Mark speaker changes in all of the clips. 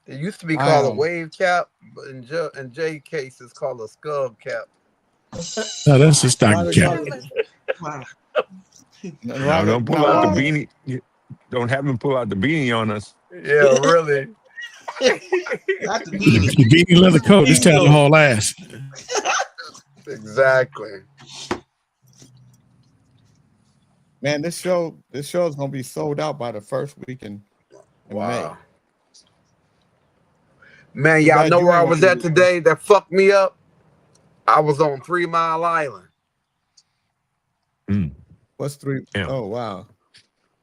Speaker 1: It used to be
Speaker 2: I
Speaker 1: called a wave cap, but in J case, it's called a skull cap.
Speaker 3: No, that's just
Speaker 2: why
Speaker 3: stocking
Speaker 2: they
Speaker 3: cap.
Speaker 2: call it?
Speaker 4: Wow.
Speaker 2: Why
Speaker 5: Now
Speaker 2: they,
Speaker 5: don't pull
Speaker 2: now
Speaker 5: out the
Speaker 2: why?
Speaker 5: beanie. Don't have him pull out the beanie on us.
Speaker 1: Yeah, really.
Speaker 4: Not the
Speaker 3: The
Speaker 4: beanie.
Speaker 3: beanie leather coat. This time the whole ass.
Speaker 1: Exactly.
Speaker 2: Man, this show is gonna be sold out by the first week in May.
Speaker 1: Wow. Man,
Speaker 2: Too
Speaker 1: y'all
Speaker 2: bad
Speaker 1: know
Speaker 2: you
Speaker 1: where I
Speaker 2: ain't
Speaker 1: was
Speaker 2: gonna
Speaker 1: at
Speaker 2: be.
Speaker 1: today that fucked me up? I was on 3 Mile Island.
Speaker 5: Mm,
Speaker 2: What's three?
Speaker 5: yeah.
Speaker 2: Oh wow.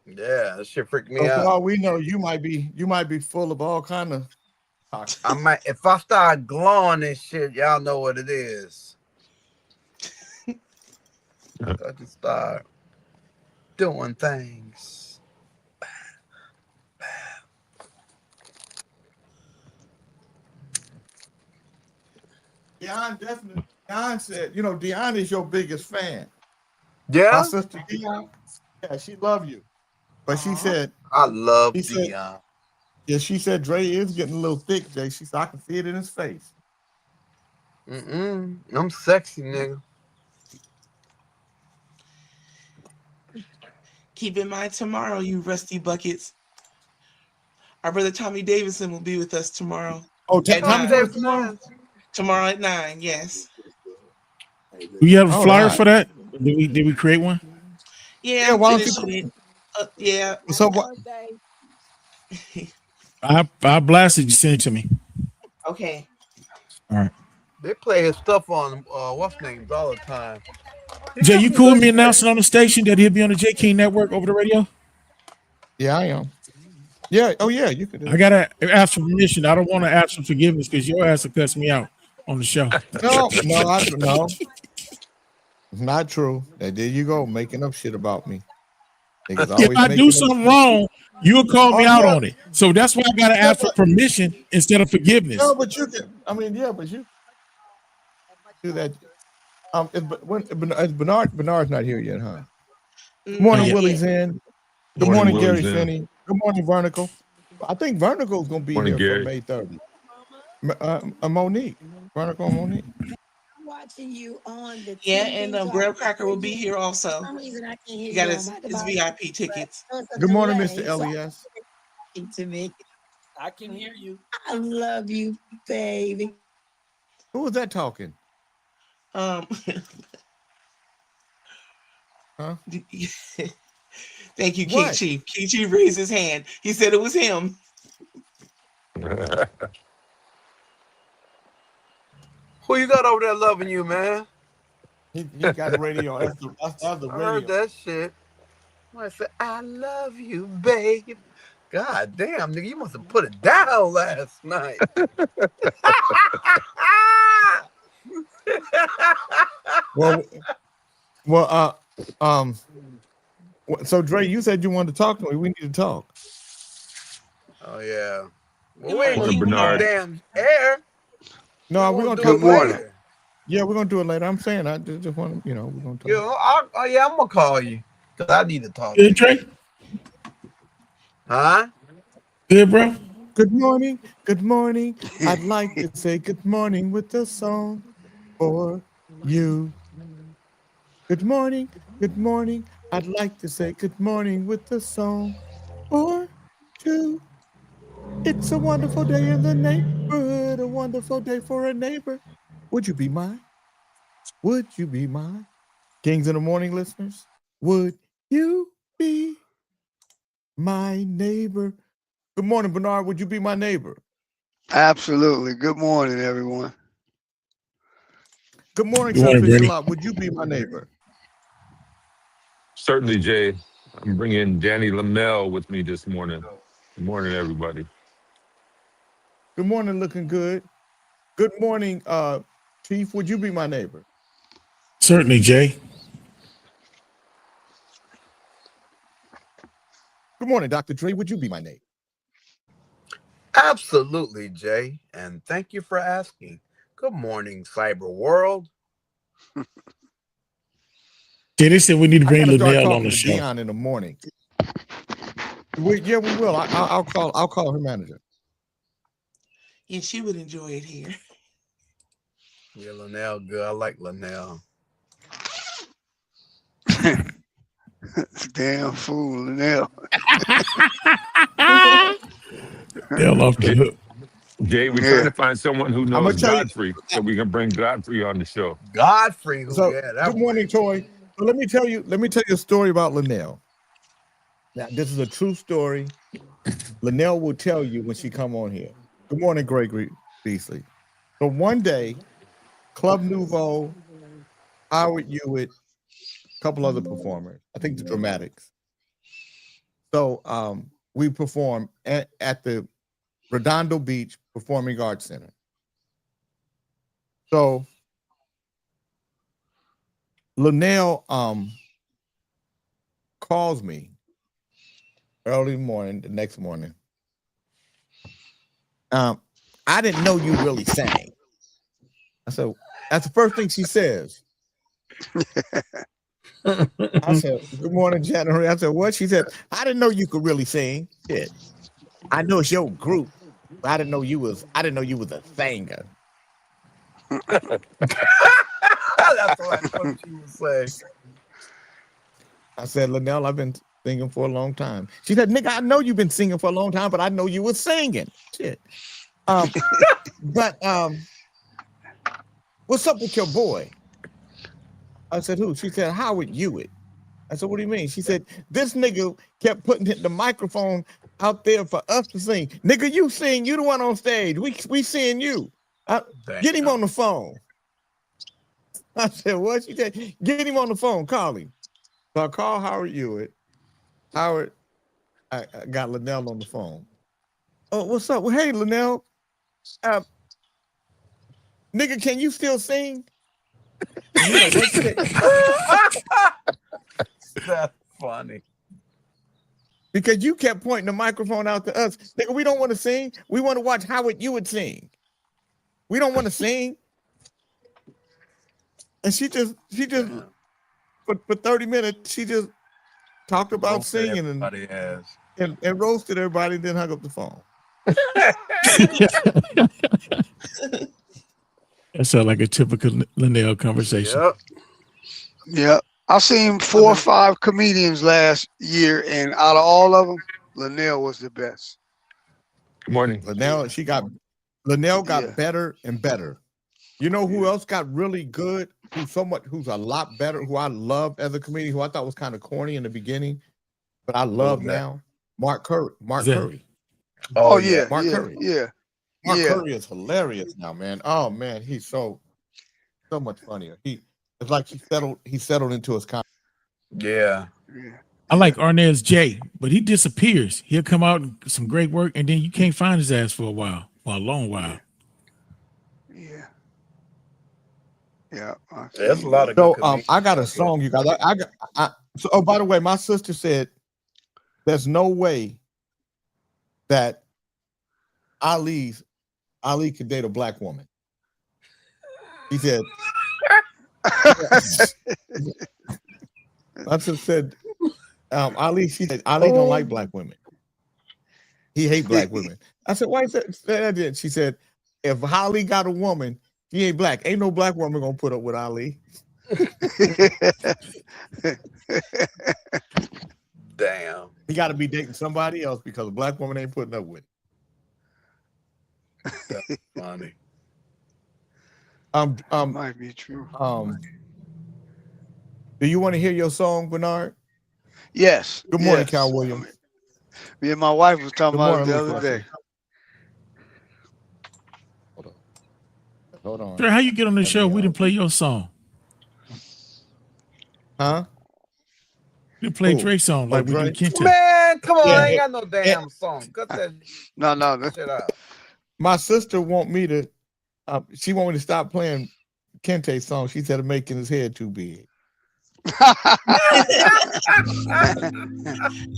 Speaker 1: Yeah, that shit freaked me
Speaker 2: So for
Speaker 1: out.
Speaker 2: all we know, you might be full of all kind of toxins.
Speaker 1: I might, if I start glowing and shit, y'all know what it is. I just start doing things.
Speaker 2: Dion definitely. Dion said, Dion is your biggest fan. My
Speaker 1: Yeah,
Speaker 2: sister Dion, yeah, she love you. But she said,
Speaker 1: I love
Speaker 2: he said,
Speaker 1: Dion.
Speaker 2: yeah, she said Dre is getting a little thick, Jay. She said, I can see it in his face.
Speaker 1: I'm sexy, nigga.
Speaker 4: Keep in mind tomorrow, you rusty buckets. Our brother Tommy Davidson will be with us tomorrow.
Speaker 2: Oh,
Speaker 4: At
Speaker 2: Tommy
Speaker 4: 9.
Speaker 2: Davis tomorrow?
Speaker 4: Tomorrow at 9, yes.
Speaker 3: Do you have a
Speaker 2: All
Speaker 3: flyer
Speaker 2: right.
Speaker 3: for that? Did we create one?
Speaker 4: Yeah,
Speaker 2: Yeah,
Speaker 4: I'm
Speaker 2: why don't
Speaker 4: finishing
Speaker 2: you?
Speaker 4: it. Yeah.
Speaker 2: So what?
Speaker 3: I blasted you. Send it to me.
Speaker 4: Okay.
Speaker 3: All right.
Speaker 1: They play his stuff on what's names all the time. He
Speaker 3: Jay,
Speaker 1: got
Speaker 3: you
Speaker 1: some
Speaker 3: cool with
Speaker 1: good
Speaker 3: me
Speaker 1: shit.
Speaker 3: announcing on the station that he'll be on the J King Network over the radio?
Speaker 2: Yeah, I am. Yeah. Oh, yeah. You could do
Speaker 3: I
Speaker 2: it.
Speaker 3: gotta ask for permission. I don't want to ask for forgiveness because your ass will cuss me out on the show.
Speaker 2: No. It's not true. There you go, making up shit about me. Niggas
Speaker 3: If
Speaker 2: always
Speaker 3: I do
Speaker 2: making up.
Speaker 3: something wrong, you'll call me
Speaker 2: Oh
Speaker 3: out
Speaker 2: yeah,
Speaker 3: on it. So that's why I gotta
Speaker 2: yeah,
Speaker 3: ask for permission instead of forgiveness.
Speaker 2: no, but you can. I mean, yeah, but you do that. It's Bernard. Bernard's not here yet, huh? Good morning,
Speaker 3: Yeah.
Speaker 2: Willie's in. Good
Speaker 5: Morning,
Speaker 2: morning, Gary
Speaker 5: Willie's in.
Speaker 2: Finney. Good morning, Vernical. I think Vernical's gonna be
Speaker 5: Morning,
Speaker 2: here for
Speaker 5: Gary.
Speaker 2: May 30th. Monique, Vernical and Monique.
Speaker 6: Watching you on the
Speaker 4: Yeah,
Speaker 6: TV.
Speaker 4: and
Speaker 6: so I
Speaker 4: Graham
Speaker 6: can
Speaker 4: Cracker
Speaker 6: hear
Speaker 4: will be
Speaker 6: you.
Speaker 4: here
Speaker 6: For
Speaker 4: also.
Speaker 6: some reason, I can't hear
Speaker 4: He got
Speaker 6: you
Speaker 4: his,
Speaker 6: on my
Speaker 4: his
Speaker 6: device.
Speaker 4: VIP tickets.
Speaker 6: So it's a
Speaker 2: Good morning,
Speaker 6: delay,
Speaker 2: Mr.
Speaker 6: so I
Speaker 2: Elias.
Speaker 6: can to me.
Speaker 7: I can hear you.
Speaker 6: I love you, baby.
Speaker 2: Who was that talking?
Speaker 4: Um,
Speaker 2: Huh?
Speaker 4: Thank you, King
Speaker 2: What?
Speaker 4: Chief. King Chief raised his hand. He said it was him.
Speaker 1: Who you got over there loving you, man?
Speaker 2: He got radio. That's the
Speaker 1: I heard
Speaker 2: radio.
Speaker 1: that shit. I said, I love you, babe. God damn, nigga, you must have put it down last night.
Speaker 2: Well, so Dre, you said you wanted to talk to me. We need to talk.
Speaker 1: Oh yeah. Well,
Speaker 4: Good
Speaker 1: we ain't
Speaker 4: morning,
Speaker 1: gonna do no
Speaker 5: Bernard.
Speaker 1: damn air.
Speaker 2: No, we're gonna
Speaker 1: do
Speaker 2: do
Speaker 1: it
Speaker 2: it
Speaker 1: later.
Speaker 2: later. Yeah, we're gonna do it later. I'm saying I just want to, we're gonna talk.
Speaker 1: Yeah, I'm gonna call you because I need to talk to
Speaker 3: Good,
Speaker 1: you.
Speaker 3: Trey?
Speaker 1: Huh?
Speaker 3: Good, bro?
Speaker 2: Good morning. Good morning. I'd like to say good morning with a song for you. Good morning. Good morning. I'd like to say good morning with a song for you. It's a wonderful day in the neighborhood, a wonderful day for a neighbor. Would you be mine? Would you be mine? Kings in the Morning listeners, would you be my neighbor? Good morning, Bernard. Would you be my neighbor?
Speaker 7: Absolutely. Good morning, everyone.
Speaker 2: Good morning,
Speaker 3: Good morning,
Speaker 2: Selfish
Speaker 3: Brady.
Speaker 2: Lot. Would you be my neighbor?
Speaker 5: Certainly, Jay. I'm bringing Danny Lamel with me this morning. Good morning, everybody.
Speaker 2: Good morning, looking good. Good morning, Chief. Would you be my neighbor?
Speaker 3: Certainly, Jay.
Speaker 2: Good morning, Dr. Dre. Would you be my neighbor?
Speaker 1: Absolutely, Jay. And thank you for asking. Good morning, cyber world.
Speaker 3: Jay, they said we need to
Speaker 2: I
Speaker 3: bring
Speaker 2: gotta start
Speaker 3: Liddell on
Speaker 2: talking
Speaker 3: the
Speaker 2: to
Speaker 3: show.
Speaker 2: Dion in the morning. Yeah, we will. I'll call her manager.
Speaker 4: and she would enjoy it here.
Speaker 1: Yeah, Linnell, good. I like Linnell.
Speaker 7: Damn fool, Linnell.
Speaker 3: They'll off the hook.
Speaker 5: Jay, we're
Speaker 7: Yeah.
Speaker 5: trying to find someone who
Speaker 2: I'ma
Speaker 5: knows
Speaker 2: tell you-
Speaker 5: Godfrey so we can bring Godfrey on the show.
Speaker 1: Godfrey, who?
Speaker 2: So
Speaker 1: Yeah, that
Speaker 2: good morning, Toy. So let me tell you a story about Linnell. Now, this is a true story. Linnell will tell you when she come on here. Good morning, Gregory Beasley. So one day, Club Nouveau, Howard Hewitt, a couple other performers, I think the Dramatics. So we performed at the Redondo Beach Performing Arts Center. So Linnell calls me early morning, the next morning. I didn't know you really sang. I said, that's the first thing she says. I said, good morning, January. I said, what? She said, I didn't know you could really sing. Shit. I know it's your group, but I didn't know you was a singer.
Speaker 1: That's what she would say.
Speaker 2: I said, Linnell, I've been singing for a long time. She said, nigga, I know you've been singing for a long time, but I know you were singing. Shit. But what's up with your boy? I said, who? She said, Howard Hewitt. I said, what do you mean? She said, this nigga kept putting the microphone out there for us to sing. Nigga, you sing. You the one on stage. We seeing you. Get him on the phone. I said, what? She said, get him on the phone. Call him. So I called Howard Hewitt. Howard, I got Linnell on the phone. Oh, what's up? Well, hey, Linnell. Nigga, can you still sing?
Speaker 1: That's funny.
Speaker 2: Because you kept pointing the microphone out to us. Nigga, we don't want to sing. We want to watch Howard Hewitt sing. We don't want to sing. And she just for 30 minutes, she just talked about
Speaker 1: Roasted
Speaker 2: singing
Speaker 1: everybody ass.
Speaker 2: and roasted everybody, and then hung up the phone.
Speaker 3: That sounds like a typical Linnell conversation.
Speaker 1: Yep.
Speaker 7: Yeah. I seen 4 or 5 comedians last year, and out of all of them, Linnell was the best.
Speaker 5: Good morning.
Speaker 2: Linnell got
Speaker 7: Yeah.
Speaker 2: better and better. You know who else got really good? Who's a lot better, who I love as a comedian, who I thought was kind of corny in the beginning, but I love
Speaker 1: Who's that?
Speaker 2: now? Mark Curry. Mark
Speaker 3: Is that-
Speaker 2: Curry.
Speaker 7: Oh, yeah.
Speaker 2: Mark
Speaker 7: yeah,
Speaker 2: Curry.
Speaker 7: yeah.
Speaker 2: Mark
Speaker 7: Yeah.
Speaker 2: Curry is hilarious now, man. Oh man, he's so much funnier. It's like he settled into his comedy.
Speaker 1: Yeah.
Speaker 7: Yeah.
Speaker 3: I like Arnez J, but he disappears. He'll come out and some great work, and then you can't find his ass for a long while.
Speaker 7: Yeah. Yeah.
Speaker 1: There's a lot of
Speaker 2: So
Speaker 1: good comedians
Speaker 2: I got a
Speaker 1: out
Speaker 2: song, you guys. So oh, by the way, my sister said there's no way that Ali could date a black woman. He said, I just said, Ali, she said, Ali don't like black women. He hate black women. I said, why is that? She said, if Ali got a woman, he ain't black. Ain't no black woman gonna put up with Ali.
Speaker 1: Damn.
Speaker 2: He got to be dating somebody else because a black woman ain't putting up with it.
Speaker 1: That's funny.
Speaker 7: Might be true.
Speaker 2: Do you want to hear your song, Bernard?
Speaker 7: Yes.
Speaker 2: Good morning,
Speaker 7: yes.
Speaker 2: Cal Williams.
Speaker 7: Me and my wife was talking
Speaker 2: Good
Speaker 7: about it
Speaker 2: morning,
Speaker 7: the
Speaker 2: Miss
Speaker 7: other day.
Speaker 2: Hold on.
Speaker 3: Sir, how you get on the show? We didn't play your song.
Speaker 2: Huh?
Speaker 3: We didn't play
Speaker 2: Who?
Speaker 3: Drake's song like
Speaker 2: Like
Speaker 3: we do
Speaker 2: Drake?
Speaker 3: Kente.
Speaker 1: Man, come on.
Speaker 2: Yeah.
Speaker 1: I ain't got no damn song. Cut that
Speaker 7: No.
Speaker 1: shit out.
Speaker 2: My sister want me to. She want me to stop playing Kente's song. She said, making his head too big.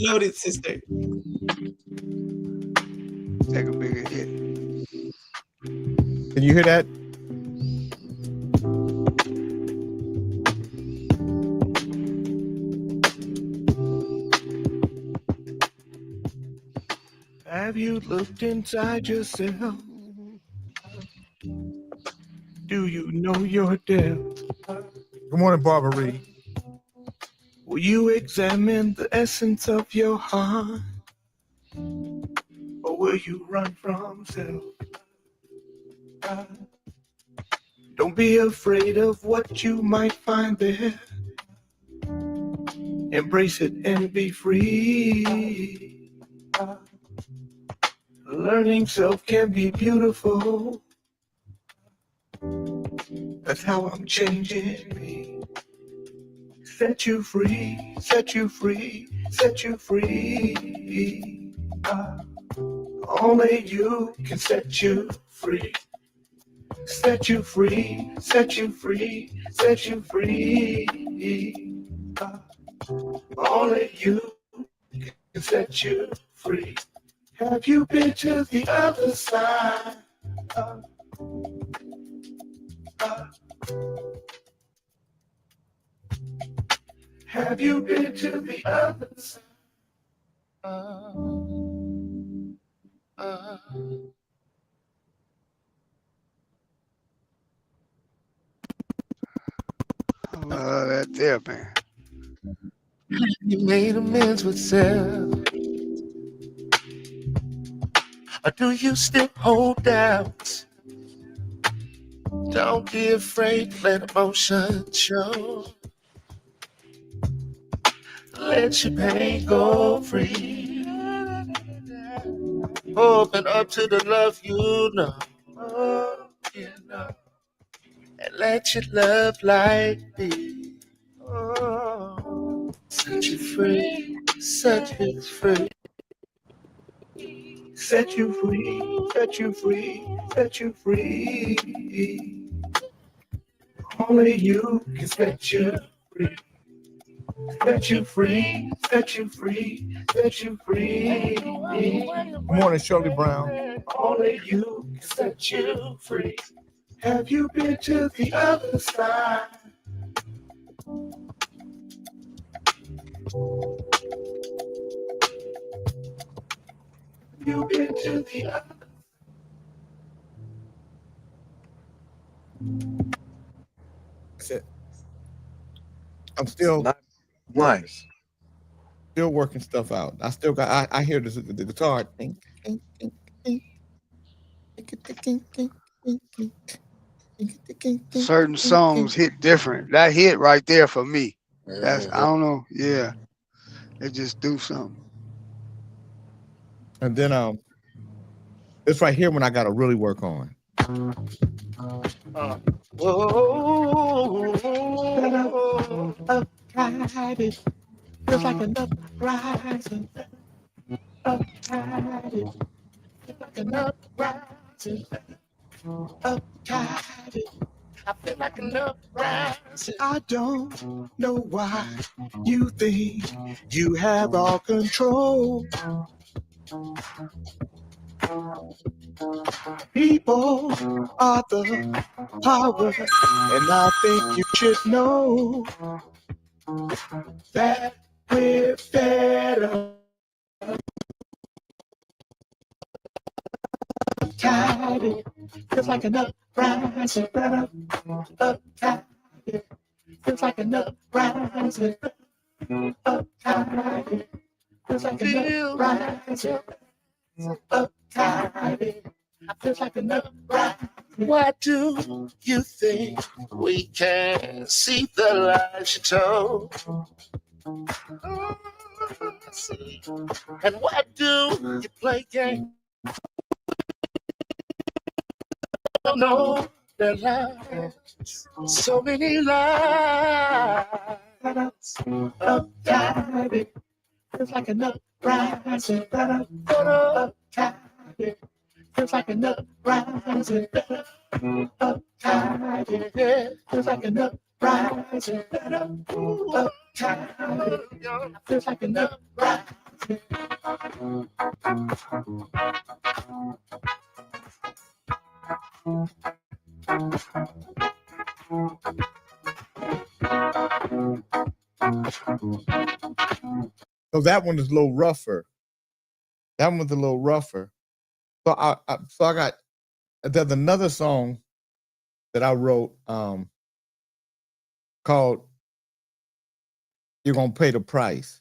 Speaker 4: Loaded sister.
Speaker 7: Take a bigger hit.
Speaker 2: Can you hear that? Have you looked inside yourself? Do you know your depth? Good morning, Barbara Reed. Will you examine the essence of your heart? Or will you run from self? Don't be afraid of what you might find there. Embrace it and be free. Learning self can be beautiful. That's how I'm changing me. Set you free, set you free, set you free. Only you can set you free. Set you free, set you free, set you free. Only you can set you free. Have you been to the other side? Have you been to the other side?
Speaker 7: I love that there, man.
Speaker 2: You made amends with self. Or do you still hold doubts? Don't be afraid to let emotion show. Let your pain go free. Open up to the love you know. You know. And let your love light be. Set you free, set you free. Set you free, set you free, set you free. Only you can set you free. Set you free, set you free, set you free. Good morning, Shirley Brown. Only you can set you free. Have you been to the other side? You been to the other. That's it. I'm still
Speaker 1: Nice.
Speaker 2: working stuff out. I still got. I hear the guitar.
Speaker 7: Certain songs hit different. That hit right there for me. That's I don't know. Yeah, they just do something.
Speaker 2: And then it's right here when I gotta really work on. Uptight, feels like an uprising. Uptight, feels like an uprising. Uptight, I feel like an uprising. I don't know why you think you have all control. People are the power, and I think you should know that we're better. Uptight, feels like an uprising. Uptight, feels like an uprising. Uptight, feels like an uprising. Uptight, feels like an uprising. Why do you think we can't see the lies you told? See. And why do you play games? No, the lies, so many lies. Uptight, feels like an uprising. Uptight, feels like an uprising. Uptight, feels like an uprising. Uptight, feels like an uprising. So that one is a little rougher. That one's a little rougher. So I got, there's another song that I wrote called "You're Gonna Pay the Price."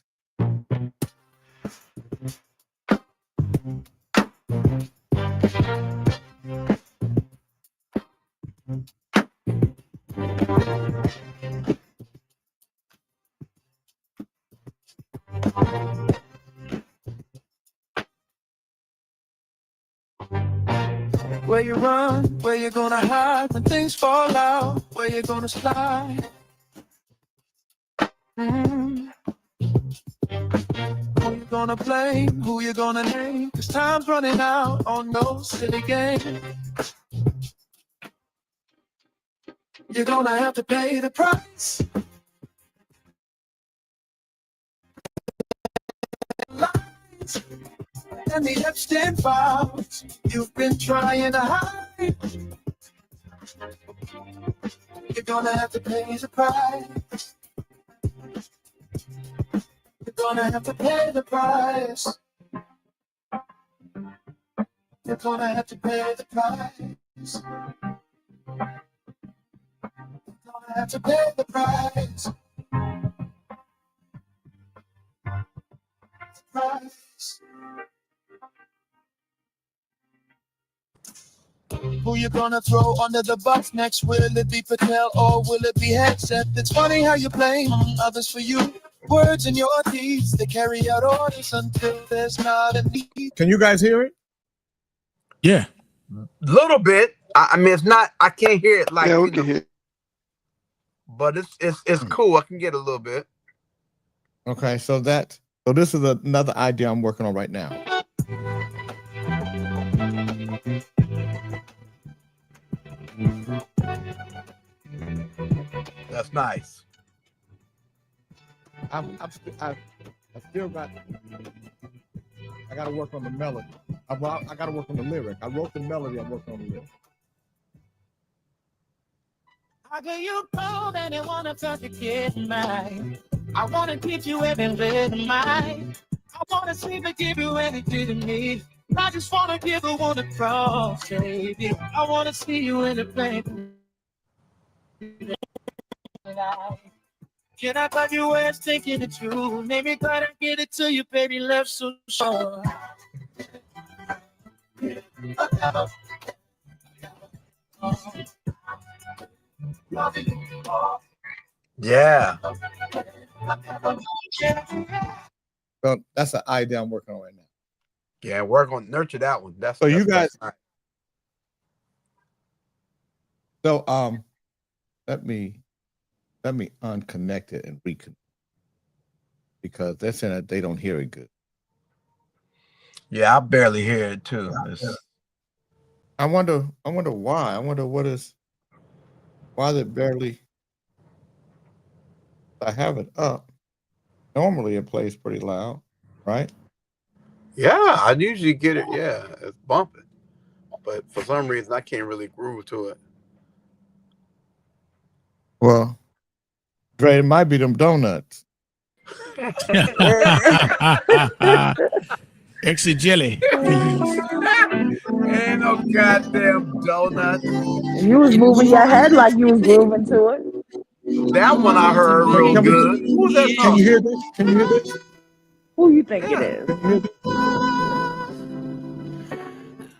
Speaker 8: Where you run, where you gonna hide when things fall out, where you gonna slide. Who you gonna blame, who you gonna name, 'cause time's running out on those silly games. You're gonna have to pay the price. Lies and the Epstein files you've been trying to hide. You're gonna have to pay the price. You're gonna have to pay the price. You're gonna have to pay the price. You're gonna have to pay the price. Price. Who you gonna throw under the bus next? Will it be Patel or will it be Hegseth? It's funny how you blame others for you. Words in your deeds, they carry out orders until there's not a need.
Speaker 2: Can you guys hear it?
Speaker 3: Yeah.
Speaker 1: Little bit. I mean, it's not. I can't hear it like.
Speaker 7: Yeah, we
Speaker 1: you
Speaker 7: can
Speaker 1: know,
Speaker 7: hear.
Speaker 1: but it's cool. I can get a little bit.
Speaker 2: Okay, so this is another idea I'm working on right now.
Speaker 1: That's nice.
Speaker 2: I still got. I got to work on the melody. I got to work on the lyric. I wrote the melody. I'm working on the lyric.
Speaker 8: I get you cold and I wanna touch your kid mine. I wanna give you every bit of mine. I wanna sleep and give you anything to me. I just wanna give the one across, baby. I wanna see you in the plane. Can I love you when it's thinking it true? Maybe glad I get it to you, baby, left so short.
Speaker 1: Yeah.
Speaker 2: So that's an idea I'm working on right now.
Speaker 1: Yeah, work on nurture that one. That's
Speaker 2: So you
Speaker 1: that's
Speaker 2: guys-
Speaker 1: nice.
Speaker 2: So let me unconnect it and reconnect because they're saying that they don't hear it good.
Speaker 1: Yeah, I barely hear it too. It's-
Speaker 2: I wonder why. I wonder why is it barely. I have it up. Normally it plays pretty loud, right?
Speaker 1: yeah, I usually get it. Yeah, it's bumping, but for some reason I can't really groove to it.
Speaker 2: Well, Dre, it might be them donuts.
Speaker 3: Extra jelly.
Speaker 1: Ain't no goddamn donut.
Speaker 9: You was moving your head like you was grooving to it.
Speaker 1: That one I heard real
Speaker 2: Can we-
Speaker 1: good. Who's that
Speaker 2: Can
Speaker 1: song?
Speaker 2: you hear this? Can you hear this?
Speaker 9: Who you think it
Speaker 1: Yeah.
Speaker 9: is?
Speaker 2: Can you hear this?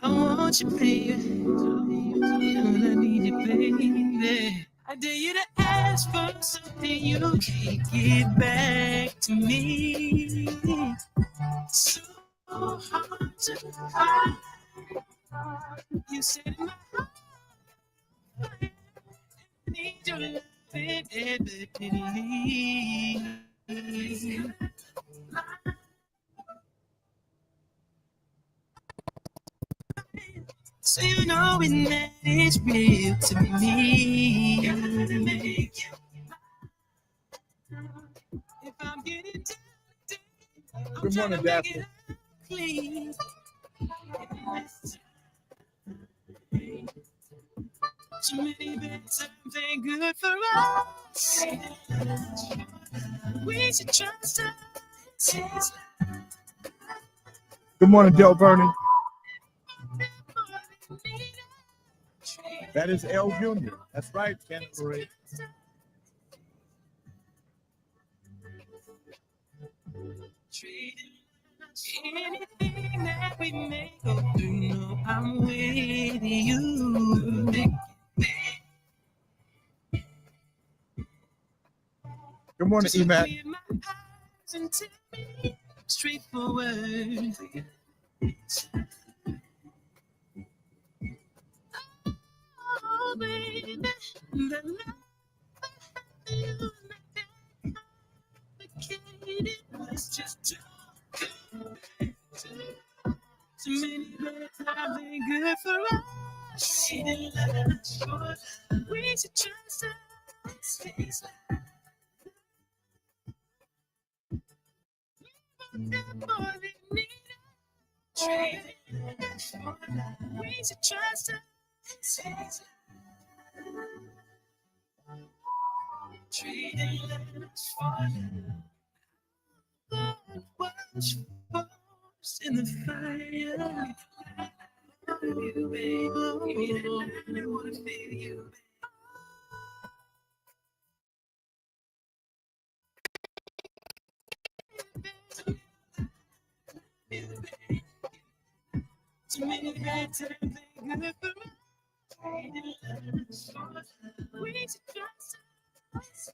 Speaker 8: I want you, baby. I need you, baby. I dare you to ask for something you can't get back to me. So hard to find. You said my heart. I need your love badly. So you know it that it's real to me. If I'm getting down, I'm
Speaker 2: Good
Speaker 8: trying
Speaker 2: morning,
Speaker 8: to make
Speaker 2: Daphne.
Speaker 8: it clean. So many bad times ain't good for us. We should trust us.
Speaker 2: Good morning, Del Bernie. That is L Jr. That's right, Cannon Parade.
Speaker 8: Anything that we may go through, no, I'm with you.
Speaker 2: Good morning,
Speaker 8: Just look
Speaker 2: Emac.
Speaker 8: me in my eyes and tell me straightforward. Oh, baby, the love I have for you, complicated. Let's just talk. Too many bad times ain't good for us. She didn't let us go. We should trust us. More than need. Trading us for love. We should trust us. Trading us for love. Watch force in the fire. You, babe. I wanna feel you. Too many bad times ain't good for us. Trading us for love. We should trust us.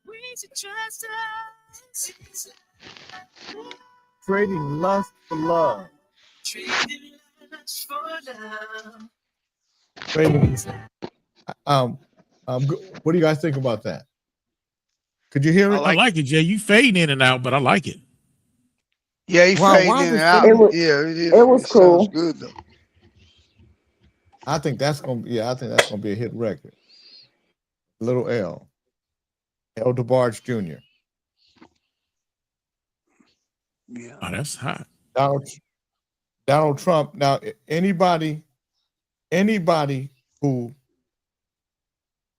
Speaker 8: We should trust us.
Speaker 2: Trading lust for love.
Speaker 8: Trading lust for love.
Speaker 2: Trading. What do you guys think about that? Could you hear it?
Speaker 3: I like it, Jay. You fading in and out, but I like it.
Speaker 7: Yeah, he
Speaker 2: Wow,
Speaker 7: fading
Speaker 2: why
Speaker 7: in
Speaker 2: was
Speaker 7: and out.
Speaker 9: It was-
Speaker 7: Yeah, it is.
Speaker 9: it was cool.
Speaker 7: Sounds good though.
Speaker 2: I think that's gonna be. Yeah, I think that's gonna be a hit record. Little L. L DeBarge Jr.
Speaker 7: Yeah.
Speaker 3: Oh, that's hot.
Speaker 2: Donald Trump. Now, anybody who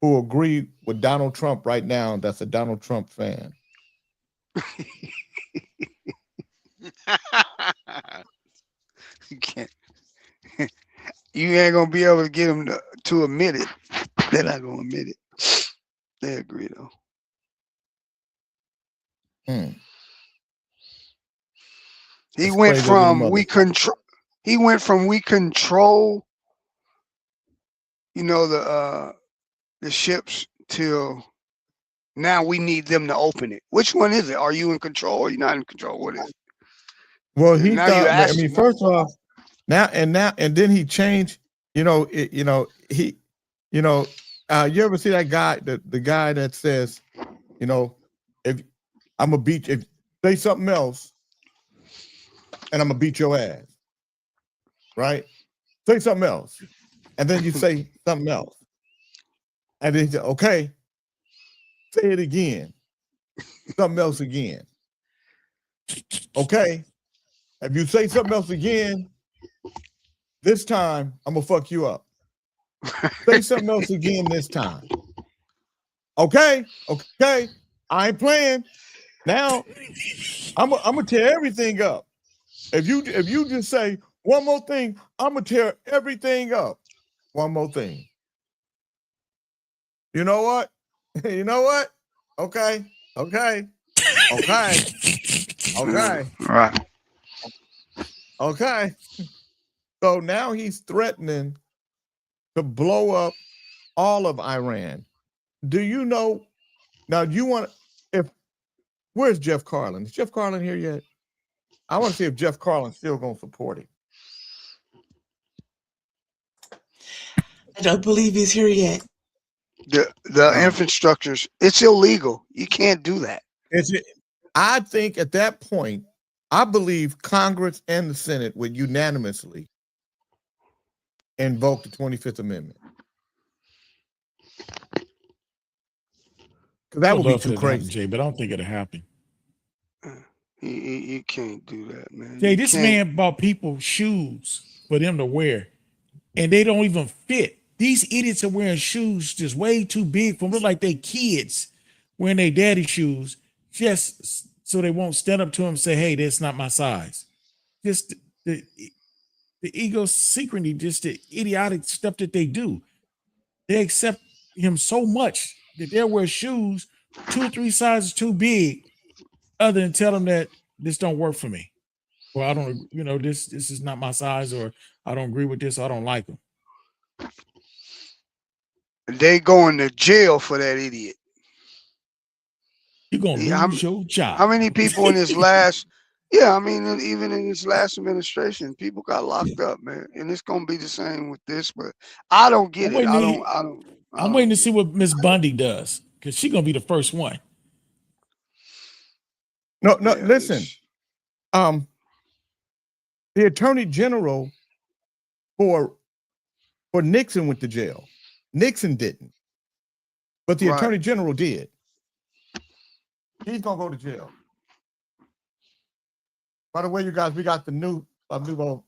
Speaker 2: agree with Donald Trump right now, that's a Donald Trump fan.
Speaker 7: You can't. You ain't gonna be able to get them to admit it. They're not gonna admit it. They agree though. He
Speaker 2: Let's
Speaker 7: went
Speaker 2: pray that
Speaker 7: from
Speaker 2: his
Speaker 7: we control. He went from we control. You know the ships till now we need them to open it. Which one is it? Are you in control or are you not in control? What is it?
Speaker 2: Well, he
Speaker 7: Now
Speaker 2: thought.
Speaker 7: you
Speaker 2: I
Speaker 7: ask
Speaker 2: mean,
Speaker 7: him.
Speaker 2: first off, and then he changed. You know, he. You ever see that guy? The guy that says, if I'm gonna beat, if say something else, and I'm gonna beat your ass, right? Say something else, and then you say something else, and then you say, okay, say it again, something else again, okay. If you say something else again, this time I'm gonna fuck you up. Say something else again this time. Okay, I ain't playing. Now I'm gonna tear everything up. If you just say one more thing, I'm gonna tear everything up. One more thing. You know what? You know what? Okay.
Speaker 7: Right.
Speaker 2: Okay. So now he's threatening to blow up all of Iran. Do you know? Now, do you want? Where's Jeff Carlin? Is Jeff Carlin here yet? I want to see if Jeff Carlin's still going to support him.
Speaker 4: I don't believe he's here yet.
Speaker 7: The infrastructures, it's illegal. You can't do that.
Speaker 2: I think at that point, I believe Congress and the Senate would unanimously invoke the 25th Amendment. That would be too crazy,
Speaker 3: Jay, but I don't think it'll happen.
Speaker 7: You can't do that, man.
Speaker 3: Jay, this man bought people shoes for them to wear, and they don't even fit. These idiots are wearing shoes just way too big for them. Look like they kids wearing their daddy shoes, just so they won't stand up to him and say, "Hey, that's not my size." Just the idiosyncrasy, just the idiotic stuff that they do. They accept him so much that they'll wear shoes 2 or 3 sizes too big, other than tell them that this don't work for me. Well, I don't, this is not my size, or I don't agree with this, or I don't like them.
Speaker 7: They going to jail for that idiot.
Speaker 3: You're gonna lose your job.
Speaker 7: How many people in his last? Yeah, I mean, even in his last administration, people got locked up, man. And it's gonna be the same with this. But I don't get it.
Speaker 3: I'm waiting to see what Miss Bundy does, because she's gonna be the first one.
Speaker 2: No, listen. The Attorney General for Nixon went to jail. Nixon didn't, but the Attorney General did. He's gonna go to jail. By the way, you guys, we got the new Club Nouveau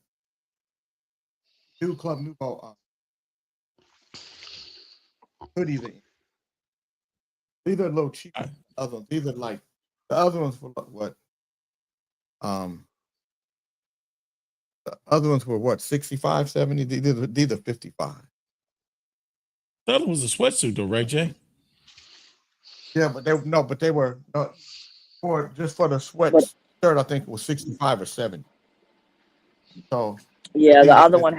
Speaker 2: hoodies in. These are a little cheaper. These are like the other ones for what? The other ones were what, 65, 70? These are 55.
Speaker 3: The other was a sweatsuit though, right, Jay?
Speaker 2: Yeah, but they were for the sweat shirt, I think it was 65 or 70. So
Speaker 9: yeah, the other one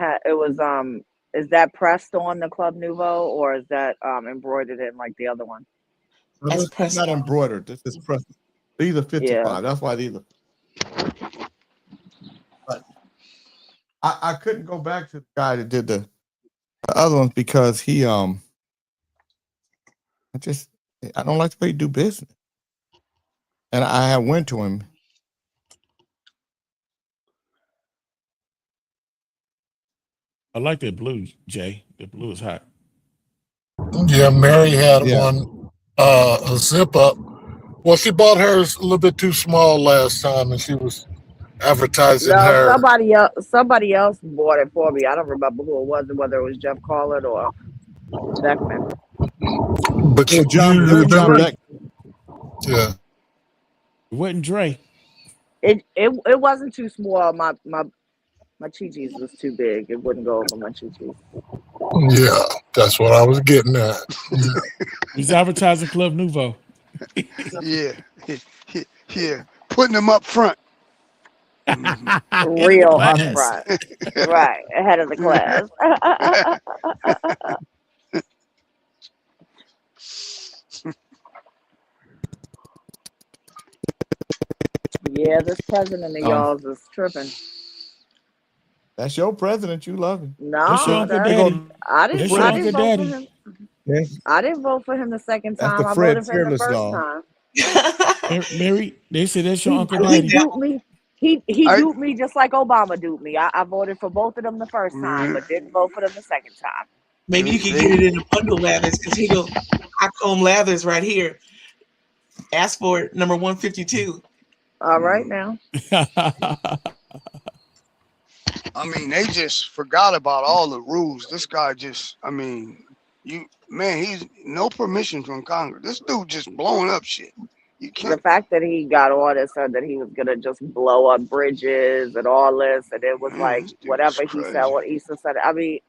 Speaker 9: is that pressed on the Club Nouveau, or is that embroidered in like the other one?
Speaker 2: It's not embroidered. This is pressed. These are 55. Yeah. That's why these are. But I couldn't go back to the guy that did the other ones because he I don't like the way he do business. And I went to him.
Speaker 3: I like that blue, Jay. The blue is hot.
Speaker 10: Yeah, Mary had one, a zip up. Well, she bought hers a little bit too small last time, and she was advertising her.
Speaker 9: Somebody else bought it for me. I don't remember who it was, whether it was Jeff Carlin or Beckman.
Speaker 10: But you
Speaker 2: John Beckman.
Speaker 10: Yeah.
Speaker 3: It wasn't Dre.
Speaker 9: It wasn't too small. My chi-chis was too big. It wouldn't go over my chi-chis.
Speaker 10: Yeah, that's what I was getting at.
Speaker 3: He's advertising Club Nouveau.
Speaker 7: Yeah. Putting them up front.
Speaker 9: Real up front. Right. Ahead of the class. Yeah, this president of y'all's is tripping.
Speaker 2: That's your president. You love him.
Speaker 9: No,
Speaker 3: I didn't vote for him.
Speaker 2: Yes.
Speaker 9: I didn't vote for him the second time.
Speaker 2: That's the Fred
Speaker 9: I voted for him the
Speaker 2: Fearless
Speaker 9: first
Speaker 2: law.
Speaker 9: time.
Speaker 3: Mary, they said that's your Uncle
Speaker 9: He
Speaker 3: Daddy.
Speaker 9: duped me. He duped me just like Obama duped me. I voted for both of them the first time, but didn't vote for them the second time.
Speaker 4: Maybe you can get it in the bundle Lathers, because he go Hotcomb Lathers right here. Ask for it, number 152.
Speaker 9: All right now.
Speaker 7: I mean, they just forgot about all the rules. This guy just, he's no permission from Congress. This dude just blowing up shit. You can't.
Speaker 9: The fact that he got orders said that he was gonna just blow up bridges and all this, and it was like whatever he said, what Issa said. I mean,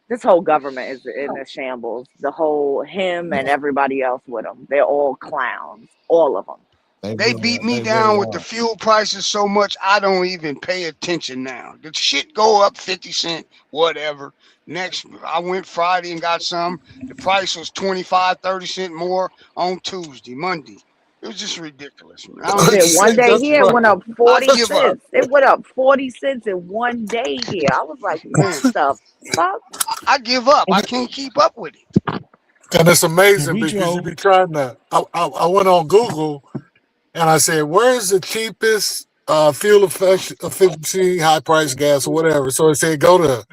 Speaker 9: this whole government is in a shambles. The whole him and everybody else with him. They're all clowns, all of them.
Speaker 7: They beat me down with the fuel prices so much I don't even pay attention now. The shit go up 50 cents, whatever. Next, I went Friday and got some. The price was 25, 30 cents more on Tuesday, Monday. It was just ridiculous.
Speaker 9: One day here it went up 40 cents. It went up 40 cents in one day here. I was like, what the fuck?
Speaker 7: I give up. I can't keep up with it.
Speaker 10: And it's amazing because you be trying to. I went on Google and I said, where is the cheapest fuel efficiency, high price gas or whatever? So it said, go to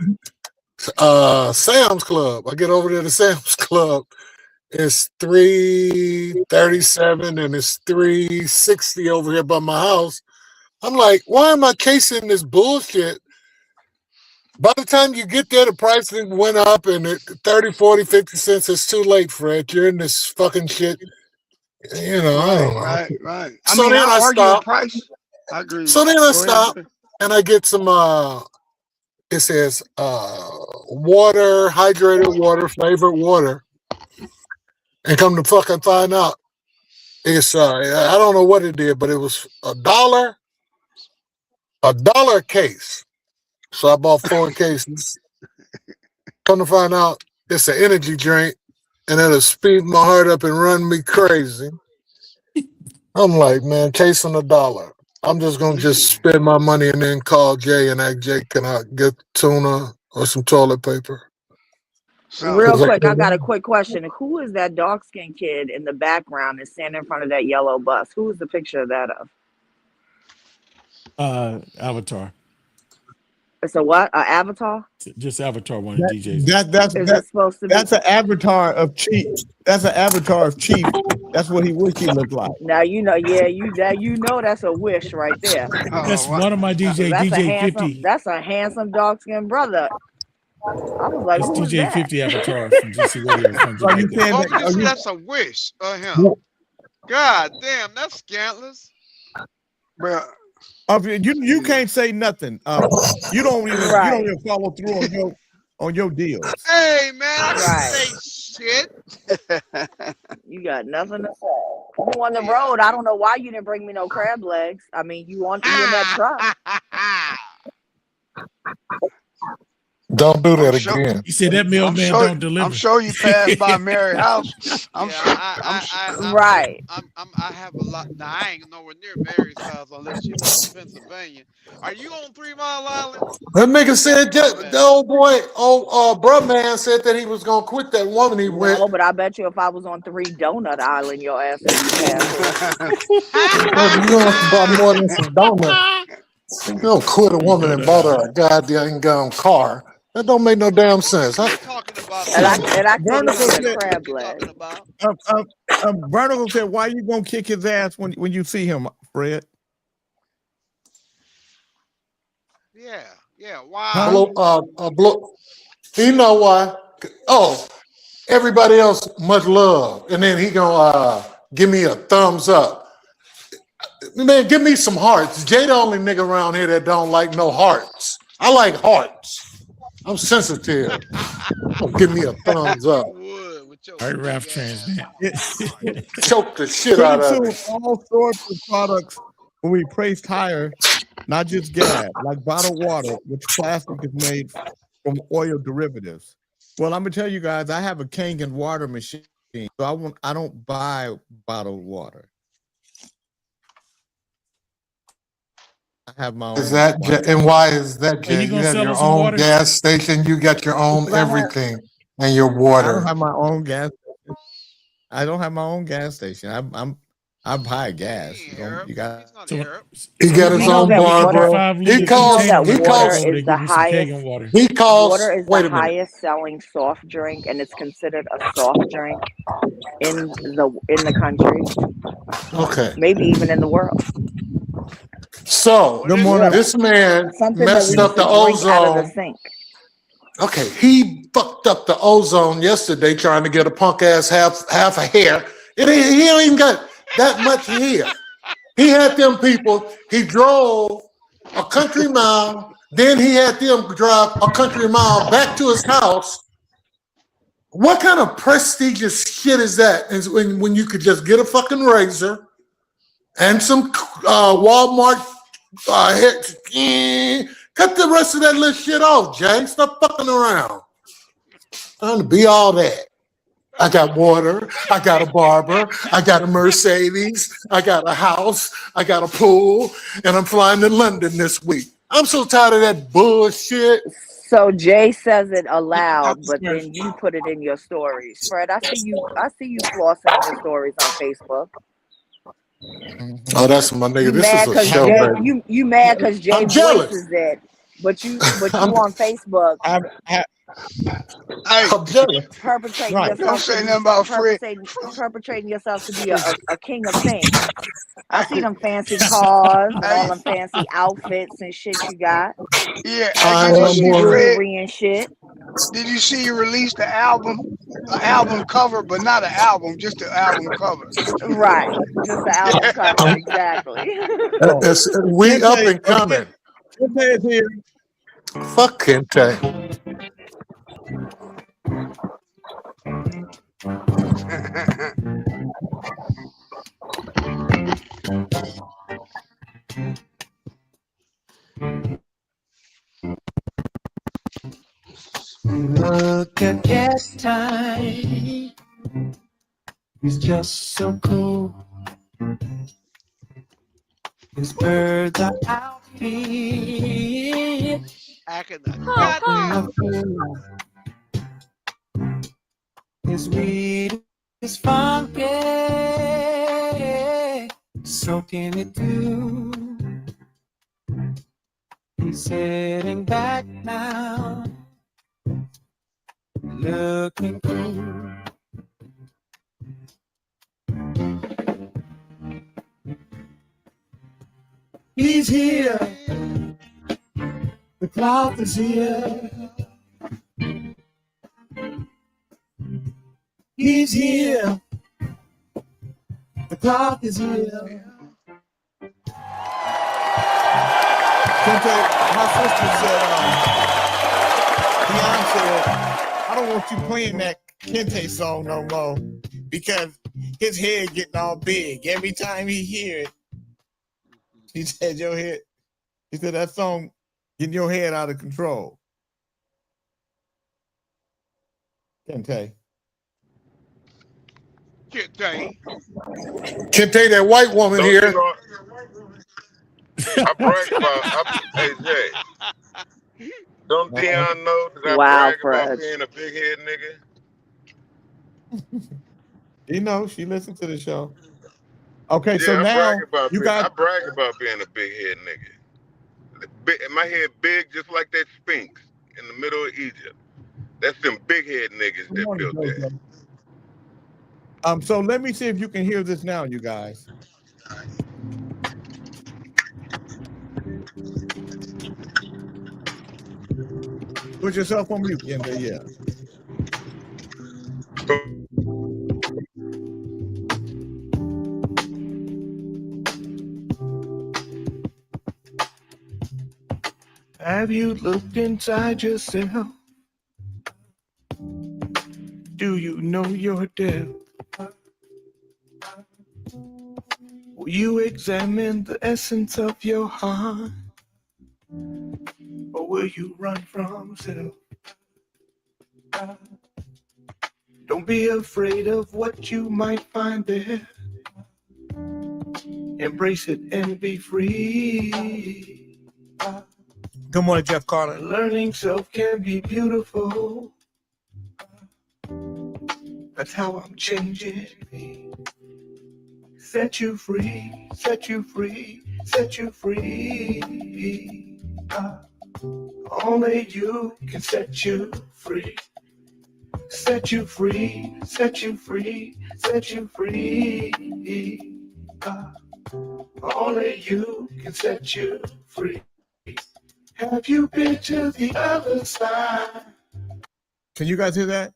Speaker 10: Sam's Club. I get over there to Sam's Club. It's $3.37 and it's $3.60 over here by my house. I'm like, why am I casing this bullshit? By the time you get there, the price went up and 30, 40, 50 cents. It's too late, Fred. You're in this fucking shit. You know, I don't know.
Speaker 7: Right. I
Speaker 10: So
Speaker 7: mean,
Speaker 10: then
Speaker 7: I
Speaker 10: I
Speaker 7: argue the
Speaker 10: stop.
Speaker 7: price. I agree.
Speaker 10: So then I
Speaker 7: Go ahead.
Speaker 10: stop and I get some it says water, hydrated water, flavored water. And come to fucking find out, it's I don't know what it did, but it was $1 a case. So I bought 4 cases. Come to find out, it's an energy drink, and it'll speed my heart up and run me crazy. I'm like, man, case on $1. I'm just gonna spend my money and then call Jay and ask Jay, can I get tuna or some toilet paper?
Speaker 9: Real quick, I got a quick question. Who is that dark-skinned kid in the background that's standing in front of that yellow bus? Who is the picture of that of?
Speaker 3: Avatar.
Speaker 9: It's a what? An avatar?
Speaker 3: Just Avatar, one of the DJs.
Speaker 9: Is it supposed to be?
Speaker 2: That's an avatar of Chief. That's an avatar of Chief. That's what he wish he looked like.
Speaker 9: Now you know, that's a wish right there.
Speaker 3: That's one of my DJ,
Speaker 9: That's a
Speaker 3: DJ
Speaker 9: handsome,
Speaker 3: 50.
Speaker 9: That's a handsome dark-skinned brother. I was like,
Speaker 3: That's
Speaker 9: who is
Speaker 3: DJ
Speaker 9: that?
Speaker 3: 50 Avatar from GC Radio from Jamaica.
Speaker 1: Obviously, that's a wish of him. God damn, that's scantless.
Speaker 7: Bro.
Speaker 2: You can't say nothing. You don't even follow through on your deals.
Speaker 1: Hey man, I can say shit.
Speaker 9: You got nothing to say. You on the road. I don't know why you didn't bring me no crab legs. I mean, you in that truck.
Speaker 10: Don't do that again.
Speaker 3: You said that mailman don't deliver.
Speaker 7: I'm sure you passed by Mary's house.
Speaker 9: Right.
Speaker 1: I have a lot. Now, I ain't nowhere near Mary's house unless you're in Pennsylvania. Are you on 3 Mile Island?
Speaker 10: That nigga said the old boy, bruh man said that he was gonna quit that woman he went.
Speaker 9: No, but I bet you if I was on 3 Donut Island, your ass would be passed.
Speaker 10: You don't buy more than some donuts. You don't quit a woman and bought her a goddamn car. That don't make no damn sense.
Speaker 9: And I
Speaker 2: Barnacle
Speaker 9: said, crab leg.
Speaker 2: Barnacle said, "Why you gonna kick his ass when you see him, Fred?"
Speaker 1: Yeah. Why?
Speaker 10: You know why? Oh, everybody else much love, and then he gonna give me a thumbs up. Man, give me some hearts. Jay the only nigga around here that don't like no hearts. I like hearts. I'm sensitive. Give me a thumbs up.
Speaker 3: All right, Ralph Transnet.
Speaker 10: Choke the shit out of
Speaker 2: Pretty
Speaker 10: it.
Speaker 2: soon, all sorts of products will be priced higher, not just gas, like bottled water, which plastic is made from oil derivatives. Well, I'm gonna tell you guys, I have a Kangen water machine, so I don't buy bottled water. I have my own.
Speaker 10: Is that and why is that, Jay? You have your own gas station. You got your own everything, and your water.
Speaker 2: I don't have my own gas station. I don't have my own gas station. I buy gas. You got.
Speaker 10: He got his own bar, bro. He calls.
Speaker 9: Water is the highest.
Speaker 10: He calls.
Speaker 9: Water is
Speaker 10: Wait
Speaker 9: the
Speaker 10: a minute.
Speaker 9: highest selling soft drink, and it's considered a soft drink in the country.
Speaker 10: Okay.
Speaker 9: Maybe even in the world.
Speaker 10: So this man messed up the ozone. Okay, he fucked up the ozone yesterday trying to get a punk ass half a hair. He ain't even got that much hair. He had them people. He drove a country mile. Then he had them drive a country mile back to his house. What kind of prestigious shit is that? Is when you could just get a fucking razor and some Walmart cut the rest of that little shit off, Jay. Stop fucking around. Trying to be all that. I got water, I got a barber, I got a Mercedes, I got a house, I got a pool, and I'm flying to London this week. I'm so tired of that bullshit.
Speaker 9: So Jay says it aloud, but then you put it in your stories. Fred, I see you flossing in your stories on Facebook.
Speaker 10: Oh, that's my nigga. This is a show,
Speaker 9: Jay,
Speaker 10: baby.
Speaker 9: you mad because Jay
Speaker 10: I'm jealous.
Speaker 9: voices it, but you on Facebook.
Speaker 7: Hey,
Speaker 10: I'm jealous.
Speaker 9: perpetrating
Speaker 2: Right.
Speaker 7: don't
Speaker 9: yourself to
Speaker 7: say
Speaker 9: be
Speaker 7: nothing about Fred.
Speaker 9: perpetrating yourself to be a king of things. I see
Speaker 7: Hey,
Speaker 9: them fancy cars and all
Speaker 7: hey,
Speaker 9: them fancy outfits and shit you got,
Speaker 7: yeah. Hey,
Speaker 10: I
Speaker 7: did you
Speaker 9: all
Speaker 10: am
Speaker 9: your
Speaker 7: see
Speaker 10: one.
Speaker 7: Fred?
Speaker 9: jewelry and shit.
Speaker 7: Did you see you released the album cover, but not an album, just the album cover?
Speaker 9: Right, just the album cover, exactly.
Speaker 2: Oh,
Speaker 10: We up
Speaker 2: Kente,
Speaker 10: and coming.
Speaker 2: Kente is here.
Speaker 10: Fuck Kente.
Speaker 8: Look at that time. It's just so cool. His birds are out here.
Speaker 7: Acting the goddamn.
Speaker 8: His weed is funky. Soaking it too. He's sitting back now. Looking cool. He's here. The cloud is here. He's here. The clock is here.
Speaker 2: Kente, my sister said, Beyonce said, I don't want you playing that Kente song no more because his head getting all big. Every time he hear it, he said your head. He said that song getting your head out of control. Kente.
Speaker 10: Kente, that white woman
Speaker 5: Don't
Speaker 10: here.
Speaker 5: you know? I brag about. Hey Jay, don't Dion know that I
Speaker 9: Wow,
Speaker 5: brag
Speaker 9: Fred.
Speaker 5: about being a big head nigga?
Speaker 2: You know, she listened to the show. Okay, so
Speaker 5: Yeah,
Speaker 2: now you
Speaker 5: I
Speaker 2: got
Speaker 5: brag about being a big head nigga. My head big just like that Sphinx in the middle of Egypt. That's them big head niggas
Speaker 2: good
Speaker 5: that
Speaker 2: morning,
Speaker 5: built that.
Speaker 2: Jojo. So let me see if you can hear this now, you guys. Put yourself on mute, Kente. Yeah.
Speaker 8: Have you looked inside yourself? Do you know your depth? Will you examine the essence of your heart? Or will you run from self? Don't be afraid of what you might find there. Embrace it and be free.
Speaker 2: Good morning, Jeff Carlin.
Speaker 8: Learning self can be beautiful. That's how I'm changing me. Set you free, set you free, set you free. Only you can set you free. Set you free, set you free, set you free. Only you can set you free. Have you been to the other side?
Speaker 2: Can you guys hear that?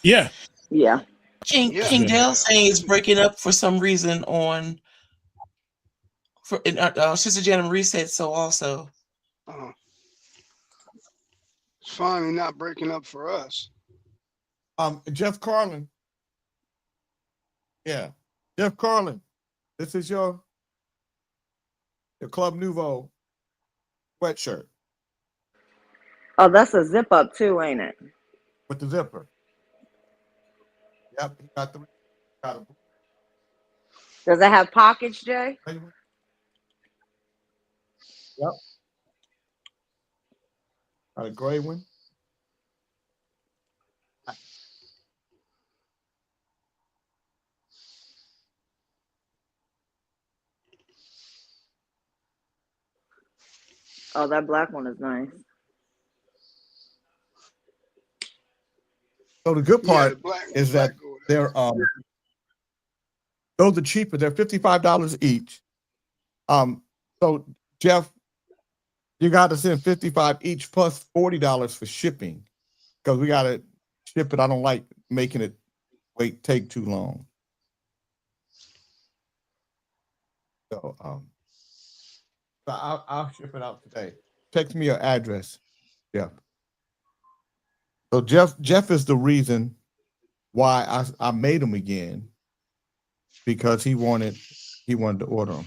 Speaker 3: Yeah.
Speaker 9: Yeah.
Speaker 4: King Dale saying is breaking up for some reason on. Sister Jana Marie said so also.
Speaker 7: It's finally not breaking up for us.
Speaker 2: Jeff Carlin. Yeah. Jeff Carlin. This is your Club Nouveau sweatshirt.
Speaker 9: Oh, that's a zip up too, ain't it?
Speaker 2: With the zipper. Yep. Got it.
Speaker 9: Does it have pockets, Jay?
Speaker 2: Yep. Got a gray one.
Speaker 9: Oh, that black one is nice.
Speaker 2: So the good
Speaker 7: Yeah,
Speaker 2: part
Speaker 7: the black
Speaker 2: is that
Speaker 7: gold.
Speaker 2: they're those are cheaper. They're $55 each. So Jeff, you got to send $55 each plus $40 for shipping because we got to ship it. I don't like making it take too long. So I'll ship it out today. Text me your address, Jeff. So Jeff is the reason why I made him again, because he wanted to order them.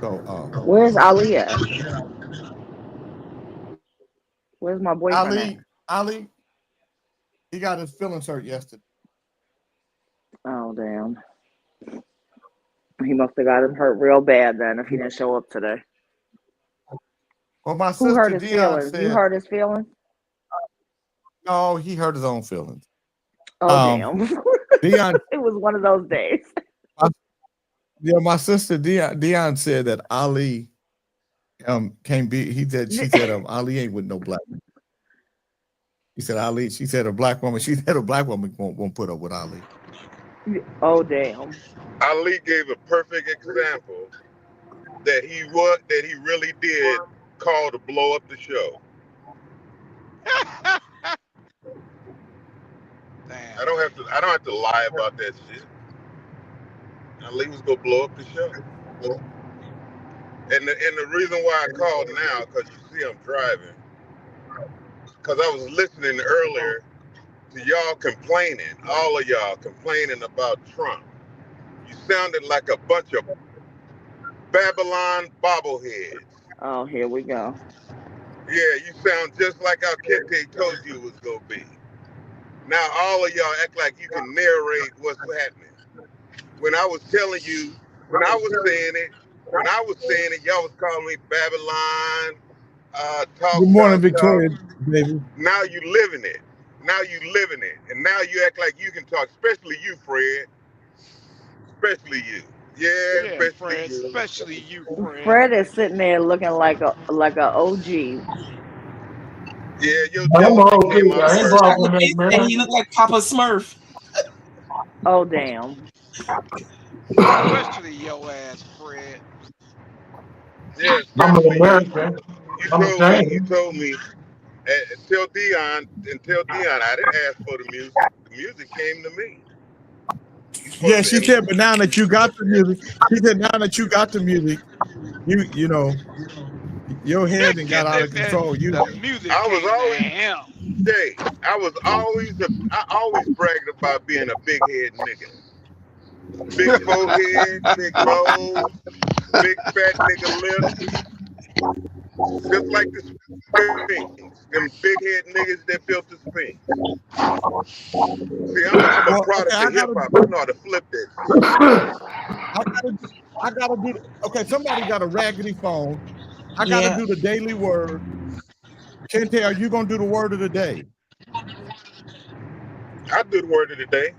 Speaker 2: So
Speaker 9: Where's Ali at? Where's my boyfriend at?
Speaker 2: Ali, he got his feelings hurt yesterday.
Speaker 9: Oh damn. He must have got him hurt real bad then if he didn't show up today.
Speaker 2: Well, my
Speaker 9: Who hurt
Speaker 2: sister
Speaker 9: his
Speaker 2: Dion
Speaker 9: feelings?
Speaker 2: said,
Speaker 9: You hurt his feelings?
Speaker 2: no, he hurt his own feelings.
Speaker 9: Oh damn.
Speaker 2: Dion,
Speaker 9: it was one of those days.
Speaker 2: my sister Dion said that Ali can't be. She said Ali ain't with no black woman. He said Ali. She said a black woman. She said a black woman won't put up with Ali.
Speaker 9: Oh damn.
Speaker 5: Ali gave a perfect example that he really did call to blow up the show.
Speaker 11: Damn.
Speaker 5: I don't have to lie about that shit. Ali was gonna blow up the show. And the reason why I called now, because you see I'm driving, because I was listening earlier to y'all complaining, all of y'all complaining about Trump. You sounded like a bunch of Babylon bobbleheads.
Speaker 9: Oh, here we go.
Speaker 5: Yeah, you sound just like how Kente told you it was gonna be. Now all of y'all act like you can narrate what's happening. When I was telling you, when I was saying it, y'all was calling me Babylon.
Speaker 2: Good morning, Victoria, baby.
Speaker 5: Now you living it. And now you act like you can talk, especially you, Fred. Especially you. Yeah, especially
Speaker 11: Fred.
Speaker 5: you.
Speaker 11: Especially you, Fred.
Speaker 9: Fred is sitting there looking like a OG.
Speaker 5: Yeah, your jealousy came out first.
Speaker 4: He looked like Papa Smurf.
Speaker 9: Oh damn.
Speaker 11: Especially your ass, Fred.
Speaker 5: Yeah,
Speaker 10: I'm an
Speaker 5: especially
Speaker 10: American.
Speaker 5: you told me. Tell Dion, I didn't ask for the music. The music came to me.
Speaker 2: Yeah, she said, but now that you got the music, you know, your head and got out of control.
Speaker 11: The music
Speaker 5: I always bragged about being a big head nigga. Big forehead, big nose, big fat nigga lips. Just like the Sphinx. Them big head niggas that built the Sphinx. See, I'm a product of hip hop. I know how to flip that shit.
Speaker 2: I gotta do. Okay, somebody got a raggedy phone. I gotta do the daily word. Kente, are you gonna do the word of the day?
Speaker 5: I do the word of the day.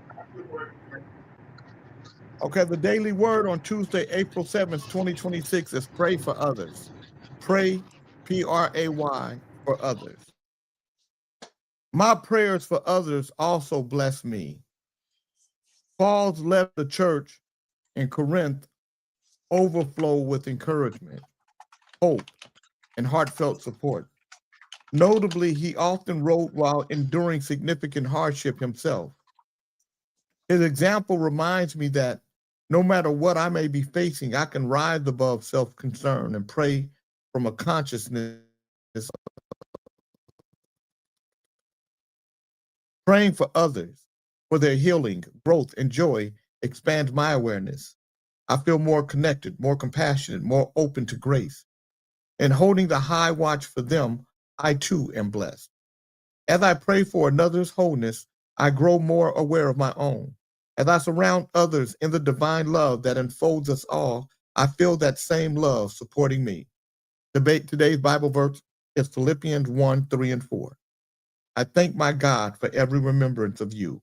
Speaker 2: Okay, the daily word on Tuesday, April 7th, 2026 is pray for others. Pray, P-R-A-Y, for others. My prayers for others also bless me. Paul's letter to the church in Corinth overflow with encouragement, hope, and heartfelt support. Notably, he often wrote while enduring significant hardship himself. His example reminds me that no matter what I may be facing, I can rise above self-concern and pray from a consciousness. Praying for others, for their healing, growth, and joy expands my awareness. I feel more connected, more compassionate, more open to grace. And holding the high watch for them, I too am blessed. As I pray for another's wholeness, I grow more aware of my own. As I surround others in the divine love that enfolds us all, I feel that same love supporting me. Today's Bible verse is Philippians 1, 3, and 4. I thank my God for every remembrance of you,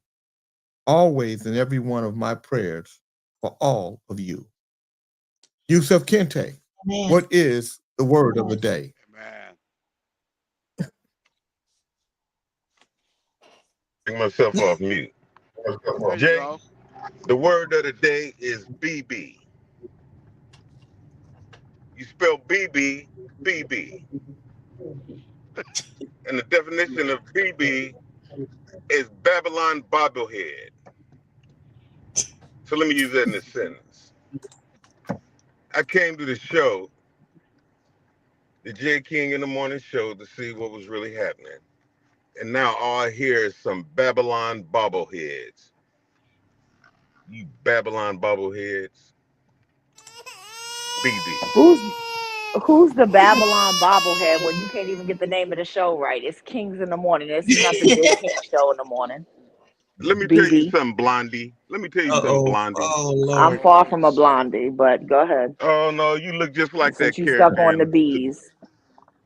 Speaker 2: always in every one of my prayers for all of you. Yusuf Kente,
Speaker 4: Man.
Speaker 2: what is the word of the day?
Speaker 11: Man.
Speaker 5: Take myself off mute.
Speaker 11: There you
Speaker 5: Jay,
Speaker 11: go.
Speaker 5: the word of the day is BB. You spell BB, BB. And the definition of BB is Babylon bobblehead. So let me use that in a sentence. I came to the show, the Jay King in the Morning show, to see what was really happening. And now all I hear is some Babylon bobbleheads. You Babylon bobbleheads. BB.
Speaker 9: Who's the Babylon bobblehead when you can't even get the name of the show right? It's Kings in the Morning. It's not the Jay King show in the morning.
Speaker 5: Let me tell you something, Blondie. Let me tell you something, Blondie.
Speaker 4: Oh, Lord.
Speaker 9: I'm far from a blondie, but go ahead.
Speaker 5: Oh no, you look just like
Speaker 9: Since
Speaker 5: that
Speaker 9: you
Speaker 5: character.
Speaker 9: stuck on the bees.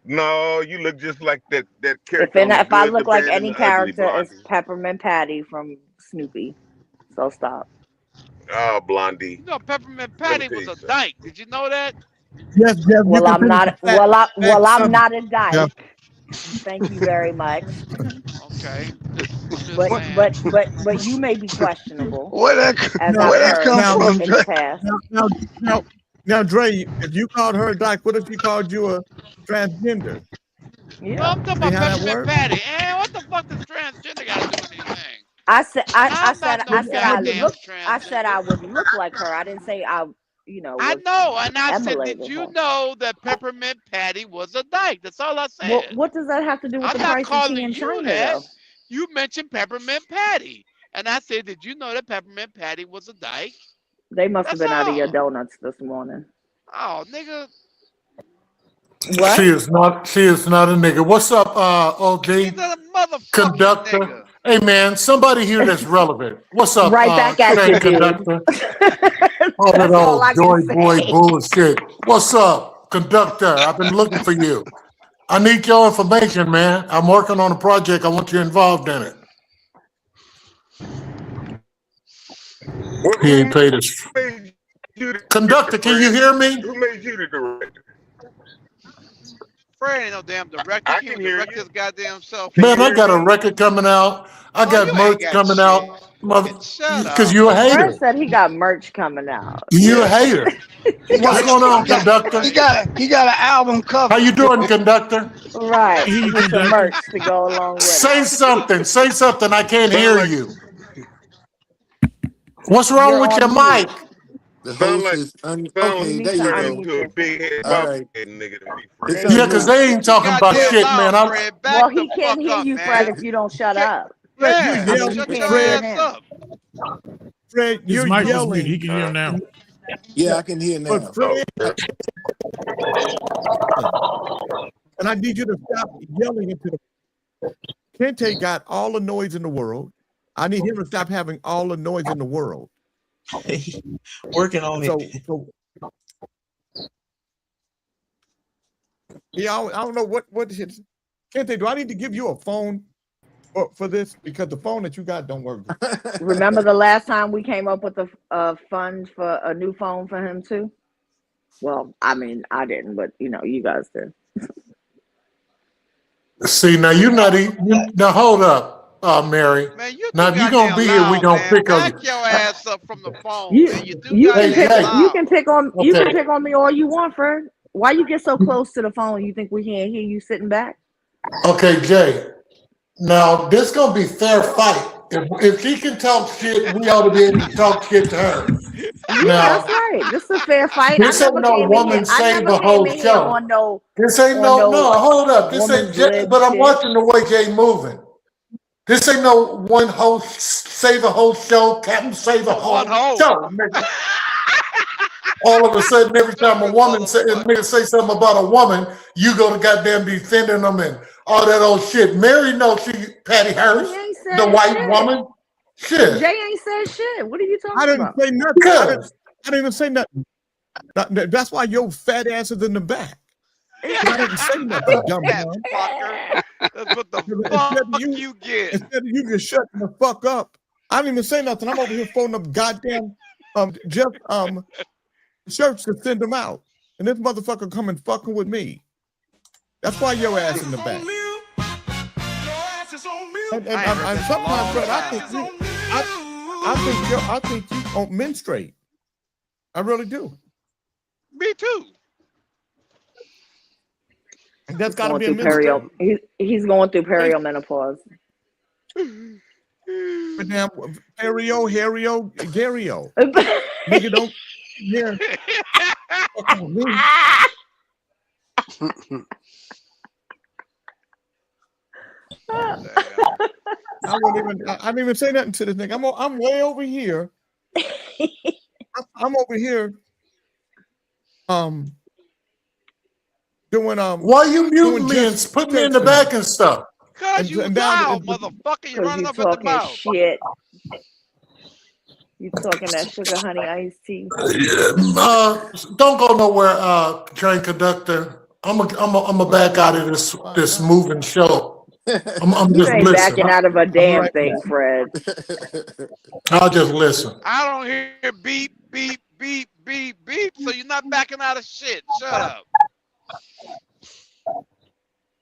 Speaker 5: No, you look just like that character.
Speaker 9: If I look like any character, it's Peppermint Patty from Snoopy. So stop.
Speaker 5: Oh, Blondie.
Speaker 11: You know, Peppermint Patty was a dyke. Did you know that?
Speaker 2: Yes, Jeff.
Speaker 9: Well, I'm not. I'm not a dyke.
Speaker 2: Yeah.
Speaker 9: Thank you very much.
Speaker 11: Okay.
Speaker 9: But you may be questionable.
Speaker 7: Where that come from,
Speaker 9: in the past.
Speaker 2: Now, Dre, if you called her a dyke, what if she called you a transgender?
Speaker 9: Yeah.
Speaker 11: No, I'm talking
Speaker 2: See
Speaker 11: about
Speaker 2: how that
Speaker 11: Peppermint
Speaker 2: works?
Speaker 11: Patty. Hey, what the fuck does transgender got to do with anything?
Speaker 9: I said
Speaker 11: I'm not no
Speaker 9: I
Speaker 11: goddamn
Speaker 9: said I would look like her. I didn't say I
Speaker 11: I know, and I said,
Speaker 9: emulated
Speaker 11: did you
Speaker 9: her.
Speaker 11: know that Peppermint Patty was a dyke? That's all I said.
Speaker 9: Well, what does that have to do with
Speaker 11: I'm
Speaker 9: the
Speaker 11: not
Speaker 9: price of
Speaker 11: calling
Speaker 9: tea in
Speaker 11: you
Speaker 9: China,
Speaker 11: that.
Speaker 9: though?
Speaker 11: You mentioned Peppermint Patty, and I said, did you know that Peppermint Patty was a dyke?
Speaker 9: They must have
Speaker 11: That's
Speaker 9: been out of your
Speaker 11: all.
Speaker 9: donuts this morning.
Speaker 11: Oh, nigga.
Speaker 9: What?
Speaker 10: She is not a nigga. What's up, OG?
Speaker 11: He's a motherfucking
Speaker 10: Conductor.
Speaker 11: nigga.
Speaker 10: Hey man, somebody here that's relevant. What's up,
Speaker 9: Right back at
Speaker 10: train
Speaker 9: you, dude.
Speaker 10: conductor? All that
Speaker 9: That's all I
Speaker 10: old
Speaker 9: can
Speaker 10: joy boy
Speaker 9: say.
Speaker 10: bullshit. What's up, conductor? I've been looking for you. I need your information, man. I'm working on a project. I want you involved in it. He ain't paid us. Conductor, can you hear me?
Speaker 5: Who made you the director?
Speaker 11: Fred ain't no damn director.
Speaker 5: I
Speaker 11: He
Speaker 5: can
Speaker 11: can
Speaker 5: hear
Speaker 11: direct
Speaker 5: you.
Speaker 11: his goddamn self.
Speaker 10: Man, I got a record coming out. I got
Speaker 11: you
Speaker 10: merch
Speaker 11: ain't got
Speaker 10: coming
Speaker 11: shit.
Speaker 10: out. Mother,
Speaker 11: Shut
Speaker 10: because
Speaker 11: up.
Speaker 10: you a hater.
Speaker 9: Fred said he got merch coming out.
Speaker 10: You a hater. What's going on, conductor?
Speaker 7: He got an album cover.
Speaker 10: How you doing, conductor?
Speaker 9: Right. With some merch to go along with it.
Speaker 10: Say something. Say something. I can't hear you. What's wrong
Speaker 9: You're
Speaker 10: with your
Speaker 9: on mute.
Speaker 10: mic?
Speaker 1: The
Speaker 5: Sound
Speaker 1: host
Speaker 5: like
Speaker 1: is
Speaker 5: sound
Speaker 1: okay.
Speaker 5: like
Speaker 1: There
Speaker 5: you
Speaker 1: you
Speaker 5: turn
Speaker 1: go.
Speaker 5: into a big head
Speaker 1: All
Speaker 5: bobblehead
Speaker 1: right.
Speaker 5: nigga to be
Speaker 1: It's
Speaker 5: Fred.
Speaker 10: Yeah, because they ain't talking about
Speaker 11: Goddamn
Speaker 10: shit,
Speaker 11: loud,
Speaker 10: man.
Speaker 11: Fred. Back
Speaker 9: Well,
Speaker 11: the
Speaker 9: he can't
Speaker 11: fuck
Speaker 9: hear
Speaker 11: up,
Speaker 9: you,
Speaker 11: man.
Speaker 9: Fred, if you don't shut up.
Speaker 2: Fred,
Speaker 11: Yeah,
Speaker 2: you're yelling.
Speaker 11: shut
Speaker 9: can't
Speaker 11: your
Speaker 9: hear
Speaker 2: Fred,
Speaker 11: ass
Speaker 9: him.
Speaker 11: up.
Speaker 2: Fred,
Speaker 3: His
Speaker 2: you're
Speaker 3: mic was
Speaker 2: yelling.
Speaker 3: muted. He can hear him now.
Speaker 1: Yeah, I can hear now.
Speaker 2: But Fred, and I need you to stop yelling into the. Kente got all the noise in the world. I need him to stop having all the noise in the world.
Speaker 4: Working on it.
Speaker 2: So yeah, I don't know what his Kente. Do I need to give you a phone for this because the phone that you got don't work?
Speaker 9: Remember the last time we came up with a fund for a new phone for him too? Well, I mean, I didn't, but you guys did.
Speaker 10: See, now you're not even. Now hold up, Mary.
Speaker 11: Man, you
Speaker 10: Now
Speaker 11: too
Speaker 10: if you're gonna
Speaker 11: goddamn
Speaker 10: be here, we
Speaker 11: loud,
Speaker 10: gonna
Speaker 11: man.
Speaker 10: pick on you.
Speaker 11: Back your ass up from the phone,
Speaker 9: You
Speaker 11: man. You too
Speaker 9: you can
Speaker 11: goddamn
Speaker 9: pick
Speaker 10: hey.
Speaker 11: loud.
Speaker 9: you can pick on you
Speaker 10: Okay.
Speaker 9: can pick on me all you want, Fred. Why you get so close to the phone? You think we can't hear you sitting back?
Speaker 10: Okay, Jay. Now this gonna be fair fight. If she can talk shit, we ought to be able to talk shit to her.
Speaker 9: Yeah,
Speaker 10: Now
Speaker 9: that's right. This is a fair fight.
Speaker 10: this ain't no woman save a whole show.
Speaker 9: On no
Speaker 10: This ain't
Speaker 9: on
Speaker 10: no
Speaker 9: no
Speaker 10: hold up. This ain't
Speaker 9: woman's
Speaker 10: Jay,
Speaker 9: lib
Speaker 10: but I'm
Speaker 9: shit.
Speaker 10: watching the way Jay moving. This ain't no one host save a whole show, Captain save a whole
Speaker 11: One hoe.
Speaker 10: show. Nigga. All of a sudden, every time a woman say, a nigga say something about a woman, you go to goddamn defending them and all that old shit. Mary knows she Patty Harris,
Speaker 9: He ain't said
Speaker 10: the white
Speaker 9: shit.
Speaker 10: woman. Shit.
Speaker 9: Jay ain't said shit. What are you talking
Speaker 2: I didn't
Speaker 9: about?
Speaker 2: say nothing. I
Speaker 10: Yeah.
Speaker 2: didn't even say nothing. That's why your fat ass is in the back. I didn't say nothing, dumb
Speaker 11: That
Speaker 2: dumb.
Speaker 11: fucker. That's what the
Speaker 2: Instead
Speaker 11: fuck
Speaker 2: of you,
Speaker 11: you get.
Speaker 2: instead of you just shutting the fuck up, I didn't even say nothing. I'm over here phoning up goddamn Church to send them out. And this motherfucker coming fucking with me. That's why your ass in the back. And sometimes, Fred, I think you don't menstruate. I really do.
Speaker 11: Me too.
Speaker 2: And that's
Speaker 9: He's
Speaker 2: got to
Speaker 9: going
Speaker 2: be a
Speaker 9: through
Speaker 2: menstruation.
Speaker 9: he's going through perimenopause.
Speaker 2: But damn, Perio, Hario, Gario. Nigga don't. Yeah. Fucking with me. I didn't even say nothing to this nigga. I'm way over here. I'm over here. Doing
Speaker 10: Why you muting me and
Speaker 2: just
Speaker 10: putting me in the back and stuff?
Speaker 11: Cause you loud, motherfucker. You running up in the
Speaker 9: talking
Speaker 11: mouth.
Speaker 9: shit. You talking that sugar honey iced tea?
Speaker 10: Don't go nowhere, train conductor. I'm a back out of this moving show. I'm
Speaker 9: You
Speaker 10: just
Speaker 9: ain't
Speaker 10: listening.
Speaker 9: backing out of a damn thing, Fred.
Speaker 10: I'll just listen.
Speaker 11: I don't hear beep, beep, beep, beep, beep. So you're not backing out of shit. Shut up.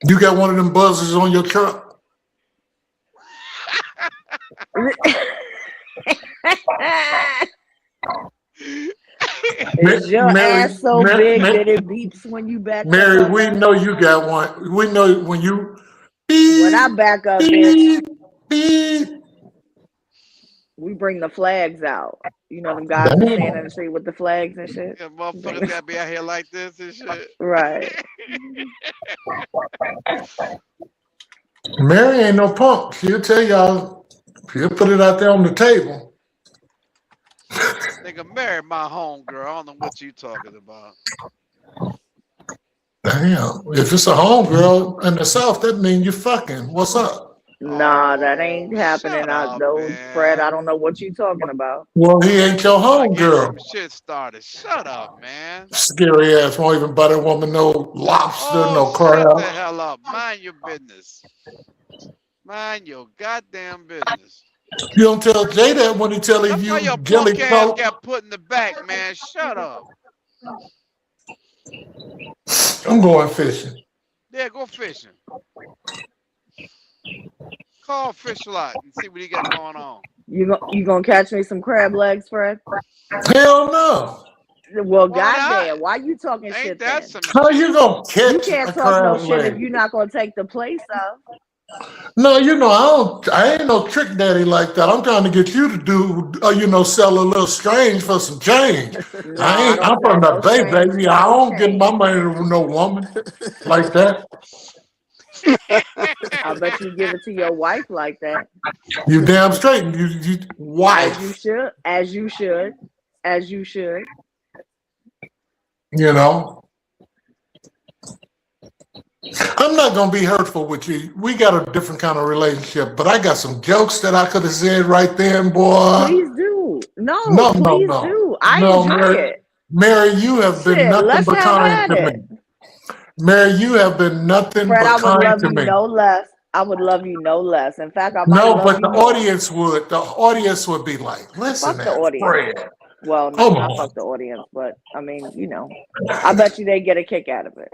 Speaker 10: You got one of them buzzers on your truck?
Speaker 9: Is your ass so big that it beeps when you back
Speaker 10: Mary,
Speaker 9: up?
Speaker 10: we know you got one. We know when you
Speaker 9: When I back up, bitch,
Speaker 10: beep.
Speaker 9: we bring the flags out. You know them guys that stand in the street with the flags and shit?
Speaker 11: Yeah, motherfuckers gotta be out here like this and shit.
Speaker 9: Right.
Speaker 10: Mary ain't no punk. She'll tell y'all, she'll put it out there on the table.
Speaker 11: Nigga, marry my homegirl. I don't know what you talking about.
Speaker 10: Damn. If it's a homegirl in the South, that means you fucking. What's up?
Speaker 9: Nah, that ain't happening. I know, Fred. I don't know what you talking about.
Speaker 10: Well, he ain't your homegirl.
Speaker 11: Shit started. Shut up, man.
Speaker 10: Scary ass won't even buy that woman no lobster, no
Speaker 11: Shut
Speaker 10: crab.
Speaker 11: the hell up. Mind your business. Mind your goddamn business.
Speaker 10: You don't tell Jay that when he telling
Speaker 11: That's
Speaker 10: you
Speaker 11: why your
Speaker 10: jelly
Speaker 11: punk ass
Speaker 10: coat.
Speaker 11: got put in the back, man. Shut up.
Speaker 10: I'm going fishing.
Speaker 11: Yeah, go fishing. Call Fish Lot and see what he got going on.
Speaker 9: You gonna catch me some crab legs, Fred?
Speaker 10: Hell no.
Speaker 9: Well, goddamn, why you talking shit then?
Speaker 10: How you gonna catch
Speaker 9: You can't
Speaker 10: a
Speaker 9: talk no
Speaker 10: crab
Speaker 9: shit
Speaker 10: leg?
Speaker 9: if you're not gonna take the place of.
Speaker 10: No, I ain't no trick daddy like that. I'm trying to get you to do, sell a little strange for some change. I'm from the Bay, baby. I don't get my money to no woman like that.
Speaker 9: I bet you give it to your wife like that.
Speaker 10: You damn straight. You wife.
Speaker 9: As you should. As you should. As you should.
Speaker 10: You know. I'm not gonna be hurtful with you. We got a different kind of relationship, but I got some jokes that I could have said right then, boy.
Speaker 9: Please do. No,
Speaker 10: No,
Speaker 9: please do. I enjoy
Speaker 10: Mary,
Speaker 9: it.
Speaker 10: Mary, you have been
Speaker 9: Shit,
Speaker 10: nothing
Speaker 9: let's
Speaker 10: but
Speaker 9: have
Speaker 10: kind
Speaker 9: at
Speaker 10: to
Speaker 9: it.
Speaker 10: me. Mary, you have been nothing
Speaker 9: Fred, I
Speaker 10: but
Speaker 9: would
Speaker 10: kind
Speaker 9: love
Speaker 10: to
Speaker 9: you
Speaker 10: me.
Speaker 9: no less. I would love you no less. In fact, I might
Speaker 10: No,
Speaker 9: love
Speaker 10: but
Speaker 9: you
Speaker 10: the
Speaker 9: more.
Speaker 10: audience would. The audience would be like, listen,
Speaker 9: Fuck the
Speaker 10: at
Speaker 9: audience.
Speaker 10: Fred.
Speaker 9: Well, no,
Speaker 10: Come
Speaker 9: not
Speaker 10: on.
Speaker 9: fuck the audience, but I mean, I bet you they get a kick out of it.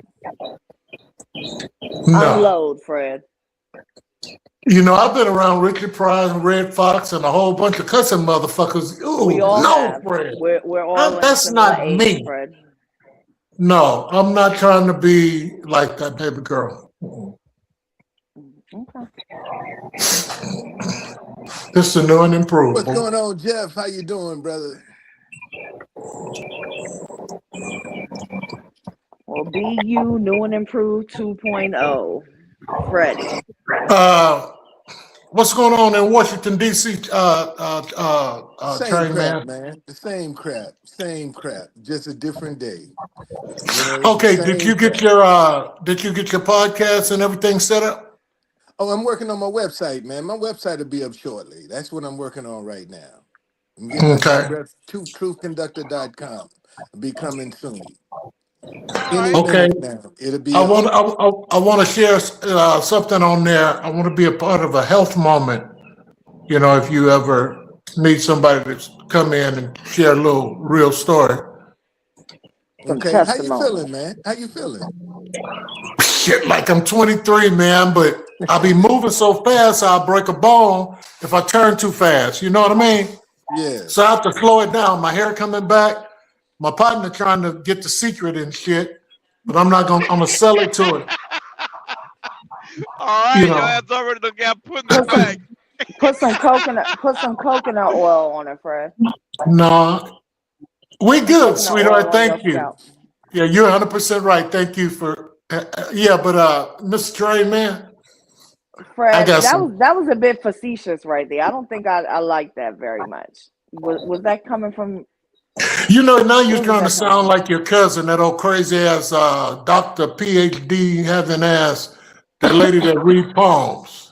Speaker 10: No.
Speaker 9: Unload, Fred.
Speaker 10: I've been around Richard Pryor and Red Fox and a whole bunch of cussing motherfuckers. Ooh,
Speaker 9: We all
Speaker 10: no,
Speaker 9: have.
Speaker 10: Fred.
Speaker 9: We're all in
Speaker 10: That's
Speaker 9: similar
Speaker 10: not
Speaker 9: age,
Speaker 10: me.
Speaker 9: Fred.
Speaker 10: No, I'm not trying to be like that, baby girl.
Speaker 9: Okay.
Speaker 10: This is the new and improved.
Speaker 1: What's going on, Jeff? How you doing, brother?
Speaker 9: Well, BU new and improved 2.0. Freddie.
Speaker 10: What's going on in Washington D.C.
Speaker 1: Same
Speaker 10: train
Speaker 1: crap,
Speaker 10: man?
Speaker 1: man. The same crap. Same crap. Just a different day.
Speaker 10: Okay, did
Speaker 1: Same
Speaker 10: you get
Speaker 1: crap.
Speaker 10: your podcast and everything set up?
Speaker 1: Oh, I'm working on my website, man. My website will be up shortly. That's what I'm working on right now. I'm getting
Speaker 10: Okay.
Speaker 1: address to truthconductor.com. It'll be coming soon. Any
Speaker 10: Okay.
Speaker 1: minute now. It'll be
Speaker 10: I
Speaker 1: up.
Speaker 10: want to share something on there. I want to be a part of a health moment. If you ever need somebody to come in and share a little real story.
Speaker 9: Some
Speaker 2: Okay, how you
Speaker 9: testimony.
Speaker 2: feeling, man? How you feeling?
Speaker 10: Shit, like I'm 23, man, but I'll be moving so fast I'll break a bone if I turn too fast. You know what I mean?
Speaker 2: Yeah.
Speaker 10: So I have to slow it down. My hair coming back. My partner trying to get the secret and shit, but I'm gonna sell it to her.
Speaker 11: All right,
Speaker 10: You
Speaker 11: your
Speaker 10: know.
Speaker 11: ass already done got put in the back.
Speaker 9: Put some coconut oil on it, Fred.
Speaker 10: No, we good,
Speaker 9: Coconut
Speaker 10: sweetheart.
Speaker 9: oil on
Speaker 10: Thank
Speaker 9: your
Speaker 10: you.
Speaker 9: scalp.
Speaker 10: Yeah, you're 100% right. Thank you for. Yeah, but Mr. Trey, man, I
Speaker 9: Fred,
Speaker 10: got
Speaker 9: that
Speaker 10: some.
Speaker 9: was a bit facetious right there. I don't think I like that very much. Was that coming from?
Speaker 10: You know, now you're
Speaker 9: Where was
Speaker 10: trying to
Speaker 9: that coming
Speaker 10: sound
Speaker 9: from?
Speaker 10: like your cousin, that old crazy ass Dr. PhD having ass, that lady that read poems.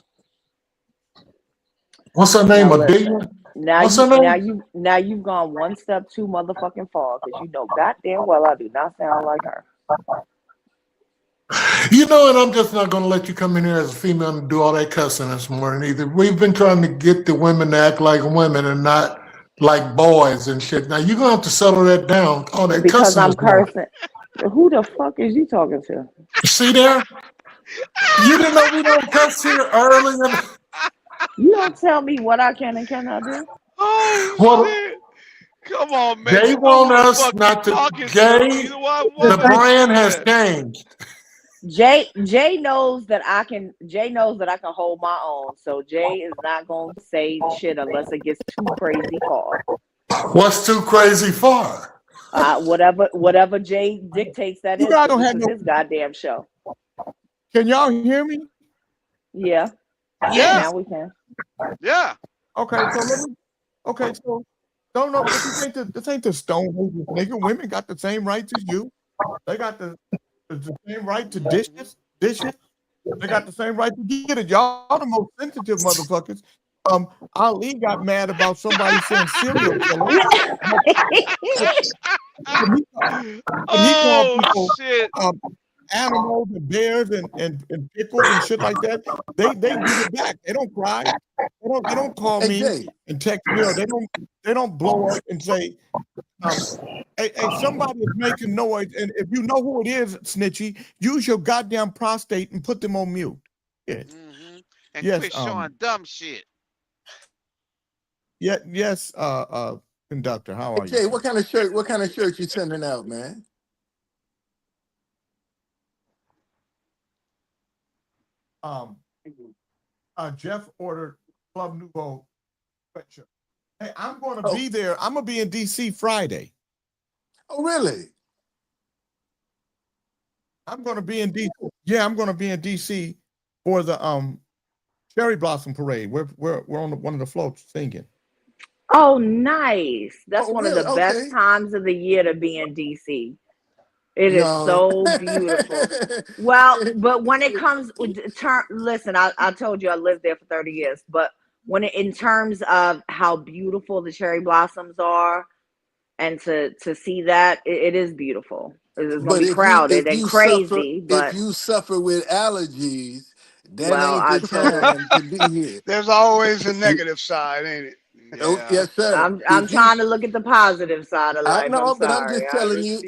Speaker 10: What's her name?
Speaker 9: Now
Speaker 10: Adelia?
Speaker 9: listen. Now
Speaker 10: What's her
Speaker 9: you've gone one step too motherfucking far because you know goddamn well I do not sound like her.
Speaker 10: You know, and I'm just not going to let you come in here as a female and do all that cussing this morning either. We've been trying to get the women to act like women and not like boys and shit. Now you're going to have to settle that down. All that
Speaker 9: Because
Speaker 10: cussing
Speaker 9: I'm
Speaker 10: is going.
Speaker 9: cursing. Who the fuck is you talking to?
Speaker 10: See there? You didn't know we don't cuss here early.
Speaker 9: You don't tell me what I can and cannot do.
Speaker 11: Oh
Speaker 10: Well,
Speaker 11: shit! Come on, man.
Speaker 10: they
Speaker 11: You know
Speaker 10: want
Speaker 11: who the
Speaker 10: us
Speaker 11: fuck
Speaker 10: not
Speaker 11: you
Speaker 10: to.
Speaker 11: talking to.
Speaker 10: Jay,
Speaker 11: You know what?
Speaker 10: the
Speaker 11: Woman,
Speaker 10: brand has
Speaker 11: man.
Speaker 10: changed.
Speaker 9: Jay knows that I can hold my own. So Jay is not gonna say shit unless it gets too crazy far.
Speaker 10: What's too crazy for?
Speaker 9: Whatever Jay dictates that
Speaker 2: You
Speaker 9: is,
Speaker 2: guys
Speaker 9: 'cause
Speaker 2: don't
Speaker 9: this
Speaker 2: have
Speaker 9: is
Speaker 2: no.
Speaker 9: his goddamn show.
Speaker 2: Can y'all hear me?
Speaker 9: Yeah.
Speaker 11: Yeah,
Speaker 9: Now we can.
Speaker 11: yeah.
Speaker 2: Okay, so let me. Okay, so don't know. But this ain't the Stone Ages, nigga. Women got the same rights as you. They got the same right to dishes. They got the same right to get it. Y'all the most sensitive motherfuckers. Ali got mad about somebody saying serial killer. But he called
Speaker 11: Oh
Speaker 2: people
Speaker 11: shit!
Speaker 2: animals and bears and pickles and shit like that. They give it back. They don't cry. They don't call
Speaker 12: Hey
Speaker 2: me
Speaker 12: Jay,
Speaker 2: and text me, or they don't blow up and say, hey, somebody is making noise, and if you know who it is, Snitchy, use your goddamn prostate and put them on mute. Yeah.
Speaker 11: And
Speaker 2: Yes,
Speaker 11: quit showing dumb shit.
Speaker 2: yeah, yes, conductor, how
Speaker 12: hey
Speaker 2: are you?
Speaker 12: Jay, what kind of shirt you sending out, man?
Speaker 2: Jeff ordered Club Nouveau sweatshirt. Hey, I'm going to be there. I'm going to be in DC Friday.
Speaker 12: Oh, really?
Speaker 2: I'm going to be in DC. Yeah, I'm going to be in DC for the Cherry Blossom Parade. We're on one of the floats singing.
Speaker 9: Oh, nice. That's one
Speaker 12: really?
Speaker 9: of the best times of the year to be in DC. It is so beautiful. Well, but when it comes listen, I told you I lived there for 30 years, but in terms of how beautiful the cherry blossoms are, and to see that, it is beautiful. It's going to be crowded and crazy, but
Speaker 12: if you suffer with allergies, that
Speaker 9: well,
Speaker 12: ain't the time to be here.
Speaker 7: There's always a negative side, ain't it?
Speaker 12: Oh, yes, sir.
Speaker 9: I'm trying to look at the positive side of life.
Speaker 12: I know,
Speaker 9: I'm
Speaker 12: but I'm
Speaker 9: sorry.
Speaker 12: just telling you,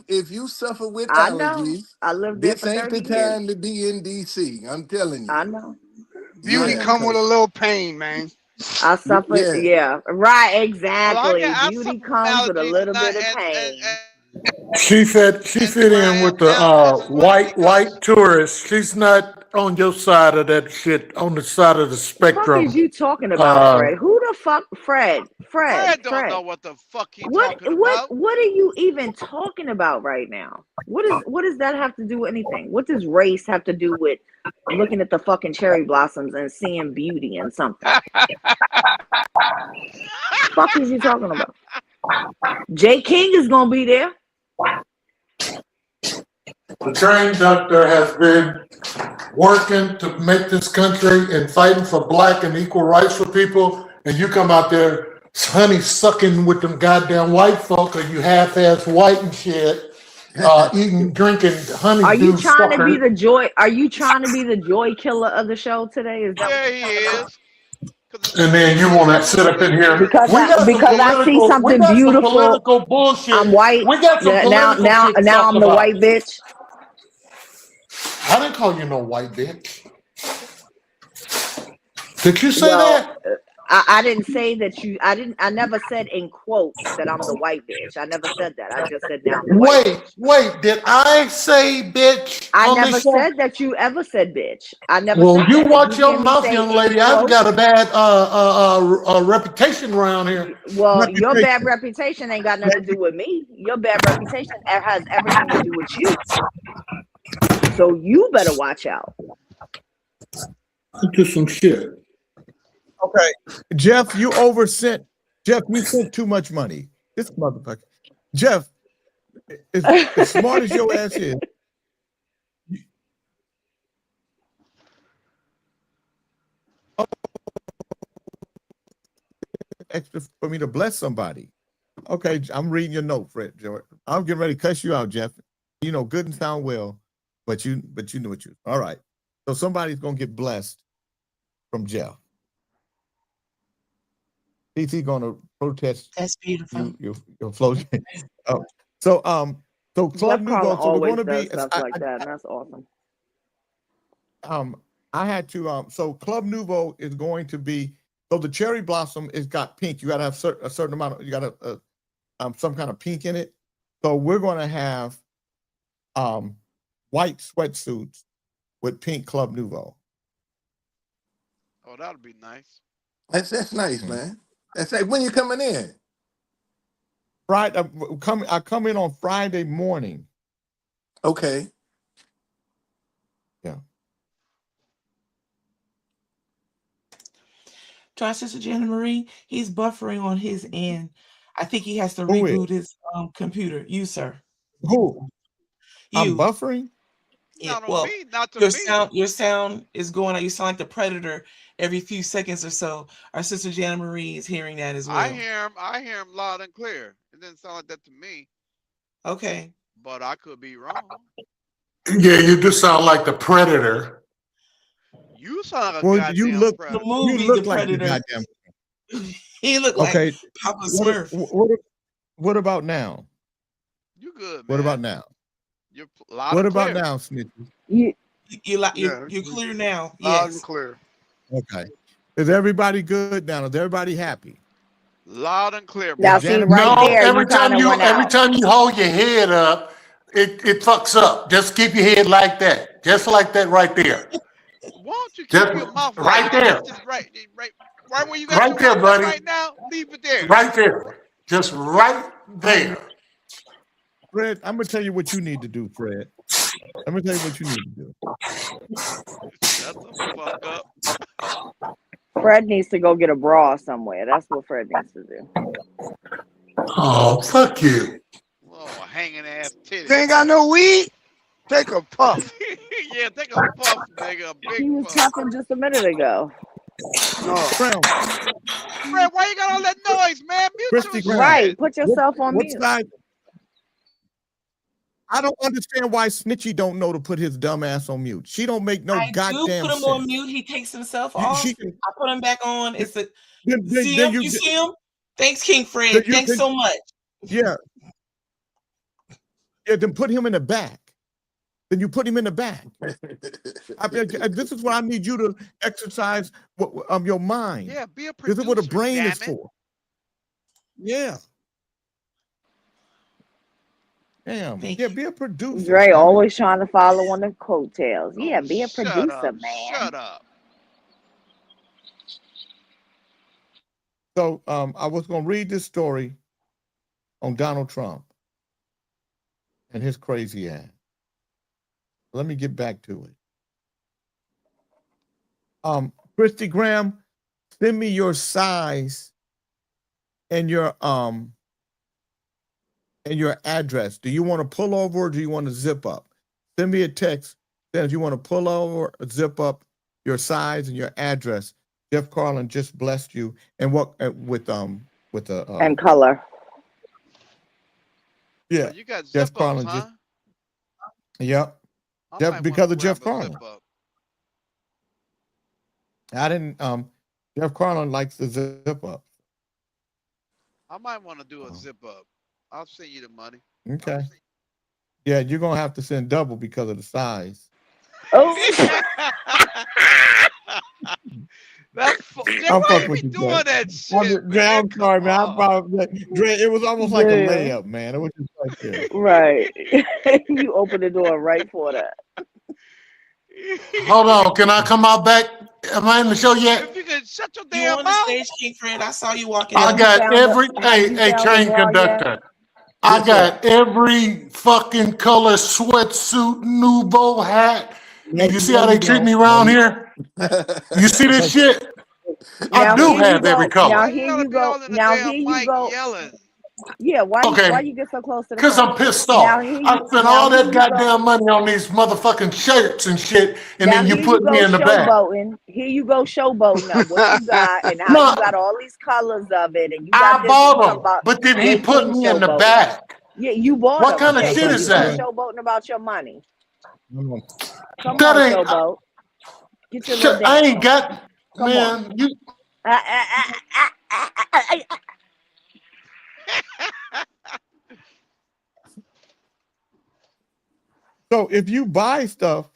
Speaker 12: if you suffer with
Speaker 9: I know.
Speaker 12: allergies,
Speaker 9: I lived there
Speaker 12: this
Speaker 9: for
Speaker 12: ain't
Speaker 9: 30
Speaker 12: the
Speaker 9: years.
Speaker 12: time to be in DC. I'm telling you.
Speaker 9: I know.
Speaker 7: Beauty come with a little pain, man.
Speaker 9: I suffer, yeah, right, exactly.
Speaker 11: Well, I
Speaker 9: Beauty
Speaker 11: suffer
Speaker 9: comes with a
Speaker 11: allergies
Speaker 9: little
Speaker 11: and
Speaker 9: bit of pain.
Speaker 10: She fit in with the white tourist. She's not on your side of that shit. On the side of the
Speaker 9: What
Speaker 10: spectrum.
Speaker 9: is you talking about, Fred? Who the fuck, Fred?
Speaker 11: Fred don't know what the fuck he talking about.
Speaker 9: What are you even talking about right now? What does that have to do with anything? What does race have to do with looking at the fucking cherry blossoms and seeing beauty in something? Fuck is you talking about? Jay King is gonna be there.
Speaker 10: The train doctor has been working to make this country and fighting for black and equal rights for people, and you come out there honey sucking with them goddamn white folk, or you half-ass white and shit, drinking honey.
Speaker 9: Are you trying to be the joy? Are you trying to be the joy killer of the show today? Is that?
Speaker 11: Yeah, he is.
Speaker 10: And then you want to sit up in here.
Speaker 9: Because I see something beautiful.
Speaker 10: Political bullshit.
Speaker 9: I'm white.
Speaker 10: We got some
Speaker 9: Now
Speaker 10: political shit to talk
Speaker 9: I'm the
Speaker 10: about.
Speaker 9: white bitch.
Speaker 10: I didn't call you no white bitch. Did you say
Speaker 9: Well,
Speaker 10: that?
Speaker 9: I didn't say that you. I never said in quotes that I'm the white bitch. I never said that. I just said now I'm the white bitch.
Speaker 10: Wait. Did I say bitch?
Speaker 9: I
Speaker 10: on
Speaker 9: never
Speaker 10: this show?
Speaker 9: said that you ever said bitch. I never.
Speaker 10: Well,
Speaker 9: said
Speaker 10: you
Speaker 9: that.
Speaker 10: watch your
Speaker 9: hear me
Speaker 10: mouth,
Speaker 9: say
Speaker 10: young
Speaker 9: in
Speaker 10: lady. I've
Speaker 9: quotes-
Speaker 10: got a bad reputation around here.
Speaker 9: Well, your bad reputation ain't got nothing to do with me. Your bad reputation has everything to do with you. So you better watch out.
Speaker 10: Do some shit.
Speaker 2: Okay, Jeff, you oversent. Jeff, you sent too much money. This motherfucker. Jeff, as smart as your ass is, extra for me to bless somebody. Okay, I'm reading your note, Fred. I'm getting ready to cuss you out, Jeff. You know, good and sound well, but you know what you. All right. So somebody's gonna get blessed from Jeff. PT gonna protest.
Speaker 4: That's beautiful.
Speaker 2: Your float. So Club
Speaker 9: Jeff
Speaker 2: Nouveau.
Speaker 9: Carlin
Speaker 2: So we're
Speaker 9: always
Speaker 2: gonna
Speaker 9: does
Speaker 2: be
Speaker 9: stuff like that, and that's awesome.
Speaker 2: I had to so Club Nouveau is going to be, so the cherry blossom is got pink. You gotta have a certain amount of, you gotta some kind of pink in it. So we're gonna have white sweatsuits with pink Club Nouveau.
Speaker 11: Oh, that'll be nice.
Speaker 12: That's nice, man. That's like, when you coming in?
Speaker 2: Friday, I come in on Friday morning.
Speaker 12: Okay.
Speaker 2: Yeah.
Speaker 4: To our sister Janet Marie, he's buffering on his end. I think he has to
Speaker 2: Who is?
Speaker 4: reboot his computer. You, sir.
Speaker 2: Who? I'm
Speaker 4: You.
Speaker 2: buffering?
Speaker 11: Not on
Speaker 4: Well,
Speaker 11: me, not to
Speaker 4: your sound is going out. You sound like the Predator every few seconds or so. Our sister Janet Marie is hearing that as well.
Speaker 11: I hear him loud and clear. It didn't sound like that to me.
Speaker 4: Okay.
Speaker 11: But I could be wrong.
Speaker 10: Yeah, you do sound like the Predator.
Speaker 11: You sound like a
Speaker 2: Well,
Speaker 11: goddamn
Speaker 2: you look
Speaker 11: predator.
Speaker 4: The movie,
Speaker 2: you look
Speaker 4: The
Speaker 2: like the
Speaker 4: Predator.
Speaker 2: goddamn.
Speaker 4: He looked like
Speaker 2: Okay.
Speaker 4: Papa Smurf.
Speaker 2: What about now?
Speaker 11: You good, man.
Speaker 2: What about now?
Speaker 11: You're loud
Speaker 2: What
Speaker 11: and
Speaker 2: about
Speaker 11: clear.
Speaker 2: now, Snitchy?
Speaker 4: You're clear now.
Speaker 1: Loud
Speaker 4: Yes.
Speaker 1: and clear.
Speaker 2: Okay. Is everybody good now? Is everybody happy?
Speaker 11: Loud and clear,
Speaker 9: Now,
Speaker 11: bro.
Speaker 9: see, right
Speaker 10: No,
Speaker 9: there,
Speaker 10: every
Speaker 9: you kind of went
Speaker 10: every
Speaker 9: out.
Speaker 10: time you hold your head up, it fucks up. Just keep your head like that. Just like that right there.
Speaker 11: Why don't you keep
Speaker 10: Just
Speaker 11: your mouth
Speaker 10: right there.
Speaker 11: Just right where you got
Speaker 10: Right
Speaker 11: your
Speaker 10: there,
Speaker 11: mouth
Speaker 10: buddy.
Speaker 11: right now. Leave it there.
Speaker 10: Right there. Just right there.
Speaker 2: Fred, I'm gonna tell you what you need to do, Fred. I'm gonna tell you what you need to do.
Speaker 11: Shut the fuck up.
Speaker 9: Fred needs to go get a bra somewhere. That's what Fred needs to do.
Speaker 10: Oh, fuck you.
Speaker 11: Oh, hanging ass titty.
Speaker 7: You ain't got no weed? Take a puff.
Speaker 11: Yeah, take a puff, nigga. A big
Speaker 9: He was
Speaker 11: puff.
Speaker 9: talking just a minute ago.
Speaker 7: No.
Speaker 11: Fred, why you got all that noise, man? Mute
Speaker 2: Christy
Speaker 11: your
Speaker 2: Brown.
Speaker 9: Right.
Speaker 11: shit.
Speaker 9: Put yourself on
Speaker 2: What
Speaker 9: mute.
Speaker 2: side? I don't understand why Snitchy don't know to put his dumb ass on mute. She don't make no
Speaker 4: I do
Speaker 2: goddamn
Speaker 4: put him
Speaker 2: sense.
Speaker 4: on mute. He takes himself off.
Speaker 2: She-
Speaker 4: I put him back on. It's a
Speaker 2: Then
Speaker 4: see him. You see him? Thanks, King Fred.
Speaker 2: Then you-
Speaker 4: Thanks
Speaker 2: then-
Speaker 4: so much.
Speaker 2: Yeah. Yeah, then put him in the back. Then you put him in the back. This is what I need you to exercise your mind.
Speaker 11: Yeah, be a
Speaker 2: This
Speaker 11: producer.
Speaker 2: is what a brain
Speaker 11: damn
Speaker 2: is
Speaker 11: it.
Speaker 2: for. Yeah. Damn.
Speaker 4: Thank
Speaker 2: Yeah,
Speaker 4: you.
Speaker 2: be a producer.
Speaker 9: Dre always trying to follow on the coattails. Yeah, be a
Speaker 11: Shut
Speaker 9: producer,
Speaker 11: up.
Speaker 9: man.
Speaker 11: Shut up.
Speaker 2: So I was gonna read this story on Donald Trump and his crazy ass. Let me get back to it. Christy Graham, send me your size and your address. Do you want to pull over or do you want to zip up? Send me a text. Then if you want to pull over or zip up, your size and your address. Jeff Carlin just blessed you, and what with the
Speaker 9: And color.
Speaker 2: yeah.
Speaker 11: You got
Speaker 2: Jeff
Speaker 11: zip ups,
Speaker 2: Carlin
Speaker 11: huh?
Speaker 2: just yep.
Speaker 11: I might
Speaker 2: Because
Speaker 11: wanna
Speaker 2: of Jeff
Speaker 11: grab a
Speaker 2: Carlin.
Speaker 11: zip up.
Speaker 2: I didn't Jeff Carlin likes to zip up.
Speaker 11: I might want to do a zip up. I'll send you the money.
Speaker 2: Okay. Yeah, you're gonna have to send double because of the size.
Speaker 9: Oh,
Speaker 11: That's
Speaker 2: I'm
Speaker 11: why
Speaker 2: fucking
Speaker 11: you
Speaker 2: with
Speaker 11: be
Speaker 2: you,
Speaker 11: doing
Speaker 2: Dre.
Speaker 11: that shit,
Speaker 2: Dre,
Speaker 11: man.
Speaker 2: I'm sorry, man. I
Speaker 11: Come on.
Speaker 2: probably, Dre, it was almost like a
Speaker 9: damn.
Speaker 2: layup, man. It was just right there.
Speaker 9: Right. You open the door right for that.
Speaker 10: Hold on, can I come out back? Am I in the show yet?
Speaker 11: If you can shut your
Speaker 4: You
Speaker 11: damn
Speaker 4: on the
Speaker 11: mouth.
Speaker 4: stage, King Fred? I saw you walking
Speaker 10: I
Speaker 4: in.
Speaker 10: got every
Speaker 9: Have you
Speaker 10: a
Speaker 9: found
Speaker 10: train
Speaker 9: the wall yet?
Speaker 10: conductor. I
Speaker 12: Yes, sir.
Speaker 10: got every fucking color sweatsuit, Nouveau hat. And you see how they treat me around here? You see this shit? I
Speaker 9: Now
Speaker 10: do
Speaker 9: here you
Speaker 10: have every
Speaker 9: go. Now
Speaker 10: color.
Speaker 11: Why you
Speaker 9: here
Speaker 11: gotta
Speaker 9: you
Speaker 11: be
Speaker 9: go.
Speaker 11: all in the
Speaker 9: Now
Speaker 11: damn
Speaker 9: here you
Speaker 11: mic
Speaker 9: go.
Speaker 11: yelling?
Speaker 9: Yeah, why
Speaker 10: Okay,
Speaker 9: you get so close to the
Speaker 10: because I'm
Speaker 9: phone?
Speaker 10: pissed
Speaker 9: Now
Speaker 10: off.
Speaker 9: here
Speaker 10: I
Speaker 9: you
Speaker 10: spent
Speaker 9: now
Speaker 10: all
Speaker 9: here
Speaker 10: that
Speaker 9: you go.
Speaker 10: goddamn money on these motherfucking shirts and shit, and
Speaker 9: Now
Speaker 10: then you
Speaker 9: here you
Speaker 10: put me
Speaker 9: go
Speaker 10: in the back.
Speaker 9: showboating. Here you go showboating of what you got and how
Speaker 10: No,
Speaker 9: you got all these colors of it and you got
Speaker 10: I
Speaker 9: this and you talking
Speaker 10: bought them,
Speaker 9: about
Speaker 10: but then he
Speaker 9: yeah,
Speaker 10: put
Speaker 9: King
Speaker 10: me in the
Speaker 9: showboating.
Speaker 10: back.
Speaker 9: Yeah, you bought
Speaker 10: What
Speaker 9: them.
Speaker 10: kind of
Speaker 9: Yeah,
Speaker 10: shit
Speaker 9: here
Speaker 10: is
Speaker 9: you go
Speaker 10: that?
Speaker 9: showboating about your money. Come
Speaker 10: That
Speaker 9: on,
Speaker 10: ain't.
Speaker 9: showboat. Get your little
Speaker 10: I
Speaker 9: dance
Speaker 10: ain't
Speaker 9: on.
Speaker 10: got.
Speaker 9: Come on.
Speaker 10: Man, you.
Speaker 2: So if you buy stuff,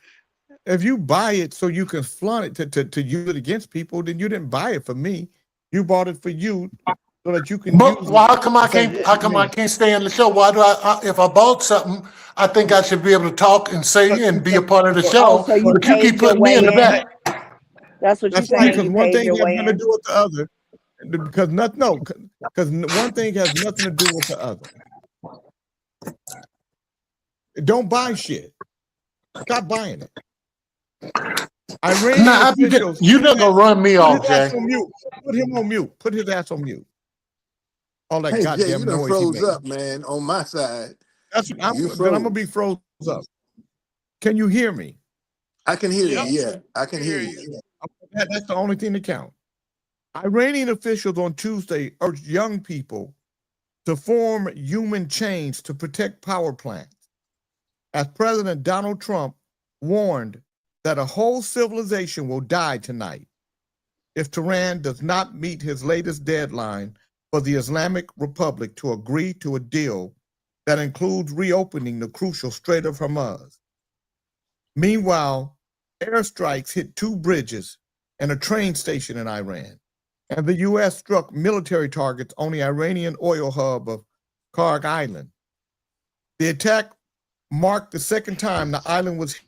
Speaker 2: if you buy it so you can flaunt it to use it against people, then you didn't buy it for me. You bought it for you so that you can
Speaker 10: But
Speaker 2: use
Speaker 10: why?
Speaker 2: it
Speaker 10: How come I
Speaker 2: and say,
Speaker 10: can't?
Speaker 2: "Look
Speaker 10: How
Speaker 2: at
Speaker 10: come I
Speaker 2: me."
Speaker 10: can't stay on the show? Why do if I bought something, I think I should be able to talk and say and be a part of the
Speaker 9: Oh,
Speaker 10: show.
Speaker 9: so you
Speaker 10: But you keep
Speaker 9: paid your
Speaker 10: putting me in the
Speaker 9: way in?
Speaker 10: back.
Speaker 9: That's what you're
Speaker 2: That's right,
Speaker 9: saying.
Speaker 2: because
Speaker 9: You
Speaker 2: one
Speaker 9: paid
Speaker 2: thing
Speaker 9: your
Speaker 2: has
Speaker 9: way
Speaker 2: nothing to
Speaker 9: in?
Speaker 2: do with the other. Because nothing, no, because one thing has nothing to do with the other. Don't buy shit. Stop buying it. Iranian
Speaker 10: Nah,
Speaker 2: officials.
Speaker 10: you're not gonna run me
Speaker 2: Put
Speaker 10: off,
Speaker 2: his ass
Speaker 10: Jay.
Speaker 2: on mute. Put him on mute. Put his ass on mute. All that
Speaker 12: Hey, Jay, you
Speaker 2: goddamn
Speaker 12: done
Speaker 2: noise he
Speaker 12: froze
Speaker 2: makes.
Speaker 12: up, man. On my side,
Speaker 2: That's
Speaker 12: you
Speaker 2: then I'm gonna be
Speaker 12: froze.
Speaker 2: froze up. Can you hear me?
Speaker 12: I can hear
Speaker 11: Yep.
Speaker 12: you. Yeah, I can
Speaker 11: We
Speaker 12: hear
Speaker 11: hear
Speaker 12: you.
Speaker 11: you.
Speaker 2: That's the only thing that counts. Iranian officials on Tuesday urged young people to form human chains to protect power plants, as President Donald Trump warned that a whole civilization will die tonight if Tehran does not meet his latest deadline for the Islamic Republic to agree to a deal that includes reopening the crucial Strait of Hormuz. Meanwhile, airstrikes hit 2 bridges and a train station in Iran, and the U.S. struck military targets on the Iranian oil hub of Karg Island. The attack marked the second time the island was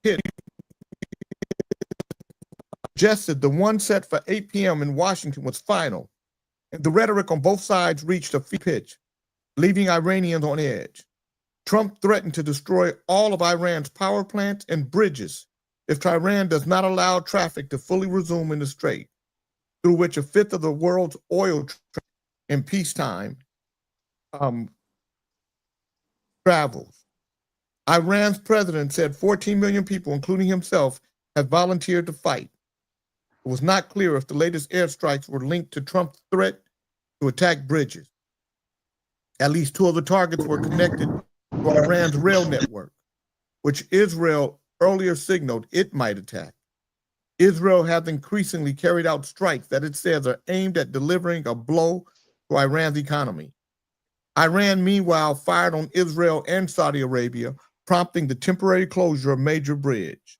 Speaker 2: hit. Suggested the one set for 8 p.m. in Washington was final, and the rhetoric on both sides reached a pitch, leaving Iranians on edge. Trump threatened to destroy all of Iran's power plants and bridges if Tehran does not allow traffic to fully resume in the strait, through which a fifth of the world's oil in peacetime travels. Iran's president said 14 million people, including himself, have volunteered to fight. It was not clear if the latest airstrikes were linked to Trump's threat to attack bridges. At least 2 of the targets were connected to Iran's rail network, which Israel earlier signaled it might attack. Israel has increasingly carried out strikes that it says are aimed at delivering a blow to Iran's economy. Iran, meanwhile, fired on Israel and Saudi Arabia, prompting the temporary closure of a major bridge.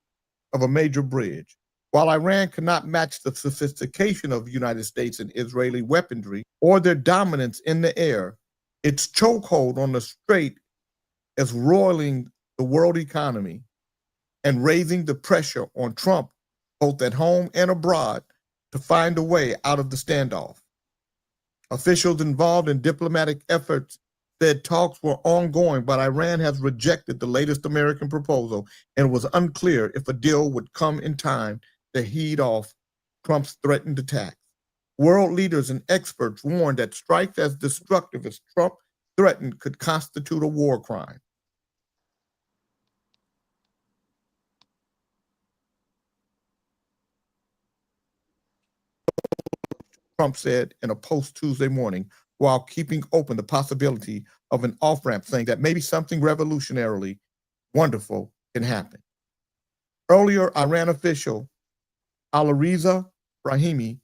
Speaker 2: While Iran cannot match the sophistication of the United States and Israeli weaponry or their dominance in the air, its chokehold on the strait is roiling the world economy and raising the pressure on Trump, both at home and abroad, to find a way out of the standoff. Officials involved in diplomatic efforts said talks were ongoing, but Iran has rejected the latest American proposal, and it was unclear if a deal would come in time to head off Trump's threatened attacks. World leaders and experts warned that strikes as destructive as Trump threatened could constitute a war crime. Trump said in a post Tuesday morning, while keeping open the possibility of an off-ramp, saying that maybe something revolutionarily wonderful can happen. Earlier, Iran official Alireza Brahimi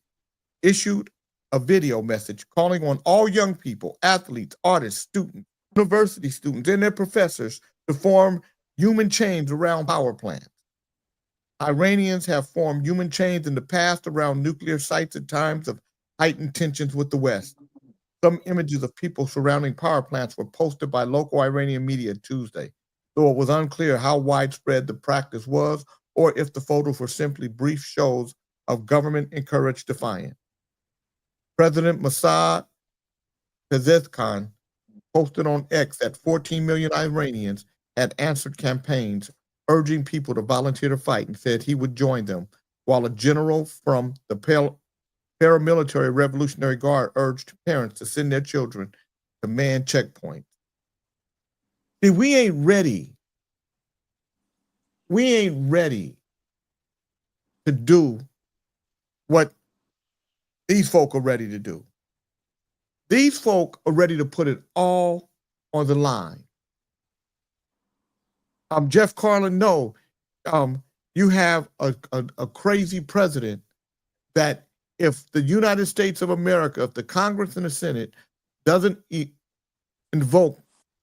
Speaker 2: issued a video message calling on all young people, athletes, artists, students, university students, and their professors to form human chains around power plants. Iranians have formed human chains in the past around nuclear sites at times of heightened tensions with the West. Some images of people surrounding power plants were posted by local Iranian media Tuesday, though it was unclear how widespread the practice was or if the photos were simply brief shows of government-encouraged defiance. President Mossad Pezeshkian posted on X that 14 million Iranians had answered campaigns urging people to volunteer to fight and said he would join them, while a general from the paramilitary Revolutionary Guard urged parents to send their children to man checkpoints. See, we ain't ready. We ain't ready to do what these folk are ready to do. These folk are ready to put it all on the line. Jeff Carlin, no, you have a crazy president that if the United States of America, if the Congress and the Senate doesn't invoke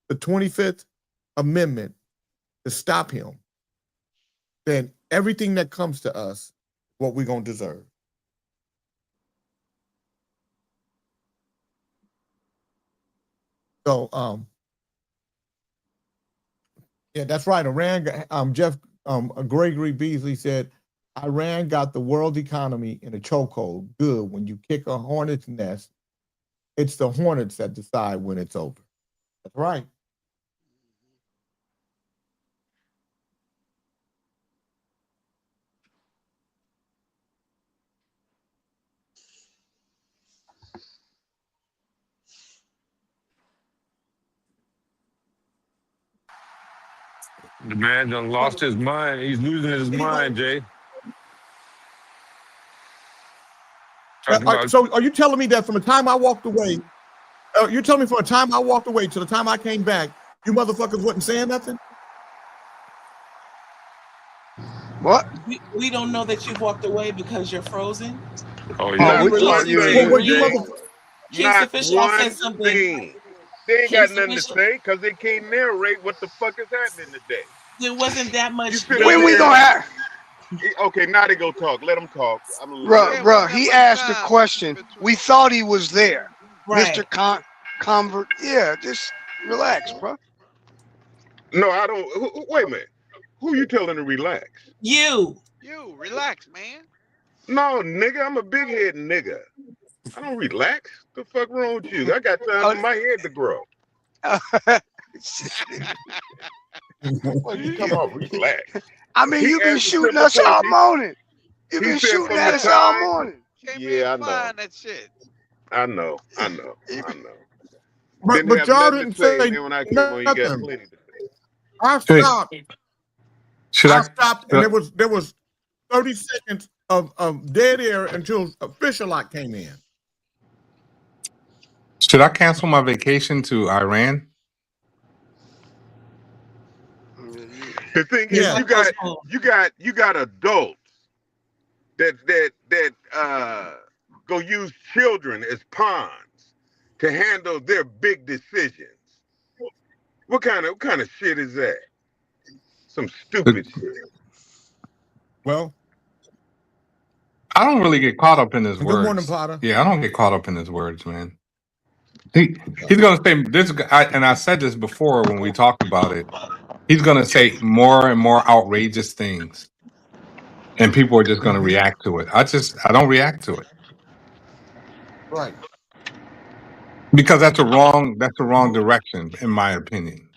Speaker 2: the 25th Amendment to stop him, then everything that comes to us is what we're going to deserve. So, yeah, that's right. Iran, Gregory Beasley said, Iran got the world economy in a chokehold. Good. When you kick a hornet's nest, it's the hornets that decide when it's over. That's right.
Speaker 13: The man done lost his mind. He's losing his mind, Jay.
Speaker 2: So are you telling me that from the time I walked away, you're telling me from the time I walked away to the time I came back, you motherfuckers wasn't saying nothing?
Speaker 7: What?
Speaker 4: We don't know that you walked away because you're frozen.
Speaker 13: Oh, yeah.
Speaker 5: Not
Speaker 4: Official
Speaker 5: one
Speaker 4: said something.
Speaker 5: thing. They ain't got nothing to say because they can't narrate what the fuck is happening today.
Speaker 4: There wasn't that much.
Speaker 7: When we gonna have?
Speaker 5: Okay, now they go talk. Let them talk.
Speaker 7: Bruh, he asked the question. We thought he was there.
Speaker 4: Right.
Speaker 7: Mr. Convert. Yeah, just relax, bro.
Speaker 5: No, I don't. Wait a minute. Who you telling to relax?
Speaker 4: You.
Speaker 11: You relax, man.
Speaker 5: No, nigga, I'm a big head nigga. I don't relax. The fuck wrong with you? I got time for my head to grow. Well, you come on, relax.
Speaker 7: I mean, you've been shooting us all morning. You've been shooting at us all morning.
Speaker 5: Yeah, I know.
Speaker 11: That shit.
Speaker 5: I know.
Speaker 2: But y'all didn't say
Speaker 5: when I came on, you got
Speaker 2: nothing.
Speaker 5: plenty to say.
Speaker 2: I stopped.
Speaker 10: I
Speaker 2: stopped, and there was 30 seconds of dead air until Fisher Lock came in.
Speaker 14: Should I cancel my vacation to Iran?
Speaker 5: The thing is, you got adults that go use children as pawns to handle their big decisions. What kind of shit is that? Some stupid shit.
Speaker 2: Well,
Speaker 14: I don't really get caught up in his words.
Speaker 2: Good morning, Potter.
Speaker 14: Yeah, I don't get caught up in his words, man. He's gonna say this, and I said this before when we talked about it. He's gonna say more and more outrageous things, and people are just gonna react to it. I don't react to it.
Speaker 2: Right.
Speaker 14: Because that's a wrong direction, in my opinion.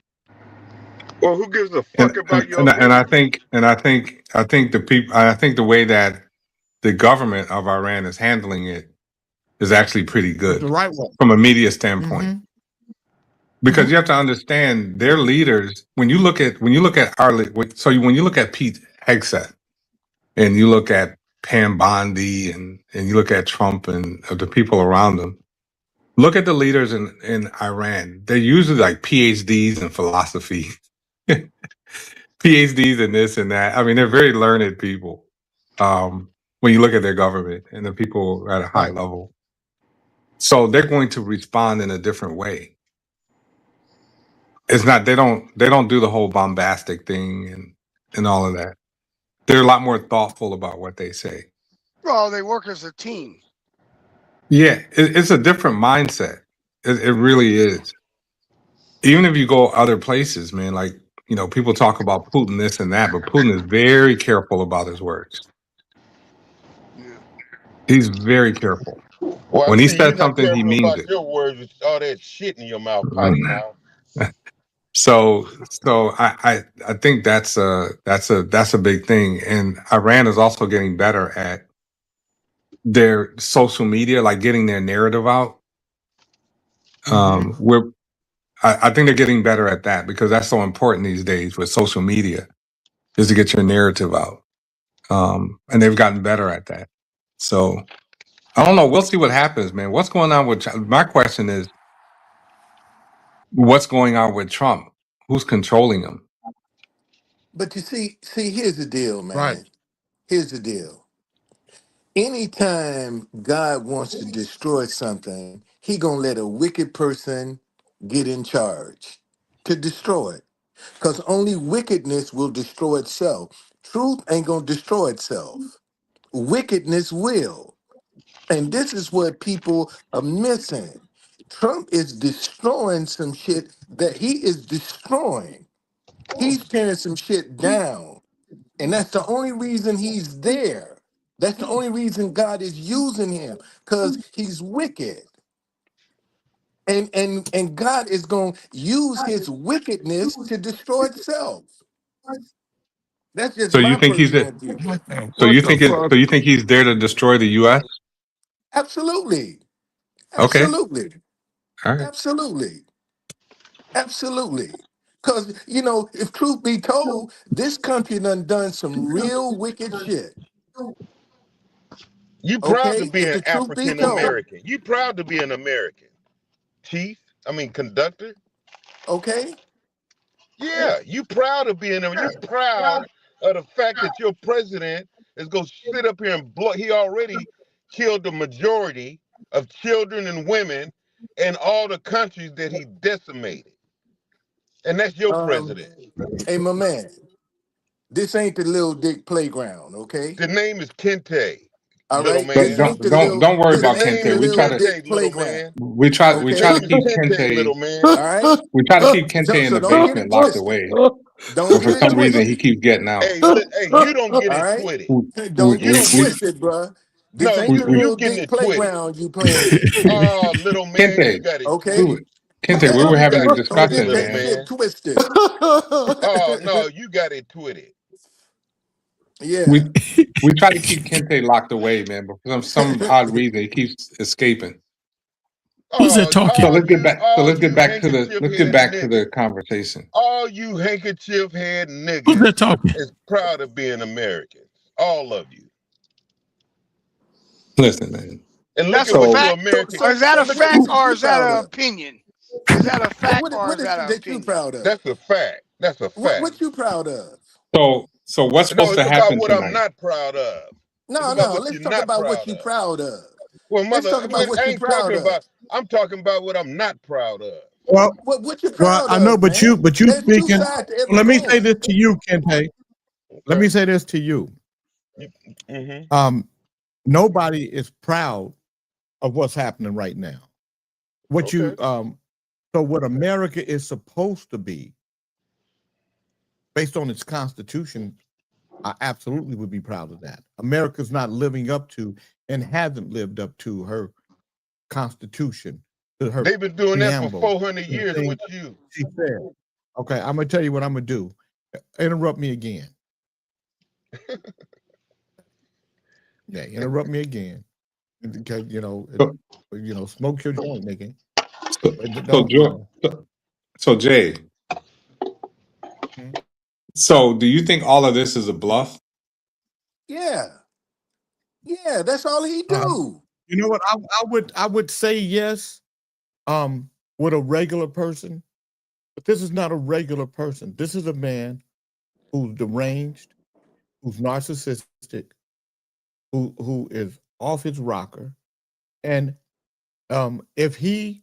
Speaker 5: Well, who gives a fuck about your
Speaker 14: and I think the way that the government of Iran is handling it is actually pretty good
Speaker 2: the right way.
Speaker 14: from a media standpoint. Because you have to understand their leaders. When you look at when you look at Pete Hegseth and you look at Pam Bondi and you look at Trump and the people around them, look at the leaders in Iran. They're usually like PhDs in philosophy. PhDs in this and that. I mean, they're very learned people. When you look at their government and the people at a high level, so they're going to respond in a different way. It's not they don't do the whole bombastic thing and all of that. They're a lot more thoughtful about what they say.
Speaker 7: Well, they work as a team.
Speaker 14: Yeah, it's a different mindset. It really is. Even if you go other places, man, like, you know, people talk about Putin this and that, but Putin is very careful about his words. He's very careful.
Speaker 5: Well,
Speaker 14: When he
Speaker 5: see, you're
Speaker 14: says
Speaker 5: not
Speaker 14: something, he
Speaker 5: careful
Speaker 14: means
Speaker 5: about
Speaker 14: it.
Speaker 5: your words with all that shit in your mouth, potty mouth.
Speaker 14: So I think that's a big thing. And Iran is also getting better at their social media, like getting their narrative out. I think they're getting better at that because that's so important these days with social media, is to get your narrative out. And they've gotten better at that. So I don't know. We'll see what happens, man. What's going on with my question is, what's going on with Trump? Who's controlling him?
Speaker 12: But you see, here's the deal, man.
Speaker 2: Right.
Speaker 12: Here's the deal. Anytime God wants to destroy something, he gonna let a wicked person get in charge to destroy it. Because only wickedness will destroy itself. Truth ain't gonna destroy itself. Wickedness will. And this is what people are missing. Trump is destroying some shit that he is destroying. He's tearing some shit down. And that's the only reason he's there. That's the only reason God is using him, because he's wicked. And God is going to use his wickedness to destroy itself. That's just
Speaker 14: So you
Speaker 12: my
Speaker 14: think he's
Speaker 12: personal
Speaker 14: there?
Speaker 12: view.
Speaker 14: So
Speaker 2: What
Speaker 14: you
Speaker 2: the
Speaker 14: think
Speaker 2: fuck?
Speaker 14: so you think he's there to destroy the U.S.?
Speaker 12: Absolutely.
Speaker 14: Okay,
Speaker 12: Absolutely.
Speaker 14: all right.
Speaker 12: Absolutely. Absolutely. Because, you know, if truth be told, this country done some real wicked shit.
Speaker 5: You proud to
Speaker 12: Okay?
Speaker 5: be
Speaker 12: If
Speaker 5: an
Speaker 12: the truth be
Speaker 5: African
Speaker 12: told.
Speaker 5: American. You proud to be an American. Chief, conductor.
Speaker 12: Okay?
Speaker 5: Yeah, you proud of being you proud of the fact that your president is gonna sit up here and blow. He already killed the majority of children and women in all the countries that he decimated. And that's your president.
Speaker 12: Hey, my man, this ain't the Little Dick playground, okay?
Speaker 5: The name is Kente,
Speaker 12: All
Speaker 5: little
Speaker 12: right?
Speaker 14: Don't
Speaker 12: This
Speaker 5: man.
Speaker 12: ain't
Speaker 14: don't
Speaker 12: the
Speaker 14: don't,
Speaker 12: little
Speaker 14: don't worry
Speaker 5: The
Speaker 12: this
Speaker 14: about
Speaker 12: ain't
Speaker 5: name
Speaker 12: the
Speaker 14: Kente.
Speaker 5: is
Speaker 12: Little
Speaker 5: Kente,
Speaker 12: Dick
Speaker 5: little
Speaker 12: playground.
Speaker 5: man.
Speaker 14: We try
Speaker 5: The
Speaker 12: Okay?
Speaker 14: to
Speaker 5: name is
Speaker 14: keep
Speaker 5: Kente,
Speaker 14: Kente.
Speaker 5: little man.
Speaker 12: All right?
Speaker 14: In
Speaker 12: So
Speaker 14: the
Speaker 12: don't get
Speaker 14: basement
Speaker 12: it
Speaker 14: locked
Speaker 12: twisted.
Speaker 14: away,
Speaker 12: Don't
Speaker 14: but for
Speaker 12: get it
Speaker 14: some reason he
Speaker 12: twisted.
Speaker 14: keeps getting out.
Speaker 5: Hey, you don't get
Speaker 12: All
Speaker 5: it
Speaker 12: right?
Speaker 5: twitted.
Speaker 14: We
Speaker 12: Don't
Speaker 5: You
Speaker 12: get it
Speaker 5: don't get
Speaker 14: we,
Speaker 5: it.
Speaker 12: twisted, bruh. This
Speaker 5: No,
Speaker 12: ain't the
Speaker 5: you
Speaker 12: Little
Speaker 5: getting
Speaker 12: Dick
Speaker 5: it twitted.
Speaker 12: playground you playing with.
Speaker 5: Oh, little man, you
Speaker 14: Kente,
Speaker 5: got it
Speaker 12: Okay?
Speaker 5: twisted.
Speaker 14: Kente, we were
Speaker 5: You
Speaker 14: having a
Speaker 5: got it
Speaker 12: Don't
Speaker 5: twitted,
Speaker 12: get
Speaker 14: discussion,
Speaker 5: little
Speaker 12: that
Speaker 14: man.
Speaker 12: shit
Speaker 5: man.
Speaker 12: twisted.
Speaker 5: Oh no, you got it twitted.
Speaker 12: Yeah.
Speaker 14: We try to keep Kente locked away, man, but for some odd reason he keeps escaping.
Speaker 3: Who's that
Speaker 5: Oh,
Speaker 3: talking?
Speaker 14: So let's get back. So let's get back to the
Speaker 5: handkerchief head niggas,
Speaker 14: conversation.
Speaker 5: all you handkerchief head
Speaker 3: Who's
Speaker 5: niggas
Speaker 3: that talking?
Speaker 5: is proud of being Americans. All of you.
Speaker 14: Listen, man.
Speaker 5: And look
Speaker 7: That's
Speaker 5: at
Speaker 7: a
Speaker 5: what
Speaker 14: So
Speaker 5: you
Speaker 7: fact.
Speaker 5: American.
Speaker 7: Or is that a
Speaker 12: So what
Speaker 7: fact
Speaker 12: is
Speaker 7: or
Speaker 12: you
Speaker 7: is that
Speaker 12: proud
Speaker 7: an
Speaker 12: of?
Speaker 7: opinion? Is that a fact or
Speaker 12: What
Speaker 7: is that
Speaker 12: is it
Speaker 7: an
Speaker 12: that you
Speaker 7: opinion?
Speaker 12: proud of?
Speaker 5: That's a fact. That's a fact.
Speaker 12: What you proud of?
Speaker 14: so what's
Speaker 5: No,
Speaker 14: supposed
Speaker 5: it's
Speaker 14: to
Speaker 5: about
Speaker 14: happen
Speaker 5: what I'm
Speaker 14: tonight?
Speaker 5: not proud of. It's
Speaker 12: No,
Speaker 5: about
Speaker 12: no.
Speaker 5: what
Speaker 12: Let's
Speaker 5: you're
Speaker 12: talk
Speaker 5: not
Speaker 12: about what
Speaker 5: proud
Speaker 12: you
Speaker 5: of.
Speaker 12: proud of.
Speaker 5: Well,
Speaker 12: Let's talk about what
Speaker 5: I
Speaker 12: you
Speaker 5: ain't
Speaker 12: proud
Speaker 5: talking
Speaker 12: of.
Speaker 5: about. I'm talking about what I'm not proud of.
Speaker 12: What you
Speaker 2: Well,
Speaker 12: proud
Speaker 2: I know,
Speaker 12: of,
Speaker 2: but
Speaker 12: man?
Speaker 2: you
Speaker 12: There's two
Speaker 2: speaking.
Speaker 12: sides to every
Speaker 2: Let me say
Speaker 12: coin.
Speaker 2: this to you, Kente. Let me
Speaker 5: Okay.
Speaker 2: say this to you.
Speaker 5: Mm-hmm.
Speaker 2: Nobody is proud of what's happening right now. What you
Speaker 5: Okay.
Speaker 2: so what America is supposed to be, based on its constitution, I absolutely would be proud of that. America's not living up to and hasn't lived up to her constitution, to her
Speaker 5: They've been doing that for
Speaker 2: preamble.
Speaker 5: 400 years with you.
Speaker 2: She said. Okay, I'm gonna tell you what I'm gonna do. Interrupt me again. Yeah, interrupt me again. Because smoke your joint, nigga.
Speaker 14: So Jay.
Speaker 2: Hmm?
Speaker 14: So do you think all of this is a bluff?
Speaker 12: Yeah. Yeah, that's all he do.
Speaker 2: You know what? I would say yes, with a regular person, but this is not a regular person. This is a man who's deranged, who's narcissistic, who is off his rocker, and if he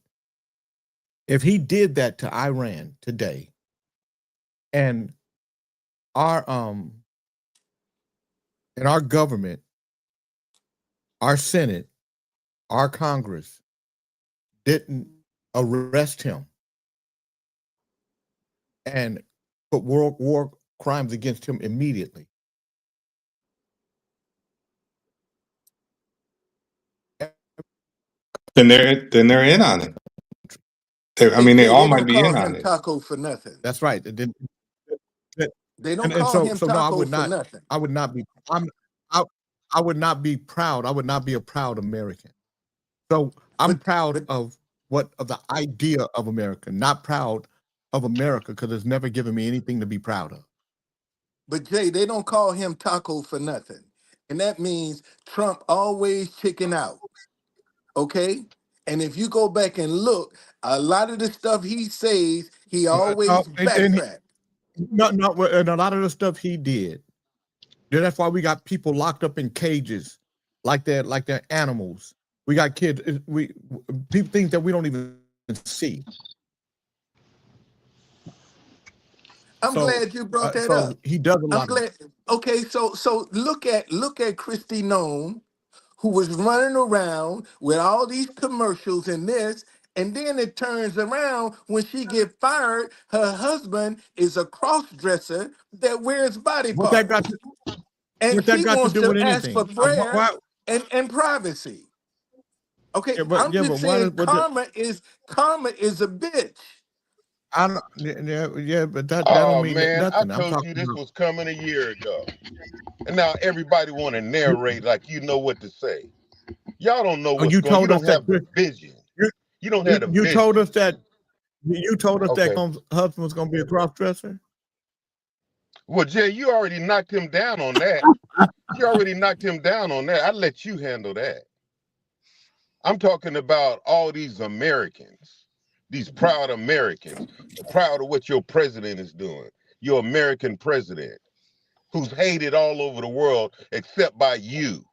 Speaker 2: did that to Iran today, and our government, our Senate, our Congress didn't arrest him and put war crimes against him immediately,
Speaker 14: then they're in on it. They all might be in on it.
Speaker 12: Taco for nothing.
Speaker 2: That's right.
Speaker 12: They don't call him Taco for nothing.
Speaker 2: I would not be. I would not be proud. I would not be a proud American. So I'm proud of the idea of America, not proud of America because it's never given me anything to be proud of.
Speaker 12: But Jay, they don't call him Taco for nothing, and that means Trump always chicken out. Okay. And if you go back and look, a lot of the stuff he says, he always backtrack.
Speaker 2: And a lot of the stuff he did. That's why we got people locked up in cages like they're animals. We got kids. People think that we don't even see.
Speaker 12: I'm glad you brought that up.
Speaker 2: He does a lot.
Speaker 12: I'm glad. Okay, so look at Kristi Noem, who was running around with all these commercials and this, and then it turns around when she get fired, her husband is a cross-dresser that wears body parts. And she wants to ask for prayer and privacy. Okay, I'm just saying karma is a bitch.
Speaker 2: But that don't mean nothing.
Speaker 5: I told you this was coming a year ago. And now everybody want to narrate like you know what to say. Y'all don't know what's going on. You don't have the vision. You don't have the vision.
Speaker 2: You told us that husband was going to be a cross-dresser?
Speaker 5: Well, Jay, you already knocked him down on that. I let you handle that. I'm talking about all these Americans, these proud Americans, proud of what your president is doing. Your American president, who's hated all over the world except by you.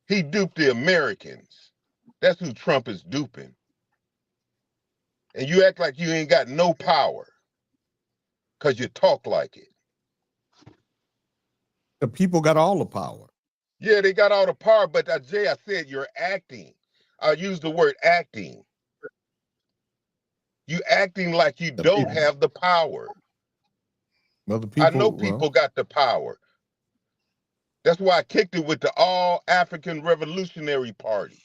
Speaker 5: He duped the Americans. That's who Trump is duping. And you act like you ain't got no power because you talk like it.
Speaker 2: The people got all the power.
Speaker 5: Yeah, they got all the power, but Jay, I said you're acting. I used the word acting. You acting like you don't have the power.
Speaker 2: Well,
Speaker 5: I know people got the power. That's why I kicked it with the All African Revolutionary Party.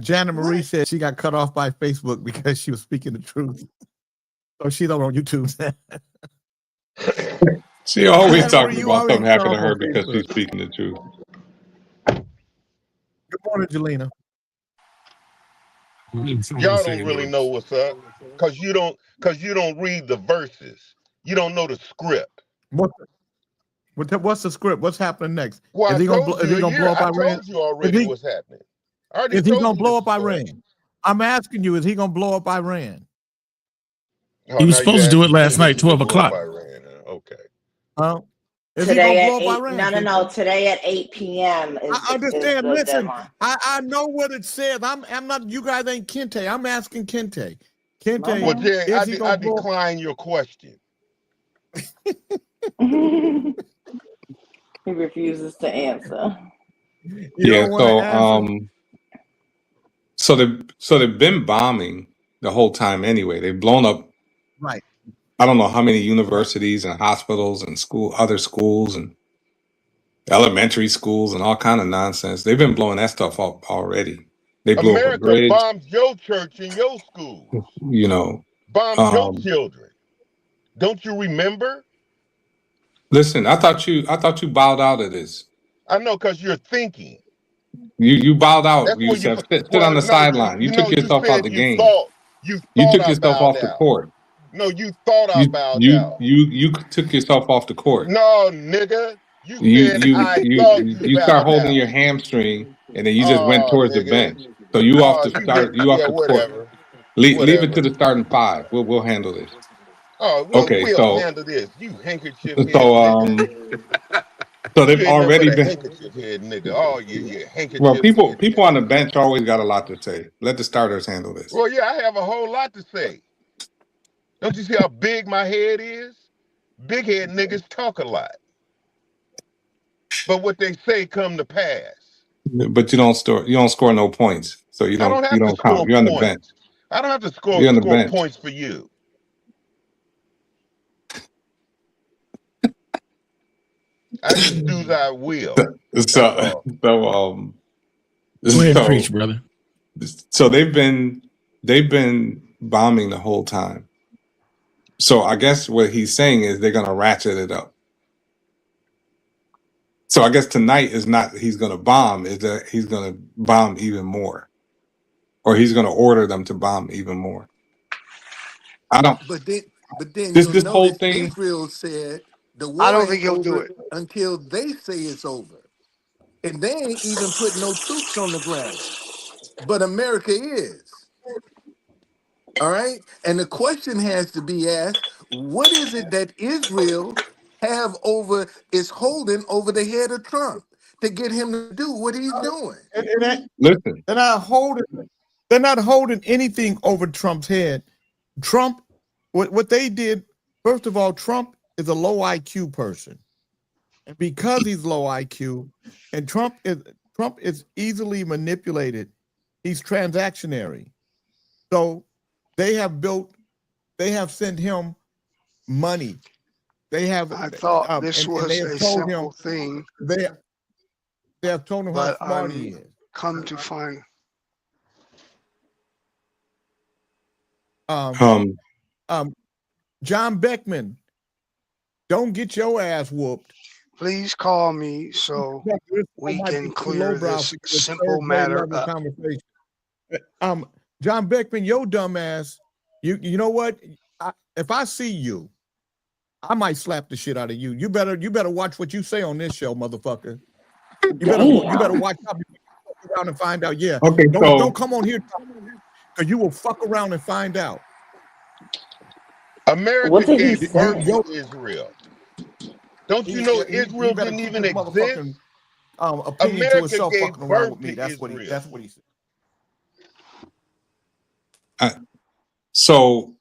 Speaker 2: Jana Marie said she got cut off by Facebook because she was speaking the truth. So she's on YouTube.
Speaker 14: She always talking about something happened to her because she's speaking the truth.
Speaker 2: Good morning, Jelena.
Speaker 5: Y'all don't really know what's up because you don't read the verses. You don't know the script.
Speaker 2: What's the script? What's happening next?
Speaker 5: Well,
Speaker 2: is he gonna blow up Iran?
Speaker 5: I told you already what's happening.
Speaker 2: Is he gonna blow up Iran? I'm asking you, is he gonna blow up Iran?
Speaker 3: He was supposed to do it last night, 12 o'clock.
Speaker 5: Okay.
Speaker 2: Is
Speaker 9: today
Speaker 2: he gonna blow up Iran?
Speaker 9: No. Today at 8 p.m.
Speaker 2: I understand. Listen, I know what it says. I'm not. You guys ain't Kente. I'm asking Kente. Kente.
Speaker 5: Well, Jay, I decline your question.
Speaker 9: He refuses to answer.
Speaker 14: So they've been bombing the whole time anyway. They've blown up.
Speaker 2: Right.
Speaker 14: I don't know how many universities and hospitals and other schools and elementary schools and all kind of nonsense. They've been blowing that stuff up already. They blew up a bridge.
Speaker 5: America bombed your church and your schools.
Speaker 14: You know,
Speaker 5: bombed your children. Don't you remember?
Speaker 14: Listen, I thought you bowed out of this.
Speaker 5: I know, because you're thinking.
Speaker 14: You bowed out. You said sit on the sideline. You took yourself out the game. You took yourself off the court.
Speaker 5: No, you thought I bowed out.
Speaker 14: You took yourself off the court.
Speaker 5: No, nigga.
Speaker 14: You start holding your hamstring, and then you just went towards the bench. So you off the start. You off the court. Leave it
Speaker 5: Whatever.
Speaker 14: to the starting five. We'll handle this.
Speaker 5: Oh, well,
Speaker 14: Okay,
Speaker 5: we'll
Speaker 14: so
Speaker 5: handle this. You handkerchief head nigga.
Speaker 14: so
Speaker 5: You
Speaker 14: they've
Speaker 5: ain't nothing but
Speaker 14: already
Speaker 5: a
Speaker 14: been.
Speaker 5: handkerchief head nigga. Oh, you
Speaker 14: Well,
Speaker 5: handkerchief
Speaker 14: people
Speaker 5: head
Speaker 14: people on the
Speaker 5: nigga.
Speaker 14: bench always got a lot to say. Let the starters handle this.
Speaker 5: Well, yeah, I have a whole lot to say. Don't you see how big my head is? Big head niggas talk a lot. But what they say come to pass.
Speaker 14: But you don't score no points, so you
Speaker 5: I don't have to
Speaker 14: don't count.
Speaker 5: score
Speaker 14: You're on the bench.
Speaker 5: points. I don't have to
Speaker 14: You're on the
Speaker 5: score
Speaker 14: bench.
Speaker 5: points for you. I just do thy will. That's
Speaker 14: So
Speaker 5: all.
Speaker 3: Go ahead and preach, brother.
Speaker 14: So they've been bombing the whole time. So I guess what he's saying is they're gonna ratchet it up. So I guess tonight is not he's gonna bomb, is that he's gonna bomb even more. Or he's gonna order them to bomb even more. I don't
Speaker 12: But then
Speaker 14: this
Speaker 12: you'll
Speaker 14: this whole
Speaker 12: notice
Speaker 14: thing.
Speaker 12: Israel said the
Speaker 7: I
Speaker 12: war
Speaker 7: don't think
Speaker 12: ain't
Speaker 7: he'll do
Speaker 12: over
Speaker 7: it.
Speaker 12: until they say it's over. And they ain't even put no troops on the ground. But America is. All right. And the question has to be asked, what is it that Israel is holding over the head of Trump to get him to do what he's doing?
Speaker 14: Listen.
Speaker 2: They're not holding anything over Trump's head. Trump, what they did, first of all, Trump is a low IQ person. And because he's low IQ, and Trump is easily manipulated, he's transactionary. So they have sent him money.
Speaker 7: I thought this was a simple thing.
Speaker 2: They have told him how
Speaker 7: But
Speaker 2: smart he is.
Speaker 7: come to find.
Speaker 2: John Beckman, don't get your ass whooped.
Speaker 7: Please call me so we can clear this simple matter up.
Speaker 2: John Beckman, your dumb ass, you know what? If I see you, I might slap the shit out of you. You better watch what you say on this show, motherfucker. You better watch out around and find out. Yeah.
Speaker 14: Okay,
Speaker 2: don't come on here because you will fuck around and find out.
Speaker 5: America gave birth to Israel. Don't you know Israel didn't even exist? America gave birth to Israel.
Speaker 2: That's what he said.
Speaker 14: So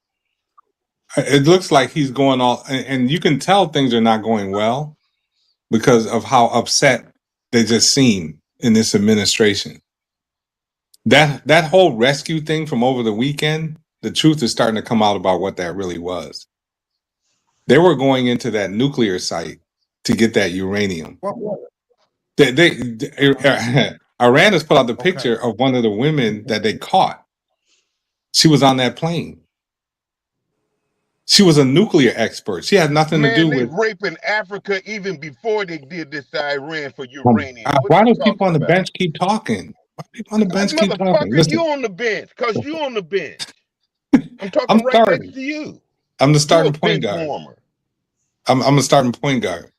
Speaker 14: it looks like he's going all, and you can tell things are not going well because of how upset they just seem in this administration. That whole rescue thing from over the weekend, the truth is starting to come out about what that really was. They were going into that nuclear site to get that uranium. Iran has put out the picture of one of the women that they caught. She was on that plane. She was a nuclear expert. She had nothing to do with
Speaker 5: raping Africa even before they did this to Iran for uranium.
Speaker 14: Why do people on the bench keep talking? Why do people on the bench keep talking?
Speaker 5: Motherfucker, you on the bench, because you on the bench. I'm talking next to you.
Speaker 14: I'm the starting point guard. I'm the starting point guard.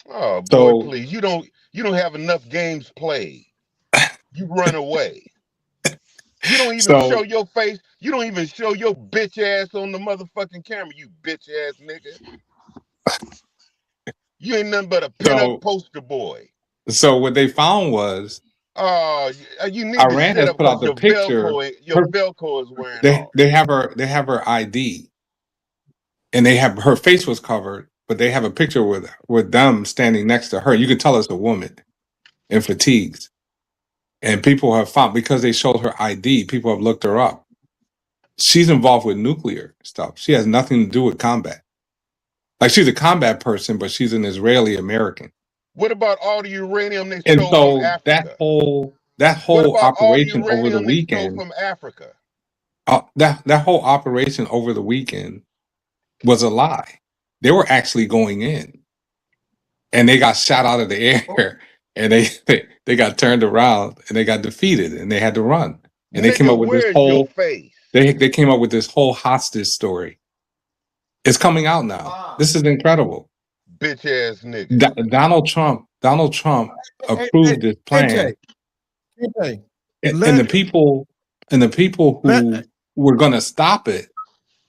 Speaker 5: Oh boy, please. You don't have enough games played. You run away. You don't even show your face. You don't even show your bitch ass on the motherfucking camera, you bitch ass nigga. You ain't nothing but a pinup poster boy.
Speaker 14: So what they found was
Speaker 5: you need
Speaker 14: Iran
Speaker 5: to
Speaker 14: has put out the picture.
Speaker 5: Velcro is wearing off.
Speaker 14: They have her ID. And her face was covered, but they have a picture with them standing next to her. You can tell it's a woman in fatigues. And people have found, because they showed her ID, people have looked her up. She's involved with nuclear stuff. She has nothing to do with combat. Like, she's a combat person, but she's an Israeli American.
Speaker 5: What about all the uranium they stole from Africa?
Speaker 14: that whole operation over the weekend
Speaker 5: from Africa?
Speaker 14: That whole operation over the weekend was a lie. They were actually going in, and they got shot out of the air, and they got turned around, and they got defeated, and they had to run. And they came up with this whole they came up with this whole hostage story. It's coming out now. This is incredible.
Speaker 5: Bitch ass nigga.
Speaker 14: Donald Trump approved this plan. And the people who were going to stop it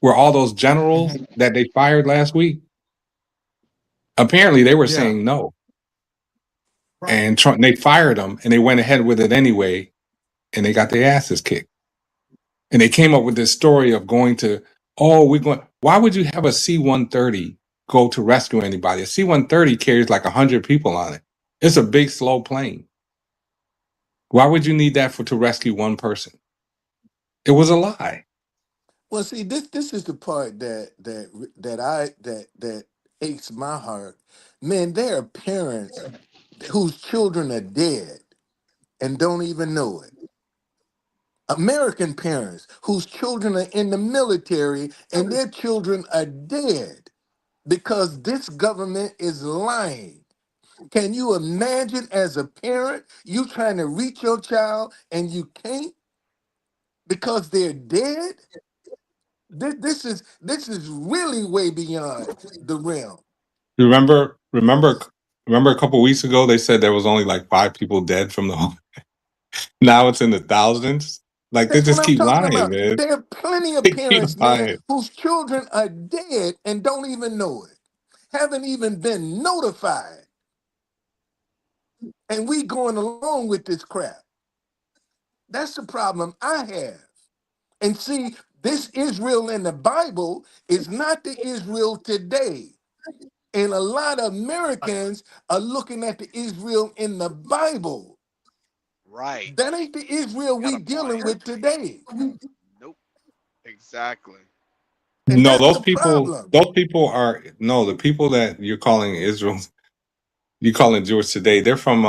Speaker 14: were all those generals that they fired last week. Apparently, they were
Speaker 2: Yeah.
Speaker 14: saying no, and Trump, they fired them, and they went ahead with it anyway, and they got their asses kicked. And they came up with this story of going to, oh, we're going. Why would you have a C-130 go to rescue anybody? A C-130 carries like 100 people on it. It's a big, slow plane. Why would you need that to rescue one person? It was a lie.
Speaker 12: Well, see, this is the part that aches my heart. Man, there are parents whose children are dead and don't even know it. American parents whose children are in the military and their children are dead because this government is lying. Can you imagine as a parent, you trying to reach your child and you can't because they're dead? This is really way beyond the realm.
Speaker 14: You remember a couple weeks ago they said there was only like 5 people dead from the home. Now it's in the thousands. Like they
Speaker 12: That's what
Speaker 14: just
Speaker 12: I'm
Speaker 14: keep
Speaker 12: talking
Speaker 14: lying,
Speaker 12: about.
Speaker 14: man.
Speaker 12: There are plenty of
Speaker 14: They keep
Speaker 12: parents, man,
Speaker 14: lying.
Speaker 12: whose children are dead and don't even know it, haven't even been notified. And we going along with this crap. That's the problem I have. And see, this Israel in the Bible is not the Israel today. And a lot of Americans are looking at the Israel in the Bible.
Speaker 11: Right.
Speaker 12: That ain't the Israel we dealing with today.
Speaker 11: Nope. Exactly.
Speaker 12: And
Speaker 14: No,
Speaker 12: that's the problem.
Speaker 14: those people are no, the people that you're calling Israel, you calling Jewish today, they're from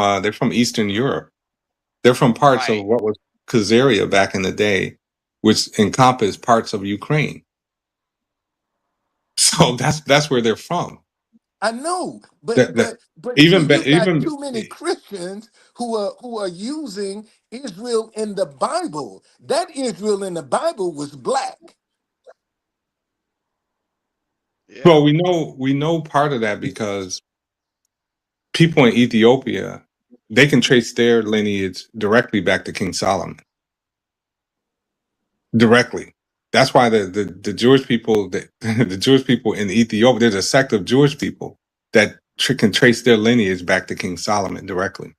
Speaker 14: Eastern Europe. They're from parts of what was Khazaria back in the day, which encompassed parts of Ukraine. So that's where they're from.
Speaker 12: I know,
Speaker 14: That,
Speaker 12: but see, you got
Speaker 14: even
Speaker 12: too many Christians who are using Israel in the Bible. That Israel in the Bible was black.
Speaker 14: well, we know part of that because people in Ethiopia, they can trace their lineage directly back to King Solomon. Directly. That's why the Jewish people, the Jewish people in Ethiopia, there's a sect of Jewish people that can trace their lineage back to King Solomon directly.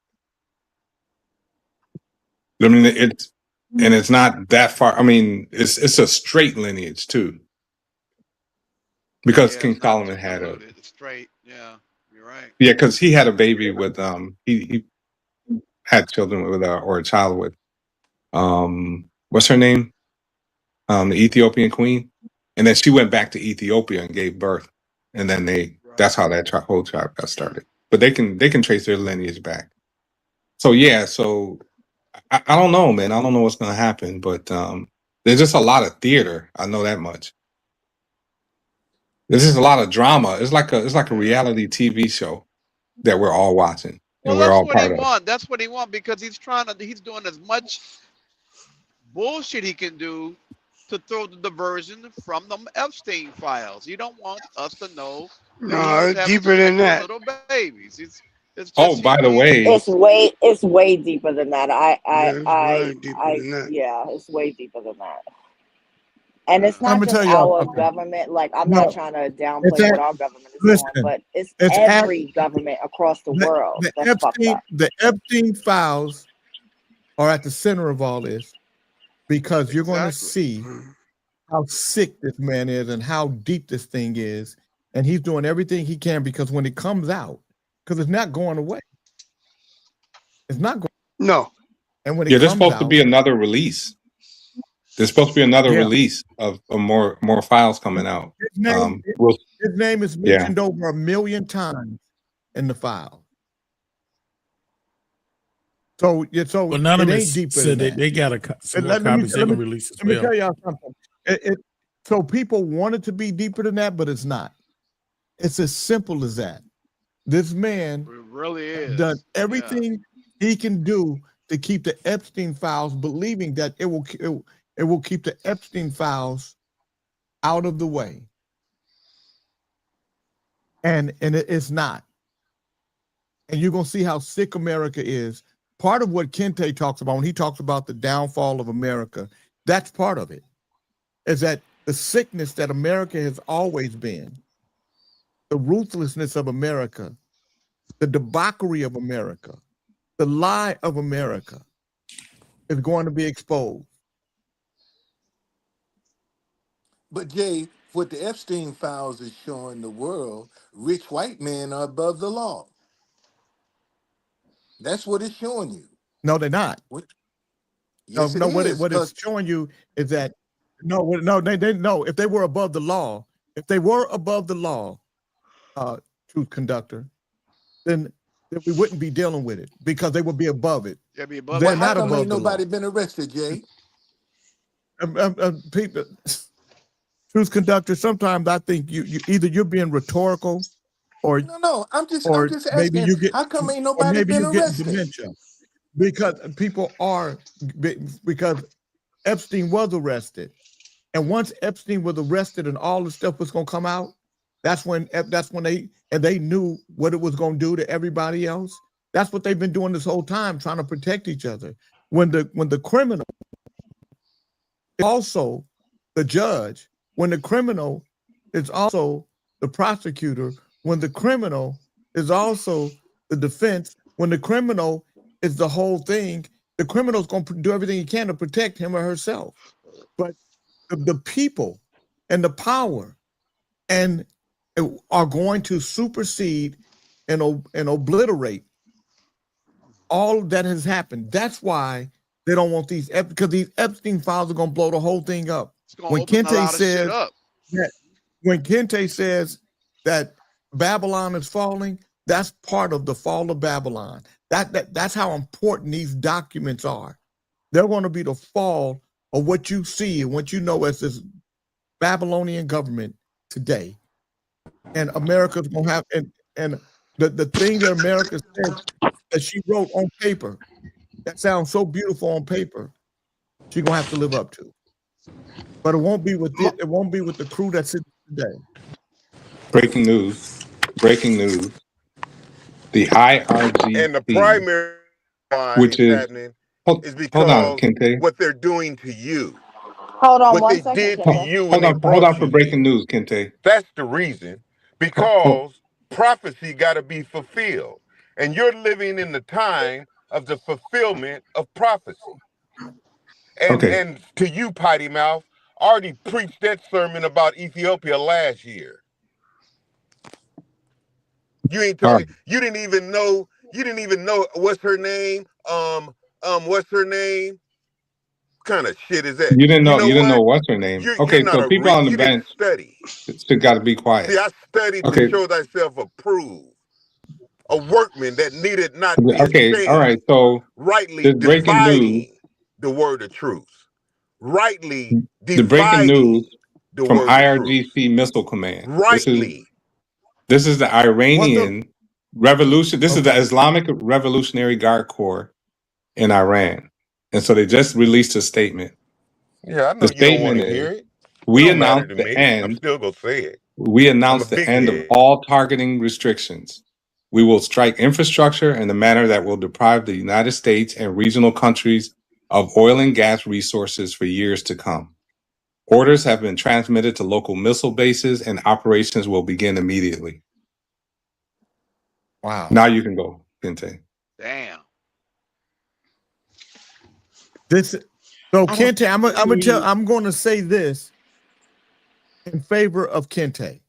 Speaker 14: I mean, it's not that far. I mean, it's a straight lineage too, because King Solomon had a
Speaker 11: straight. Yeah, you're right.
Speaker 14: yeah, because he had a baby with he had children with or a child with what's her name, the Ethiopian queen, and then she went back to Ethiopia and gave birth, and then that's how that whole tribe got started. But they can trace their lineage back. So yeah, so I don't know, man. I don't know what's going to happen, but there's just a lot of theater. I know that much. There's just a lot of drama. It's like a reality TV show that we're all watching and
Speaker 11: Well,
Speaker 14: we're
Speaker 11: that's
Speaker 14: all
Speaker 11: what he
Speaker 14: part of.
Speaker 11: wants. That's what he wants because he's doing as much bullshit he can do to throw the diversion from them Epstein files. He don't want us to know that he
Speaker 7: No,
Speaker 11: was
Speaker 7: it's
Speaker 11: having
Speaker 7: deeper than
Speaker 11: sex with
Speaker 7: that.
Speaker 11: little babies. It's just,
Speaker 14: Oh, by the way,
Speaker 9: It's way deeper than that. Yeah, it's way deeper than that. And it's
Speaker 2: Let
Speaker 9: not
Speaker 2: me
Speaker 9: just
Speaker 2: tell y'all
Speaker 9: our
Speaker 2: something.
Speaker 9: government. Like, I'm
Speaker 2: No,
Speaker 9: not trying to
Speaker 2: it's
Speaker 9: downplay what our government is
Speaker 2: listen,
Speaker 9: doing, but it's
Speaker 2: it's
Speaker 9: every government across the world that's fucked up.
Speaker 2: The Epstein files are at the center of all this because you're going to see how sick this man is and how deep this thing is. And he's doing everything he can because when it comes out, because it's not going away. It's not going.
Speaker 7: No.
Speaker 2: And when it
Speaker 14: there's
Speaker 2: comes
Speaker 14: supposed to
Speaker 2: out,
Speaker 14: be another release. There's supposed to be another release of more files coming out.
Speaker 2: His name is mentioned over 1 million times in the file. So
Speaker 3: Anonymous
Speaker 2: it ain't deeper
Speaker 3: said
Speaker 2: than
Speaker 3: that they got some more
Speaker 2: let me
Speaker 3: copies they're gonna release as
Speaker 2: let me
Speaker 3: well.
Speaker 2: tell y'all something. So people want it to be deeper than that, but it's not. It's as simple as that. This man
Speaker 11: really is
Speaker 2: done everything he can do to keep the Epstein files, believing that it will keep the Epstein files out of the way. And it's not. And you're gonna see how sick America is. Part of what Kente talks about when he talks about the downfall of America, that's part of it. is that the sickness that America has always been, the ruthlessness of America, the debauchery of America, the lie of America is going to be exposed.
Speaker 12: But Jay, what the Epstein files is showing the world, rich white men are above the law. That's what it's showing you.
Speaker 2: No, they're not.
Speaker 12: What?
Speaker 2: No,
Speaker 12: Yes, it
Speaker 2: no. What
Speaker 12: is.
Speaker 2: it's
Speaker 12: 'Cause
Speaker 2: showing you is that they no. If they were above the law, truth conductor, then we wouldn't be dealing with it because they would be above it.
Speaker 11: Yeah, be above
Speaker 2: They're
Speaker 11: it.
Speaker 12: how
Speaker 2: not
Speaker 12: come
Speaker 2: above
Speaker 12: ain't
Speaker 2: the law.
Speaker 12: nobody been arrested, Jay?
Speaker 2: People, truth conductor. Sometimes I think you either you're being rhetorical, or
Speaker 12: No. I'm just
Speaker 2: maybe
Speaker 12: asking.
Speaker 2: you get,
Speaker 12: How come ain't
Speaker 2: or
Speaker 12: nobody
Speaker 2: maybe
Speaker 12: been
Speaker 2: you get
Speaker 12: arrested?
Speaker 2: dementia because because Epstein was arrested, and once Epstein was arrested and all the stuff was going to come out, that's when they knew what it was going to do to everybody else. That's what they've been doing this whole time, trying to protect each other. When the criminal is also the judge, when the criminal is also the prosecutor, when the criminal is also the defense, when the criminal is the whole thing, the criminal's going to do everything he can to protect him or herself. But the people and the power and are going to supersede and obliterate all that has happened. That's why they don't want these, because these Epstein files are going to blow the whole thing up.
Speaker 11: It's gonna open a lot of shit up.
Speaker 2: When Kente says that Babylon is falling, that's part of the fall of Babylon. That's how important these documents are. They're going to be the fall of what you see and what you know as this Babylonian government today. And America's going to have, and the thing that America said that she wrote on paper, that sounds so beautiful on paper, she's going to have to live up to. But it won't be with it won't be with the crew that's in today.
Speaker 14: Breaking news. The IRGC,
Speaker 5: And the primary why
Speaker 14: which
Speaker 5: it's
Speaker 14: is
Speaker 5: happening
Speaker 14: hold
Speaker 5: is
Speaker 14: on,
Speaker 5: because
Speaker 14: Kente.
Speaker 5: what they're doing to you,
Speaker 9: Hold on
Speaker 5: what
Speaker 9: one
Speaker 5: they
Speaker 9: second,
Speaker 5: did to
Speaker 9: Kente.
Speaker 5: you when
Speaker 14: Hold
Speaker 5: they
Speaker 14: on
Speaker 5: brought
Speaker 14: for
Speaker 5: you
Speaker 14: breaking
Speaker 5: here.
Speaker 14: news, Kente.
Speaker 5: That's the reason.
Speaker 14: Hold,
Speaker 5: Because prophecy got to be fulfilled. And you're living in the time of the fulfillment of prophecy.
Speaker 14: okay.
Speaker 5: And to you, Potty Mouth, I already preached that sermon about Ethiopia last year. You ain't
Speaker 14: All
Speaker 5: talking.
Speaker 14: right.
Speaker 5: You didn't even know what's her name. What's her name? What kind of shit is that?
Speaker 14: You didn't
Speaker 5: You
Speaker 14: know
Speaker 5: know what?
Speaker 14: what's her name.
Speaker 5: You're
Speaker 14: Okay,
Speaker 5: not
Speaker 14: so
Speaker 5: a
Speaker 14: people on the
Speaker 5: you didn't
Speaker 14: bench
Speaker 5: study.
Speaker 14: should got to be
Speaker 5: See,
Speaker 14: quiet.
Speaker 5: I studied to
Speaker 14: Okay.
Speaker 5: show thyself approved, a workman that needed not be
Speaker 14: Okay. All right.
Speaker 5: ashamed,
Speaker 14: So
Speaker 5: rightly
Speaker 14: there's breaking news.
Speaker 5: dividing the word of truth, rightly
Speaker 14: The breaking news
Speaker 5: dividing the
Speaker 14: from
Speaker 5: word of truth,
Speaker 14: IRGC Missile Command.
Speaker 5: rightly.
Speaker 14: This is the Iranian revolution. This is the
Speaker 2: Okay.
Speaker 14: Islamic Revolutionary Guard Corps in Iran, and so they just released a statement.
Speaker 5: Yeah, I
Speaker 14: The
Speaker 5: know you don't want
Speaker 14: statement
Speaker 5: to hear
Speaker 14: is:
Speaker 5: it. It
Speaker 14: we
Speaker 5: don't matter
Speaker 14: announced
Speaker 5: to
Speaker 14: the
Speaker 5: me. I'm
Speaker 14: end.
Speaker 5: still gonna say it.
Speaker 14: We
Speaker 5: I'm a
Speaker 14: announced the
Speaker 5: big
Speaker 14: end of
Speaker 5: head.
Speaker 14: all targeting restrictions. We will strike infrastructure in a manner that will deprive the United States and regional countries of oil and gas resources for years to come. Orders have been transmitted to local missile bases and operations will begin immediately.
Speaker 2: Wow.
Speaker 14: Now you can go, Kente.
Speaker 11: Damn.
Speaker 2: So Kente, I'm going to say this in favor of Kente.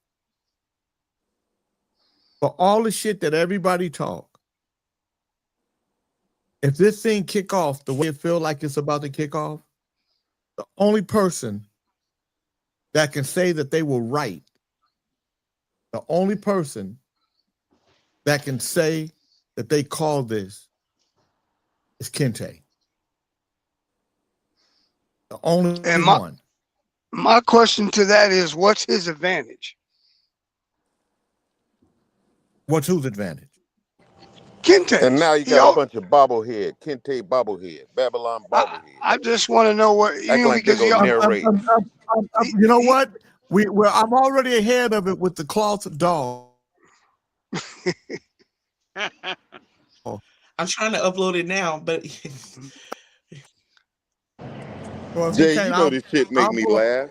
Speaker 2: For all the shit that everybody talk, if this thing kick off the way it feel like it's about to kick off, the only person that can say that they were right, the only person that can say that they called this is Kente. The only one.
Speaker 7: My question to that is, what's his advantage?
Speaker 2: What's whose advantage?
Speaker 7: Kente.
Speaker 5: And now you got a bunch of bobblehead, Kente bobblehead, Babylon bobblehead.
Speaker 7: I just want to know what
Speaker 5: Act like they go narrate.
Speaker 2: You know what? I'm already ahead of it with the cloth dog.
Speaker 4: I'm trying to upload it now, but
Speaker 2: Well,
Speaker 5: Jay, you know this shit make me laugh.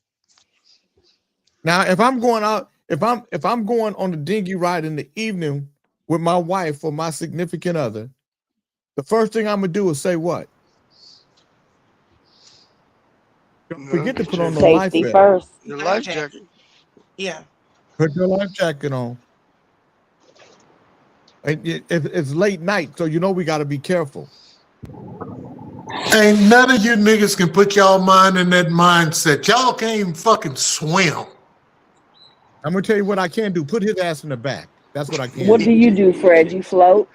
Speaker 2: Now, if I'm going out, if I'm going on the dinghy ride in the evening with my wife or my significant other, the first thing I'm gonna do is say what? Don't forget to put on the life
Speaker 9: Safety
Speaker 2: vest.
Speaker 9: first.
Speaker 7: The life jacket.
Speaker 4: Yeah.
Speaker 2: Put your life jacket on. And it's late night, so you know we got to be careful.
Speaker 10: Ain't none of you niggas can put y'all mind in that mindset. Y'all can't even fucking swim.
Speaker 2: I'm gonna tell you what I can do. Put his ass in the back. That's what I can
Speaker 9: What
Speaker 2: do.
Speaker 9: do you do, Fred? You float?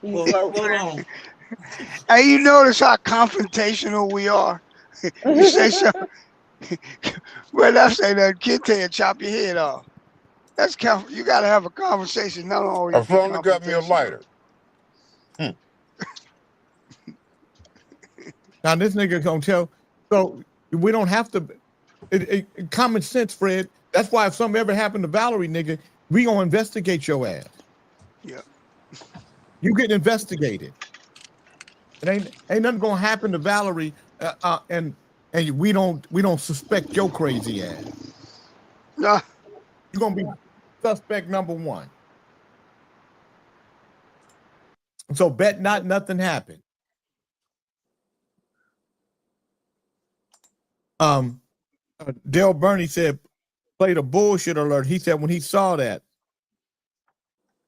Speaker 7: You
Speaker 4: float on.
Speaker 7: Hey, you notice how confrontational we are? You say something. Well, I say that kid tell you chop your head off. That's you got to have a conversation. Not always.
Speaker 5: I've only got me a lighter.
Speaker 2: Now this nigga gonna tell. So we don't have to. Common sense, Fred. That's why if something ever happened to Valerie, nigga, we gonna investigate your ass.
Speaker 7: Yeah.
Speaker 2: You getting investigated. It ain't nothing gonna happen to Valerie, and we don't suspect your crazy ass.
Speaker 7: Nah.
Speaker 2: You're gonna be suspect number one. So bet not nothing happened. Dale Burney said, played a bullshit alert. He said when he saw that.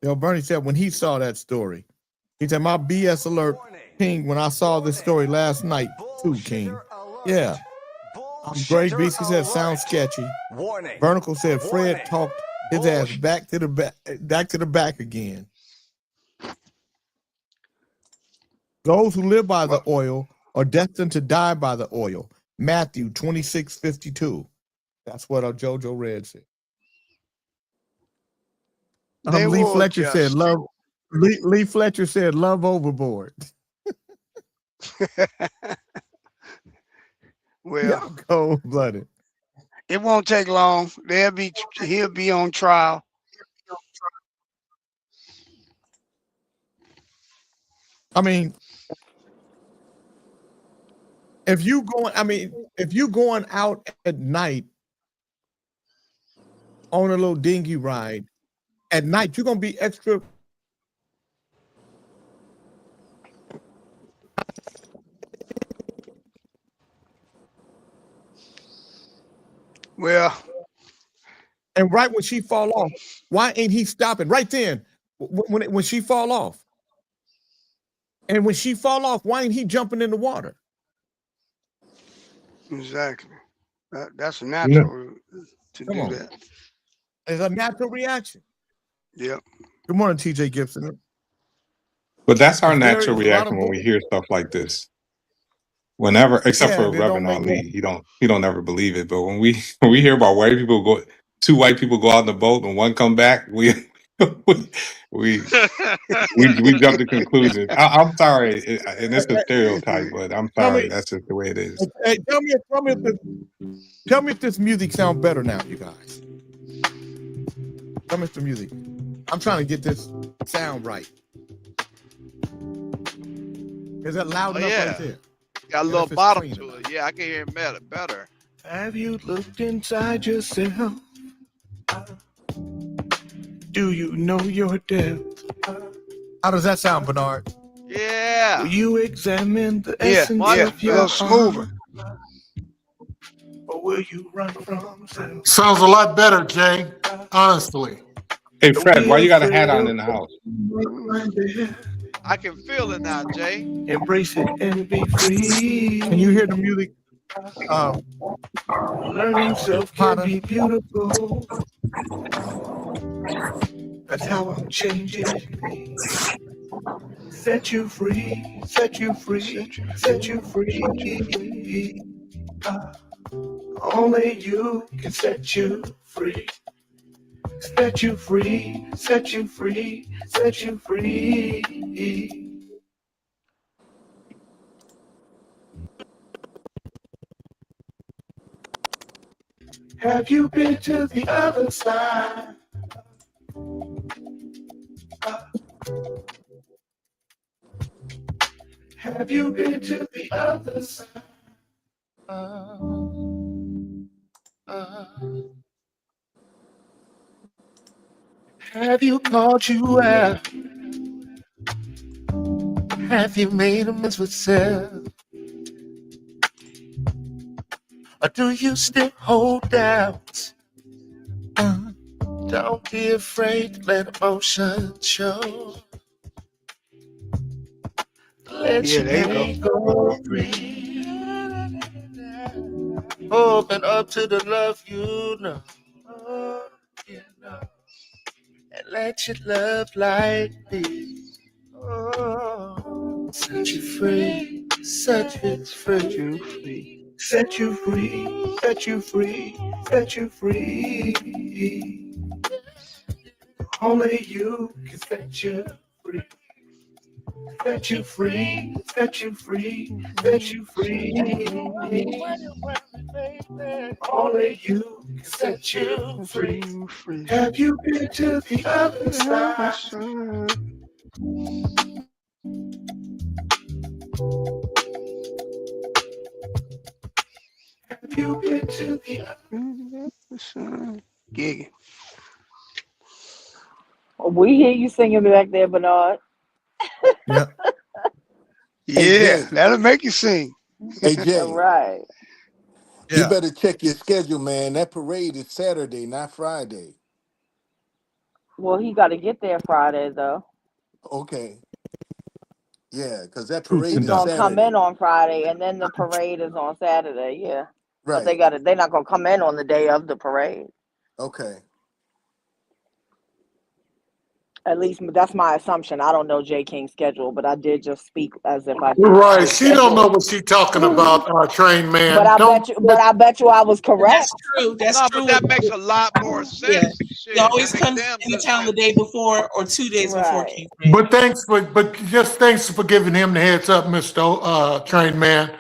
Speaker 2: Dale Burney said when he saw that story. He said, my BS alert, King, when I saw this story last night, too, King. Yeah. Greg Beastie said, sounds sketchy. Vernicle said, Fred talked his ass back to the back again. Those who live by the oil are destined to die by the oil. Matthew 26:52. That's what JoJo Red said. Lee Fletcher said, love. Lee Fletcher said, love overboard.
Speaker 7: Well,
Speaker 2: cold-blooded.
Speaker 7: It won't take long. He'll be on trial.
Speaker 2: I mean, if you going out at night on a little dinghy ride, at night you're gonna be extra.
Speaker 7: Well,
Speaker 2: and right when she fall off, why ain't he stopping right then? When she fall off, and when she fall off, why ain't he jumping in the water?
Speaker 7: Exactly. That's a natural to do that.
Speaker 2: It's a natural reaction.
Speaker 7: Yep.
Speaker 2: Good morning, TJ Gibson.
Speaker 14: But that's our natural reaction when we hear stuff like this. Whenever, except for Reverend Ali, he don't ever believe it. But when we hear about two white people go out in the boat and one come back, we jump to conclusions. I'm sorry, and it's a stereotype, but I'm sorry, that's just the way it is.
Speaker 2: Hey, tell me if this music sounds better now, you guys. Tell me if the music. I'm trying to get this sound right. Is that loud enough right there?
Speaker 11: Got a little bottom to it. Yeah, I can hear it better.
Speaker 8: Have you looked inside yourself? Do you know your depth?
Speaker 2: How does that sound, Bernard?
Speaker 11: Yeah.
Speaker 8: Will you examine the essence of your
Speaker 7: smoother.
Speaker 8: Or will you run from self?
Speaker 10: Sounds a lot better, Jay. Honestly.
Speaker 14: Hey, Fred, why you got a hat on in the house?
Speaker 11: I can feel it now, Jay.
Speaker 8: Embrace it and be free.
Speaker 2: Can you hear the music?
Speaker 8: Learning self can be beautiful. That's how I'm changing. Set you free, set you free, set you free. Only you can set you free. Set you free, set you free, set you free. Have you been to the other side? Have you been to the other side?
Speaker 2: Have you called you out? Have you made amends with self? Or do you still hold doubts? Don't be afraid to let emotion show. Let
Speaker 7: Yeah,
Speaker 2: your
Speaker 7: there you
Speaker 2: pain
Speaker 7: go.
Speaker 2: go free. Open up to the love you know. Oh, you know. And let your love light be. Oh, set you free, set you free, set you free, set you free, set you free. Only you can set you free. Set you free, set you free, set you free. Only you can set you free. Have you been to the other side? Have you been to the other side?
Speaker 7: Gigging.
Speaker 9: We hear you singing back there, Bernard.
Speaker 2: Yep.
Speaker 12: Hey,
Speaker 7: Yeah,
Speaker 12: Jay.
Speaker 7: that'll make you sing.
Speaker 12: Hey, Jay.
Speaker 9: Right.
Speaker 12: You better check your schedule, man. That parade is Saturday, not Friday.
Speaker 9: Well, he got to get there Friday, though.
Speaker 12: Okay. Yeah, because that
Speaker 2: Truth
Speaker 12: parade
Speaker 9: He's
Speaker 12: is
Speaker 9: gonna
Speaker 2: conductor.
Speaker 9: come
Speaker 12: Saturday.
Speaker 9: in on Friday, and then the parade is on Saturday. Yeah, but
Speaker 12: Right.
Speaker 9: they're not gonna come in on the day of the parade.
Speaker 12: Okay.
Speaker 9: At least that's my assumption. I don't know J. King's schedule, but I did just speak as if I did.
Speaker 10: Right. She don't know what she talking about, trained man.
Speaker 9: But I
Speaker 10: Don't.
Speaker 9: bet you I was correct.
Speaker 4: That's true. That's
Speaker 11: No,
Speaker 4: true.
Speaker 11: but that makes a lot more sense.
Speaker 4: Yeah.
Speaker 11: Shit,
Speaker 4: He always
Speaker 11: that makes
Speaker 4: comes
Speaker 11: damn
Speaker 4: into
Speaker 11: good
Speaker 4: town the
Speaker 11: sense.
Speaker 4: day before or 2 days before
Speaker 9: Right.
Speaker 4: King's Parade.
Speaker 10: But thanks for giving him the heads up, Mr. Trained man.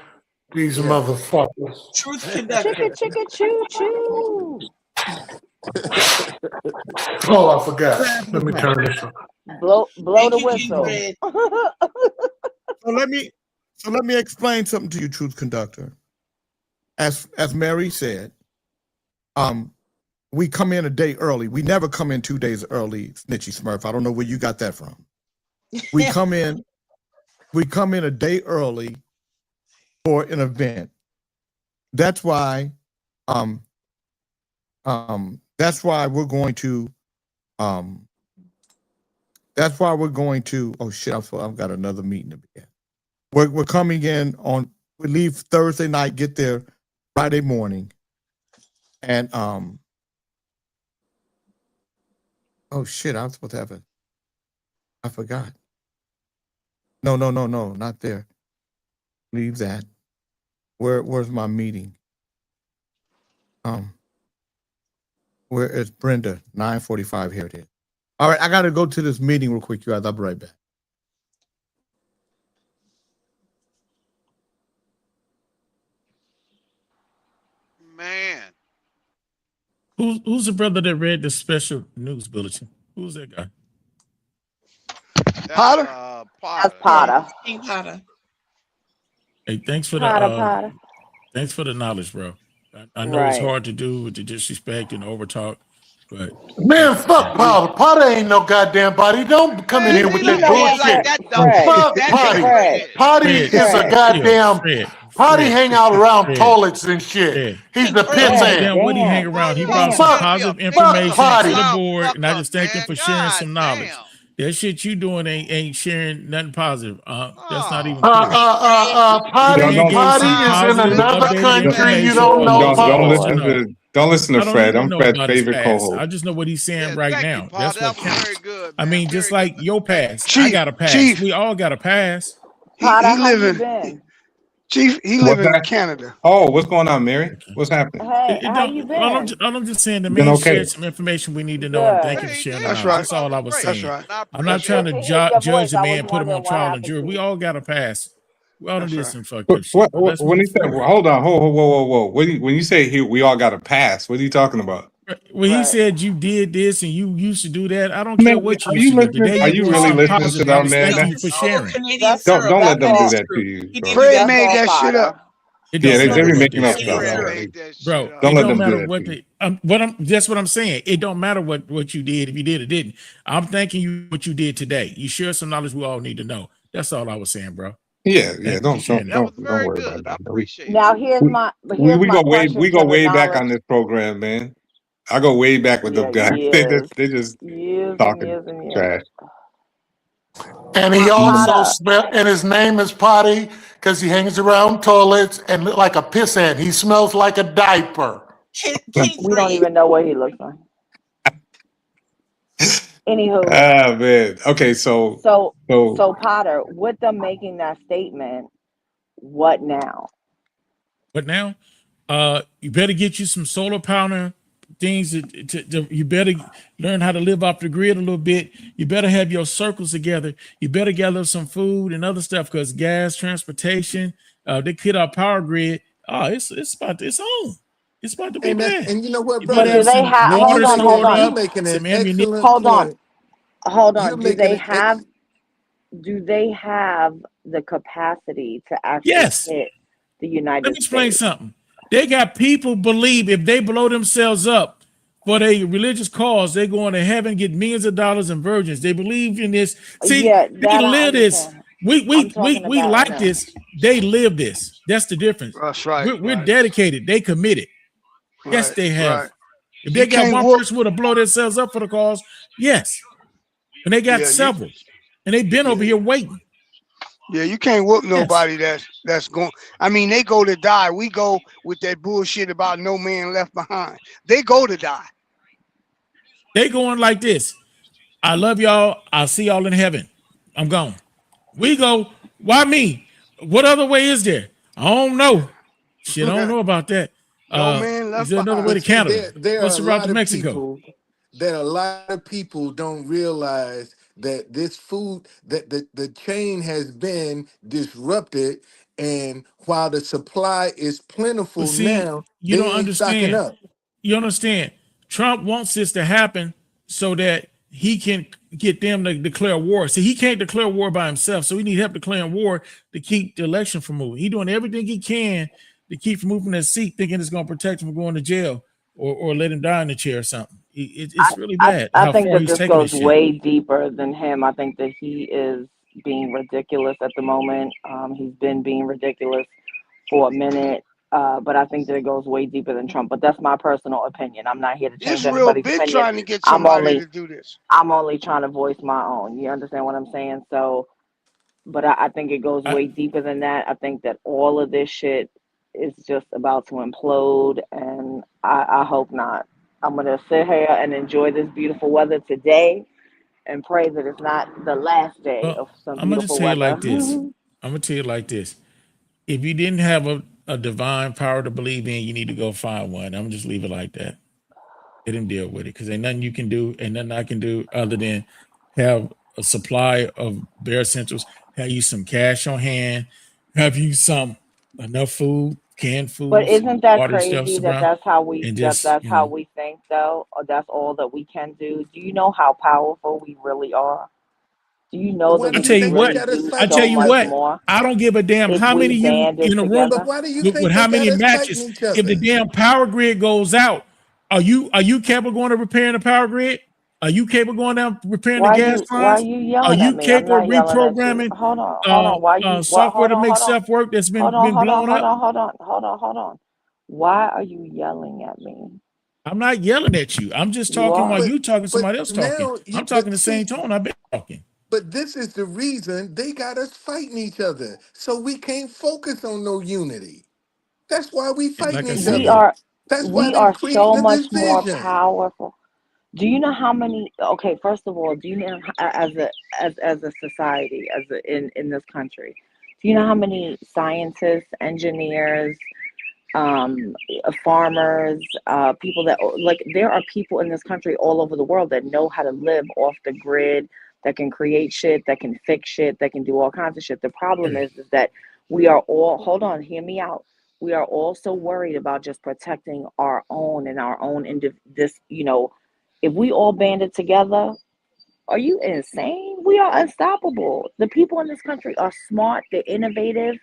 Speaker 10: These
Speaker 12: Yeah.
Speaker 10: motherfuckers.
Speaker 4: Truth conductor.
Speaker 9: Chicka choo choo.
Speaker 10: Oh, I forgot. Let me turn this on.
Speaker 9: Blow
Speaker 4: Thank
Speaker 9: the
Speaker 4: you,
Speaker 9: whistle.
Speaker 4: King
Speaker 2: So let me explain something to you, Truth Conductor. As Mary said, we come in a day early. We never come in 2 days early, Snitchy Smurf. I don't know where you got that from. We come in a day early for an event. That's why we're going to oh shit, I've got another meeting to begin. We're coming in we leave Thursday night, get there Friday morning. And oh shit, I was supposed to have it. I forgot. No, not there. Leave that. Where's my meeting? Where is Brenda? 9:45. Here it is. All right, I gotta go to this meeting real quick, you guys. I'll be right back.
Speaker 11: Man.
Speaker 3: Who's the brother that read the special news bulletin? Who's that guy?
Speaker 7: Potter?
Speaker 9: That's Potter.
Speaker 4: King Potter.
Speaker 3: Hey, thanks for
Speaker 9: Potter.
Speaker 3: thanks for the knowledge, bro. I know it's
Speaker 9: Right.
Speaker 3: hard to do with the disrespect and overtalk, but
Speaker 10: Man, fuck Potter. Potter ain't no goddamn body. Don't come in here with
Speaker 9: You
Speaker 10: that
Speaker 9: know what,
Speaker 10: bullshit.
Speaker 11: That don't
Speaker 10: Fuck
Speaker 11: that
Speaker 10: Potty.
Speaker 11: Fred.
Speaker 10: Potty is a
Speaker 9: Fred.
Speaker 10: goddamn. Potty hang out around
Speaker 3: Fred.
Speaker 10: toilets and shit.
Speaker 3: Fred.
Speaker 10: He's the
Speaker 3: Fred.
Speaker 10: piss
Speaker 3: Damn,
Speaker 10: ant.
Speaker 3: what he hang around? He brought
Speaker 11: Fuck.
Speaker 3: some
Speaker 11: Fuck.
Speaker 3: positive
Speaker 11: Fuck
Speaker 3: information
Speaker 10: Potty.
Speaker 3: to the board, and I just thank him
Speaker 11: man.
Speaker 3: for sharing some
Speaker 11: God
Speaker 3: knowledge.
Speaker 11: damn.
Speaker 3: That shit you doing ain't sharing nothing positive. That's not even
Speaker 10: Potty
Speaker 3: cool.
Speaker 10: Potty
Speaker 3: He gave
Speaker 10: is
Speaker 3: some
Speaker 10: in
Speaker 3: positive,
Speaker 10: another
Speaker 3: updated
Speaker 10: country. You
Speaker 3: information
Speaker 10: don't
Speaker 3: for
Speaker 10: know
Speaker 3: all
Speaker 10: Potty.
Speaker 3: supposed to know.
Speaker 14: Don't listen to
Speaker 3: I don't
Speaker 14: Fred.
Speaker 3: even
Speaker 14: I'm
Speaker 3: know
Speaker 14: Fred's
Speaker 3: about his
Speaker 14: favorite
Speaker 3: past.
Speaker 14: co-host.
Speaker 3: I just know what he's saying
Speaker 11: Yeah,
Speaker 3: right
Speaker 11: thank you,
Speaker 3: now.
Speaker 11: Paul.
Speaker 3: That's
Speaker 11: That
Speaker 3: what
Speaker 11: was very
Speaker 3: counts.
Speaker 11: good,
Speaker 3: I
Speaker 11: man.
Speaker 3: mean,
Speaker 11: Very
Speaker 3: just like
Speaker 11: good.
Speaker 3: your past. I
Speaker 7: Chief,
Speaker 3: got a pass.
Speaker 7: Chief.
Speaker 3: We all got a pass.
Speaker 9: Potter,
Speaker 7: He
Speaker 9: how you
Speaker 7: live in
Speaker 9: been?
Speaker 7: Chief. He
Speaker 14: What's
Speaker 7: live in
Speaker 14: that?
Speaker 7: Canada.
Speaker 14: Oh, what's going on, Mary? What's happening?
Speaker 9: Hey,
Speaker 3: It
Speaker 9: how you
Speaker 3: don't. All
Speaker 9: been?
Speaker 3: I'm just saying, the
Speaker 14: Been
Speaker 3: man
Speaker 14: okay.
Speaker 3: shared some information we need to know, and thank
Speaker 9: Good.
Speaker 3: you for
Speaker 11: Hey,
Speaker 3: sharing the
Speaker 11: yeah,
Speaker 7: That's
Speaker 3: knowledge.
Speaker 7: right.
Speaker 3: That's all I was
Speaker 11: great.
Speaker 7: That's
Speaker 3: saying.
Speaker 7: right.
Speaker 11: And I
Speaker 3: I'm not
Speaker 7: That's
Speaker 11: appreciate
Speaker 3: trying
Speaker 7: right.
Speaker 3: to
Speaker 9: Good to hear your
Speaker 3: judge
Speaker 9: voice.
Speaker 3: the
Speaker 9: I
Speaker 3: man,
Speaker 9: was
Speaker 3: put him on
Speaker 9: wondering what
Speaker 3: trial and
Speaker 9: happened
Speaker 3: jury.
Speaker 9: to
Speaker 3: We
Speaker 9: you.
Speaker 3: all got a pass. We all done
Speaker 7: That's
Speaker 3: did
Speaker 7: right.
Speaker 3: some fucked up shit. But let's
Speaker 14: When he
Speaker 3: move
Speaker 14: said,
Speaker 3: forward.
Speaker 14: hold on, whoa. When you say we all got a pass, what are you talking about?
Speaker 3: When he
Speaker 9: Right.
Speaker 3: said you did this and you used to do that, I don't
Speaker 14: Man,
Speaker 3: care what you
Speaker 14: are
Speaker 3: used
Speaker 14: you
Speaker 3: to do.
Speaker 14: listening?
Speaker 3: Today
Speaker 14: Are
Speaker 3: you're
Speaker 14: you
Speaker 3: doing
Speaker 14: really
Speaker 3: something
Speaker 14: listening to
Speaker 3: positive. I
Speaker 14: them,
Speaker 3: was
Speaker 14: man?
Speaker 3: thanking
Speaker 14: That,
Speaker 3: you for
Speaker 4: Solo
Speaker 3: sharing.
Speaker 4: Canadian
Speaker 9: That's
Speaker 14: don't
Speaker 4: syrup.
Speaker 14: let them
Speaker 9: that's
Speaker 14: do
Speaker 9: all.
Speaker 14: that to you,
Speaker 4: He
Speaker 14: bro.
Speaker 4: did do
Speaker 7: Fred
Speaker 4: that.
Speaker 9: That's
Speaker 7: made
Speaker 9: all
Speaker 7: that shit
Speaker 9: Potter.
Speaker 7: up.
Speaker 3: It
Speaker 14: Yeah,
Speaker 3: don't
Speaker 14: they
Speaker 3: matter
Speaker 14: be
Speaker 3: what
Speaker 14: making
Speaker 3: they
Speaker 14: up
Speaker 3: say,
Speaker 14: stuff,
Speaker 11: Fred
Speaker 3: bro.
Speaker 14: man.
Speaker 11: made that shit
Speaker 3: Bro,
Speaker 11: up.
Speaker 14: Don't
Speaker 3: it
Speaker 14: let
Speaker 3: don't
Speaker 14: them do
Speaker 3: matter
Speaker 14: that
Speaker 3: what
Speaker 14: to you.
Speaker 3: that's what I'm saying. It don't matter what you did, if you did or didn't. I'm thanking you what you did today. You share some knowledge we all need to know. That's all I was saying, bro.
Speaker 14: Yeah,
Speaker 3: Thank you for
Speaker 14: don't
Speaker 3: sharing
Speaker 14: don't
Speaker 3: that.
Speaker 11: That was
Speaker 14: don't don't
Speaker 11: very
Speaker 14: worry about
Speaker 11: good. I
Speaker 14: that.
Speaker 11: appreciate it.
Speaker 9: Now here's
Speaker 14: We,
Speaker 9: here's my
Speaker 14: we
Speaker 9: question
Speaker 14: go
Speaker 9: to the
Speaker 14: way back
Speaker 9: knowledge.
Speaker 14: on this program, man. I go way back with
Speaker 9: Yeah,
Speaker 14: them guys.
Speaker 9: years,
Speaker 14: They just
Speaker 9: years and
Speaker 14: talking
Speaker 9: years and years.
Speaker 14: trash.
Speaker 10: And he also
Speaker 9: Potter,
Speaker 10: smell, and his name is Potty because he hangs around toilets and look like a pissant. He smells like a diaper.
Speaker 9: we don't even know what he looks like. Anywho,
Speaker 14: Ah man. Okay, so
Speaker 9: so Potter, with them making that statement, what now?
Speaker 3: But now, you better get you some solar power things. You better learn how to live off the grid a little bit. You better have your circles together. You better gather some food and other stuff because gas, transportation, they cut our power grid. Oh, it's on. It's about to be bad.
Speaker 12: And you know what,
Speaker 3: You better
Speaker 9: But do
Speaker 3: have
Speaker 12: brother?
Speaker 9: they
Speaker 3: some
Speaker 9: have?
Speaker 12: You
Speaker 3: water
Speaker 9: Hold
Speaker 3: stored
Speaker 12: you
Speaker 9: on,
Speaker 3: up,
Speaker 12: making an
Speaker 3: some ammunition.
Speaker 12: excellent
Speaker 9: hold on,
Speaker 12: point.
Speaker 9: hold
Speaker 12: You're
Speaker 9: on.
Speaker 12: making an ex.
Speaker 9: Do they have the capacity to actually
Speaker 3: Yes.
Speaker 9: hit the
Speaker 3: Let me
Speaker 9: United
Speaker 3: explain
Speaker 9: States?
Speaker 3: something. They got people believe if they blow themselves up for their religious cause, they're going to heaven, get millions of dollars in virgins. They believe in this. See,
Speaker 9: Yeah,
Speaker 3: you need
Speaker 9: that
Speaker 3: to
Speaker 9: I
Speaker 3: live this.
Speaker 9: understand. I'm
Speaker 3: We
Speaker 9: talking about in
Speaker 3: like
Speaker 9: a
Speaker 3: this. They live this. That's the difference.
Speaker 7: That's right.
Speaker 3: We're dedicated. They committed. Yes,
Speaker 7: Right.
Speaker 3: they have.
Speaker 7: Right.
Speaker 3: If
Speaker 7: You
Speaker 3: they got
Speaker 7: can't
Speaker 3: one
Speaker 7: whoop.
Speaker 3: person would have blow themselves up for the cause, yes. And they got
Speaker 7: Yeah.
Speaker 3: several. And they've been over
Speaker 7: Yeah.
Speaker 3: here waiting.
Speaker 7: Yeah. You can't whoop
Speaker 3: Yes.
Speaker 7: nobody that's going. I mean, they go to die. We go with that bullshit about no man left behind. They go to die.
Speaker 3: They going like this. I love y'all. I'll see y'all in heaven. I'm gone. We go, why me? What other way is there? I don't know. Shit, I don't know about that.
Speaker 7: No man
Speaker 3: Is
Speaker 7: left
Speaker 3: there another way to
Speaker 12: But
Speaker 7: behind.
Speaker 12: see,
Speaker 3: Canada?
Speaker 12: there are
Speaker 3: What's
Speaker 12: a
Speaker 3: the route
Speaker 12: lot
Speaker 3: to
Speaker 12: of
Speaker 3: Mexico?
Speaker 12: people. There are a lot of people don't realize that this food, that the chain has been disrupted, and while the supply is
Speaker 3: But
Speaker 12: plentiful
Speaker 3: see,
Speaker 12: now,
Speaker 3: you
Speaker 12: they
Speaker 3: don't
Speaker 12: ain't stocking
Speaker 3: understand.
Speaker 12: up.
Speaker 3: You understand? Trump wants this to happen so that he can get them to declare war. See, he can't declare war by himself, so he need help declaring war to keep the election from moving. He doing everything he can to keep from moving that seat, thinking it's going to protect him from going to jail or let him die in the chair or something. It's really bad
Speaker 9: I
Speaker 3: how
Speaker 9: think
Speaker 3: far
Speaker 9: that
Speaker 3: he's
Speaker 9: this
Speaker 3: taking this
Speaker 9: goes
Speaker 3: shit.
Speaker 9: way deeper than him. I think that he is being ridiculous at the moment. He's been being ridiculous for a minute. But I think that it goes way deeper than Trump. But that's my personal opinion. I'm not here to change
Speaker 7: Israel
Speaker 9: anybody's
Speaker 7: been
Speaker 9: opinion.
Speaker 7: trying to get
Speaker 9: I'm
Speaker 7: somebody to
Speaker 9: only
Speaker 7: do this.
Speaker 9: trying to voice my own. You understand what I'm saying? So, but I think it goes way deeper than that. I think that all of this shit is just about to implode, and I hope not. I'm gonna sit here and enjoy this beautiful weather today, and pray that it's not the last day
Speaker 3: Well,
Speaker 9: of some
Speaker 3: I'm gonna just
Speaker 9: beautiful
Speaker 3: tell you
Speaker 9: weather.
Speaker 3: like this. I'm gonna tell you like this. If you didn't have a divine power to believe in, you need to go find one. I'm gonna just leave it like that. Let him deal with it because ain't nothing you can do, ain't nothing I can do other than have a supply of bare essentials, have you some cash on hand, have you some enough food, canned
Speaker 9: But
Speaker 3: foods,
Speaker 9: isn't that
Speaker 3: water stuff
Speaker 9: crazy that
Speaker 3: around, and just
Speaker 9: that's how we think though, or that's all that we can do? Do you know how powerful we really are? Do you know
Speaker 12: But
Speaker 9: that
Speaker 12: why
Speaker 3: I
Speaker 12: do
Speaker 9: we
Speaker 12: you
Speaker 3: tell
Speaker 9: can
Speaker 3: you
Speaker 12: think we
Speaker 3: what,
Speaker 9: really
Speaker 12: got us
Speaker 9: do
Speaker 3: I
Speaker 12: fighting
Speaker 3: tell
Speaker 9: so
Speaker 12: each
Speaker 3: you
Speaker 9: much
Speaker 3: what,
Speaker 12: other?
Speaker 9: more
Speaker 3: I don't give a damn
Speaker 9: if
Speaker 3: how
Speaker 9: we
Speaker 3: many you
Speaker 9: banded
Speaker 3: in a room
Speaker 12: But
Speaker 9: together?
Speaker 12: why do you
Speaker 3: with
Speaker 12: think
Speaker 3: how
Speaker 12: they got
Speaker 3: many
Speaker 12: us fighting
Speaker 3: matches.
Speaker 12: each
Speaker 3: If the
Speaker 12: other?
Speaker 3: damn power grid goes out, are you capable of going to repairing the power grid? Are you capable of going down repairing the gas
Speaker 9: Why are
Speaker 3: lines?
Speaker 9: you
Speaker 3: Are
Speaker 9: yelling at
Speaker 3: you
Speaker 9: me? I'm
Speaker 3: capable of
Speaker 9: not yelling at you.
Speaker 3: reprogramming
Speaker 9: Hold on. Why you what
Speaker 3: software to make
Speaker 9: hold on.
Speaker 3: stuff work that's
Speaker 9: Hold on,
Speaker 3: been blown up?
Speaker 9: hold on. Why are you yelling at me?
Speaker 3: I'm not yelling at you. I'm just
Speaker 9: You
Speaker 3: talking while
Speaker 9: are.
Speaker 12: But
Speaker 3: you talking,
Speaker 12: but
Speaker 3: somebody else talking.
Speaker 12: now
Speaker 3: I'm
Speaker 12: you
Speaker 3: talking
Speaker 12: but
Speaker 3: the same
Speaker 12: see,
Speaker 3: tone I've been talking.
Speaker 12: but this is the reason they got us fighting each other. So we can't focus on no unity. That's why we
Speaker 3: And
Speaker 12: fighting
Speaker 3: like I
Speaker 12: each
Speaker 9: We
Speaker 3: said,
Speaker 12: other.
Speaker 9: are
Speaker 12: That's why
Speaker 9: we
Speaker 12: they
Speaker 9: are so
Speaker 12: creating a
Speaker 9: much more
Speaker 12: division.
Speaker 9: powerful. Do you know how many? Okay, first of all, do you know as a society, in this country, do you know how many scientists, engineers, farmers, people that like there are people in this country all over the world that know how to live off the grid, that can create shit, that can fix shit, that can do all kinds of shit. The problem is that we are all, hold on, hear me out. We are all so worried about just protecting our own and our own this, if we all banded together, are you insane? We are unstoppable. The people in this country are smart, they're innovative,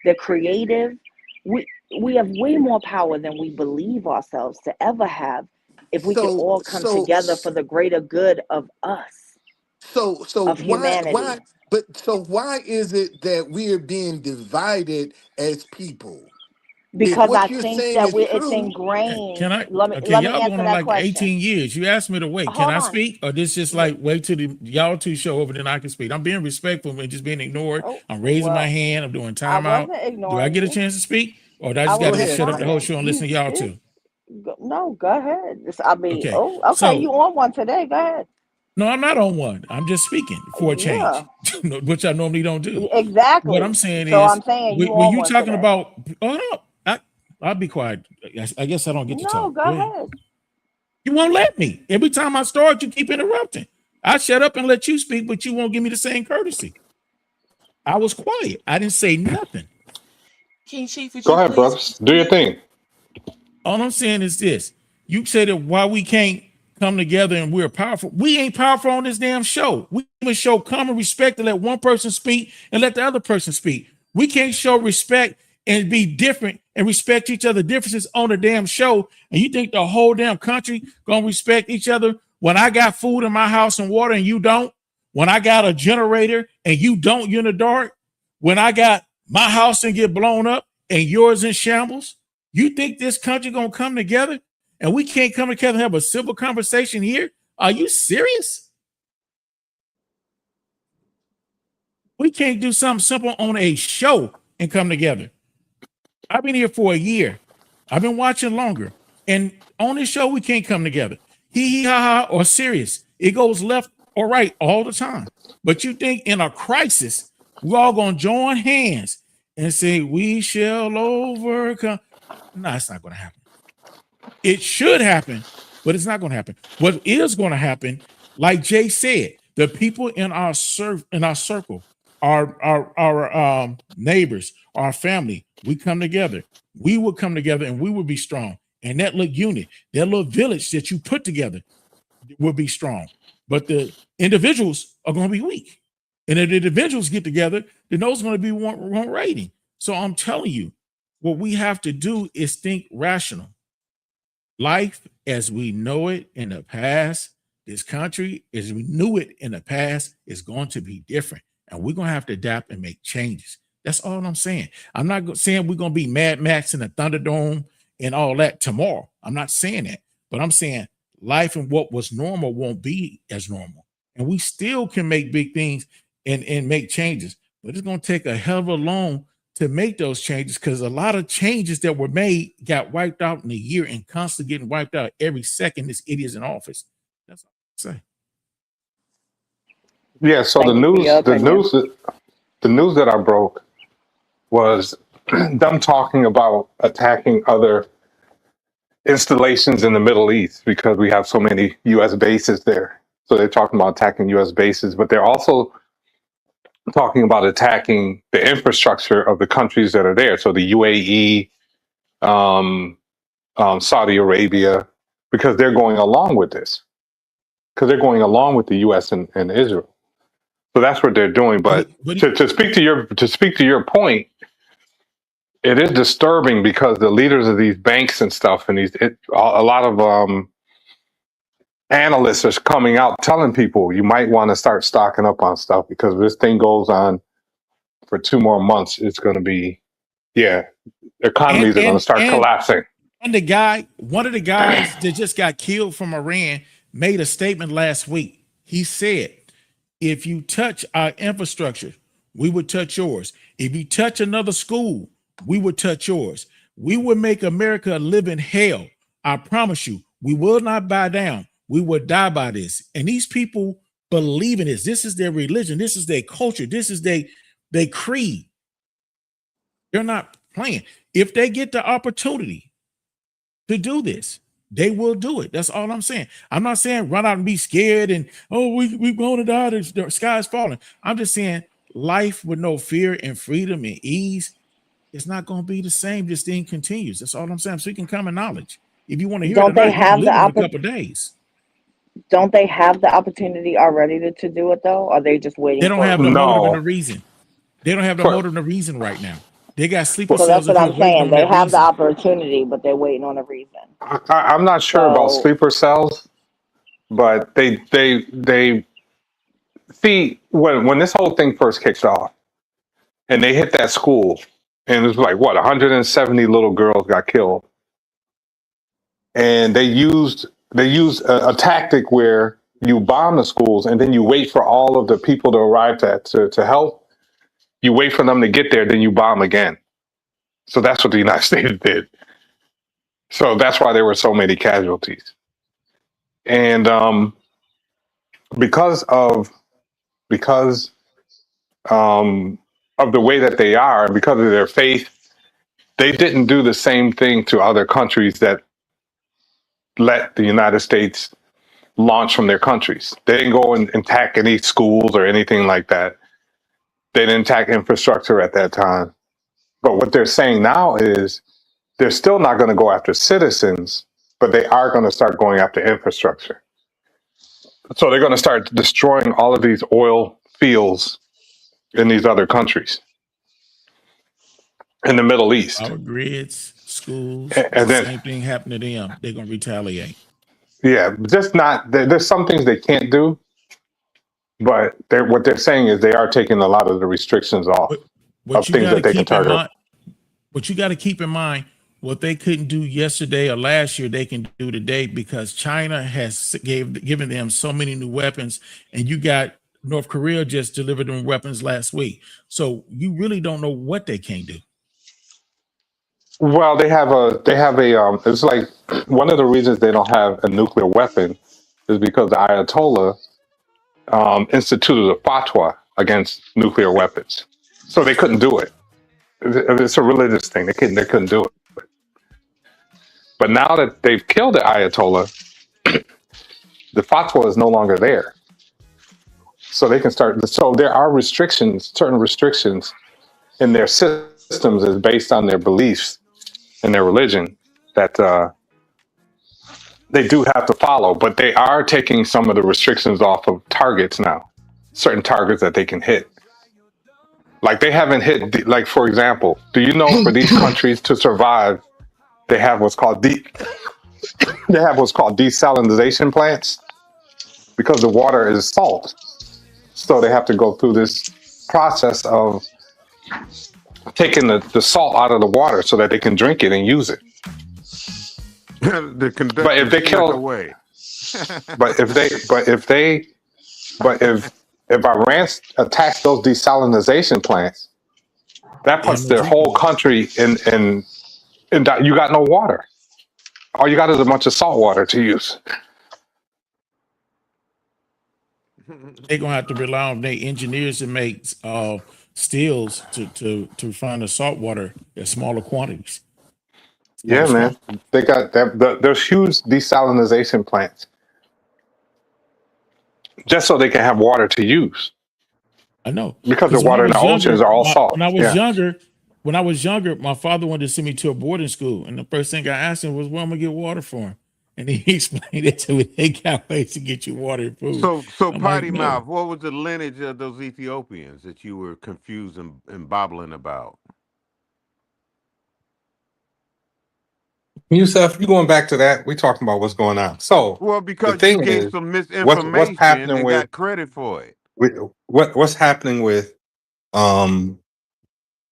Speaker 9: they're creative. We we have way more power than we believe ourselves to ever have if we could
Speaker 12: So
Speaker 9: all come together for the greater good of us, of
Speaker 12: why
Speaker 9: humanity.
Speaker 12: why is it that we are being divided as people? If
Speaker 9: Because I
Speaker 12: what you're
Speaker 9: think
Speaker 12: saying
Speaker 9: that
Speaker 12: is
Speaker 9: it's
Speaker 12: true,
Speaker 9: ingrained.
Speaker 3: Can I? Okay,
Speaker 9: Let me
Speaker 3: y'all going
Speaker 9: answer
Speaker 3: on
Speaker 9: that
Speaker 3: like
Speaker 9: question.
Speaker 3: 18 years. You asked me to wait. Can
Speaker 9: Hold
Speaker 3: I
Speaker 9: on.
Speaker 3: speak? Or this just like wait till y'all two show over, then I can speak? I'm being respectful and just being ignored.
Speaker 9: Oh,
Speaker 3: I'm raising my
Speaker 9: well,
Speaker 3: hand. I'm doing
Speaker 9: I
Speaker 3: timeout.
Speaker 9: wasn't
Speaker 3: Do I
Speaker 9: ignoring
Speaker 3: get a
Speaker 9: you.
Speaker 3: chance to speak? Or do I
Speaker 9: I
Speaker 3: just got
Speaker 12: go
Speaker 3: to
Speaker 9: wasn't
Speaker 3: just
Speaker 12: ahead,
Speaker 3: shut up the
Speaker 12: brother.
Speaker 3: whole
Speaker 9: ignoring
Speaker 3: show and listen
Speaker 9: you.
Speaker 3: to y'all
Speaker 9: Did
Speaker 3: two?
Speaker 9: no, go ahead. I mean,
Speaker 3: Okay.
Speaker 9: oh, okay, you
Speaker 3: So
Speaker 9: on one today? Go ahead.
Speaker 3: no, I'm not on one. I'm just speaking for a
Speaker 9: Yeah,
Speaker 3: change, which I normally don't do. What I'm
Speaker 9: exactly.
Speaker 3: saying
Speaker 9: So
Speaker 3: is,
Speaker 9: I'm saying you
Speaker 3: when
Speaker 9: on
Speaker 3: you
Speaker 9: one
Speaker 3: talking
Speaker 9: today.
Speaker 3: about, oh no, I'll be quiet. I guess I don't get to
Speaker 9: No,
Speaker 3: talk.
Speaker 9: go
Speaker 3: Go ahead.
Speaker 9: ahead.
Speaker 3: You won't let me. Every time I start, you keep interrupting. I shut up and let you speak, but you won't give me the same courtesy. I was quiet. I didn't say nothing.
Speaker 4: King Chief, would
Speaker 14: Go
Speaker 4: you
Speaker 14: ahead,
Speaker 4: please
Speaker 14: brothers. Do your
Speaker 4: continue?
Speaker 14: thing.
Speaker 3: All I'm saying is this. You said that why we can't come together and we're powerful. We ain't powerful on this damn show. We even show common respect to let one person speak and let the other person speak. We can't show respect and be different and respect each other differences on the damn show. And you think the whole damn country gonna respect each other when I got food in my house and water and you don't? When I got a generator and you don't, you're in the dark? When I got my house and get blown up and yours in shambles? You think this country gonna come together and we can't come together and have a civil conversation here? Are you serious? We can't do something simple on a show and come together. I've been here for a year. I've been watching longer. And on this show, we can't come together. Hee hee ha ha or serious. It goes left or right all the time. But you think in a crisis, we're all gonna join hands and say, we shall overcome. No, it's not gonna happen. It should happen, but it's not going to happen. What is going to happen, like Jay said, the people in our circle, our neighbors, our family, we come together. We will come together and we will be strong. And that little unit, that little village that you put together will be strong. But the individuals are going to be weak. And if the individuals get together, then those are going to be one rating. So I'm telling you, what we have to do is think rational. Life as we know it in the past, this country as we knew it in the past, is going to be different. And we're going to have to adapt and make changes. That's all I'm saying. I'm not saying we're going to be Mad Max in the Thunderdome and all that tomorrow. I'm not saying that. But I'm saying life and what was normal won't be as normal. And we still can make big things and make changes. But it's going to take a hell of a long to make those changes, because a lot of changes that were made got wiped out in a year and constantly getting wiped out every second this idiot's in office. That's all I say.
Speaker 14: Yeah. So
Speaker 9: Thank you for your opinion.
Speaker 14: the news that I broke was them talking about attacking other installations in the Middle East because we have so many U.S. bases there. So they're talking about attacking U.S. bases, but they're also talking about attacking the infrastructure of the countries that are there. So the UAE, Saudi Arabia, because they're going along with this, because they're going along with the U.S. and Israel. So that's what they're doing. But to speak to your point, it is disturbing because the leaders of these banks and stuff, and a lot of analysts are coming out telling people you might want to start stocking up on stuff, because if this thing goes on for 2 more months, it's going to be, economies are going to start collapsing.
Speaker 3: And one of the guys that just got killed from Iran made a statement last week. He said, if you touch our infrastructure, we would touch yours. If you touch another school, we would touch yours. We would make America live in hell. I promise you, we will not bow down. We would die by this. And these people believe in this. This is their religion. This is their culture. This is their creed. They're not playing. If they get the opportunity to do this, they will do it. That's all I'm saying. I'm not saying run out and be scared and, we're going to die. The sky's falling. I'm just saying life with no fear and freedom and ease, it's not going to be the same. This thing continues. That's all I'm saying. So you can come in knowledge. If you want to hear it tonight, you can live in a couple of days.
Speaker 9: Don't they have the opportunity already to do it though? Or are they just waiting?
Speaker 3: They don't have the motive and the reason. They don't have the motive and the reason right now. They got sleeper
Speaker 9: So that's
Speaker 3: cells
Speaker 9: what
Speaker 3: up here
Speaker 9: I'm
Speaker 3: waiting
Speaker 9: saying.
Speaker 3: on
Speaker 9: They
Speaker 3: that
Speaker 9: have the
Speaker 3: reason.
Speaker 9: opportunity, but they're waiting on a reason.
Speaker 14: I'm not sure about
Speaker 9: So
Speaker 14: sleeper cells, but they see when this whole thing first kicked off and they hit that school and it was like what 170 little girls got killed, and they used a tactic where you bomb the schools and then you wait for all of the people to arrive to help. You wait for them to get there, then you bomb again. So that's what the United States did. So that's why there were so many casualties. And because of because of the way that they are, and because of their faith, they didn't do the same thing to other countries that let the United States launch from their countries. They didn't go and attack any schools or anything like that. They didn't attack infrastructure at that time. But what they're saying now is they're still not going to go after citizens, but they are going to start going after infrastructure. So they're going to start destroying all of these oil fields in these other countries in the Middle East.
Speaker 3: Power grids, schools,
Speaker 14: And
Speaker 3: the
Speaker 14: then,
Speaker 3: same thing happened to them. They're gonna retaliate.
Speaker 14: yeah, just not, there's some things they can't do, but what they're saying is they are taking a lot of the restrictions off
Speaker 3: What
Speaker 14: of
Speaker 3: you
Speaker 14: things
Speaker 3: got to
Speaker 14: that they can
Speaker 3: keep in
Speaker 14: target.
Speaker 3: mind, what you got to keep in mind, what they couldn't do yesterday or last year, they can do today because China has given them so many new weapons, and you got North Korea just delivered them weapons last week. So you really don't know what they can do.
Speaker 14: Well, they have a it's like one of the reasons they don't have a nuclear weapon is because the Ayatollah instituted a fatwa against nuclear weapons. So they couldn't do it. It's a religious thing. They couldn't do it. But now that they've killed the Ayatollah, the fatwa is no longer there. So they can start. So there are restrictions, certain restrictions in their systems is based on their beliefs and their religion that they do have to follow. But they are taking some of the restrictions off of targets now, certain targets that they can hit. Like they haven't hit, like for example, do you know for these countries to survive, they have what's called desalinization plants because the water is salt. So they have to go through this process of taking the salt out of the water so that they can drink it and use it. But if they kill, if Iran attacks those desalinization plants, that puts their whole country in you got no water. All you got is a bunch of salt water to use.
Speaker 3: They're gonna have to rely on their engineers to make stills to find the salt water in smaller quantities.
Speaker 14: Yeah, man. They got that. There's huge desalinization plants just so they can have water to use.
Speaker 3: I know
Speaker 14: because the water in the oceans are all salt.
Speaker 3: When I was younger, my father wanted to send me to a boarding school, and the first thing I asked him was, "Where am I gonna get water from?" And he explained it to me. They got ways to get you water and food.
Speaker 15: So
Speaker 3: I'm
Speaker 15: Potty
Speaker 3: like,
Speaker 15: Mouth,
Speaker 3: no.
Speaker 15: what was the lineage of those Ethiopians that you were confused and bobbling about?
Speaker 14: Yusuf, you going back to that? We talking about what's going on. So
Speaker 15: Well,
Speaker 14: the
Speaker 15: because you
Speaker 14: thing
Speaker 15: gave
Speaker 14: is,
Speaker 15: some
Speaker 14: what's
Speaker 15: misinformation
Speaker 14: happening
Speaker 15: and
Speaker 14: with
Speaker 15: got credit for it.
Speaker 14: what's happening with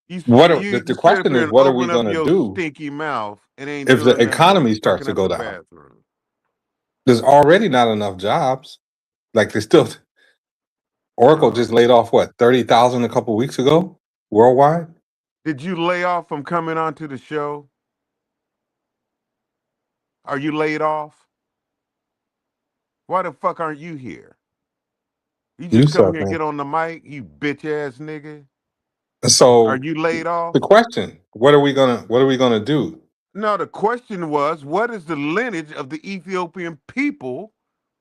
Speaker 15: You
Speaker 14: the
Speaker 15: sit up
Speaker 14: question
Speaker 15: here
Speaker 14: is
Speaker 15: and
Speaker 14: what are we
Speaker 15: open up
Speaker 14: going to
Speaker 15: your
Speaker 14: do
Speaker 15: stinky mouth and ain't
Speaker 14: if the
Speaker 15: doing nothing but
Speaker 14: economy starts
Speaker 15: fucking
Speaker 14: to
Speaker 15: up
Speaker 14: go
Speaker 15: the
Speaker 14: down?
Speaker 15: bathroom.
Speaker 14: There's already not enough jobs. Like there's still Oracle just laid off what 30,000 a couple weeks ago worldwide.
Speaker 15: Did you lay off from coming onto the show? Are you laid off? Why the fuck aren't you here? You just come
Speaker 14: Yusuf,
Speaker 15: here and
Speaker 14: man.
Speaker 15: get on the mic, you bitch ass nigga. Are
Speaker 14: So
Speaker 15: you laid off?
Speaker 14: the question: what are we gonna do?
Speaker 15: No, the question was, what is the lineage of the Ethiopian people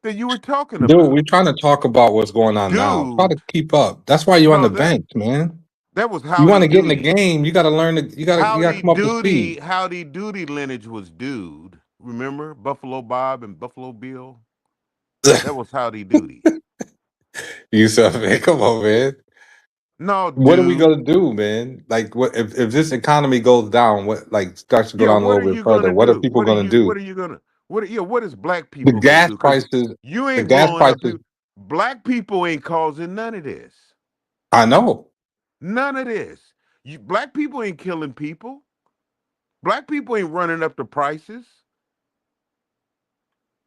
Speaker 15: that you were talking
Speaker 14: Dude,
Speaker 15: about?
Speaker 14: we're trying to talk about what's going on now. Try to
Speaker 15: Dude,
Speaker 14: keep up. That's why you're on
Speaker 15: no,
Speaker 14: the bench, man.
Speaker 15: that was
Speaker 14: You want
Speaker 15: Howdy
Speaker 14: to get in the
Speaker 15: Doody.
Speaker 14: game, you got to learn. You got to come up to speed.
Speaker 15: Howdy Doody lineage was dude. Remember Buffalo Bob and Buffalo Bill? That was Howdy Doody.
Speaker 14: Yusuf, man, come on, man.
Speaker 15: No,
Speaker 14: What are we
Speaker 15: dude.
Speaker 14: gonna do, man? Like, what if this economy goes down? What like starts to go
Speaker 15: Yeah,
Speaker 14: down a
Speaker 15: what
Speaker 14: little
Speaker 15: are
Speaker 14: bit
Speaker 15: you
Speaker 14: further?
Speaker 15: gonna
Speaker 14: What are
Speaker 15: do?
Speaker 14: people gonna do?
Speaker 15: What are you gonna what is black
Speaker 14: The
Speaker 15: people gonna
Speaker 14: gas
Speaker 15: do? Because
Speaker 14: prices.
Speaker 15: you
Speaker 14: The
Speaker 15: ain't
Speaker 14: gas
Speaker 15: blowing up
Speaker 14: prices.
Speaker 15: people. Black people ain't causing none of this.
Speaker 14: I know.
Speaker 15: None of this. Black people ain't killing people. Black people ain't running up the prices.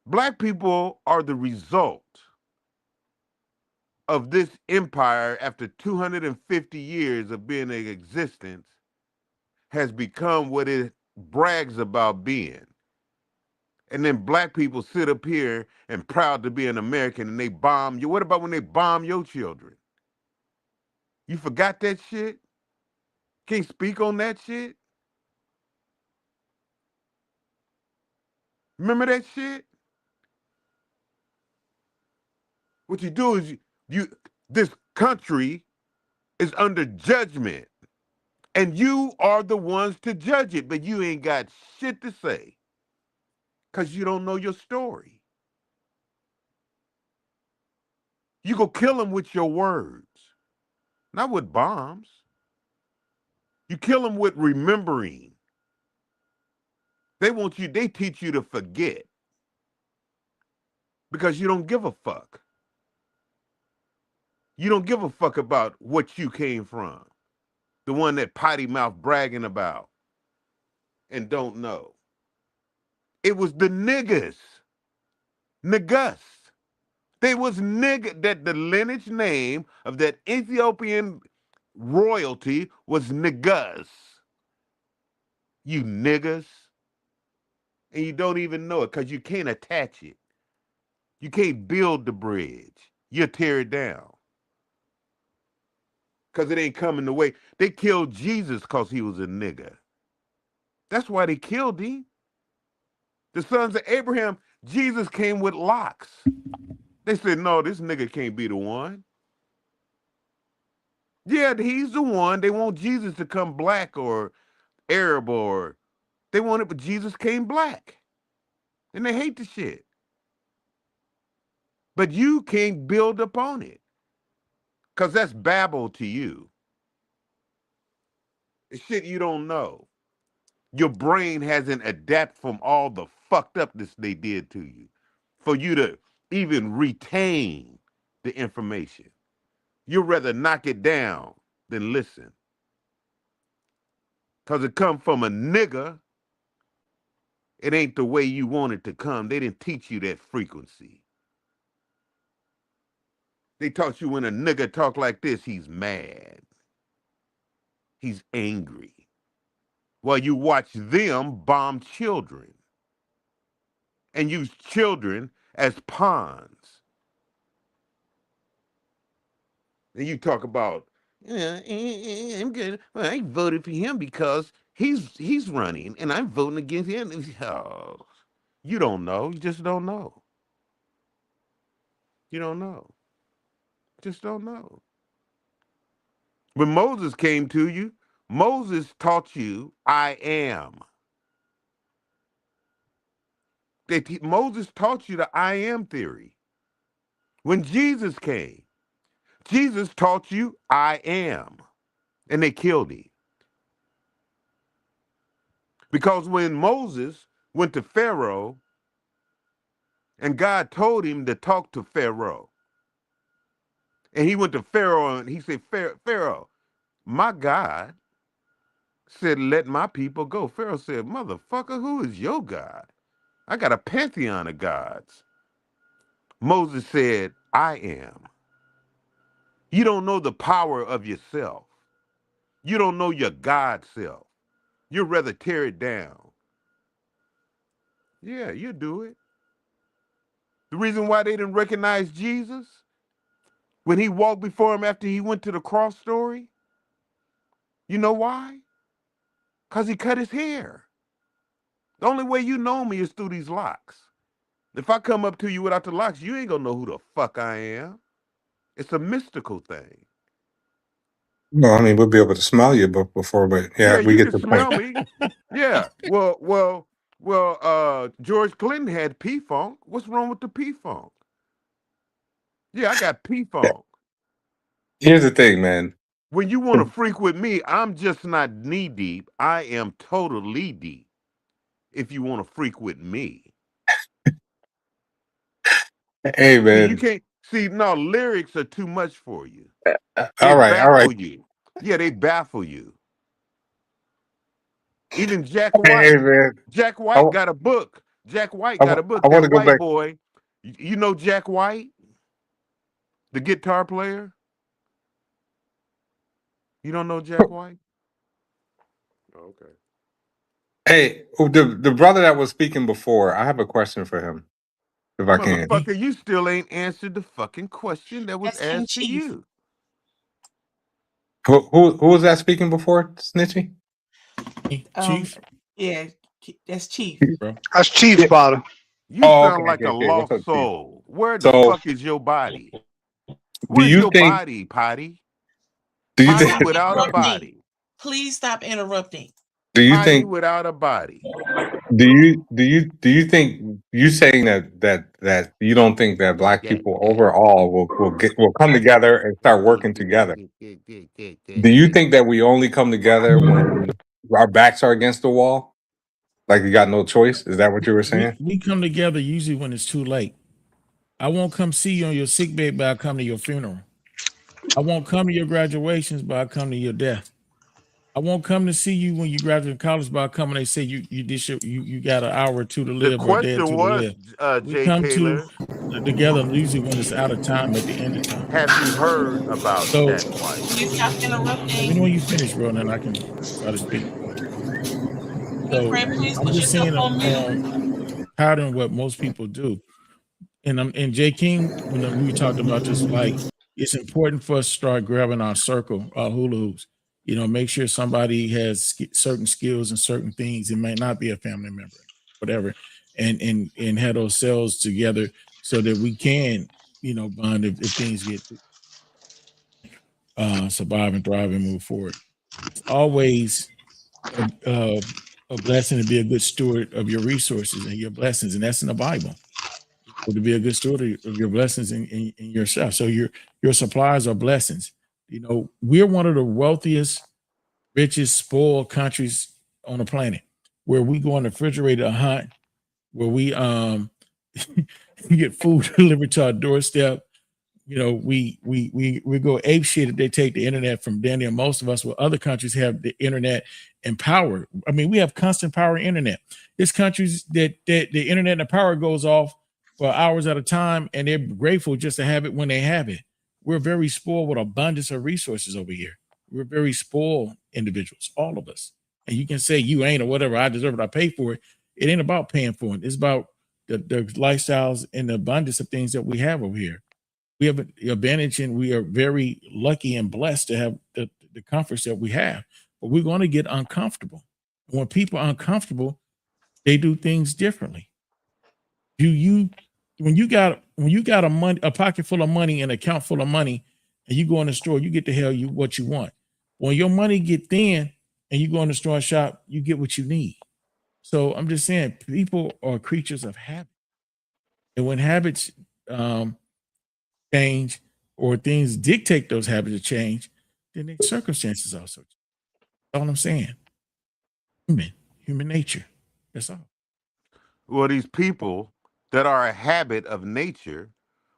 Speaker 15: Black people are the result of this empire after 250 years of being in existence has become what it brags about being. And then black people sit up here and proud to be an American and they bomb you. What about when they bomb your children? You forgot that shit? Can't speak on that shit? Remember that shit? What you do is this country is under judgment. And you are the ones to judge it, but you ain't got shit to say because you don't know your story. You go kill them with your words, not with bombs. You kill them with remembering. They teach you to forget because you don't give a fuck. You don't give a fuck about what you came from. The one that potty mouth bragging about and don't know. It was the niggas. Niggas. They was nigga that the lineage name of that Ethiopian royalty was niggas. You niggas. And you don't even know it because you can't attach it. You can't build the bridge. You tear it down. Because it ain't coming the way. They killed Jesus because he was a nigga. That's why they killed him. The sons of Abraham, Jesus came with locks. They said, no, this nigga can't be the one. Yeah, he's the one. They want Jesus to come black or Arab or they want it, but Jesus came black. And they hate the shit. But you can't build upon it. Because that's babble to you. It's shit you don't know. Your brain hasn't adapted from all the fucked upness they did to you for you to even retain the information. You'd rather knock it down than listen. Because it come from a nigga, it ain't the way you want it to come. They didn't teach you that frequency. They taught you when a nigga talk like this, he's mad. He's angry. While you watch them bomb children and use children as pawns. And you talk about, I'm good. Well, I voted for him because he's running and I'm voting against him. Oh, you don't know. You just don't know. You don't know. Just don't know. When Moses came to you, Moses taught you, I am. Moses taught you the I am theory. When Jesus came, Jesus taught you, I am. And they killed him. Because when Moses went to Pharaoh and God told him to talk to Pharaoh, and he went to Pharaoh and he said, Pharaoh, my God said, let my people go. Pharaoh said, motherfucker, who is your God? I got a pantheon of gods. Moses said, I am. You don't know the power of yourself. You don't know your God self. You'd rather tear it down. Yeah, you do it. The reason why they didn't recognize Jesus when he walked before him after he went to the cross story, you know why? Because he cut his hair. The only way you know me is through these locks. If I come up to you without the locks, you ain't gonna know who the fuck I am. It's a mystical thing.
Speaker 14: No, I mean we'll be able to smell you before, but yeah,
Speaker 15: Yeah,
Speaker 14: we
Speaker 15: you
Speaker 14: get
Speaker 15: can
Speaker 14: the point.
Speaker 15: smell me. Yeah. Well, George Clinton had P-Funk. What's wrong with the P-Funk? Yeah, I got P-Funk.
Speaker 14: Here's the thing, man.
Speaker 15: When you want to freak with me, I'm just not knee deep. I am totally deep. If you want to freak with me.
Speaker 14: Hey,
Speaker 15: See, you
Speaker 14: man.
Speaker 15: can't see. No, lyrics are too much for you. They
Speaker 14: All right.
Speaker 15: baffle you. Yeah, they baffle you. Even Jack
Speaker 14: Hey,
Speaker 15: White.
Speaker 14: man.
Speaker 15: Jack
Speaker 14: I,
Speaker 15: White got a book. Jack White
Speaker 14: I,
Speaker 15: got a book.
Speaker 14: I want
Speaker 15: That
Speaker 14: to go
Speaker 15: white
Speaker 14: back.
Speaker 15: boy. You know Jack White, the guitar player. You don't know Jack White? Oh, okay.
Speaker 14: Hey, the brother that was speaking before, I have a question for him, if I can.
Speaker 15: Motherfucker, you still ain't answered the fucking question that was
Speaker 4: That's King
Speaker 15: asked to
Speaker 4: Chief.
Speaker 15: you.
Speaker 14: Who was that speaking before, Snitchy?
Speaker 3: Chief.
Speaker 4: Yeah, that's Chief.
Speaker 3: Bro.
Speaker 7: That's Chief Spotter.
Speaker 15: You
Speaker 14: Oh,
Speaker 15: sound
Speaker 14: okay,
Speaker 15: like
Speaker 14: okay,
Speaker 15: a
Speaker 14: okay. What's
Speaker 15: lost
Speaker 14: up, Chief?
Speaker 15: soul. Where the
Speaker 14: So,
Speaker 15: fuck is your body?
Speaker 14: do
Speaker 15: Where's
Speaker 14: you
Speaker 15: your
Speaker 14: think?
Speaker 15: body, Potty?
Speaker 14: Do you
Speaker 15: Potty
Speaker 14: think?
Speaker 15: without a body.
Speaker 4: Please stop interrupting.
Speaker 14: Do you
Speaker 15: Potty
Speaker 14: think?
Speaker 15: without a body.
Speaker 14: Do you think you saying that you don't think that black people overall will come together and start working together? Do you think that we only come together when our backs are against the wall? Like you got no choice? Is that what you were saying?
Speaker 3: We come together usually when it's too late. I won't come see you on your sick bed, but I'll come to your funeral. I won't come to your graduations, but I'll come to your death. I won't come to see you when you graduate college, but I'll come when they say you got an hour or two to
Speaker 15: The
Speaker 3: live or a day or
Speaker 15: question
Speaker 3: two to
Speaker 15: was,
Speaker 3: live. We
Speaker 15: Jay
Speaker 3: come
Speaker 15: Kaler,
Speaker 3: together usually when it's out of time at the end of time.
Speaker 15: have you heard about
Speaker 3: So
Speaker 15: Jack White?
Speaker 4: Please stop
Speaker 3: let
Speaker 4: interrupting.
Speaker 3: me know when you finish, bro, and then I can try to speak.
Speaker 4: Big
Speaker 3: So
Speaker 4: Craig, please
Speaker 3: I'm
Speaker 4: put
Speaker 3: just
Speaker 4: yourself
Speaker 3: saying
Speaker 4: on mute.
Speaker 3: pattern what most people do. And Jay King, when we talked about this, like it's important for us to start grabbing our circle, our hula hoops. You know, make sure somebody has certain skills and certain things. It might not be a family member, whatever, and have those cells together so that we can, you know, bond if things get survive and thrive and move forward. It's always a blessing to be a good steward of your resources and your blessings, and that's in the Bible. Or to be a good steward of your blessings in yourself. So your supplies are blessings. You know, we're one of the wealthiest, richest, spoiled countries on the planet, where we go on the refrigerator hunt, where we we get food delivered to our doorstep. You know, we go ape shit if they take the internet from Danny and most of us, where other countries have the internet and power. I mean, we have constant power internet. There's countries that the internet and the power goes off for hours at a time, and they're grateful just to have it when they have it. We're very spoiled with abundance of resources over here. We're very spoiled individuals, all of us. And you can say you ain't or whatever, I deserve it, I pay for it. It ain't about paying for it. It's about the lifestyles and the abundance of things that we have over here. We have an advantage and we are very lucky and blessed to have the comforts that we have. But we're going to get uncomfortable. When people are uncomfortable, they do things differently. When you got a pocket full of money, an account full of money, and you go in the store, you get the hell what you want. When your money get thin and you go in the store and shop, you get what you need. So I'm just saying, people are creatures of habit, and when habits change or things dictate those habits to change, then the circumstances also change. That's all I'm saying. Human nature. That's all.
Speaker 15: Well, these people that are a habit of nature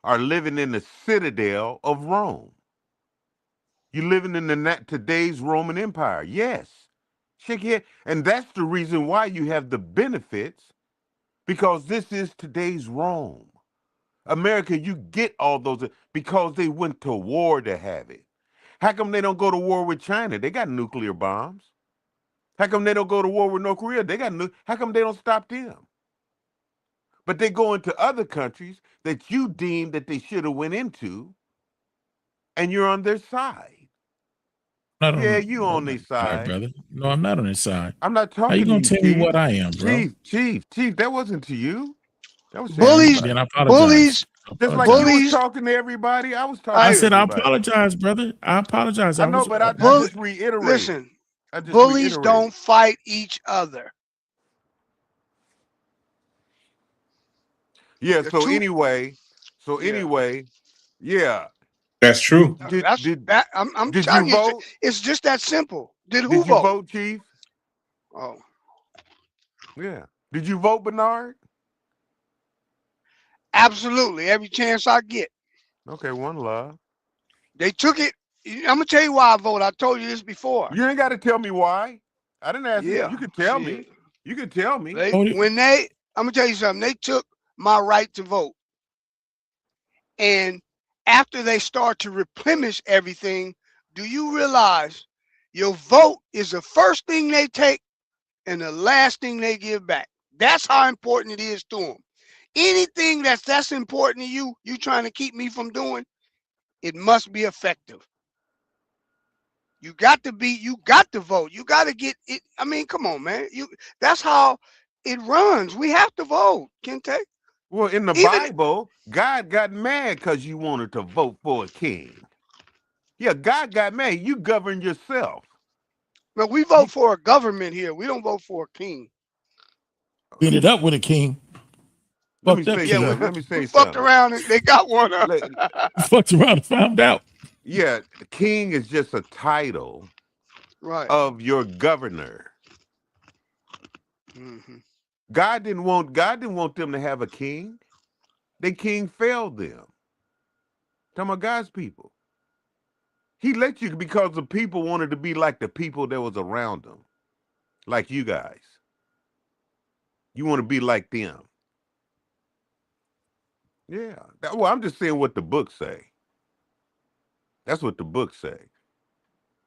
Speaker 15: are living in the citadel of Rome. You're living in today's Roman Empire. Yes. Shake your head. And that's the reason why you have the benefits, because this is today's Rome. America, you get all those because they went to war to have it. How come they don't go to war with China? They got nuclear bombs. How come they don't go to war with North Korea? How come they don't stop them? But they go into other countries that you deem that they should have went into, and you're on their side. Yeah, you on their side,
Speaker 3: brother. No, I'm not on his side.
Speaker 15: I'm not talking
Speaker 3: How you
Speaker 15: to
Speaker 3: gonna
Speaker 15: you,
Speaker 3: tell
Speaker 15: Chief.
Speaker 3: me what I am, bro?
Speaker 15: Chief, that wasn't to you. That was to
Speaker 7: Bullies,
Speaker 3: Then I
Speaker 15: everybody.
Speaker 3: apologize.
Speaker 15: Just like you was talking to everybody, I was talking
Speaker 3: I
Speaker 15: to
Speaker 3: said I
Speaker 15: everybody.
Speaker 3: apologize, brother. I apologize.
Speaker 15: I know, but I just reiterate.
Speaker 7: Listen,
Speaker 15: I just
Speaker 7: bullies
Speaker 15: reiterate.
Speaker 7: don't fight each other.
Speaker 15: Yeah.
Speaker 7: The
Speaker 15: So
Speaker 7: two-
Speaker 15: anyway, yeah.
Speaker 14: That's true.
Speaker 7: That's that. I'm
Speaker 15: Did
Speaker 7: telling
Speaker 15: you
Speaker 7: you,
Speaker 15: vote?
Speaker 7: it's just that simple. Did who
Speaker 15: Did you
Speaker 7: vote?
Speaker 15: vote, Chief?
Speaker 7: Oh,
Speaker 15: Yeah. Did you vote, Bernard?
Speaker 7: absolutely. Every chance I get.
Speaker 15: Okay, one love.
Speaker 7: They took it. I'm gonna tell you why I vote. I told you this before.
Speaker 15: You ain't got to tell me why. I didn't ask you.
Speaker 7: Yeah.
Speaker 15: You could tell
Speaker 7: shit.
Speaker 15: me. You could tell me.
Speaker 7: I'm gonna tell you something. They took my right to vote, and after they start to replenish everything, do you realize your vote is the first thing they take and the last thing they give back? That's how important it is to them. Anything that's important to you, you trying to keep me from doing, it must be effective. You got to vote. You got to get it. I mean, come on, man. That's how it runs. We have to vote, Kente.
Speaker 15: Well, in the Bible, God got mad because you wanted to vote for a king. Yeah, God got mad. You govern yourself.
Speaker 7: But we vote for a government here. We don't vote for a king.
Speaker 3: We ended up with a king.
Speaker 15: Let me
Speaker 3: Fucked up
Speaker 15: say
Speaker 3: king.
Speaker 15: something. Let me say
Speaker 7: We fucked
Speaker 15: something.
Speaker 7: around and they got one up.
Speaker 3: Fucked around and found out.
Speaker 15: Yeah, king is just a title
Speaker 7: Right.
Speaker 15: of your governor.
Speaker 7: Mhm.
Speaker 15: God didn't want them to have a king. The king failed them. Talking about God's people. He let you because the people wanted to be like the people that was around them. Like you guys. You want to be like them. Yeah. Well, I'm just saying what the book say. That's what the book say.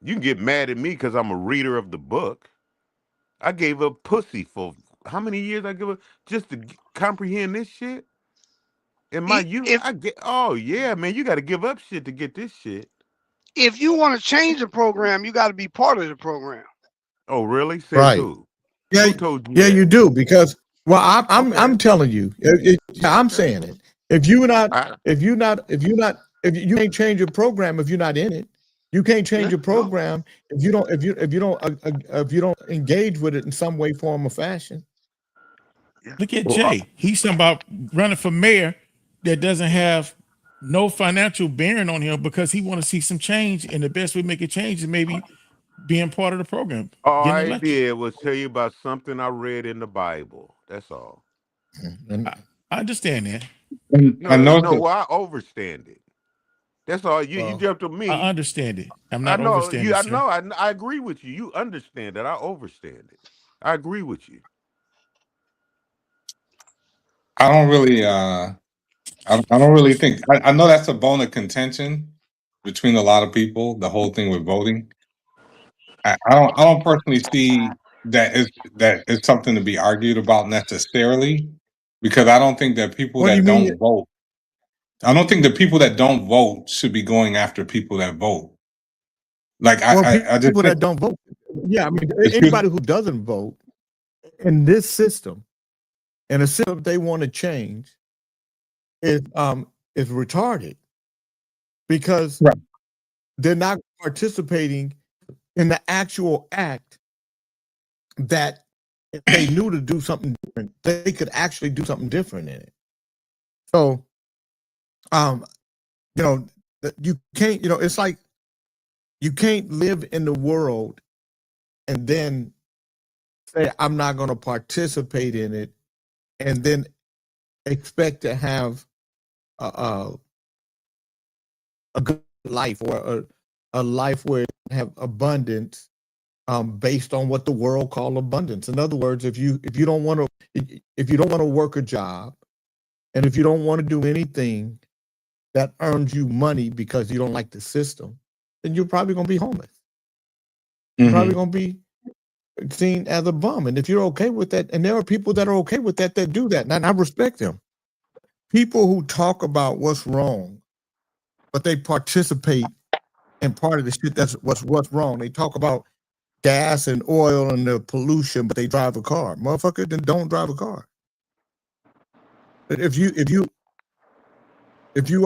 Speaker 15: You can get mad at me because I'm a reader of the book. I gave up pussy for how many years I give up just to comprehend this shit? In my youth, oh yeah, man, you got to give up shit to get this shit.
Speaker 7: If you want to change the program, you got to be part of the program.
Speaker 15: Oh, really? Says
Speaker 2: Right.
Speaker 15: who?
Speaker 2: Yeah,
Speaker 15: Who told you
Speaker 2: yeah,
Speaker 15: that?
Speaker 2: you do because I'm telling you, I'm saying it. If you can't change your program if you're not in it. You can't change your program if you don't engage with it in some way, form, or fashion.
Speaker 3: Look at Jay. He's talking about running for mayor that doesn't have no financial bearing on him because he want to see some change, and the best way to make a change is maybe being part of the program.
Speaker 15: All
Speaker 3: getting
Speaker 15: I
Speaker 3: elected.
Speaker 15: did was tell you about something I read in the Bible. That's all.
Speaker 3: I understand that.
Speaker 15: No, I overstand it. That's all. You jumped to me.
Speaker 3: I understand it. I'm not overstanding.
Speaker 15: I know. I agree with you. You understand that. I overstand it. I agree with you.
Speaker 14: I don't really I don't really think I know that's a bone of contention between a lot of people, the whole thing with voting. I don't personally see that it's something to be argued about necessarily, because I don't think that people
Speaker 2: What do you
Speaker 14: that
Speaker 2: mean?
Speaker 14: don't vote, I don't think the people that don't vote should be going after people that vote. Like I just
Speaker 2: people
Speaker 14: think,
Speaker 2: that don't vote. Yeah, I mean
Speaker 14: Excuse-
Speaker 2: anybody who doesn't vote in this system, and a system they want to change, is retarded because they're not participating in the actual act that if they knew to do something different, they could actually do something different in it. So, you can't, it's like you can't live in the world and then say, I'm not going to participate in it, and then expect to have a good life or a life where you have abundance based on what the world call abundance. In other words, if you don't want to work a job, and if you don't want to do anything that earns you money because you don't like the system, then you're probably going to be homeless. You're probably going to be seen as a bum. And if you're okay with that, and there are people that are okay with that do that, and I respect them. People who talk about what's wrong, but they participate in part of the shit that's what's wrong. They talk about gas and oil and the pollution, but they drive a car. Motherfucker, then don't drive a car. But if you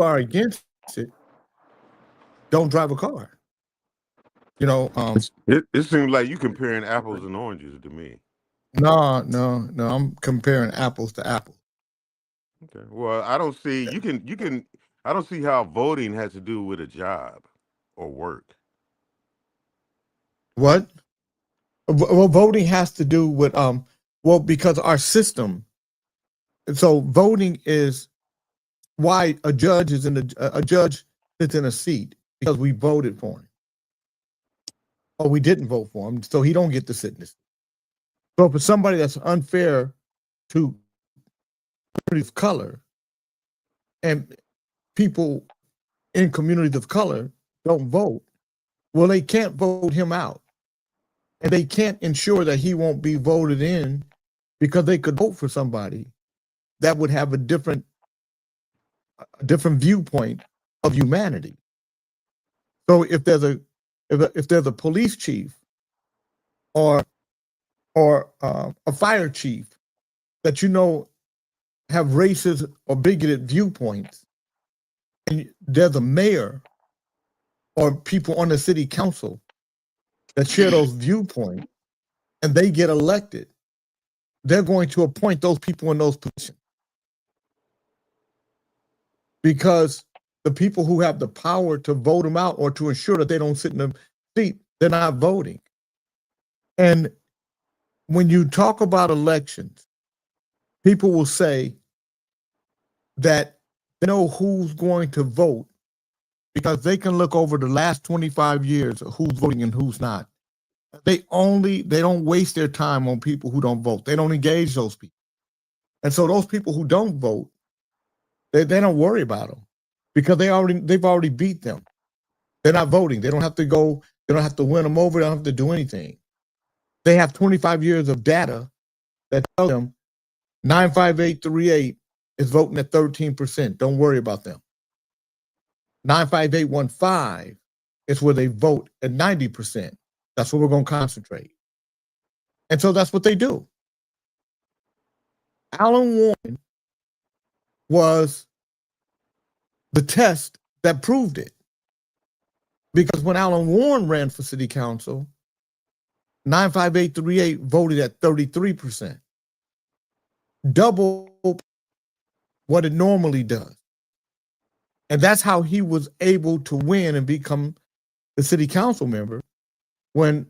Speaker 2: are against it, don't drive a car.
Speaker 15: It seems like you comparing apples and oranges to me.
Speaker 2: No, I'm comparing apples to apples.
Speaker 15: Okay. Well, I don't see you can I don't see how voting has to do with a job or work.
Speaker 2: What? Well, voting has to do with well, because our system. So voting is why a judge is a judge sits in a seat because we voted for him. Or we didn't vote for him, so he don't get to sit in this. So for somebody that's unfair to communities of color and people in communities of color don't vote, well, they can't vote him out. And they can't ensure that he won't be voted in because they could vote for somebody that would have a different viewpoint of humanity. So if there's a police chief or a fire chief that have racist or bigoted viewpoints, and there's a mayor or people on the city council that share those viewpoints, and they get elected, they're going to appoint those people in those positions. Because the people who have the power to vote them out or to ensure that they don't sit in the seat, they're not voting. And when you talk about elections, people will say that they know who's going to vote because they can look over the last 25 years of who's voting and who's not. They don't waste their time on people who don't vote. They don't engage those people. And so those people who don't vote, they don't worry about them because they've already beat them. They're not voting. They don't have to go, they don't have to win them over, they don't have to do anything. They have 25 years of data that tell them 95838 is voting at 13%. Don't worry about them. 95815 is where they vote at 90%. That's where we're going to concentrate. And so that's what they do. Alan Warren was the test that proved it. Because when Alan Warren ran for city council, 95838 voted at 33%. Double what it normally does. And that's how he was able to win and become the city council member. When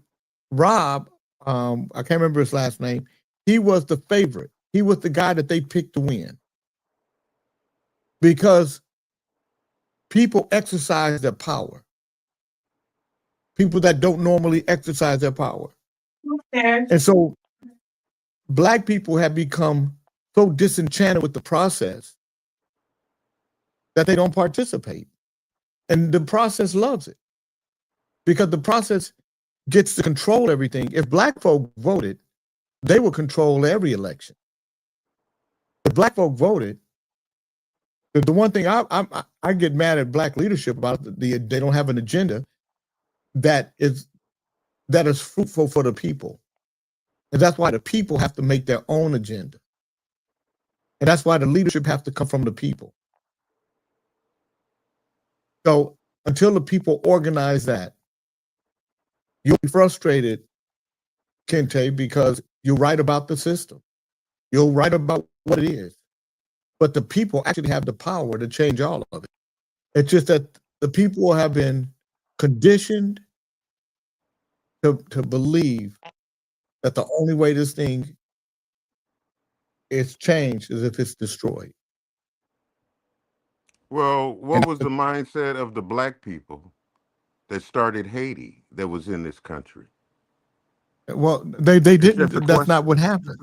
Speaker 2: Rob, I can't remember his last name, he was the favorite. He was the guy that they picked to win. Because people exercise their power. People that don't normally exercise their power.
Speaker 4: Okay.
Speaker 2: And so Black people have become so disenchanted with the process that they don't participate. And the process loves it. Because the process gets to control everything. If Black folk voted, they would control every election. If Black folk voted, the one thing I get mad at Black leadership about, they don't have an agenda that is fruitful for the people. And that's why the people have to make their own agenda. And that's why the leadership have to come from the people. So until the people organize that, you'll be frustrated, Kente, because you're right about the system. You're right about what it is. But the people actually have the power to change all of it. It's just that the people have been conditioned to believe that the only way this thing is changed is if it's destroyed.
Speaker 15: Well, what was the mindset of the Black people that started Haiti that was in this country?
Speaker 2: Well, they didn't. That's not what happened.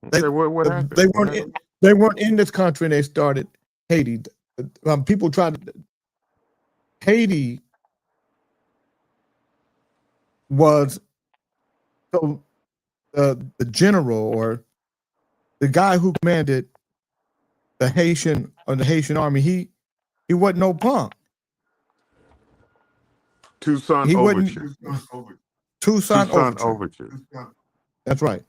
Speaker 15: What happened?
Speaker 2: They weren't in this country and they started Haiti. People tried to. Haiti was so the general or the guy who commanded the Haitian army. He wasn't no punk.
Speaker 15: Toussaint Overture.
Speaker 2: Toussaint Overture. That's right.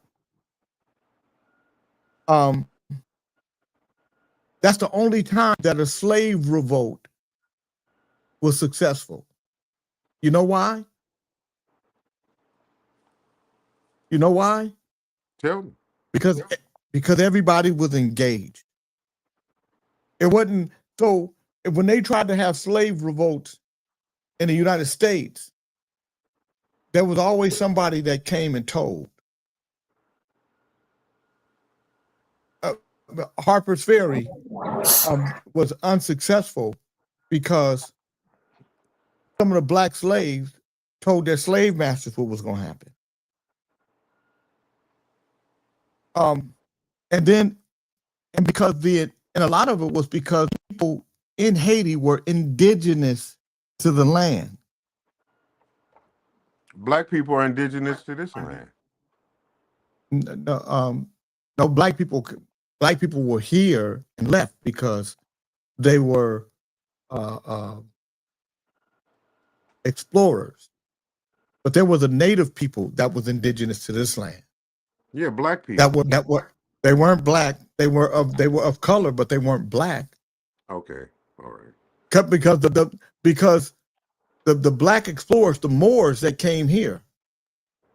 Speaker 2: That's the only time that a slave revolt was successful. You know why? You know why?
Speaker 15: Tell me.
Speaker 2: Because everybody was engaged. It wasn't so when they tried to have slave revolts in the United States, there was always somebody that came and told. Harper's Ferry was unsuccessful because some of the black slaves told their slave masters what was going to happen. And a lot of it was because people in Haiti were indigenous to the land.
Speaker 15: Black people are indigenous to this land.
Speaker 2: No, black people were here and left because they were explorers. But there was a native people that was indigenous to this land.
Speaker 15: Yeah, black people.
Speaker 2: They weren't black. They were of color, but they weren't black.
Speaker 15: Okay, all right.
Speaker 2: Because the black explorers, the Moors that came here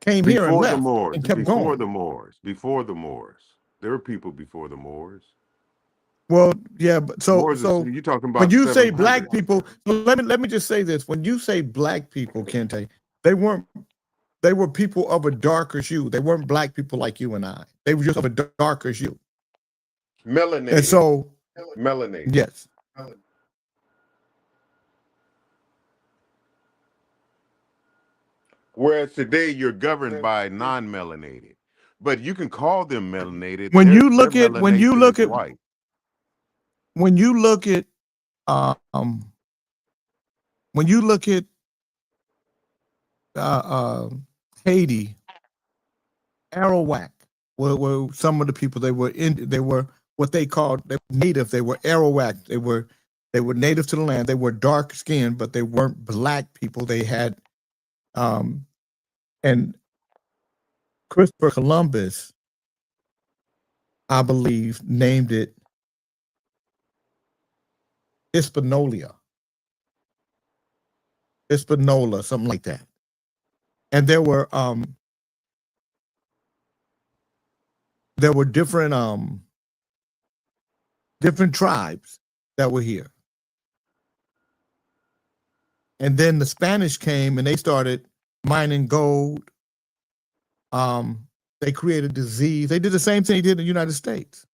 Speaker 2: and left and kept going.
Speaker 15: Before the Moors. There were people before the Moors.
Speaker 2: Well, yeah, but so
Speaker 15: you're talking about
Speaker 2: when you say
Speaker 15: 700.
Speaker 2: black people, let me just say this. When you say black people, Kente, they were people of a darker hue. They weren't black people like you and I. They were just of a darker hue.
Speaker 15: Melanated.
Speaker 2: And so
Speaker 15: melanated.
Speaker 2: Yes.
Speaker 15: Whereas today you're governed by non-melanated. But you can call them melanated.
Speaker 2: When
Speaker 15: Their
Speaker 2: you look at
Speaker 15: white.
Speaker 2: when you look at Haiti, Arawak were some of the people. They were what they called native. They were Arawak. They were native to the land. They were dark skinned, but they weren't black people. They had and Christopher Columbus, I believe, named it Hispaniola, something like that. And there were different tribes that were here. And then the Spanish came and they started mining gold. They created disease. They did the same thing they did in the United States.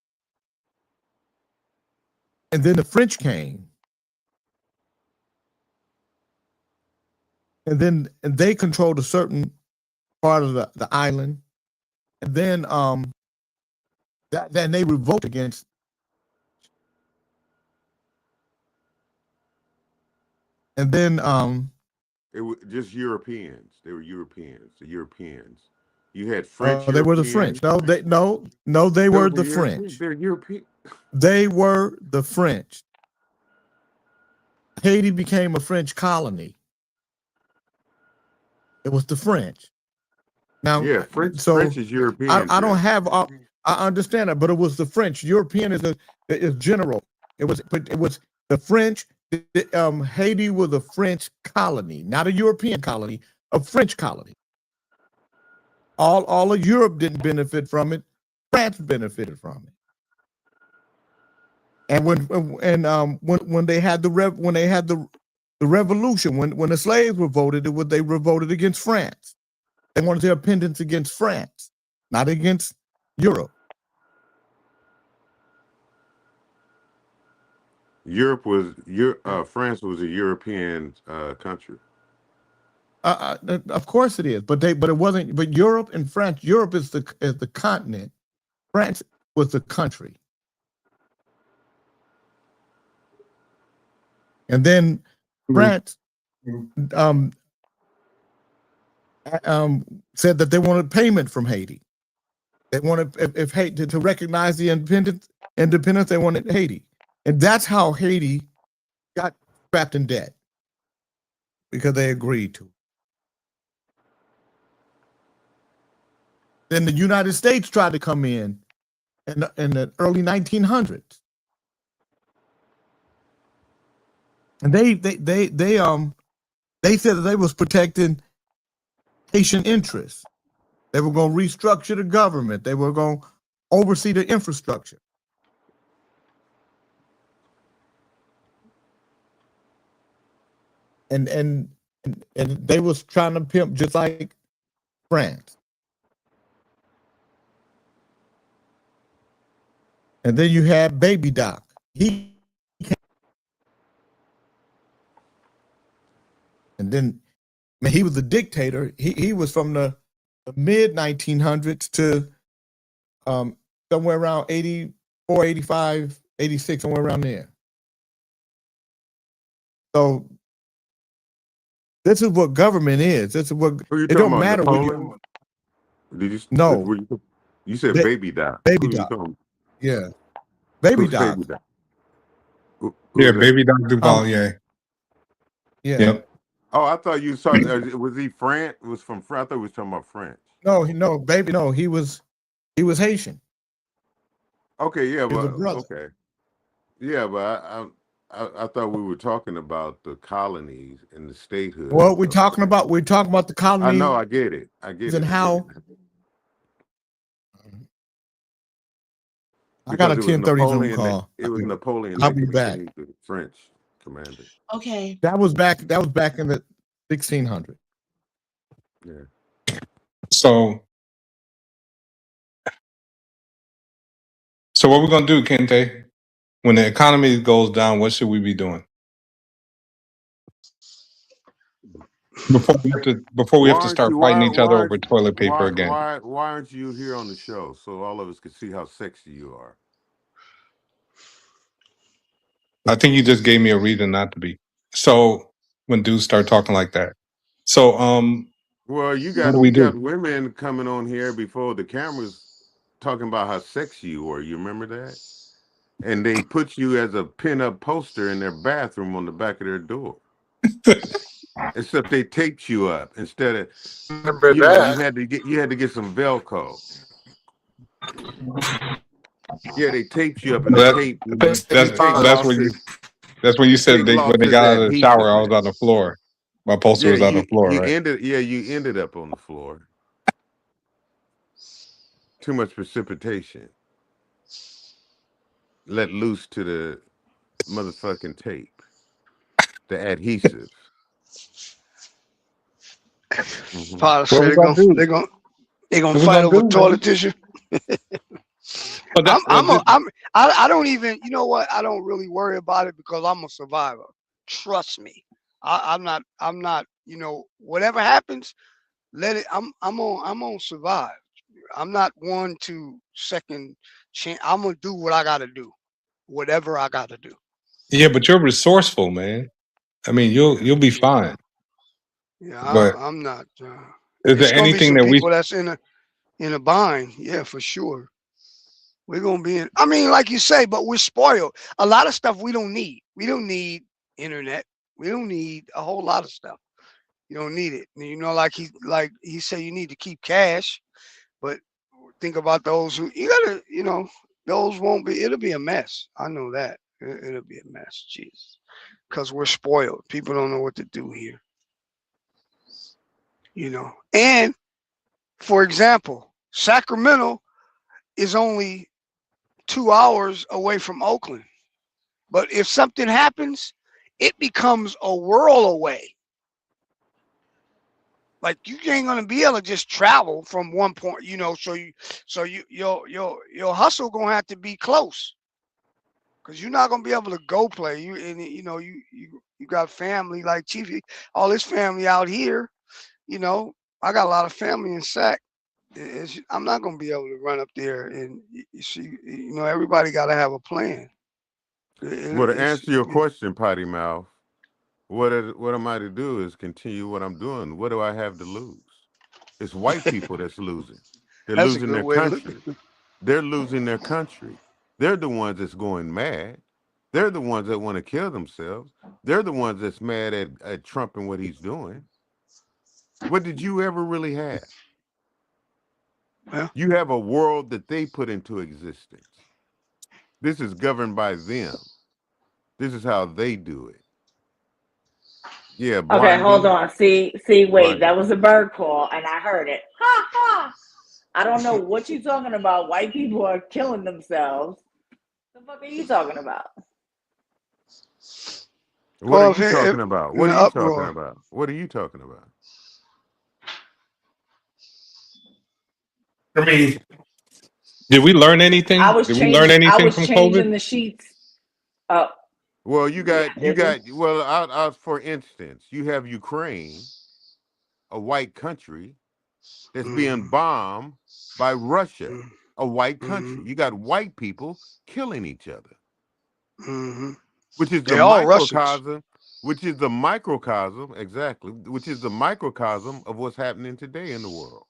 Speaker 2: And then the French came. And they controlled a certain part of the island. And then then they revolt against. And then
Speaker 15: it was just Europeans. They were Europeans. The Europeans. You had French.
Speaker 2: They were the French. No, they were the French.
Speaker 15: They're European.
Speaker 2: They were the French. Haiti became a French colony. It was the French. Now,
Speaker 15: yeah, French is European.
Speaker 2: I don't have. I understand that, but it was the French. European is general. It was the French. Haiti was a French colony, not a European colony, a French colony. All of Europe didn't benefit from it. France benefited from it. And when they had the revolution, when the slaves were voted, they revolted against France. They wanted their independence against France, not against Europe.
Speaker 15: France was a European country.
Speaker 2: Of course it is, but it wasn't. But Europe and France, Europe is the continent. France was the country. And then France said that they wanted payment from Haiti. They wanted if Haiti to recognize the independence. They wanted Haiti, and that's how Haiti got trapped in debt because they agreed to. Then the United States tried to come in the early 1900s. And they said that they was protecting Haitian interests. They were going to restructure the government. They were going to oversee the infrastructure. and they was trying to pimp just like France. And then you had Baby Doc. And then, man, he was a dictator. He was from the mid 1900s to somewhere around 84, 85, 86, somewhere around there. So this is what government is. This is what
Speaker 15: Who you
Speaker 2: it
Speaker 15: talking
Speaker 2: don't
Speaker 15: about?
Speaker 2: matter what you
Speaker 15: Napoleon? Did you
Speaker 2: no.
Speaker 15: you said
Speaker 2: Ba-
Speaker 15: Baby Doc?
Speaker 2: Baby
Speaker 15: Who you
Speaker 2: Doc.
Speaker 15: talking?
Speaker 2: Yeah. Baby
Speaker 15: Who's
Speaker 2: Doc.
Speaker 15: Baby Doc?
Speaker 14: Yeah,
Speaker 15: Who's that?
Speaker 14: Baby Doc Duvalier.
Speaker 2: Yeah.
Speaker 14: Yep.
Speaker 15: Oh, I thought you saw. Was he French? Was from France? I thought we was talking about French.
Speaker 2: No, he was Haitian.
Speaker 15: Okay, yeah,
Speaker 2: He was a
Speaker 15: but
Speaker 2: brother.
Speaker 15: okay, yeah, but I thought we were talking about the colonies and the statehood.
Speaker 2: Well, we're talking about the
Speaker 15: I
Speaker 2: colonies.
Speaker 15: know, I get it,
Speaker 2: And how I
Speaker 15: because
Speaker 2: got a
Speaker 15: it was
Speaker 2: 10:30 Zoom
Speaker 15: Napoleon.
Speaker 2: call.
Speaker 15: It was Napoleon
Speaker 2: I'll
Speaker 15: that
Speaker 2: be back.
Speaker 15: conceived the French commander.
Speaker 4: Okay.
Speaker 2: That was back in the 1600s.
Speaker 15: Yeah.
Speaker 14: So what we're gonna do, Kente? When the economy goes down, what should we be doing? Before we have to start fighting each other over toilet paper again.
Speaker 15: Why aren't you here on the show so all of us can see how sexy you are?
Speaker 14: I think you just gave me a reason not to be. So when dudes start talking like that. So
Speaker 15: well, you
Speaker 14: what do we do?
Speaker 15: got women coming on here before the cameras talking about how sexy you are. You remember that? And they put you as a pin-up poster in their bathroom on the back of their door. Except they taped you up instead of you had to get some Velcro. Yeah, they taped you up and
Speaker 14: that's when you said when they got out of the shower, I was on the floor. My poster was on the floor, right?
Speaker 15: You ended up on the floor. Too much precipitation. Let loose to the motherfucking tape. The adhesive.
Speaker 7: Potter said they're gonna fight over toilet tissue. I don't even, you know what? I don't really worry about it because I'm a survivor. Trust me. I'm not, you know, whatever happens, let it. I'm gonna survive. I'm not one to second chance. I'm gonna do what I gotta do, whatever I gotta do.
Speaker 14: Yeah, but you're resourceful, man. I mean, you'll be fine.
Speaker 7: Yeah,
Speaker 14: but
Speaker 7: I'm not.
Speaker 14: Is there anything that
Speaker 7: people that's in a bind? Yeah, for sure. We're gonna be in. I mean, like you say, but we're spoiled. A lot of stuff we don't need. We don't need internet. We don't need a whole lot of stuff. You don't need it. You know, like he said, you need to keep cash. But think about those who you gotta. You know, those won't be. It'll be a mess. I know that. It'll be a mess. Jesus, because we're spoiled. People don't know what to do here. You know, and for example, Sacramento is only 2 hours away from Oakland. But if something happens, it becomes a world away. Like you ain't gonna be able to just travel from one point, you know. So your hustle gonna have to be close, cause you're not gonna be able to go play. You got family like Chiefy, all his family out here. You know, I got a lot of family in Sac. I'm not gonna be able to run up there and you see. You know, everybody got to have a plan.
Speaker 15: Well, to answer your question, Potty Mouth, what am I to do is continue what I'm doing. What do I have to lose? It's white people that's losing. They're losing their country. They're losing their country. They're the ones that's going mad. They're the ones that want to kill themselves. They're the ones that's mad at Trump and what he's doing. What did you ever really have?
Speaker 7: Yeah.
Speaker 15: You have a world that they put into existence. This is governed by them. This is how they do it. Yeah.
Speaker 9: Okay, hold on. See, wait,
Speaker 15: blinding.
Speaker 9: that was a bird call, and I heard it. Ha ha! I don't know what you're talking about. White people are killing themselves. The fuck are you talking about?
Speaker 15: What are
Speaker 7: Well,
Speaker 15: you talking about?
Speaker 7: in
Speaker 15: What
Speaker 7: the
Speaker 15: are you talking
Speaker 7: uproar.
Speaker 15: about? What are you talking about?
Speaker 14: I mean, did we learn anything? Did we learn
Speaker 9: I
Speaker 14: anything
Speaker 9: was
Speaker 14: from COVID?
Speaker 9: changing the sheets. Oh,
Speaker 15: Well,
Speaker 9: yeah,
Speaker 15: you
Speaker 9: did we?
Speaker 15: got well out for instance, you have Ukraine, a white country that's being
Speaker 7: Mm-hmm.
Speaker 15: bombed by Russia, a white
Speaker 7: Mm-hmm.
Speaker 15: country. You got white people killing each other,
Speaker 7: Mm-hmm.
Speaker 15: which is the
Speaker 7: They're all Russians.
Speaker 15: microcosm, exactly, which is the microcosm of what's happening today in the world.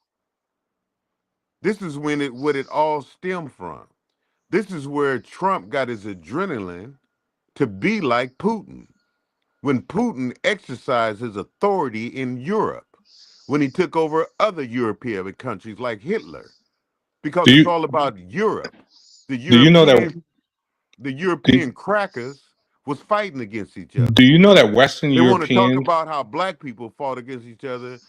Speaker 15: This is what it all stemmed from. This is where Trump got his adrenaline to be like Putin. When Putin exercised his authority in Europe, when he took over other European countries like Hitler, because
Speaker 14: Do
Speaker 15: it's
Speaker 14: you
Speaker 15: all about Europe. The
Speaker 14: do you know that do,
Speaker 15: European crackers was fighting against each other.
Speaker 14: do you know that Western
Speaker 15: They want to talk
Speaker 14: Europeans
Speaker 15: about how black people fought against each other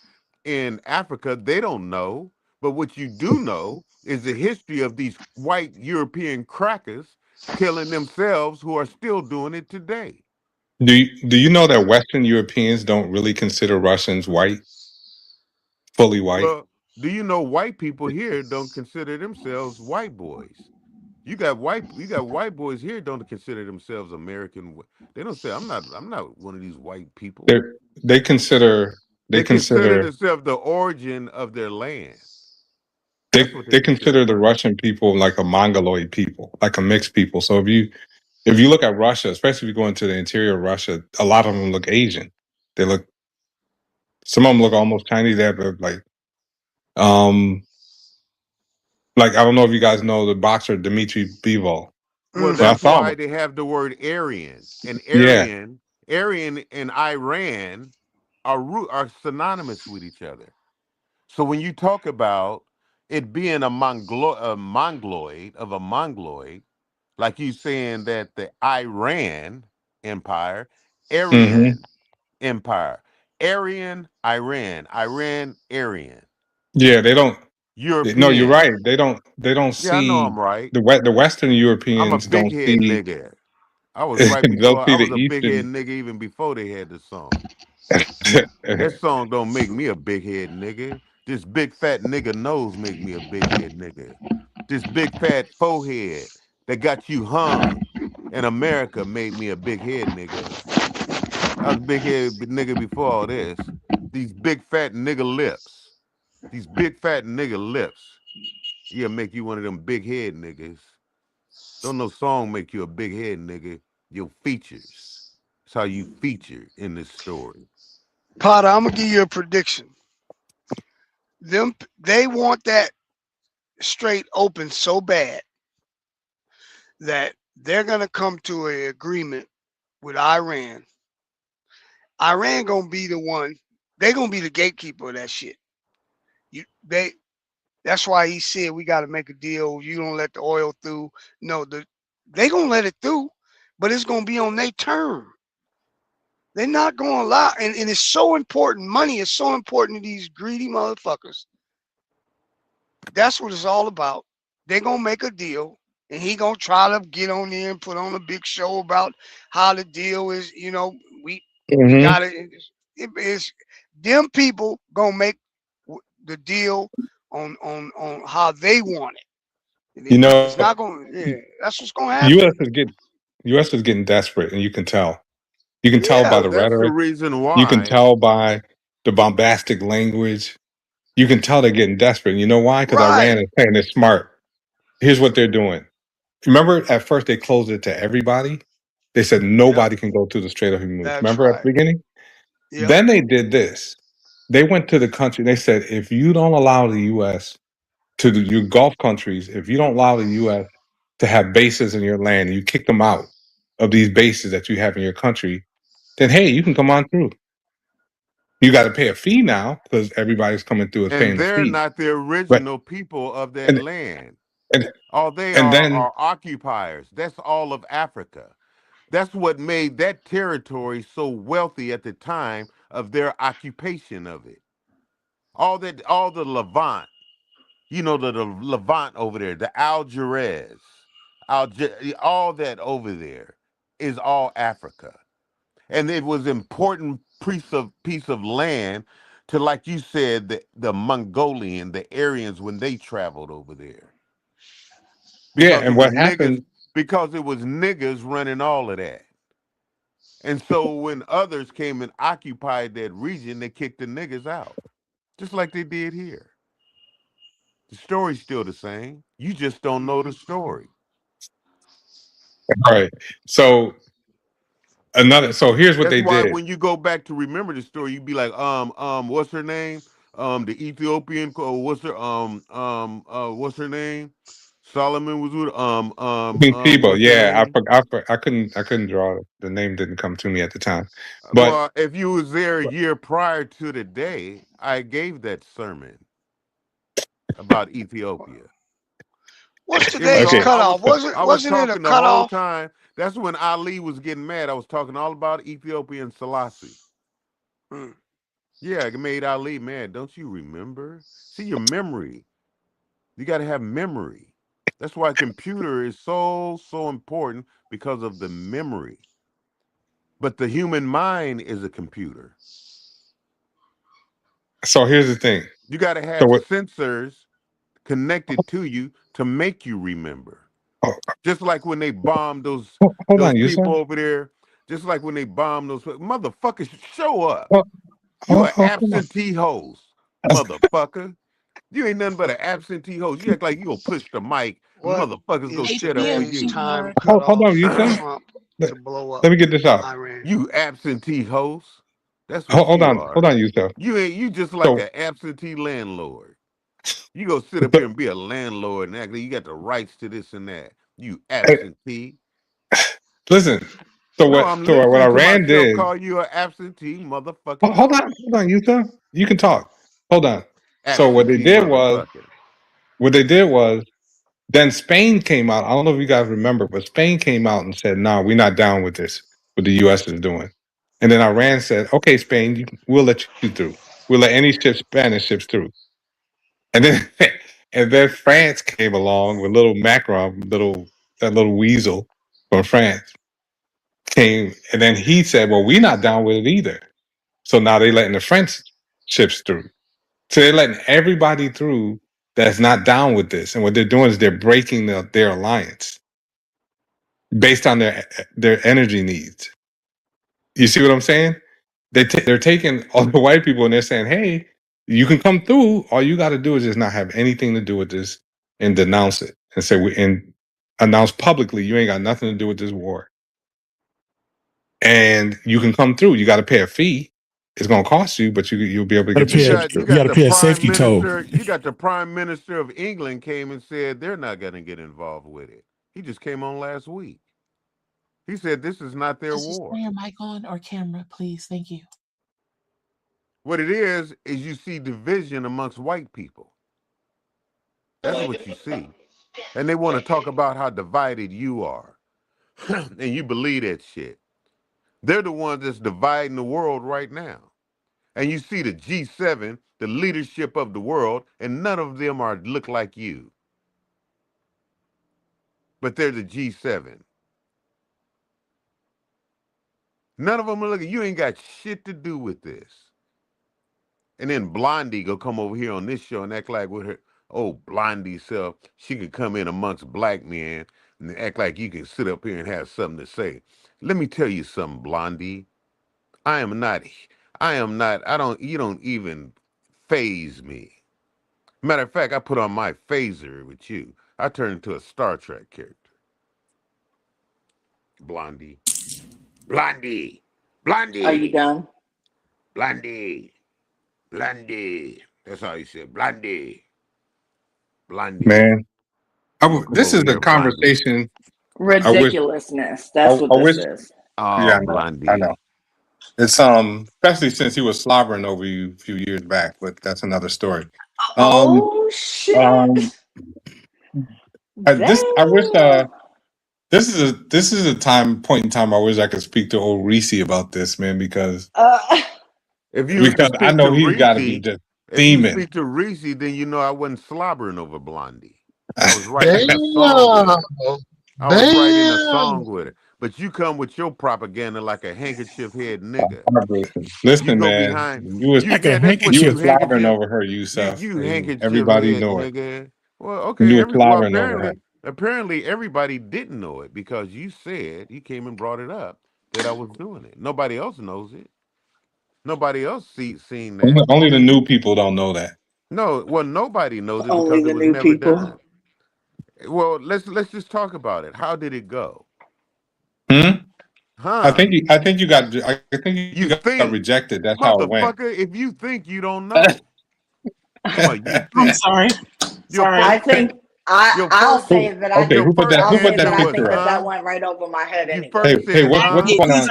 Speaker 15: in Africa. They don't know. But what you do know is the history of these white European crackers killing themselves who are still doing it today.
Speaker 14: do you know that Western Europeans don't really consider Russians white, fully white?
Speaker 15: Well, do you know white people here don't consider themselves white boys? You got white boys here don't consider themselves American. They don't say I'm not one of these white people.
Speaker 14: They they consider they
Speaker 15: They consider
Speaker 14: consider
Speaker 15: themselves the origin of their land.
Speaker 14: they
Speaker 15: That's what they
Speaker 14: they
Speaker 15: consider
Speaker 14: consider the
Speaker 15: themselves.
Speaker 14: Russian people like a mongoloid people, like a mixed people. So if you look at Russia, especially if you go into the interior of Russia, a lot of them look Asian. They look some of them look almost Chinese. They have um like I don't know if you guys know the boxer Dmitry Bivol.
Speaker 15: Well,
Speaker 14: But I
Speaker 7: Mm-hmm.
Speaker 15: that's
Speaker 14: saw
Speaker 15: why
Speaker 14: him.
Speaker 15: they have the word Aryan. And
Speaker 14: Yeah.
Speaker 15: Aryan and Iran are synonymous with each other. So when you talk about it being a mongoloid, like you saying that the Iran Empire,
Speaker 14: hmm
Speaker 15: Aryan Empire, Iran, Aryan,
Speaker 14: Yeah, they don't. No, you're
Speaker 15: European.
Speaker 14: right. They don't
Speaker 15: Yeah, I know
Speaker 14: see
Speaker 15: I'm right.
Speaker 14: the Western
Speaker 15: I'm a
Speaker 14: Europeans
Speaker 15: big
Speaker 14: don't
Speaker 15: head
Speaker 14: see
Speaker 15: nigga. I was right
Speaker 14: don't
Speaker 15: before I
Speaker 14: see the
Speaker 15: was a big head
Speaker 14: Eastern.
Speaker 15: nigga even before they had the song. That song don't make me a big head nigga. This big fat nigga nose make me a big head nigga. This big fat forehead that got you hung in America made me a big head nigga. I was a big head nigga before all this. These big fat nigga lips. These big fat nigga lips. Yeah, make you one of them big head niggas. Don't no song make you a big head nigga. Your features. It's how you feature in this story.
Speaker 7: Potter, I'm gonna give you a prediction. They want that straight open so bad that they're gonna come to an agreement with Iran. Iran gonna be the one. They gonna be the gatekeeper of that shit. You they. That's why he said we got to make a deal. You don't let the oil through. No, they gonna let it through, but it's gonna be on their term. They're not gonna allow. And it's so important. Money is so important to these greedy motherfuckers. That's what it's all about. They're gonna make a deal, and he gonna try to get on there and put on a big show about how the deal is. You know, we
Speaker 14: hmm
Speaker 7: got it. It is them people gonna make the deal on how they want it.
Speaker 14: You
Speaker 7: It's
Speaker 14: know,
Speaker 7: not gonna. Yeah, that's what's gonna
Speaker 14: U.S.
Speaker 7: happen.
Speaker 14: is getting U.S. is getting desperate, and you can tell. You can tell by
Speaker 7: Yeah.
Speaker 15: Well,
Speaker 14: the
Speaker 15: that's the
Speaker 14: rhetoric.
Speaker 15: reason
Speaker 14: You can
Speaker 15: why.
Speaker 14: tell by the bombastic language. You can tell they're getting desperate. You know why? Because
Speaker 7: Right.
Speaker 14: Iran is saying they're smart. Here's what they're doing. Remember, at first they closed it to everybody. They said
Speaker 7: Yep.
Speaker 14: nobody can go through the Strait of Hormuz.
Speaker 7: That's
Speaker 14: Remember at
Speaker 7: right.
Speaker 14: the beginning?
Speaker 7: Yep.
Speaker 14: Then they did this. They went to the country. They said, if you don't allow the U.S. to your Gulf countries, if you don't allow the U.S. to have bases in your land, you kick them out of these bases that you have in your country, then hey, you can come on through. You got to pay a fee now because everybody's coming through is
Speaker 15: And
Speaker 14: paying the
Speaker 15: they're
Speaker 14: fee.
Speaker 15: not the
Speaker 14: But
Speaker 15: original people of that
Speaker 14: and
Speaker 15: land.
Speaker 14: and
Speaker 15: All they
Speaker 14: and then
Speaker 15: are occupiers. That's all of Africa. That's what made that territory so wealthy at the time of their occupation of it. All the Levant, you know, the Levant over there, the Algiers, all that over there is all Africa. and it was important piece of land to, like you said, the Mongolian, the Aryans when they traveled over there.
Speaker 14: Yeah,
Speaker 15: Because
Speaker 14: and
Speaker 15: it was
Speaker 14: what
Speaker 15: niggas.
Speaker 14: happened?
Speaker 15: Because it was niggas running all of that. And so when others came and occupied that region, they kicked the niggas out, just like they did here. The story's still the same. You just don't know the story.
Speaker 14: All right. So here's what
Speaker 15: That's
Speaker 14: they
Speaker 15: why
Speaker 14: did.
Speaker 15: when you go back to remember the story, you be like, what's her name? The Ethiopian, what's her name? Solomon was with
Speaker 14: Tebow,
Speaker 15: what's her
Speaker 14: yeah,
Speaker 15: name?
Speaker 14: I couldn't draw it. The name didn't come to me at the time. But
Speaker 15: Well, if you was there a year prior to the day, I gave that sermon about Ethiopia.
Speaker 7: What's
Speaker 15: It was
Speaker 7: today's
Speaker 15: all,
Speaker 7: cutoff?
Speaker 15: I was
Speaker 7: Wasn't it a
Speaker 15: talking the whole
Speaker 7: cutoff?
Speaker 15: time. That's when Ali was getting mad. I was talking all about Ethiopia and Selassie. Yeah, it made Ali mad. Don't you remember? See, your memory. You got to have memory. That's why a computer is so important, because of the memory. But the human mind is a computer.
Speaker 14: So here's the thing.
Speaker 15: You got to have sensors connected to you to make you remember. Just like when they bombed those people over there. Just like when they bombed those motherfuckers. Show up. You an absentee host, motherfucker. You ain't nothing but an absentee host. You act like you gonna push the mic. Motherfuckers go shut up for you.
Speaker 7: Time
Speaker 14: Hold on, you
Speaker 7: Trump to blow up.
Speaker 14: Let me get this out.
Speaker 7: Iran.
Speaker 15: You absentee host. That's what
Speaker 14: Hold
Speaker 15: you
Speaker 14: on,
Speaker 15: are.
Speaker 14: hold on, Yusuf.
Speaker 15: You just like an absentee landlord. You go sit up here and be a landlord and act like you got the rights to this and that. You absentee.
Speaker 14: Listen. What Iran did.
Speaker 15: Call you an absentee motherfucker.
Speaker 14: Hold on, Yusuf. You can talk. Hold on. So what they did was, then Spain came out. I don't know if you guys remember, but Spain came out and said, "No, we're not down with this. What the U.S. is doing." And then Iran said, "Okay, Spain, we'll let you through. We'll let any Spanish ships through." And then France came along with little Macron, that little weasel from France came, and then he said, "Well, we're not down with it either." So now they're letting the French ships through. So they're letting everybody through that's not down with this. And what they're doing is they're breaking their alliance based on their energy needs. You see what I'm saying? They're taking all the white people and they're saying, "Hey, you can come through. All you got to do is just not have anything to do with this and denounce it and say and announce publicly you ain't got nothing to do with this war. And you can come through. You got to pay a fee. It's going to cost you, but you'll be able to get your ships through.
Speaker 3: You got to pay a safety toll.
Speaker 15: You got the Prime Minister of England came and said they're not going to get involved with it. He just came on last week. He said this is not their war.
Speaker 4: Turn your mic on or camera, please. Thank you.
Speaker 15: What it is you see division amongst white people. That's what you see. And they want to talk about how divided you are. And you believe that shit. They're the ones that's dividing the world right now. And you see the G7, the leadership of the world, and none of them look like you. But they're the G7. None of them are looking. You ain't got shit to do with this. And then Blondie go come over here on this show and act like with her Blondie self, she could come in amongst black men and act like you can sit up here and have something to say. Let me tell you something, Blondie. you don't even phase me. Matter of fact, I put on my phaser with you. I turn into a Star Trek character. Blondie. Blondie. Blondie.
Speaker 9: Are you done?
Speaker 15: Blondie. Blondie. That's how he said. Blondie. Blondie.
Speaker 14: Man. This is the conversation.
Speaker 9: Ridiculousness. That's what this is.
Speaker 15: Oh,
Speaker 14: yeah,
Speaker 15: Blondie.
Speaker 14: I know. It's especially since he was slobbering over you a few years back, but that's another story.
Speaker 9: Shit.
Speaker 14: This is a point in time I wish I could speak to old Reese about this, man, because because I know he's got to be just steaming.
Speaker 15: If you speak to Reese, then you know I wasn't slobbering over Blondie. I was writing a song with her. I was writing a song with her. but you come with your propaganda like a handkerchief head nigga. You
Speaker 14: Listen,
Speaker 15: go
Speaker 14: man,
Speaker 15: behind
Speaker 14: you was
Speaker 15: you.
Speaker 3: Like a
Speaker 15: Yeah, that's what
Speaker 14: you
Speaker 15: you
Speaker 14: was
Speaker 3: handkerchief.
Speaker 14: slobbering
Speaker 15: handkerchief.
Speaker 14: over her, Yusuf.
Speaker 15: You
Speaker 14: And
Speaker 15: handkerchief
Speaker 14: everybody
Speaker 15: head
Speaker 14: know it.
Speaker 15: nigga. Well,
Speaker 14: You
Speaker 15: okay.
Speaker 14: was
Speaker 15: Well,
Speaker 14: slobbering over her.
Speaker 15: apparently everybody didn't know it because you said you came and brought it up that I was doing it. Nobody else knows it. Nobody else seen that.
Speaker 14: Only the new people don't know that.
Speaker 15: No, well, nobody knows it
Speaker 9: Only
Speaker 15: because it
Speaker 9: the
Speaker 15: was
Speaker 9: new
Speaker 15: never
Speaker 9: people.
Speaker 15: done. Well, let's just talk about it. How did it go?
Speaker 14: I
Speaker 15: Huh?
Speaker 14: think you got
Speaker 15: You
Speaker 14: got
Speaker 15: think,
Speaker 14: rejected. That's how it went.
Speaker 15: motherfucker? If you think you don't know, come on, you
Speaker 4: I'm
Speaker 15: think.
Speaker 4: sorry.
Speaker 15: Your
Speaker 4: Sorry.
Speaker 9: I
Speaker 15: first,
Speaker 9: think
Speaker 15: your
Speaker 9: I'll
Speaker 15: first,
Speaker 9: say that I
Speaker 14: Okay,
Speaker 15: your
Speaker 14: who put that?
Speaker 15: first
Speaker 9: I'll
Speaker 14: Who put
Speaker 9: say
Speaker 14: that
Speaker 9: that
Speaker 15: answer
Speaker 9: I
Speaker 15: was,
Speaker 9: think
Speaker 14: picture?
Speaker 9: that went right over my head
Speaker 15: You
Speaker 9: anyway.
Speaker 15: first
Speaker 14: Hey,
Speaker 15: said,
Speaker 14: what's
Speaker 15: huh?
Speaker 14: going on?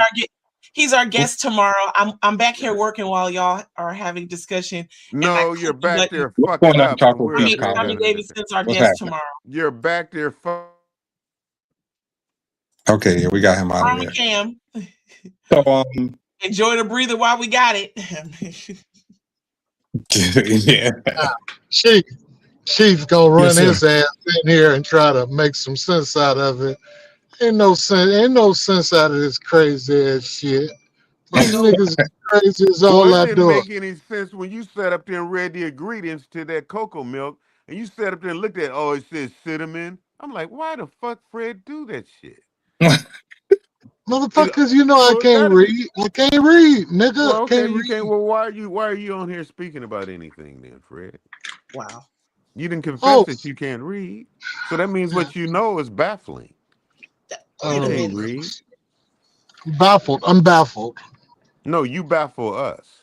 Speaker 4: He's our guest tomorrow. I'm back here working while y'all are having discussion. And I
Speaker 15: No, you're
Speaker 4: clicked the
Speaker 15: back
Speaker 4: button.
Speaker 15: there
Speaker 14: What's
Speaker 15: fucking
Speaker 14: going on,
Speaker 15: up, and
Speaker 14: Chocolate
Speaker 15: we're
Speaker 14: Peach
Speaker 15: up here
Speaker 14: Cobbler?
Speaker 4: Tommy
Speaker 15: having a
Speaker 4: Davidson's our
Speaker 14: What's
Speaker 4: guest
Speaker 14: happening?
Speaker 4: tomorrow.
Speaker 15: You're back there.
Speaker 14: Okay, yeah, we got him out of
Speaker 4: Tommy
Speaker 14: there.
Speaker 4: Cam.
Speaker 14: So
Speaker 4: Enjoy the breather while we got it.
Speaker 14: yeah.
Speaker 2: Chief gonna run
Speaker 3: Yes, sir.
Speaker 2: his ass in here and try to make some sense out of it. Ain't no sense out of this crazy ass shit. These niggas is crazy as
Speaker 15: Well,
Speaker 2: all
Speaker 15: it
Speaker 2: I
Speaker 15: didn't
Speaker 2: do.
Speaker 15: make any sense when you sat up there and read the ingredients to that cocoa milk, and you sat up there and looked at, oh, it says cinnamon. I'm like, why the fuck Fred do that shit?
Speaker 2: Motherfuckers, you know I
Speaker 15: Well,
Speaker 2: can't read. I can't read, nigga.
Speaker 15: Well, okay,
Speaker 2: Can't
Speaker 15: you
Speaker 2: read.
Speaker 15: can't. Well, why are you on here speaking about anything then, Fred?
Speaker 4: Wow.
Speaker 15: You didn't confess
Speaker 2: Oh,
Speaker 15: that you can't read, so that means what you know is baffling. You can't read.
Speaker 2: baffled. I'm baffled.
Speaker 15: No, you baffle us.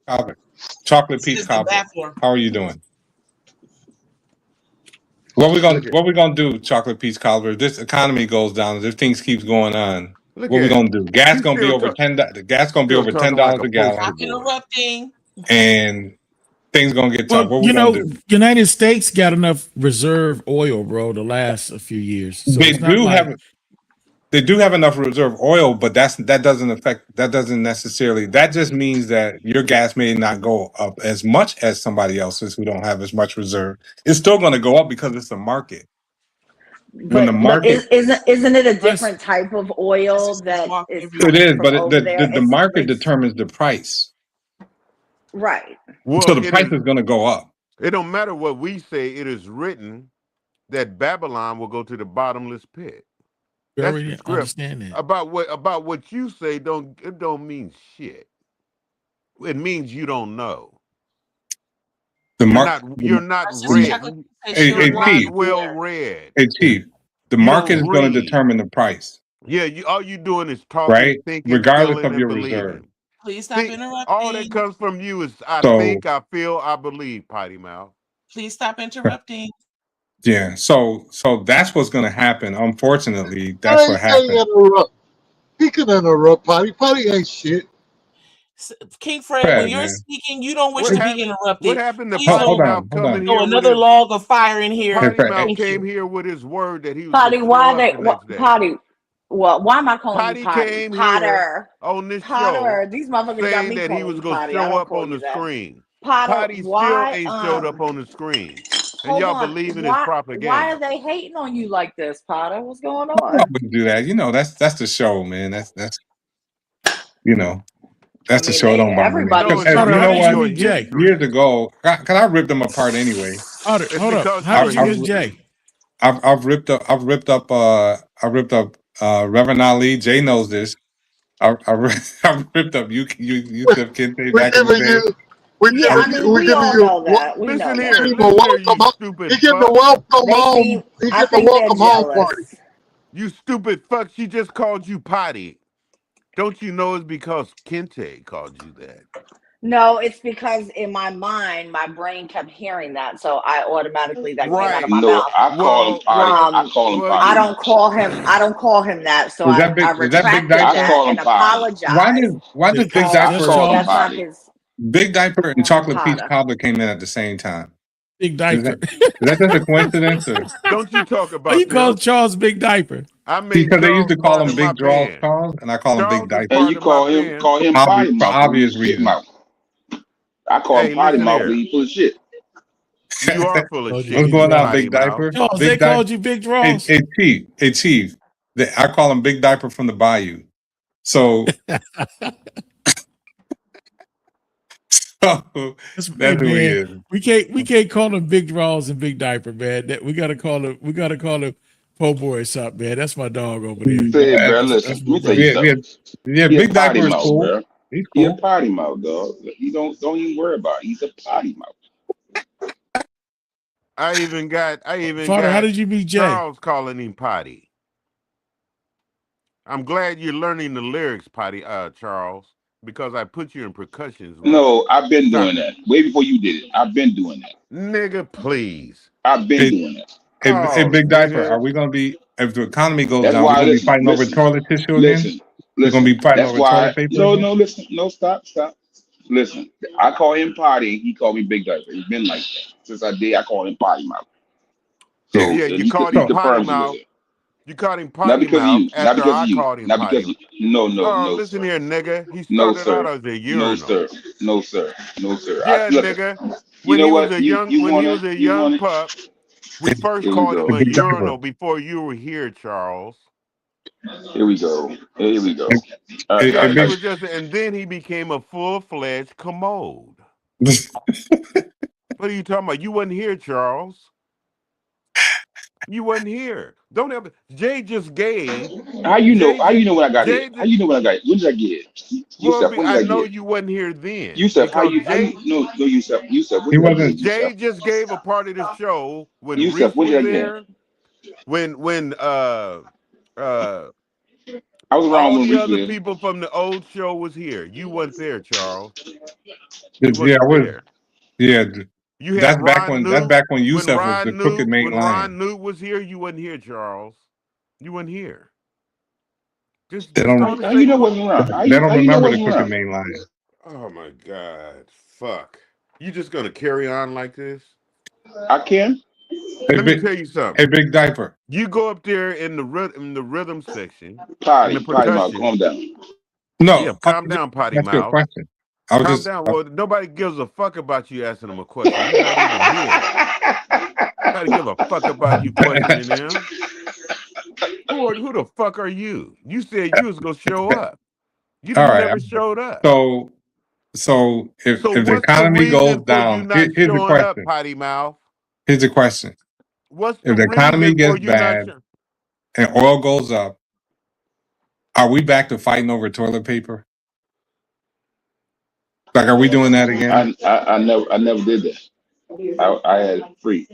Speaker 14: Cobbler. Chocolate Peach
Speaker 4: It's the
Speaker 14: Cobbler.
Speaker 4: baffler.
Speaker 14: How are you doing? What we gonna do, Chocolate Peach Cobbler? If this economy goes down, if things keeps going on,
Speaker 15: Look
Speaker 14: what we
Speaker 15: at
Speaker 14: gonna do? Gas
Speaker 15: you
Speaker 14: gonna be
Speaker 15: still
Speaker 14: over
Speaker 15: talk,
Speaker 14: $10. Gas gonna be
Speaker 15: still
Speaker 14: over
Speaker 15: talking like
Speaker 14: $10
Speaker 15: a
Speaker 14: a gallon,
Speaker 15: poster
Speaker 4: Stop
Speaker 15: boy.
Speaker 4: interrupting.
Speaker 14: and things gonna get tough.
Speaker 3: Well,
Speaker 14: What we gonna do?
Speaker 3: United States got enough reserve oil, bro, to last a few years. So
Speaker 14: They
Speaker 3: it's not
Speaker 14: do
Speaker 3: like
Speaker 14: have enough reserve oil, but that doesn't necessarily, that just means that your gas may not go up as much as somebody else's who don't have as much reserve. It's still going to go up because it's a market. When the
Speaker 9: But
Speaker 14: market,
Speaker 9: isn't it a
Speaker 3: Us-
Speaker 9: different type of oil that is
Speaker 14: it
Speaker 9: coming
Speaker 14: is,
Speaker 9: from
Speaker 14: but
Speaker 9: over there?
Speaker 14: the market determines the price.
Speaker 9: Right.
Speaker 15: Well,
Speaker 14: So the price is going to go up.
Speaker 15: It don't matter what we say. It is written that Babylon will go to the bottomless pit.
Speaker 3: we
Speaker 15: That's
Speaker 3: already
Speaker 15: the script.
Speaker 3: understand that.
Speaker 15: About what you say don't mean shit. It means you don't know. You're not read. You're not well read.
Speaker 14: Hey, Chief, the
Speaker 15: You
Speaker 14: market
Speaker 15: don't
Speaker 14: is going to
Speaker 15: read.
Speaker 14: determine the price,
Speaker 15: Yeah, all you doing is talking,
Speaker 14: right?
Speaker 15: thinking,
Speaker 14: Regardless
Speaker 15: feeling,
Speaker 14: of
Speaker 15: and
Speaker 14: your
Speaker 15: believing.
Speaker 14: reserve.
Speaker 4: Please stop interrupting.
Speaker 15: All that comes from you is I
Speaker 14: So-
Speaker 15: think, I feel, I believe, potty mouth.
Speaker 4: Please stop interrupting.
Speaker 14: Yeah, so that's what's going to happen. Unfortunately, that's what
Speaker 2: He
Speaker 14: happened.
Speaker 2: can't interrupt. He can interrupt Potty. Potty ain't shit.
Speaker 4: King Fred,
Speaker 14: Fred,
Speaker 4: when you're
Speaker 14: man.
Speaker 4: speaking, you don't wish
Speaker 15: What
Speaker 4: to
Speaker 15: happened-
Speaker 4: be interrupted.
Speaker 15: What happened to
Speaker 4: Please
Speaker 15: Potty
Speaker 4: don't
Speaker 15: Mouth coming
Speaker 4: throw
Speaker 15: here with
Speaker 4: another
Speaker 15: his
Speaker 4: log of fire in here.
Speaker 15: Potty Mouth
Speaker 4: Thank
Speaker 15: came
Speaker 4: you.
Speaker 15: here with his word that he was
Speaker 9: Potty,
Speaker 15: gonna
Speaker 9: why
Speaker 15: show
Speaker 9: they
Speaker 15: up the next day.
Speaker 9: Potty? Well, why am I calling
Speaker 15: Potty
Speaker 9: you Potty?
Speaker 15: came
Speaker 9: Potter.
Speaker 15: here on this
Speaker 9: Potter.
Speaker 15: show
Speaker 9: These motherfuckers got
Speaker 15: saying
Speaker 9: me
Speaker 15: that he
Speaker 9: calling
Speaker 15: was
Speaker 9: you
Speaker 15: gonna
Speaker 9: Potty. I
Speaker 15: show
Speaker 9: don't
Speaker 15: up
Speaker 9: call
Speaker 15: on
Speaker 9: you
Speaker 15: the
Speaker 9: that.
Speaker 15: screen.
Speaker 9: Potter,
Speaker 15: Potty still
Speaker 9: why?
Speaker 15: ain't showed up on the screen. And
Speaker 9: Hold
Speaker 15: y'all
Speaker 9: on.
Speaker 15: believe in his
Speaker 9: Why
Speaker 15: propaganda.
Speaker 9: are they hating on you like this, Potter? What's going
Speaker 14: I
Speaker 9: on?
Speaker 14: wouldn't do that. You know, that's the show, man. That's you know, that's the
Speaker 9: mean,
Speaker 14: show. Don't bother me.
Speaker 9: everybody.
Speaker 15: No,
Speaker 14: Because
Speaker 15: no,
Speaker 14: you know
Speaker 15: that's
Speaker 14: what?
Speaker 15: your
Speaker 3: Jay?
Speaker 15: history.
Speaker 14: Years ago, cause I ripped them apart anyway.
Speaker 3: Hold
Speaker 15: It's
Speaker 3: up.
Speaker 15: because
Speaker 3: How
Speaker 15: your
Speaker 3: did you get
Speaker 15: history.
Speaker 3: Jay?
Speaker 14: I've ripped up Reverend Ali. Jay knows this. I've ripped up you Yusuf Kente back in the day.
Speaker 9: Yeah, I mean, we all know that. We know
Speaker 15: Listen
Speaker 9: that.
Speaker 15: here, you stupid
Speaker 2: He getting
Speaker 15: fuck.
Speaker 2: the welcome
Speaker 9: They
Speaker 2: home.
Speaker 9: seem.
Speaker 2: He
Speaker 9: I
Speaker 2: getting the
Speaker 9: think they're
Speaker 2: welcome home party.
Speaker 9: jealous.
Speaker 15: You stupid fuck. She just called you potty. Don't you know it's because Kente called you that?
Speaker 9: No, it's because in my mind, my brain kept hearing that, so I automatically that came out of my
Speaker 15: Right.
Speaker 9: mouth.
Speaker 16: I call him potty. I call him potty.
Speaker 9: I don't call him that, so
Speaker 14: Is
Speaker 9: I
Speaker 14: that Big
Speaker 9: retracted
Speaker 14: Diaper?
Speaker 9: that and apologized.
Speaker 14: Why does Big
Speaker 9: because
Speaker 14: Diaper?
Speaker 9: that's not his.
Speaker 14: Big Diaper and Chocolate Peach
Speaker 9: Potter.
Speaker 14: Cobbler came in at the same time.
Speaker 3: Big Diaper.
Speaker 14: Is that just a coincidence? Or?
Speaker 15: Don't you talk
Speaker 3: Why
Speaker 15: about
Speaker 3: you call
Speaker 15: them.
Speaker 3: Charles Big Diaper?
Speaker 15: I made
Speaker 14: Because they used
Speaker 15: Charles
Speaker 14: to call
Speaker 15: part
Speaker 14: him
Speaker 15: of my
Speaker 14: Big Draws
Speaker 15: band.
Speaker 14: Charles, and I call him Big
Speaker 15: Charles is
Speaker 14: Diaper.
Speaker 16: And
Speaker 15: part
Speaker 16: you
Speaker 15: of
Speaker 16: call
Speaker 15: my
Speaker 16: him
Speaker 15: band.
Speaker 16: potty
Speaker 14: For
Speaker 16: mouth.
Speaker 14: obvious
Speaker 16: Shit
Speaker 14: reasons.
Speaker 16: mouth. I call him
Speaker 15: Hey,
Speaker 16: potty
Speaker 15: listen
Speaker 16: mouth.
Speaker 15: here.
Speaker 16: He full of shit.
Speaker 15: You are full of shit.
Speaker 14: What's
Speaker 15: You
Speaker 14: going on,
Speaker 15: potty
Speaker 14: Big
Speaker 15: mouth.
Speaker 14: Diaper?
Speaker 3: Charles,
Speaker 14: Big
Speaker 3: they
Speaker 14: Diaper.
Speaker 3: called you Big Draws.
Speaker 14: Hey, Chief. I call him Big Diaper from the Bayou. So,
Speaker 3: That's
Speaker 14: who he is.
Speaker 3: We can't call him Big Draws and Big Diaper, man. We gotta call him Po Boy or something, man. That's my dog over there.
Speaker 16: Say, bro, listen. Let me tell you something.
Speaker 14: Yeah,
Speaker 16: He a
Speaker 14: Big
Speaker 16: potty
Speaker 14: Diaper is
Speaker 16: mouth,
Speaker 14: cool.
Speaker 16: bro.
Speaker 14: He's
Speaker 16: He a
Speaker 14: cool.
Speaker 16: potty mouth, dog. You don't even worry about it. He's a potty mouth.
Speaker 15: I even got
Speaker 3: Father, how did you meet Jay?
Speaker 15: Charles calling him potty. I'm glad you're learning the lyrics, potty, Charles, because I put you in percussions.
Speaker 16: No, I've been doing that. Way before you did it. I've been doing that.
Speaker 15: Nigga, please.
Speaker 16: I've been doing that.
Speaker 14: Hey,
Speaker 15: Oh,
Speaker 14: Big Diaper,
Speaker 15: nigga.
Speaker 14: are we gonna be, if the economy goes
Speaker 16: That's
Speaker 14: down, we're
Speaker 16: why
Speaker 14: gonna be fighting over toilet tissue again? We're gonna be fighting
Speaker 16: That's
Speaker 14: over
Speaker 16: why.
Speaker 14: toilet paper
Speaker 16: No,
Speaker 14: again?
Speaker 16: no, listen. No, stop. Listen, I call him potty. He called me Big Diaper. He's been like that since I did. I call him potty mouth. So
Speaker 15: Yeah, you called him potty mouth. You called him
Speaker 16: Not
Speaker 15: potty
Speaker 16: because of
Speaker 15: mouth
Speaker 16: you. Not
Speaker 15: after
Speaker 16: because
Speaker 15: I
Speaker 16: of you.
Speaker 15: called him
Speaker 16: Not
Speaker 15: potty
Speaker 16: because
Speaker 15: mouth.
Speaker 16: no,
Speaker 15: Oh,
Speaker 16: no,
Speaker 15: listen
Speaker 16: sir.
Speaker 15: here, nigga. He
Speaker 16: No,
Speaker 15: started
Speaker 16: sir.
Speaker 15: out as a
Speaker 16: No,
Speaker 15: urinal.
Speaker 16: sir. No, sir. No, sir.
Speaker 15: Yeah,
Speaker 16: Look,
Speaker 15: nigga.
Speaker 16: you
Speaker 15: When
Speaker 16: know
Speaker 15: he was
Speaker 16: what?
Speaker 15: a young
Speaker 16: You want it?
Speaker 15: pup, we first
Speaker 16: Here we
Speaker 15: called
Speaker 16: go.
Speaker 15: him a
Speaker 14: Big Diaper.
Speaker 15: urinal before you were here, Charles.
Speaker 16: Here we go. Here we go.
Speaker 15: Yeah, he was just, and then he became a full-fledged commode. What are you talking about? You wasn't here, Charles. You wasn't here. Don't ever. Jay just gave.
Speaker 16: How you know? How you know when I got here? How you know when I got here? When did I get here?
Speaker 15: Well,
Speaker 16: Yusef, when did
Speaker 15: I
Speaker 16: I
Speaker 15: know
Speaker 16: get?
Speaker 15: you wasn't here then.
Speaker 16: Yusef, how
Speaker 15: Because
Speaker 16: you?
Speaker 15: Jay,
Speaker 16: No, Yusef. When
Speaker 14: He
Speaker 16: did I
Speaker 14: wasn't.
Speaker 16: get?
Speaker 15: Jay
Speaker 16: Yusef.
Speaker 15: just gave a part of the show when
Speaker 16: Yusef,
Speaker 15: Reese
Speaker 16: when did
Speaker 15: was
Speaker 16: I get?
Speaker 15: there. When
Speaker 16: I was around
Speaker 15: all
Speaker 16: when
Speaker 15: the
Speaker 16: Reese
Speaker 15: other
Speaker 16: was.
Speaker 15: people from the old show was here. You wasn't there, Charles.
Speaker 14: Yeah,
Speaker 15: You wasn't
Speaker 14: I was.
Speaker 15: there.
Speaker 14: Yeah,
Speaker 15: You had Ron
Speaker 14: that's
Speaker 15: Newt.
Speaker 14: back when
Speaker 15: When
Speaker 14: Yusef was the crooked main
Speaker 15: Ron
Speaker 14: lion.
Speaker 15: Newt was here, you wasn't here, Charles. You wasn't here. Just
Speaker 14: They don't.
Speaker 15: go to
Speaker 16: How
Speaker 15: say
Speaker 16: you know wasn't around?
Speaker 14: They don't
Speaker 16: How you know
Speaker 14: remember the
Speaker 16: wasn't
Speaker 14: crooked
Speaker 16: around?
Speaker 14: main lion.
Speaker 15: Oh my God! Fuck! You just gonna carry on like this?
Speaker 16: I can.
Speaker 15: Let me tell you something.
Speaker 14: Hey, Big Diaper.
Speaker 15: You go up there in the rhythm section, in
Speaker 16: Potty
Speaker 15: the
Speaker 16: mouth.
Speaker 15: percussion.
Speaker 16: Calm down.
Speaker 14: No,
Speaker 15: Yeah, calm down, potty
Speaker 14: that's your
Speaker 15: mouth.
Speaker 14: question. I was
Speaker 15: Calm
Speaker 14: just.
Speaker 15: down. Well, nobody gives a fuck about you asking them a question. You're not even here. Nobody give a fuck about you questioning them. Who the fuck are you? You said you was gonna show up. You
Speaker 14: All
Speaker 15: didn't
Speaker 14: right.
Speaker 15: never showed up.
Speaker 14: So if
Speaker 15: So
Speaker 14: the
Speaker 15: what's the
Speaker 14: economy goes
Speaker 15: reason for you
Speaker 14: down,
Speaker 15: not
Speaker 14: here's the
Speaker 15: showing up,
Speaker 14: question.
Speaker 15: potty mouth?
Speaker 14: Here's the question.
Speaker 15: What's the
Speaker 14: If the economy
Speaker 15: reason for
Speaker 14: gets
Speaker 15: you not
Speaker 14: bad
Speaker 15: showing?
Speaker 14: and oil goes up, are we back to fighting over toilet paper? Like, are we doing that again?
Speaker 16: I never did that. I had it free.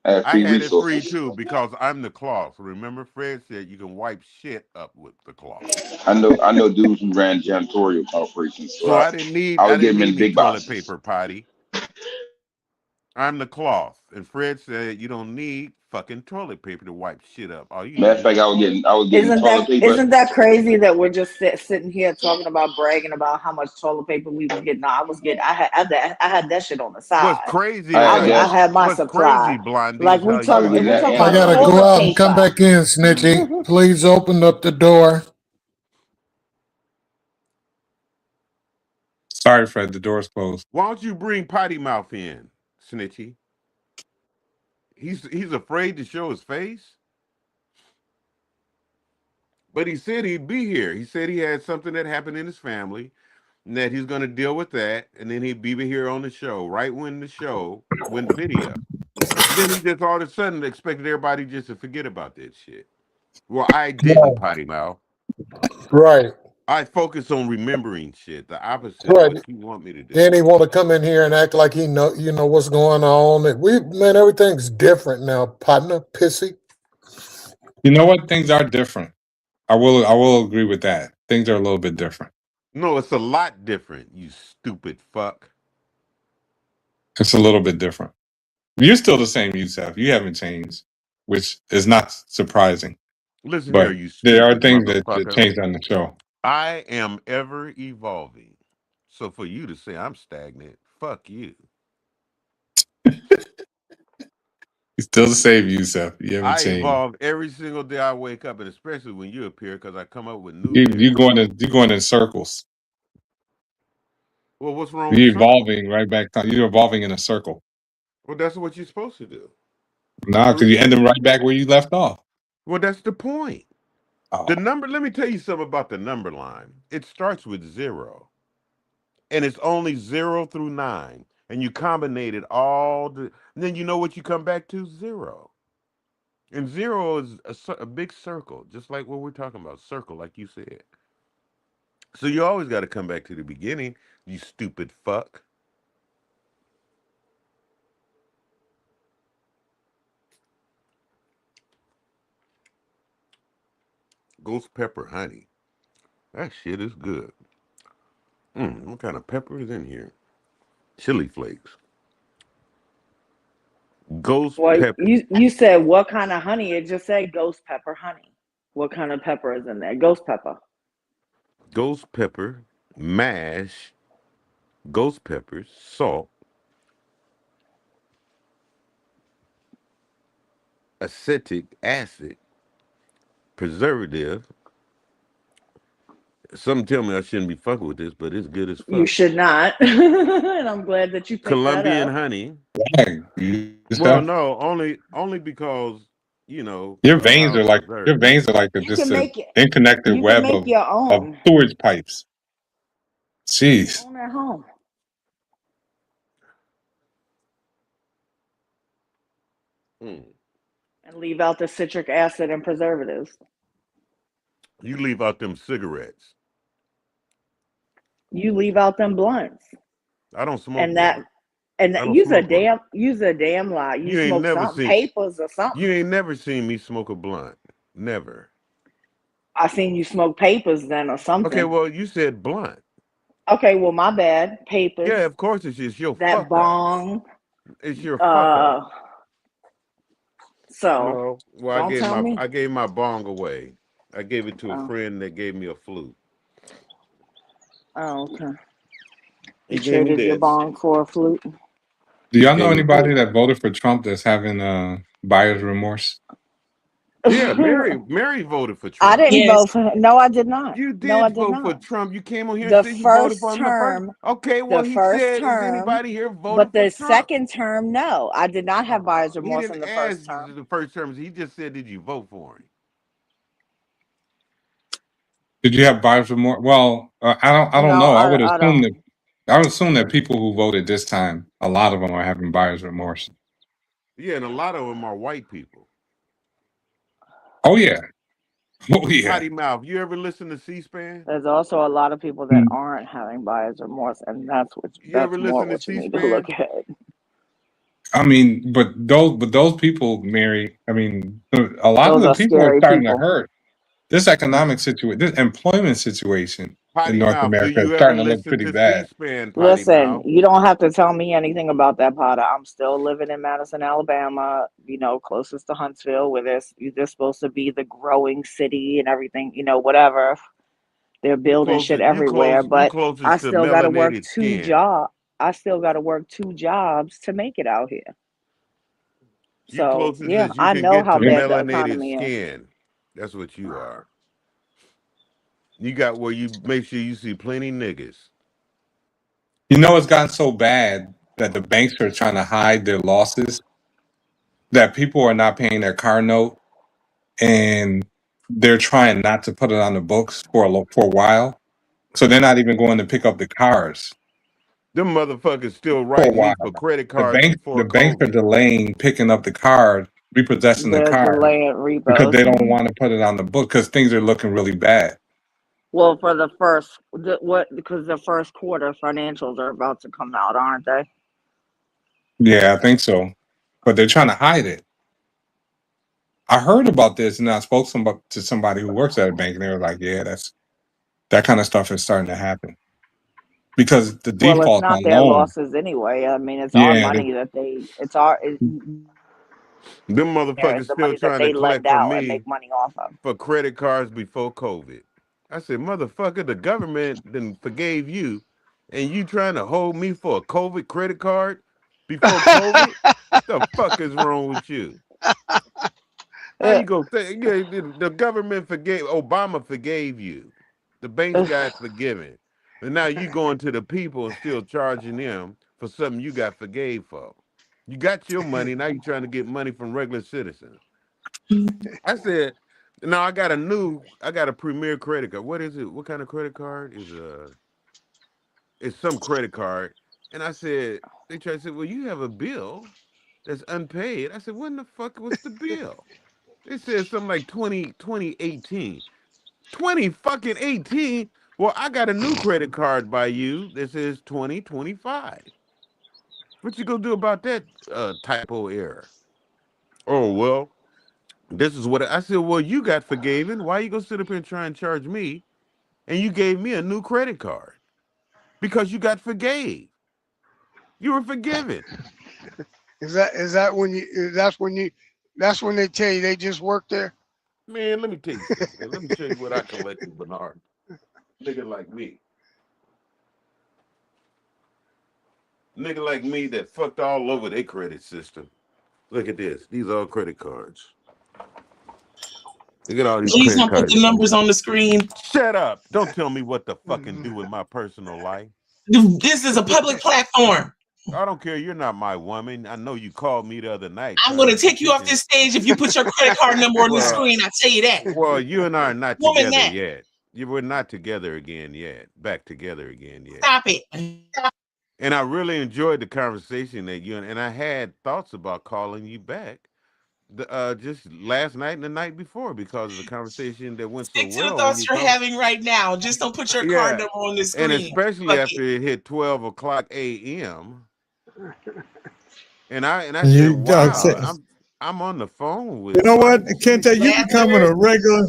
Speaker 16: I had
Speaker 15: I
Speaker 16: free
Speaker 15: had it free
Speaker 16: resources.
Speaker 15: too because I'm the cloth. Remember, Fred said you can wipe shit up with the cloth.
Speaker 16: I know dudes who ran janitorial operations,
Speaker 15: So I didn't need
Speaker 16: I would get them in
Speaker 15: any
Speaker 16: big
Speaker 15: toilet
Speaker 16: boxes.
Speaker 15: paper, potty. I'm the cloth, and Fred said you don't need fucking toilet paper to wipe shit up. All you
Speaker 16: Matter
Speaker 15: need
Speaker 16: of fact, I was getting
Speaker 9: Isn't
Speaker 16: toilet
Speaker 9: that
Speaker 16: paper.
Speaker 9: isn't that crazy that we're just sitting here talking about bragging about how much toilet paper we was getting? No, I had that shit on the side.
Speaker 15: What's crazy?
Speaker 9: I had my
Speaker 15: What's
Speaker 9: supply.
Speaker 15: crazy, Blondie?
Speaker 9: Like
Speaker 15: is
Speaker 9: we
Speaker 15: how
Speaker 9: talking,
Speaker 15: you
Speaker 9: if we
Speaker 15: ain't
Speaker 9: talking
Speaker 15: got
Speaker 2: I
Speaker 9: about
Speaker 2: gotta
Speaker 15: none.
Speaker 2: go
Speaker 9: toilet
Speaker 2: out and come
Speaker 9: paper.
Speaker 2: back in, Snitchy. Please open up the door.
Speaker 14: Sorry, Fred. The door's closed.
Speaker 15: Why don't you bring Potty Mouth in, Snitchy? He's afraid to show his face. But he said he'd be here. He said he had something that happened in his family, and that he's going to deal with that, and then he'd be here on the show, right when the show went video. And then he just all of a sudden expected everybody just to forget about that shit. Well, I didn't, Potty Mouth.
Speaker 2: Right.
Speaker 15: I focus on remembering shit, the opposite of
Speaker 2: Right.
Speaker 15: what you want me to do.
Speaker 2: Then he want to come in here and act like he know what's going on. Everything's different now, partner. Pissy.
Speaker 14: You know what? Things are different. I will agree with that. Things are a little bit different.
Speaker 15: No, it's a lot different, you stupid fuck.
Speaker 14: It's a little bit different. You're still the same, Yusef. You haven't changed, which is not surprising.
Speaker 15: Listen
Speaker 14: but
Speaker 15: here, you
Speaker 14: there are
Speaker 15: stupid
Speaker 14: things that
Speaker 15: motherfucker.
Speaker 14: change on the show.
Speaker 15: I am ever evolving. So for you to say I'm stagnant, fuck you.
Speaker 14: You're still the same, Yusef. You haven't
Speaker 15: I
Speaker 14: changed.
Speaker 15: evolve every single day I wake up, and especially when you appear, because I come up with new.
Speaker 14: You're going in circles.
Speaker 15: Well, what's wrong?
Speaker 14: You're
Speaker 15: with
Speaker 14: evolving right back. You're evolving in a circle.
Speaker 15: Well, that's what you're supposed to do.
Speaker 14: No, because you end up right back where you left off.
Speaker 15: Well, that's the point.
Speaker 3: Oh.
Speaker 15: The number, let me tell you something about the number line. It starts with 0. And it's only 0 through 9. And you combine it all, and then you know what you come back to? 0. And 0 is a big circle, just like what we're talking about, circle, like you said. So you always got to come back to the beginning, you stupid fuck. Ghost pepper honey. That shit is good. What kind of pepper is in here? Chili flakes. Ghost
Speaker 9: Well,
Speaker 15: pepper.
Speaker 9: you said what kind of honey? It just said ghost pepper honey. What kind of pepper is in there? Ghost pepper.
Speaker 15: Ghost pepper, mash, ghost peppers, salt, acetic acid, preservative. Some tell me I shouldn't be fucking with this, but it's good as fuck.
Speaker 9: You should not. And I'm glad that you picked
Speaker 15: Colombian
Speaker 9: that up.
Speaker 15: honey.
Speaker 10: Well,
Speaker 15: Well, no, only because
Speaker 10: your
Speaker 15: of
Speaker 10: veins
Speaker 15: how
Speaker 10: are
Speaker 15: it's
Speaker 10: like
Speaker 15: preserved.
Speaker 9: You can make it.
Speaker 10: interconnected
Speaker 9: You can
Speaker 10: web
Speaker 9: make your
Speaker 10: of
Speaker 9: own.
Speaker 10: sewage pipes. Jeez.
Speaker 9: Own at home. And leave out the citric acid and preservatives.
Speaker 15: You leave out them cigarettes.
Speaker 9: You leave out them blunts.
Speaker 15: I don't smoke
Speaker 9: And that
Speaker 15: blunt.
Speaker 9: and
Speaker 15: I don't
Speaker 9: use a
Speaker 15: smoke blunt.
Speaker 9: damn lie. You
Speaker 15: You ain't
Speaker 9: smoke
Speaker 15: never
Speaker 9: something,
Speaker 15: seen
Speaker 9: papers or something.
Speaker 15: you ain't never seen me smoke a blunt. Never.
Speaker 9: I seen you smoke papers then or
Speaker 15: Okay,
Speaker 9: something.
Speaker 15: well, you said blunt.
Speaker 9: Okay, well my bad. Papers.
Speaker 15: Yeah, of course it's just your
Speaker 9: That
Speaker 15: fuck up.
Speaker 9: bong.
Speaker 15: It's your fuck up.
Speaker 9: So
Speaker 15: No, well,
Speaker 9: don't tell me.
Speaker 15: I gave my bong away. I gave it to a
Speaker 9: Oh.
Speaker 15: friend that gave me a flute.
Speaker 9: Oh, okay.
Speaker 15: He
Speaker 9: You
Speaker 15: gave me
Speaker 9: traded your
Speaker 15: this.
Speaker 9: bong for a flute.
Speaker 10: Do y'all know
Speaker 15: Gave me
Speaker 10: anybody
Speaker 15: this.
Speaker 10: that voted for Trump that's having buyer's remorse?
Speaker 15: Yeah, Mary voted for
Speaker 9: I
Speaker 15: Trump.
Speaker 9: didn't
Speaker 6: Yes.
Speaker 9: vote for him. No, I did not.
Speaker 15: You
Speaker 9: No, I
Speaker 15: did
Speaker 9: did
Speaker 15: vote for
Speaker 9: not.
Speaker 15: Trump. You came on here
Speaker 9: The
Speaker 15: and said you voted
Speaker 9: first
Speaker 15: for him the first.
Speaker 9: term,
Speaker 15: Okay, well,
Speaker 9: the
Speaker 15: he
Speaker 9: first
Speaker 15: said, is
Speaker 9: term,
Speaker 15: anybody here voted
Speaker 9: but
Speaker 15: for
Speaker 9: the
Speaker 15: Trump?
Speaker 9: second term, no. I did not have buyer's
Speaker 15: He
Speaker 9: remorse in
Speaker 15: didn't
Speaker 9: the
Speaker 15: ask
Speaker 9: first term.
Speaker 15: the first term. He just said, did you vote for him?
Speaker 10: Did you have buyer's remorse? Well, I don't
Speaker 9: No,
Speaker 10: know. I
Speaker 9: don't.
Speaker 10: would assume that people who voted this time, a lot of them are having buyer's remorse.
Speaker 15: Yeah, and a lot of them are white people.
Speaker 10: Oh yeah. Oh yeah.
Speaker 15: Potty mouth. You ever listen to C-SPAN?
Speaker 9: There's also a lot of people that aren't having buyer's remorse, and that's
Speaker 15: You ever
Speaker 9: more
Speaker 15: listen to
Speaker 9: what you need to look
Speaker 15: C-SPAN?
Speaker 9: at.
Speaker 10: I mean, but those people, Mary. I mean, a lot of
Speaker 9: Those
Speaker 10: the
Speaker 9: are
Speaker 10: people are
Speaker 9: scary
Speaker 10: starting to
Speaker 9: people.
Speaker 10: hurt. This economic situation, this employment situation in
Speaker 15: Potty
Speaker 10: North
Speaker 15: mouth. Do
Speaker 10: America is
Speaker 15: you ever
Speaker 10: starting to look
Speaker 15: listen
Speaker 10: pretty
Speaker 15: to
Speaker 10: bad.
Speaker 15: C-SPAN, potty
Speaker 9: Listen,
Speaker 15: mouth?
Speaker 9: you don't have to tell me anything about that, Potter. I'm still living in Madison, Alabama, closest to Huntsville, where they're supposed to be the growing city and everything, whatever. They're building shit everywhere,
Speaker 15: You
Speaker 9: but
Speaker 15: closest
Speaker 9: I
Speaker 15: to
Speaker 9: still got to work
Speaker 15: melanated
Speaker 9: two
Speaker 15: skin.
Speaker 9: jobs. I still got to work 2 jobs to make it out here.
Speaker 15: You
Speaker 9: So,
Speaker 15: closest
Speaker 9: yeah,
Speaker 15: as you
Speaker 9: I
Speaker 15: can
Speaker 9: know
Speaker 15: get
Speaker 9: how
Speaker 15: to
Speaker 9: bad the
Speaker 15: melanated
Speaker 9: economy is.
Speaker 15: skin. That's what you are. You got where you make sure you see plenty niggas.
Speaker 10: You know, it's gotten so bad that the banks are trying to hide their losses, that people are not paying their car note, and they're trying not to put it on the books for a while. So they're not even going to pick up the cars
Speaker 15: Them motherfuckers still
Speaker 10: for a
Speaker 15: writing me
Speaker 10: while.
Speaker 15: for credit
Speaker 10: The
Speaker 15: cards before
Speaker 10: banks are
Speaker 15: COVID.
Speaker 10: delaying picking up the card, repossessing the
Speaker 9: They're
Speaker 10: car
Speaker 9: delaying
Speaker 10: because
Speaker 9: repos.
Speaker 10: they don't want to put it on the book because things are looking really bad.
Speaker 9: Well, for because the first quarter financials are about to come out, aren't they?
Speaker 10: Yeah, I think so. But they're trying to hide it. I heard about this and I spoke to somebody who works at a bank and they were like, yeah, that kind of stuff is starting to happen. Because the
Speaker 9: Well, it's
Speaker 10: default
Speaker 9: not
Speaker 10: on
Speaker 9: their
Speaker 10: loan.
Speaker 9: losses anyway. I mean, it's our
Speaker 10: Yeah,
Speaker 9: money that
Speaker 15: Them motherfuckers
Speaker 9: the
Speaker 15: still
Speaker 9: money that
Speaker 15: trying to
Speaker 9: they lend
Speaker 15: collect from
Speaker 9: out and
Speaker 15: me
Speaker 9: make money off of.
Speaker 15: for credit cards before COVID. I said, motherfucker, the government then forgave you, and you trying to hold me for a COVID credit card before COVID? The fuck is wrong with you? How you go think the government forgave Obama forgave you. The banks got forgiven. And now you going to the people and still charging them for something you got forgave for. You got your money, now you trying to get money from regular citizens. I said, no, I got a Premier credit card. What is it? What kind of credit card? It's some credit card. And I said, they tried to say, well, you have a bill that's unpaid. I said, when the fuck was the bill? They said something like 2018. 20 fucking 18. Well, I got a new credit card by you that says 2025. What you gonna do about that typo error? Oh, well, this is what I said. Well, you got forgiven. Why you gonna sit up here and try and charge me? And you gave me a new credit card because you got forgave. You were forgiven.
Speaker 7: That's when they tell you they just work there?
Speaker 15: Man, let me tell you something. Man. Let me show you what I collected, Bernard. Nigga like me. Nigga like me that fucked all over their credit system. Look at this. These are all credit cards. Look at all these
Speaker 4: Please
Speaker 15: credit
Speaker 4: don't put
Speaker 15: cards.
Speaker 4: the numbers on the screen.
Speaker 15: Shut up. Don't tell me what to fucking do in my personal life.
Speaker 4: This is a public platform.
Speaker 15: I don't care. You're not my woman. I know you called me the other night.
Speaker 4: I'm going to take you off this stage if you put your credit card number on the screen. I'll tell you that.
Speaker 15: Well, you and I are not
Speaker 4: Woman,
Speaker 15: together
Speaker 4: that.
Speaker 15: yet. You were not together again yet. Back together again yet.
Speaker 4: Stop it.
Speaker 15: And I really enjoyed the conversation that you and I had thoughts about calling you back. Just last night and the night before because of the conversation that went so well.
Speaker 4: Stick to the thoughts you're having right now. Just don't put your card number on the screen.
Speaker 15: And especially after it hit 12 o'clock a.m. And I said, wow, I'm on the phone with.
Speaker 2: You know what, Kente, you becoming a regular.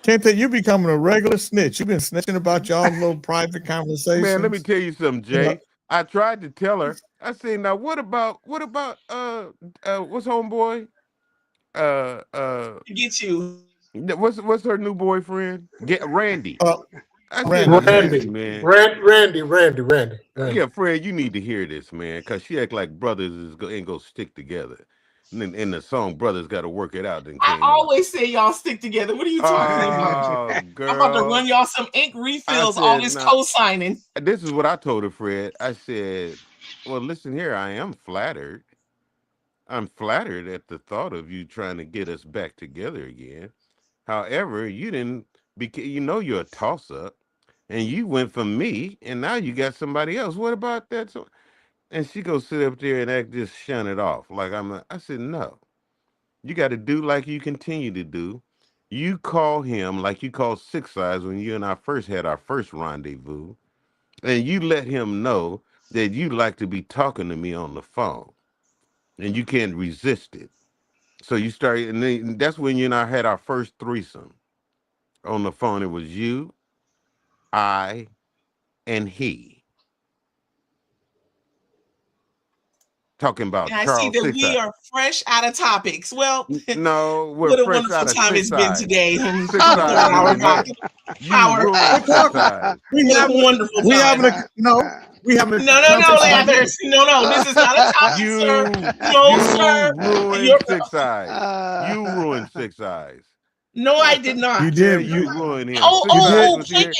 Speaker 2: Kente, you becoming a regular snitch. You've been snitching about y'all's little private conversations.
Speaker 15: Man, let me tell you something, Jay. I tried to tell her. I said, now what about what's homeboy?
Speaker 4: Get you.
Speaker 15: What's her new boyfriend? Get Randy. I
Speaker 10: Randy,
Speaker 15: man.
Speaker 10: Randy.
Speaker 15: Yeah, Fred, you need to hear this, man, because she act like brothers ain't gonna stick together. And then in the song, brothers got to work it out. Then
Speaker 4: I always say y'all stick together. What are you talking about?
Speaker 15: Girl.
Speaker 4: I'm about to run y'all some ink refills. All this co-signing.
Speaker 15: This is what I told her, Fred. I said, well, listen here. I am flattered. I'm flattered at the thought of you trying to get us back together again. However, you didn't, you're a toss-up, and you went for me, and now you got somebody else. What about that? So, and she goes sit up there and just shun it off. Like I said, no. You got to do like you continue to do. You call him like you called 6 Eyes when you and I first had our first rendezvous, and you let him know that you like to be talking to me on the phone. And you can't resist it. So you start, and then that's when you and I had our first threesome on the phone. It was you, I, and he. Talking about
Speaker 4: and I
Speaker 15: Charles
Speaker 4: see that
Speaker 15: 6
Speaker 4: we
Speaker 15: Eyes.
Speaker 4: are fresh out of topics. Well,
Speaker 15: no, we're
Speaker 4: what a
Speaker 15: fresh
Speaker 4: wonderful
Speaker 15: out of
Speaker 4: time
Speaker 15: 6
Speaker 4: it's been
Speaker 15: Eyes.
Speaker 4: today.
Speaker 15: 6 Eyes.
Speaker 4: Howard.
Speaker 2: We
Speaker 4: have a wonderful
Speaker 2: We
Speaker 4: time.
Speaker 2: having we having
Speaker 4: No, Lathers. No, this is not a topic, sir. No, sir.
Speaker 15: Ruined 6 Eyes. You ruined 6 Eyes.
Speaker 4: No, I did not.
Speaker 2: You did.
Speaker 15: You ruined him.
Speaker 4: Plankton.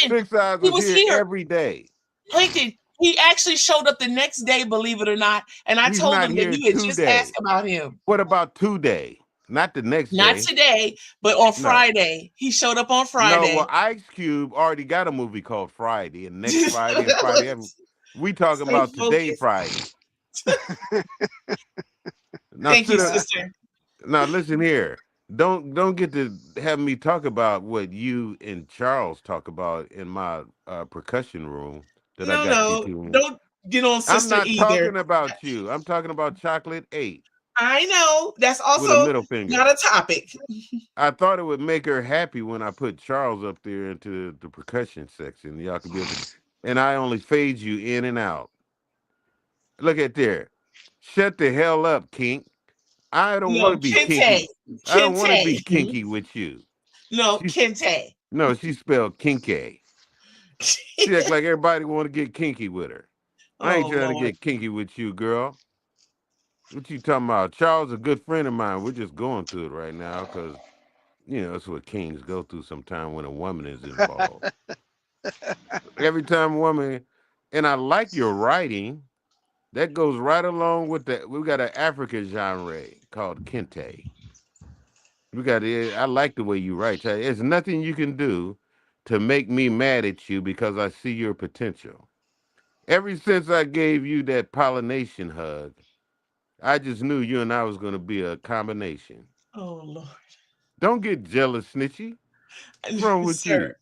Speaker 15: 6 Eyes
Speaker 4: He
Speaker 15: was
Speaker 4: was
Speaker 15: here
Speaker 4: here
Speaker 15: every day.
Speaker 4: Plankton. He actually showed up the next day, believe it or not. And I
Speaker 15: He's
Speaker 4: told
Speaker 15: not
Speaker 4: him that
Speaker 15: here
Speaker 4: you had just
Speaker 15: today.
Speaker 4: asked about him.
Speaker 15: What about today? Not the next
Speaker 4: Not
Speaker 15: day.
Speaker 4: today, but on Friday. He showed up on Friday.
Speaker 15: No, well, Ice Cube already got a movie called Friday, and next Friday and Friday. We talking
Speaker 4: Stay
Speaker 15: about today,
Speaker 4: focused.
Speaker 15: Friday. Now,
Speaker 4: Thank you,
Speaker 15: sit up-
Speaker 4: sister.
Speaker 15: Now listen here. Don't get to have me talk about what you and Charles talk about in my percussion room that I got you to.
Speaker 4: Don't get on sister
Speaker 15: I'm not
Speaker 4: either.
Speaker 15: talking about you. I'm talking about Chocolate 8
Speaker 4: I know. That's
Speaker 15: with a
Speaker 4: also
Speaker 15: middle finger.
Speaker 4: not a topic.
Speaker 15: I thought it would make her happy when I put Charles up there into the percussion section. Y'all could be able to, and I only fade you in and out. Look at there. Shut the hell up, Kink. I don't want to be kinky. I don't want to be kinky with you.
Speaker 4: No, Kente.
Speaker 15: No, she spelled kinky. She act like everybody want to get kinky with her. I ain't trying to get kinky with you, girl. What you talking about? Charles is a good friend of mine. We're just going through it right now because, that's what kings go through sometime when a woman is involved. Every time a woman, and I like your writing, that goes right along with that. We've got an African genre called Kente. We got it. I like the way you write. There's nothing you can do to make me mad at you because I see your potential. Ever since I gave you that pollination hug, I just knew you and I was going to be a combination.
Speaker 4: Oh Lord.
Speaker 15: Don't get jealous, Snitchy. What's wrong with
Speaker 4: Sir.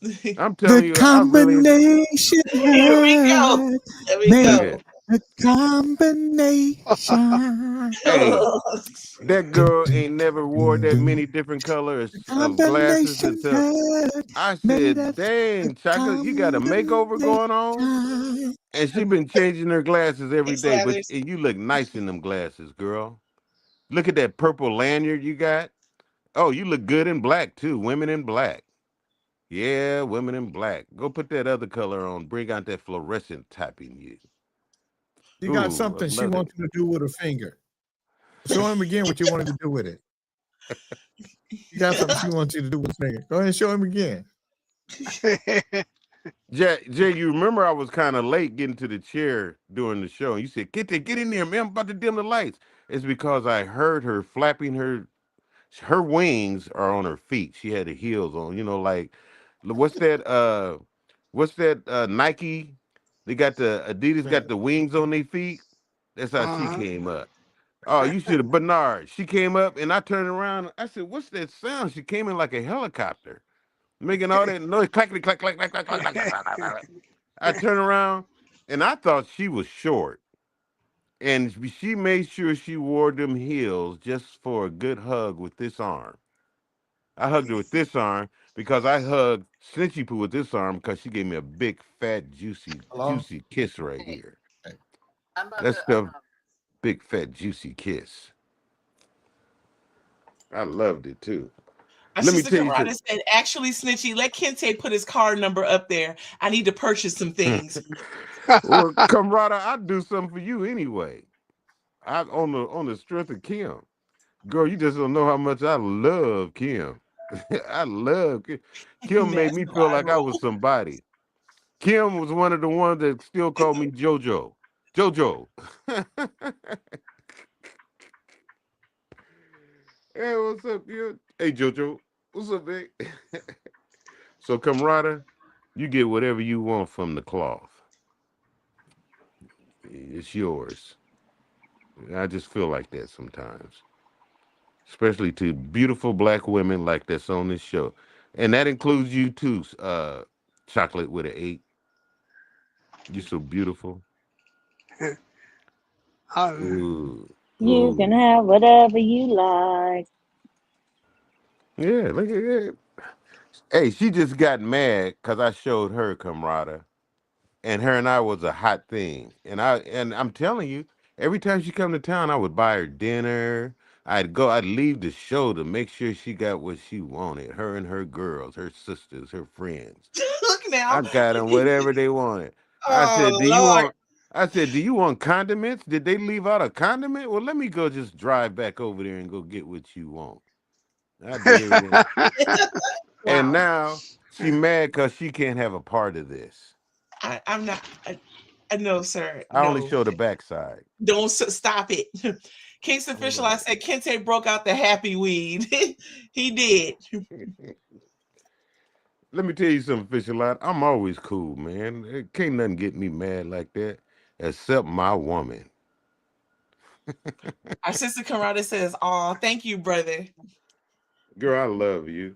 Speaker 15: you? I'm
Speaker 2: The
Speaker 15: telling you, I really.
Speaker 2: combination
Speaker 4: Here we go. There we
Speaker 2: made
Speaker 15: Yeah.
Speaker 4: go.
Speaker 2: the combination.
Speaker 15: Hey, that girl ain't never wore that many different colors of glasses
Speaker 2: Combination
Speaker 15: until
Speaker 2: head
Speaker 15: I
Speaker 2: made
Speaker 15: said,
Speaker 2: us a
Speaker 15: dang, Chocolate, you got a makeover going on?
Speaker 2: combination.
Speaker 15: And she been changing her glasses every
Speaker 4: Thanks,
Speaker 15: day, but
Speaker 4: Lathers.
Speaker 15: and you look nice in them glasses, girl. Look at that purple lanyard you got. Oh, you look good in black too. Women in black. Yeah, women in black. Go put that other color on. Bring out that fluorescent type in you.
Speaker 2: She got
Speaker 15: Ooh, I
Speaker 2: something she
Speaker 15: love it.
Speaker 2: wants you to do with her finger. Show him again what you wanted to do with it. You got something she wants you to do with her finger. Go ahead and show him again.
Speaker 15: Jay, you remember I was kind of late getting to the chair during the show. You said, get in there, man. I'm about to dim the lights. It's because I heard her flapping her wings are on her feet. She had the heels on, like what's that Nike? They got the Adidas got the wings on their feet. That's how she came up. Oh, you should have Bernard. She came up and I turned around. I said, what's that sound? She came in like a helicopter, making all that noise, clackety clack clack clack clack clack clack clack clack clack. I turned around and I thought she was short. And she made sure she wore them heels just for a good hug with this arm. I hugged her with this arm because I hugged Cinchy Poo with this arm because she gave me a big, fat, juicy kiss right here. That's the big, fat, juicy kiss. I loved it too.
Speaker 4: My
Speaker 15: Let me
Speaker 4: sister
Speaker 15: tell you
Speaker 4: Karada
Speaker 15: something.
Speaker 4: said, actually, Snitchy, let Kente put his card number up there. I need to purchase some things.
Speaker 15: Well, Camrata, I'd do something for you anyway. On the strength of Kim. Girl, you just don't know how much I love Kim. I love Kim. Kim made me feel like I was somebody. Kim was one of the ones that still called me JoJo. JoJo. Hey, what's up, Kim? Hey, JoJo. What's up, big? So, Camrata, you get whatever you want from the cloth. It's yours. I just feel like that sometimes. Especially to beautiful black women like that's on this show. And that includes you too, Chocolate with an 8. You're so beautiful. Ooh,
Speaker 9: You can have whatever you like.
Speaker 15: yeah, look at that. Hey, she just got mad because I showed her Camrata, and her and I was a hot thing. And I'm telling you, every time she come to town, I would buy her dinner. I'd leave the show to make sure she got what she wanted. Her and her girls, her sisters, her friends.
Speaker 4: Look now.
Speaker 15: I got them whatever they wanted.
Speaker 4: Oh, Lord.
Speaker 15: I said, do you want condiments? Did they leave out a condiment? Well, let me go just drive back over there and go get what you want. I did everything. And now she mad because she can't have a part of this.
Speaker 4: I'm not. No, sir.
Speaker 15: I only
Speaker 4: No.
Speaker 15: show the backside.
Speaker 4: Don't stop it. King's official. I said Kente broke out the happy weed. He did.
Speaker 15: Let me tell you something, Fisher Lot. I'm always cool, man. Can't nothing get me mad like that except my woman.
Speaker 4: Our sister Karada says, "Oh, thank you, brother."
Speaker 15: Girl, I love you.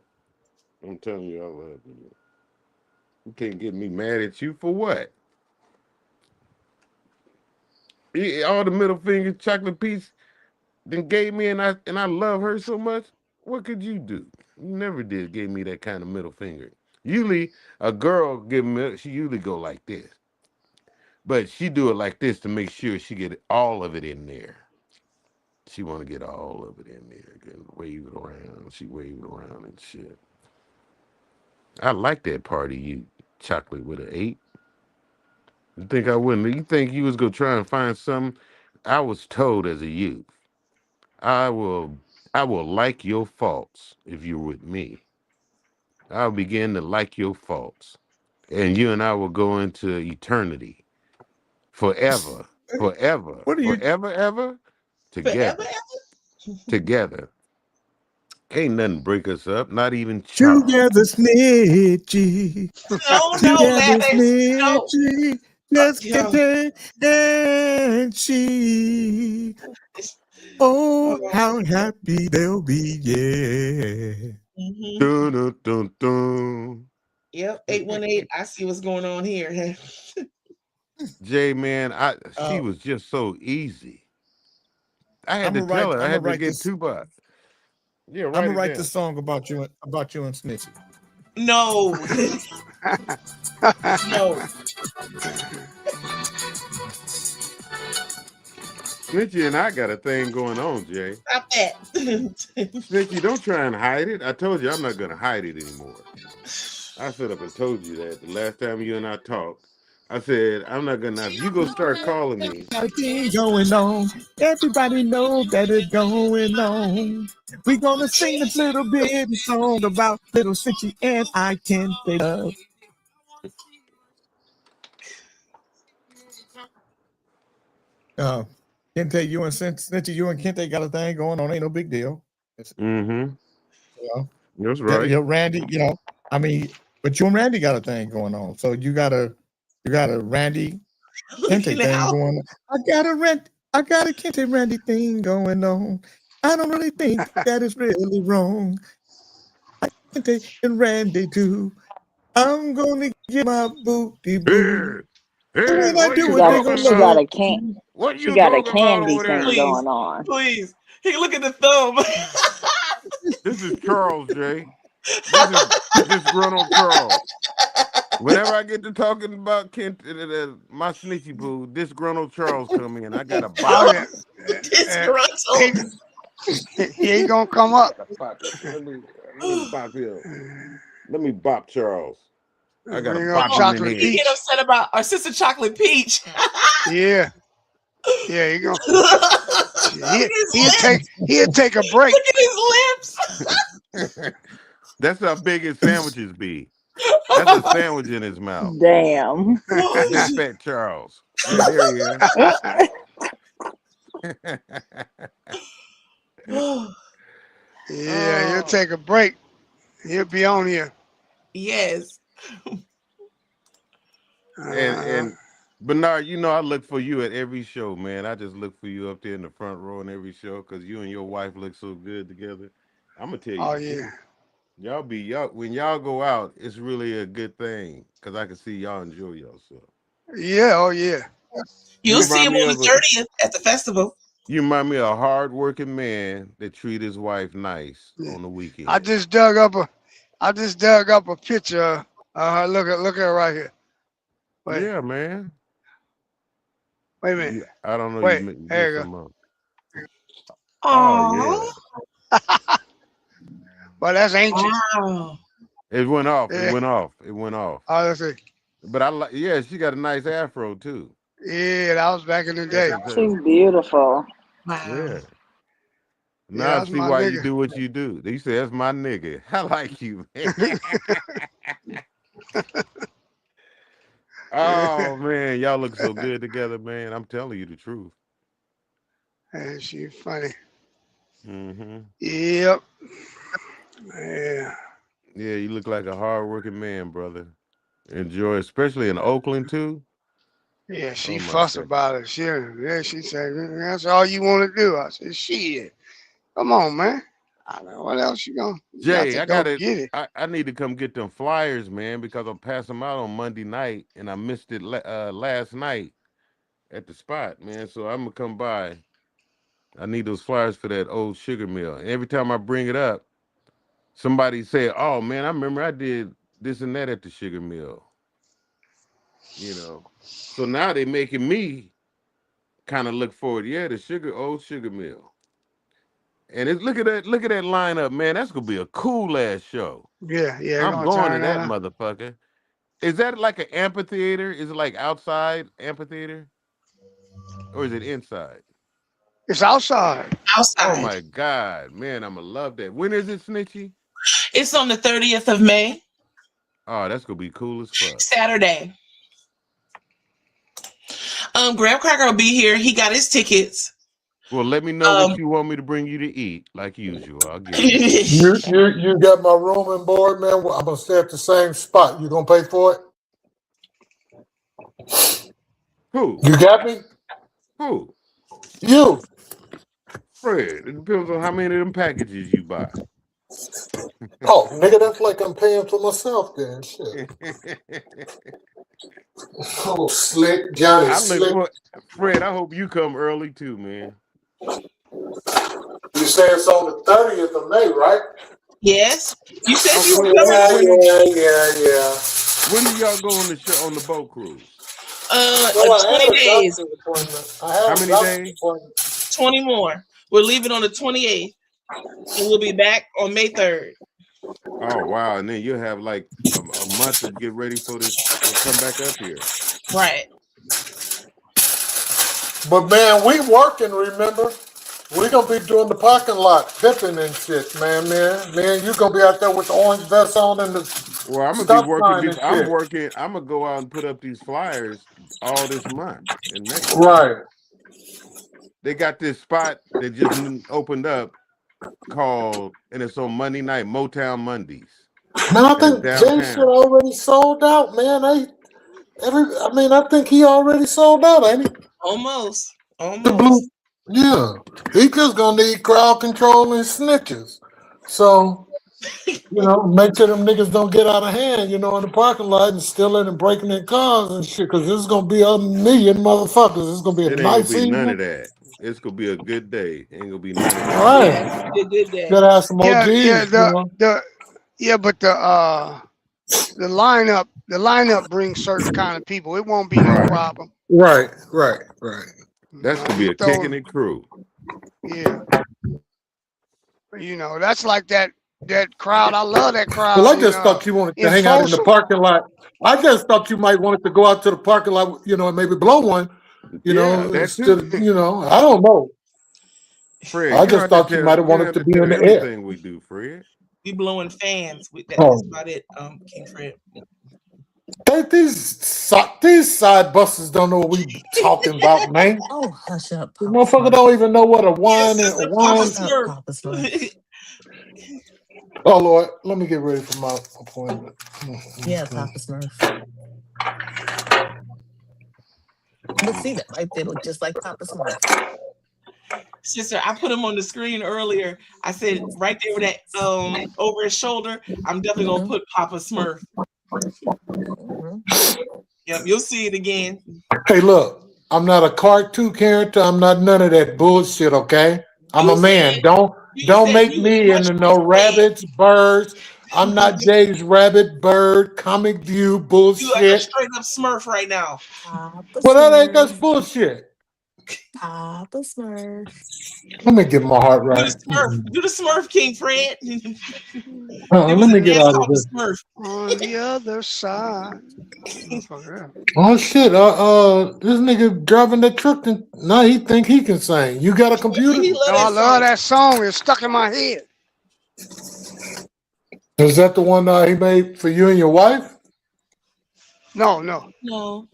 Speaker 15: I'm telling you, I love you. You can't get me mad at you for what? All the middle finger chocolate piece then gave me, and I love her so much. What could you do? You never did give me that kind of middle finger. Usually, a girl give me, she usually go like this, but she do it like this to make sure she get all of it in there. She want to get all of it in there, wave it around. She wave it around and shit. I like that party, you chocolate with an 8. You think I wouldn't? You think you was gonna try and find something? I was told as a youth, I will like your faults if you're with me. I'll begin to like your faults, and you and I will go into eternity, forever,
Speaker 2: What are you?
Speaker 15: forever, ever, together,
Speaker 4: Forever,
Speaker 15: together. Ain't nothing break us up, not even Charles.
Speaker 2: Together snitchy.
Speaker 4: No,
Speaker 2: Together
Speaker 4: Lavis. No.
Speaker 2: snitchy. Just
Speaker 4: Yo.
Speaker 2: Kente and she. Oh, how happy they'll be, yeah.
Speaker 4: Mhm.
Speaker 15: Dun, dun, dun, dun.
Speaker 4: Yep, 818. I see what's going on here.
Speaker 15: Jay, man, she was just so easy. I had to tell her. I had to get $2. Yeah,
Speaker 2: I'm
Speaker 15: write
Speaker 2: gonna
Speaker 15: it
Speaker 2: write
Speaker 15: down.
Speaker 2: this song about you and Snitchy.
Speaker 4: No. No.
Speaker 15: Snitchy and I got a thing going on, Jay.
Speaker 4: Stop that.
Speaker 15: Snitchy, don't try and hide it. I told you I'm not gonna hide it anymore. I stood up and told you that the last time you and I talked. I said, I'm not gonna, if you go start calling me.
Speaker 2: Everything going on. Everybody knows that it's going on. We're gonna sing this little bitty song about little Snitchy and I can't say love. Kente, you and Snitchy, you and Kente got a thing going on. Ain't no big deal.
Speaker 15: Mm-hmm.
Speaker 2: You know?
Speaker 15: That's right.
Speaker 2: Randy, you know, I mean, but you and Randy got a thing going on. So you got a Randy Kente thing going on. I got a Kente Randy thing going on. I don't really think that is really wrong. I Kente and Randy too. I'm gonna get my booty boo.
Speaker 15: Hey,
Speaker 9: When I do
Speaker 15: you
Speaker 9: it,
Speaker 15: talking
Speaker 9: she got a
Speaker 15: about? What
Speaker 9: she
Speaker 15: you
Speaker 9: got a
Speaker 15: talking about
Speaker 9: candy
Speaker 15: over there?
Speaker 9: thing going on.
Speaker 4: Please. Hey, look at the thumb.
Speaker 15: This is Charles, Jay. This is disgruntled Charles. Whenever I get to talking about my Snitchy boo, disgruntled Charles come in. I got a box.
Speaker 4: Disgruntled.
Speaker 7: He ain't gonna come up.
Speaker 15: Let me bop him. Let me bop Charles. I got
Speaker 7: Bring
Speaker 15: a
Speaker 7: up
Speaker 15: bop
Speaker 7: chocolate
Speaker 15: him in here.
Speaker 4: You get upset about our sister Chocolate Peach.
Speaker 7: Yeah. Yeah, he gonna he'll take a break.
Speaker 4: Look at his lips.
Speaker 15: That's how big his sandwiches be. That's a sandwich in his mouth.
Speaker 9: Damn.
Speaker 15: Big fat Charles. Yeah, there he is.
Speaker 7: Yeah, he'll take a break. He'll be on here.
Speaker 4: Yes.
Speaker 15: And Bernard, you know I look for you at every show, man. I just look for you up there in the front row in every show because you and your wife look so good together. I'm gonna tell you.
Speaker 7: Oh
Speaker 15: the
Speaker 7: yeah.
Speaker 15: truth. Y'all when y'all go out, it's really a good thing because I can see y'all enjoy yourself.
Speaker 7: Yeah, oh yeah.
Speaker 4: You'll see him on the 30th at the festival.
Speaker 15: You remind me of a hard-working man that treat his wife nice on the weekend.
Speaker 7: I just dug up a picture of her. Look at her right here. Wait.
Speaker 15: Yeah, man.
Speaker 7: Wait a minute.
Speaker 15: I don't know.
Speaker 7: Wait,
Speaker 15: you
Speaker 7: there you
Speaker 15: some
Speaker 7: go.
Speaker 15: Oh yeah.
Speaker 7: Well, that's ancient.
Speaker 4: Wow.
Speaker 15: It went off.
Speaker 7: Yeah.
Speaker 15: It went off. It went off.
Speaker 7: Oh, let's see.
Speaker 15: But I like. Yeah, she got a nice afro too.
Speaker 7: Yeah, that was back in the day.
Speaker 9: She's beautiful.
Speaker 4: Wow.
Speaker 15: Yeah.
Speaker 7: Yeah,
Speaker 15: Now I
Speaker 7: that's
Speaker 15: see
Speaker 7: my
Speaker 15: why
Speaker 7: nigga.
Speaker 15: you do what you do. You say that's my nigga. I like you, man. Oh man, y'all look so good together, man. I'm telling you the truth.
Speaker 7: And she funny.
Speaker 15: Mm-hmm.
Speaker 7: Yep. Yeah.
Speaker 15: Yeah, you look like a hard-working man, brother. Enjoy, especially in Oakland too.
Speaker 7: Yeah, she
Speaker 15: Oh, my
Speaker 7: fussed
Speaker 15: God.
Speaker 7: about it. She said, that's all you want to do. I said, shit. Come on, man. I don't know what else you gonna
Speaker 15: Jay, I
Speaker 7: go
Speaker 15: got
Speaker 7: get it.
Speaker 15: I need to come get them flyers, man, because I'll pass them out on Monday night, and I missed it last night at the spot, man. So I'm gonna come by. I need those flyers for that old sugar mill. And every time I bring it up, somebody say, "Oh man, I remember I did this and that at the sugar mill." You know, so now they making me kind of look forward. Yeah, the old sugar mill. And look at that lineup, man. That's gonna be a cool ass show.
Speaker 7: Yeah,
Speaker 15: I'm
Speaker 7: gonna
Speaker 15: going to
Speaker 7: turn
Speaker 15: that
Speaker 7: out.
Speaker 15: motherfucker. Is that like an amphitheater? Is it like outside amphitheater? Or is it inside?
Speaker 7: It's outside.
Speaker 4: Outside.
Speaker 15: Oh my God, man, I'ma love that. When is it, Snitchy?
Speaker 4: It's on the 30th of May.
Speaker 15: Oh, that's gonna be cool as fuck.
Speaker 4: Saturday. Graham Cracker will be here. He got his tickets.
Speaker 15: Well, let me know what you want me to bring you to eat, like usual. I'll get it.
Speaker 10: You got my room and board, man. Well, I'm gonna stay at the same spot. You gonna pay for it?
Speaker 15: Who?
Speaker 10: You got me?
Speaker 15: Who?
Speaker 10: You.
Speaker 15: Fred. It depends on how many of them packages you buy.
Speaker 10: Oh, nigga, that's like I'm paying for myself then. Shit. Oh, slick, Johnny
Speaker 15: I
Speaker 10: Slick.
Speaker 15: look for Fred. I hope you come early too, man.
Speaker 10: You say it's on the 30th of May, right?
Speaker 4: Yes. You said you were
Speaker 15: When,
Speaker 4: coming.
Speaker 10: Yeah.
Speaker 15: when do y'all go on the show on the boat cruise?
Speaker 10: Well, I had
Speaker 4: 20
Speaker 10: a
Speaker 4: days.
Speaker 10: doctor's appointment.
Speaker 15: How many days?
Speaker 4: 20 more. We're leaving on the 28th, and we'll be back on May 3rd.
Speaker 15: Oh wow! And then you'll have like a month to get ready for this to come back up here.
Speaker 4: Right.
Speaker 10: But man, we working, remember? We gonna be doing the parking lot, dipping and shit, man. You gonna be out there with the orange vest on and the
Speaker 15: Well, I'm gonna
Speaker 10: stop
Speaker 15: be working.
Speaker 10: sign and
Speaker 15: I'm
Speaker 10: shit.
Speaker 15: working. I'm gonna go out and put up these flyers all this month and next month.
Speaker 10: Right.
Speaker 15: They got this spot that just opened up called, and it's on Monday night, Motown Mondays.
Speaker 10: Man, I
Speaker 15: And it's
Speaker 10: think Jay shit already sold out, man. I think he already sold out, ain't he?
Speaker 4: Almost.
Speaker 10: The blue, yeah. He just gonna need crowd control and snitches. So, make sure them niggas don't get out of hand, in the parking lot and stealing and breaking their cars and shit. Cause this is gonna be a million motherfuckers. It's gonna be a
Speaker 15: It ain't
Speaker 10: nice
Speaker 15: gonna be none
Speaker 10: evening.
Speaker 15: of that. It's gonna be a good day. Ain't gonna be none of that.
Speaker 10: All right.
Speaker 4: Yeah, it's a good day.
Speaker 10: Gotta have some OGs.
Speaker 7: But the lineup brings certain kind of people. It won't be no problem.
Speaker 10: Right.
Speaker 15: That's gonna be a kicking and crew.
Speaker 7: Yeah. That's like that crowd. I love that crowd.
Speaker 10: Well, I just thought you wanted to hang out in the parking lot. I just thought you might wanted to go out to the parking lot, and maybe blow one.
Speaker 15: That
Speaker 10: Instead
Speaker 15: too.
Speaker 10: of, I don't know.
Speaker 15: Fred,
Speaker 10: I just thought you might have wanted to be in the air.
Speaker 15: Everything we do, Fred.
Speaker 4: We blowing fans. That's about it, King Fred.
Speaker 10: These side buses don't know what we talking about, man.
Speaker 6: Oh, hush up.
Speaker 10: The motherfucker don't even know what a wine and a wine. Oh Lord, let me get ready for my appointment.
Speaker 6: Yeah, Papa Smurf. But see that right there, look just like Papa Smurf.
Speaker 4: Sister, I put him on the screen earlier. I said right there with that over his shoulder, I'm definitely gonna put Papa Smurf. Yep, you'll see it again.
Speaker 10: Hey, look, I'm not a cartoon character. I'm not none of that bullshit. Okay, I'm a man. Don't make me into no rabbits, birds. I'm not Jay's rabbit, bird, comic view bullshit.
Speaker 4: You like a straight up Smurf right now.
Speaker 10: Well, that's bullshit.
Speaker 6: Papa Smurf.
Speaker 10: Let me get my heart right.
Speaker 4: Do the Smurf, King Fred.
Speaker 10: Let me get out of this.
Speaker 4: Smurf.
Speaker 7: On the other side.
Speaker 10: Oh shit! This nigga driving the truck. Now he think he can sing. You got a computer?
Speaker 7: I love that song. It's stuck in my head.
Speaker 10: Is that the one he made for you and your wife?
Speaker 7: No.
Speaker 4: No.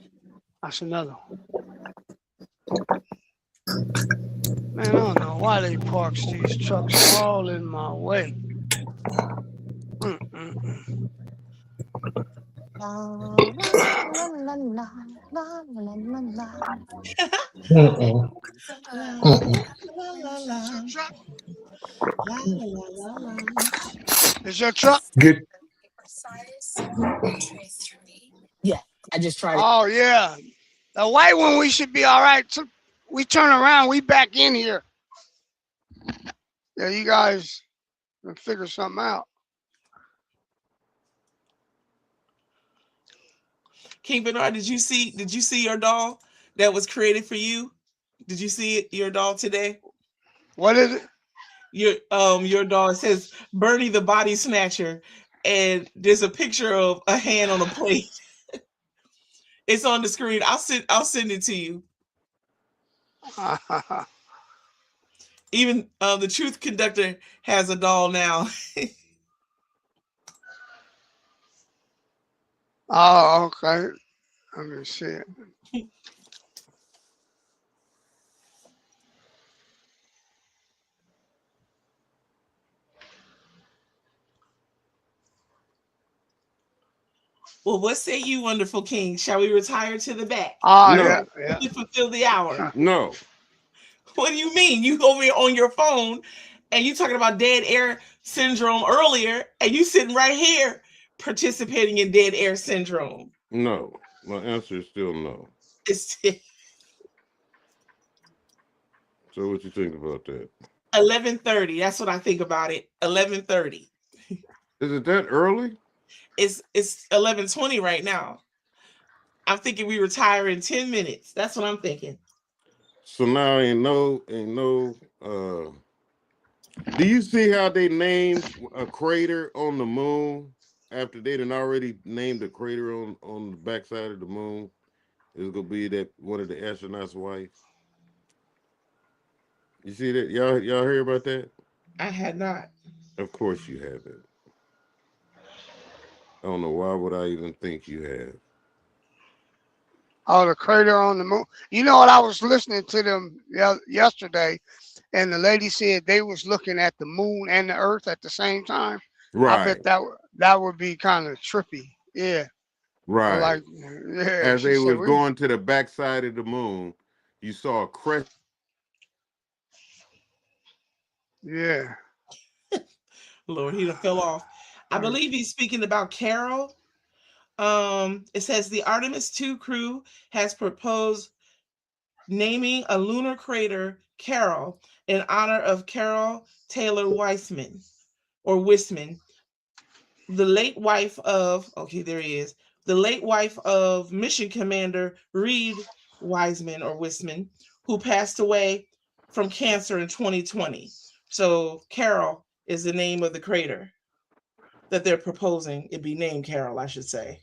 Speaker 7: That's another one. Man, I don't know why they park these trucks all in my way. Is your truck?
Speaker 10: Get.
Speaker 6: Yeah, I just tried it.
Speaker 7: Oh yeah, the white one. We should be all right. We turn around. We back in here. Yeah, you guys can figure something out.
Speaker 4: King Bernard, did you see your doll that was created for you? Did you see your doll today?
Speaker 7: What is it?
Speaker 4: Your doll, it says Bernie the Body Snatcher, and there's a picture of a hand on a plate. It's on the screen. I'll send it to you. Even the Truth Conductor has a doll now.
Speaker 7: Oh, okay. Let me see it.
Speaker 4: Well, what say you, wonderful king? Shall we retire to the back?
Speaker 7: Yeah, yeah.
Speaker 4: To fulfill the hour.
Speaker 15: No.
Speaker 4: What do you mean? You over here on your phone and you talking about dead air syndrome earlier, and you sitting right here participating in dead air syndrome.
Speaker 15: No. My answer is still no.
Speaker 4: It's
Speaker 15: So what you think about that?
Speaker 4: 11:30. That's what I think about it. 11:30.
Speaker 15: Is it that early?
Speaker 4: It's 11:20 right now. I'm thinking we retire in 10 minutes. That's what I'm thinking.
Speaker 15: So now ain't no do you see how they named a crater on the moon after they done already named a crater on the backside of the moon? It's gonna be that one of the astronauts' wife. You see that? Y'all hear about that?
Speaker 4: I had not.
Speaker 15: Of course you haven't. I don't know why would I even think you have.
Speaker 7: Oh, the crater on the moon. You know what? I was listening to them yesterday, and the lady said they was looking at the moon and the earth at the same time.
Speaker 15: Right.
Speaker 7: I bet that would be kind of trippy. Yeah.
Speaker 15: Right.
Speaker 7: Like, yeah.
Speaker 15: As
Speaker 7: She
Speaker 15: they
Speaker 7: said,
Speaker 15: was going to the backside of the moon, you saw a crescent.
Speaker 7: Yeah.
Speaker 4: Lord, he done fell off. I believe he's speaking about Carol. It says the Artemis 2 crew has proposed naming a lunar crater Carol in honor of Carol Taylor Weissman, or Wisman, the late wife of, okay, there he is, the late wife of Mission Commander Reed Wiseman, or Wisman, who passed away from cancer in 2020. So Carol is the name of the crater that they're proposing. It be named Carol, I should say.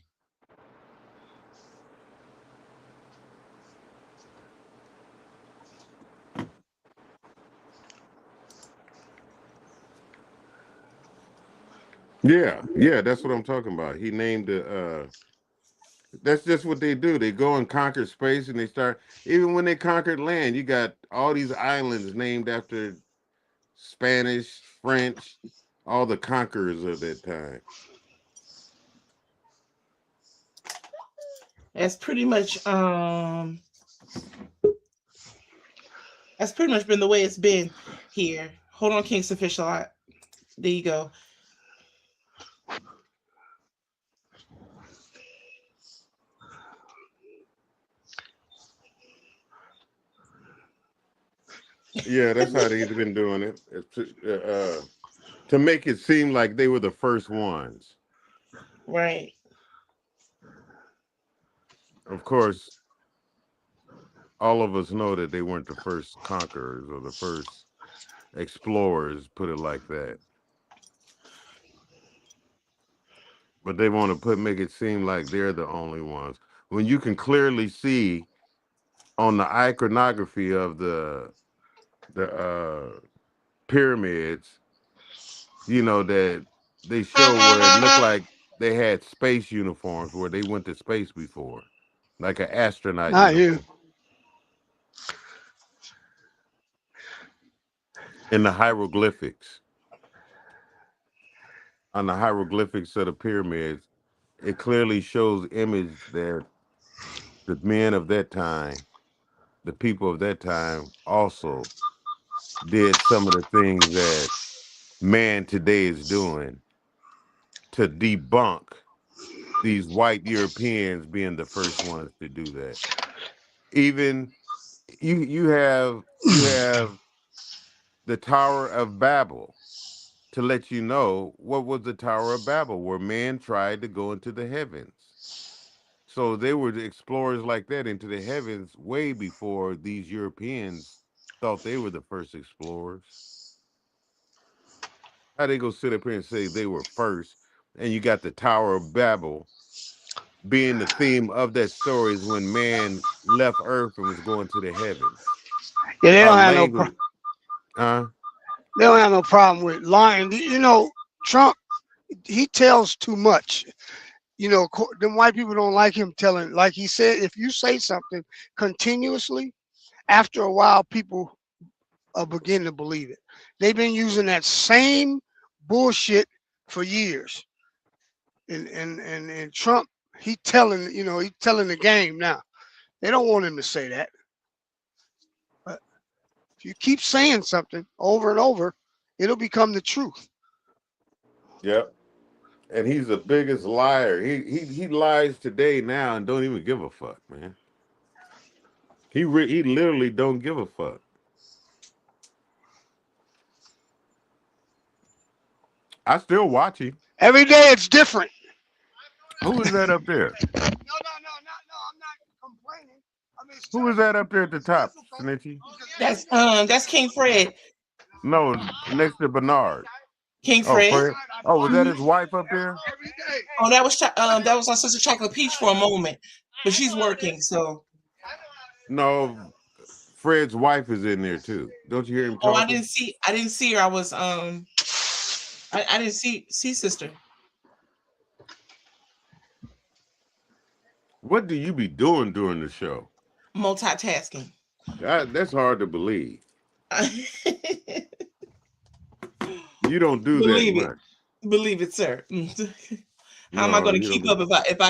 Speaker 15: Yeah, that's what I'm talking about. He named the that's just what they do. They go and conquer space, and they start, even when they conquered land, you got all these islands named after Spanish, French, all the conquerors of that time.
Speaker 4: That's pretty much been the way it's been here. Hold on, King's Official. There you go.
Speaker 15: Yeah, that's how they've been doing it. To make it seem like they were the first ones.
Speaker 4: Right.
Speaker 15: Of course, all of us know that they weren't the first conquerors or the first explorers, put it like that. But they want to make it seem like they're the only ones. When you can clearly see on the iconography of the pyramids, you know, that they show where it looked like they had space uniforms, where they went to space before, like an astronaut.
Speaker 7: Not
Speaker 15: uniform.
Speaker 7: you.
Speaker 15: In the hieroglyphics, on the hieroglyphics of the pyramids, it clearly shows image that the men of that time, the people of that time, also did some of the things that man today is doing to debunk these white Europeans being the first ones to do that. Even you have the Tower of Babel to let you know what was the Tower of Babel, where man tried to go into the heavens. So they were the explorers like that into the heavens way before these Europeans thought they were the first explorers. How they go sit up here and say they were first, and you got the Tower of Babel being the theme of that story is when man left Earth and was going to the heavens.
Speaker 7: Yeah, they don't have no problem. They don't have no problem with lying. You know, Trump, he tells too much. You know, them white people don't like him telling. Like he said, if you say something continuously, after a while, people begin to believe it. They've been using that same bullshit for years. And Trump He telling, he telling the game now. They don't want him to say that. But if you keep saying something over and over, it'll become the truth.
Speaker 15: Yep. And he's the biggest liar. He lies today now and don't even give a fuck, man. He literally don't give a fuck. I still watch him.
Speaker 7: Every day it's different.
Speaker 15: Who is that up there?
Speaker 7: No, I'm not complaining.
Speaker 15: Who is that up there at the top, Snitchy?
Speaker 4: That's King Fred.
Speaker 15: No, next to Bernard.
Speaker 4: King Fred.
Speaker 15: Oh, was that his wife up there?
Speaker 4: Oh, that was our sister Chocolate Peach for a moment, but she's working. So.
Speaker 15: No, Fred's wife is in there too. Don't you hear him talking?
Speaker 4: Oh, I didn't see her. I was I didn't see sister.
Speaker 15: What do you be doing during the show?
Speaker 4: Multitasking.
Speaker 15: That's hard to believe. You don't do
Speaker 4: Believe
Speaker 15: that
Speaker 4: it.
Speaker 15: much.
Speaker 4: Believe it, sir. How am I going to keep up if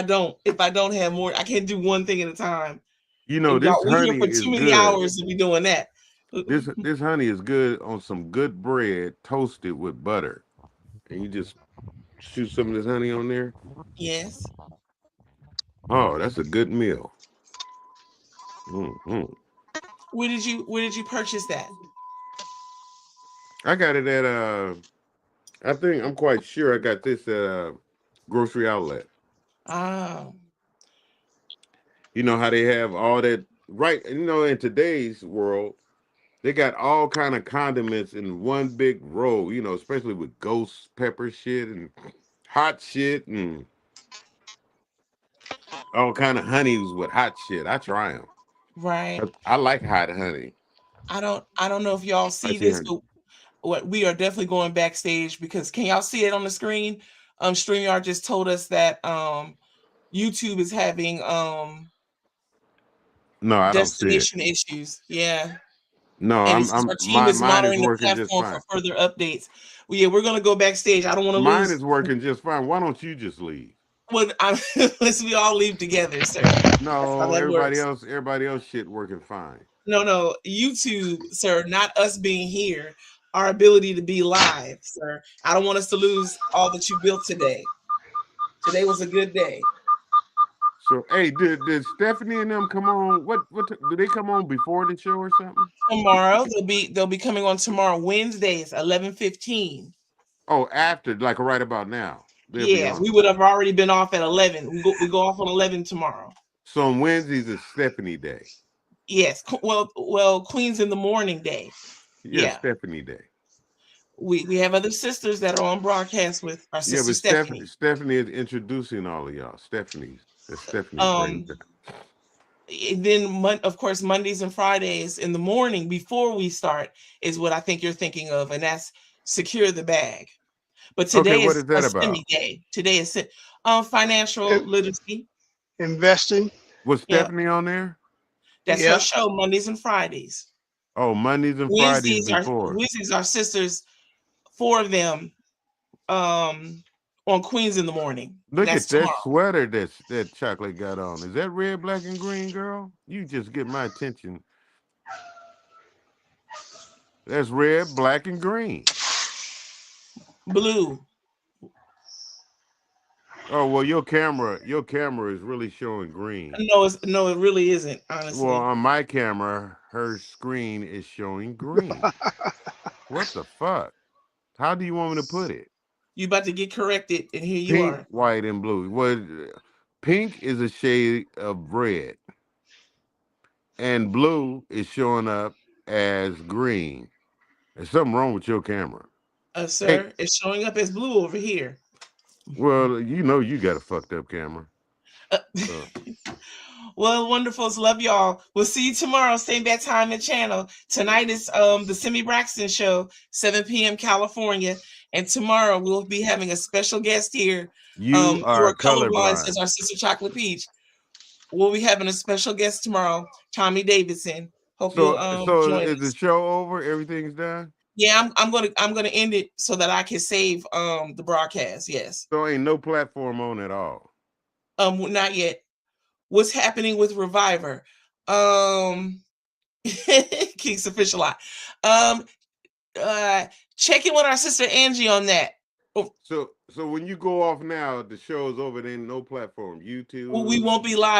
Speaker 4: I don't have more? I can't do one thing at a time.
Speaker 15: You know, this honey
Speaker 4: here for
Speaker 15: is
Speaker 4: too many
Speaker 15: good.
Speaker 4: hours to be doing that.
Speaker 15: This honey is good on some good bread, toasted with butter, and you just shoot some of this honey on there.
Speaker 4: Yes.
Speaker 15: Oh, that's a good meal. Mm-hmm.
Speaker 4: Where did you purchase that?
Speaker 15: I got it at I'm quite sure I got this at grocery outlet.
Speaker 4: Oh.
Speaker 15: You know how they have all that, right? You know, in today's world, they got all kind of condiments in one big row, you know, especially with ghost pepper shit and hot shit and all kind of honeys with hot shit. I try them.
Speaker 4: Right.
Speaker 15: I like hot honey.
Speaker 4: I don't know if y'all see this, but what we are definitely going backstage because can y'all see it on the screen? StreamYard just told us that YouTube is having
Speaker 15: no, I
Speaker 4: destination
Speaker 15: don't see it.
Speaker 4: issues. Yeah.
Speaker 15: No,
Speaker 4: and our team is
Speaker 15: mine
Speaker 4: monitoring
Speaker 15: is
Speaker 4: the
Speaker 15: working just
Speaker 4: platform
Speaker 15: fine.
Speaker 4: for further updates. Well, yeah, we're gonna go backstage. I don't want to
Speaker 15: Mine
Speaker 4: lose.
Speaker 15: is working just fine. Why don't you just leave?
Speaker 4: Well, let's we all leave together, sir.
Speaker 15: No,
Speaker 4: that
Speaker 15: everybody
Speaker 4: works.
Speaker 15: else shit working fine.
Speaker 4: No, YouTube, sir, not us being here. Our ability to be live, sir. I don't want us to lose all that you built today. Today was a good day.
Speaker 15: So, hey, did Stephanie and them come on? What do they come on before the show or something?
Speaker 4: Tomorrow they'll be coming on tomorrow, Wednesdays, 11:15.
Speaker 15: Oh, after, like right about now.
Speaker 4: Yeah, we would have already been off at 11. We go off on 11 tomorrow.
Speaker 15: So on Wednesdays is Stephanie Day.
Speaker 4: Yes, well, Queens in the Morning Day. Yeah,
Speaker 15: Stephanie Day.
Speaker 4: We have other sisters that are on broadcast with our sister Stephanie.
Speaker 15: Stephanie is introducing all of y'all. Stephanie.
Speaker 4: Then of course Mondays and Fridays in the morning before we start is what I think you're thinking of, and that's Secure the Bag. But today
Speaker 15: what
Speaker 4: is
Speaker 15: that
Speaker 4: a
Speaker 15: about?
Speaker 4: semi-day. Today is financial literacy,
Speaker 7: investing.
Speaker 15: Was Stephanie on there?
Speaker 4: That's her show Mondays and Fridays.
Speaker 15: Oh, Mondays and Fridays before.
Speaker 4: Wednesdays are sisters, 4 of them, on Queens in the Morning.
Speaker 15: Look at that sweater that Chocolate got on. Is that red, black, and green, girl? You just get my attention. That's red, black, and green.
Speaker 4: Blue.
Speaker 15: Oh well, your camera is really showing green.
Speaker 4: No, it really isn't. Honestly.
Speaker 15: Well, on my camera, her screen is showing green. What the fuck? How do you want me to put it?
Speaker 4: You about to get corrected, and here you are.
Speaker 15: Pink, white, and blue. Well, pink is a shade of red, and blue is showing up as green. There's something wrong with your camera.
Speaker 4: Sir, it's showing up as blue over here.
Speaker 15: Well, you know you got a fucked up camera.
Speaker 4: Well, wonderfuls, love y'all. We'll see you tomorrow, same bad time and channel. Tonight is the Simi Braxton Show, 7 p.m. California. And tomorrow we'll be having a special guest here.
Speaker 15: You are colorblind.
Speaker 4: As our sister Chocolate Peach. We'll be having a special guest tomorrow, Tommy Davidson. Hope you'll join
Speaker 15: is
Speaker 4: us.
Speaker 15: the show over? Everything's done?
Speaker 4: Yeah, I'm gonna end it so that I can save the broadcast. Yes.
Speaker 15: So ain't no platform on at all.
Speaker 4: Not yet. What's happening with Reviver? King's official lot. Check in with our sister Angie on that. Oh.
Speaker 15: So when you go off now, the show's over. There ain't no platform. YouTube.
Speaker 4: We won't be live.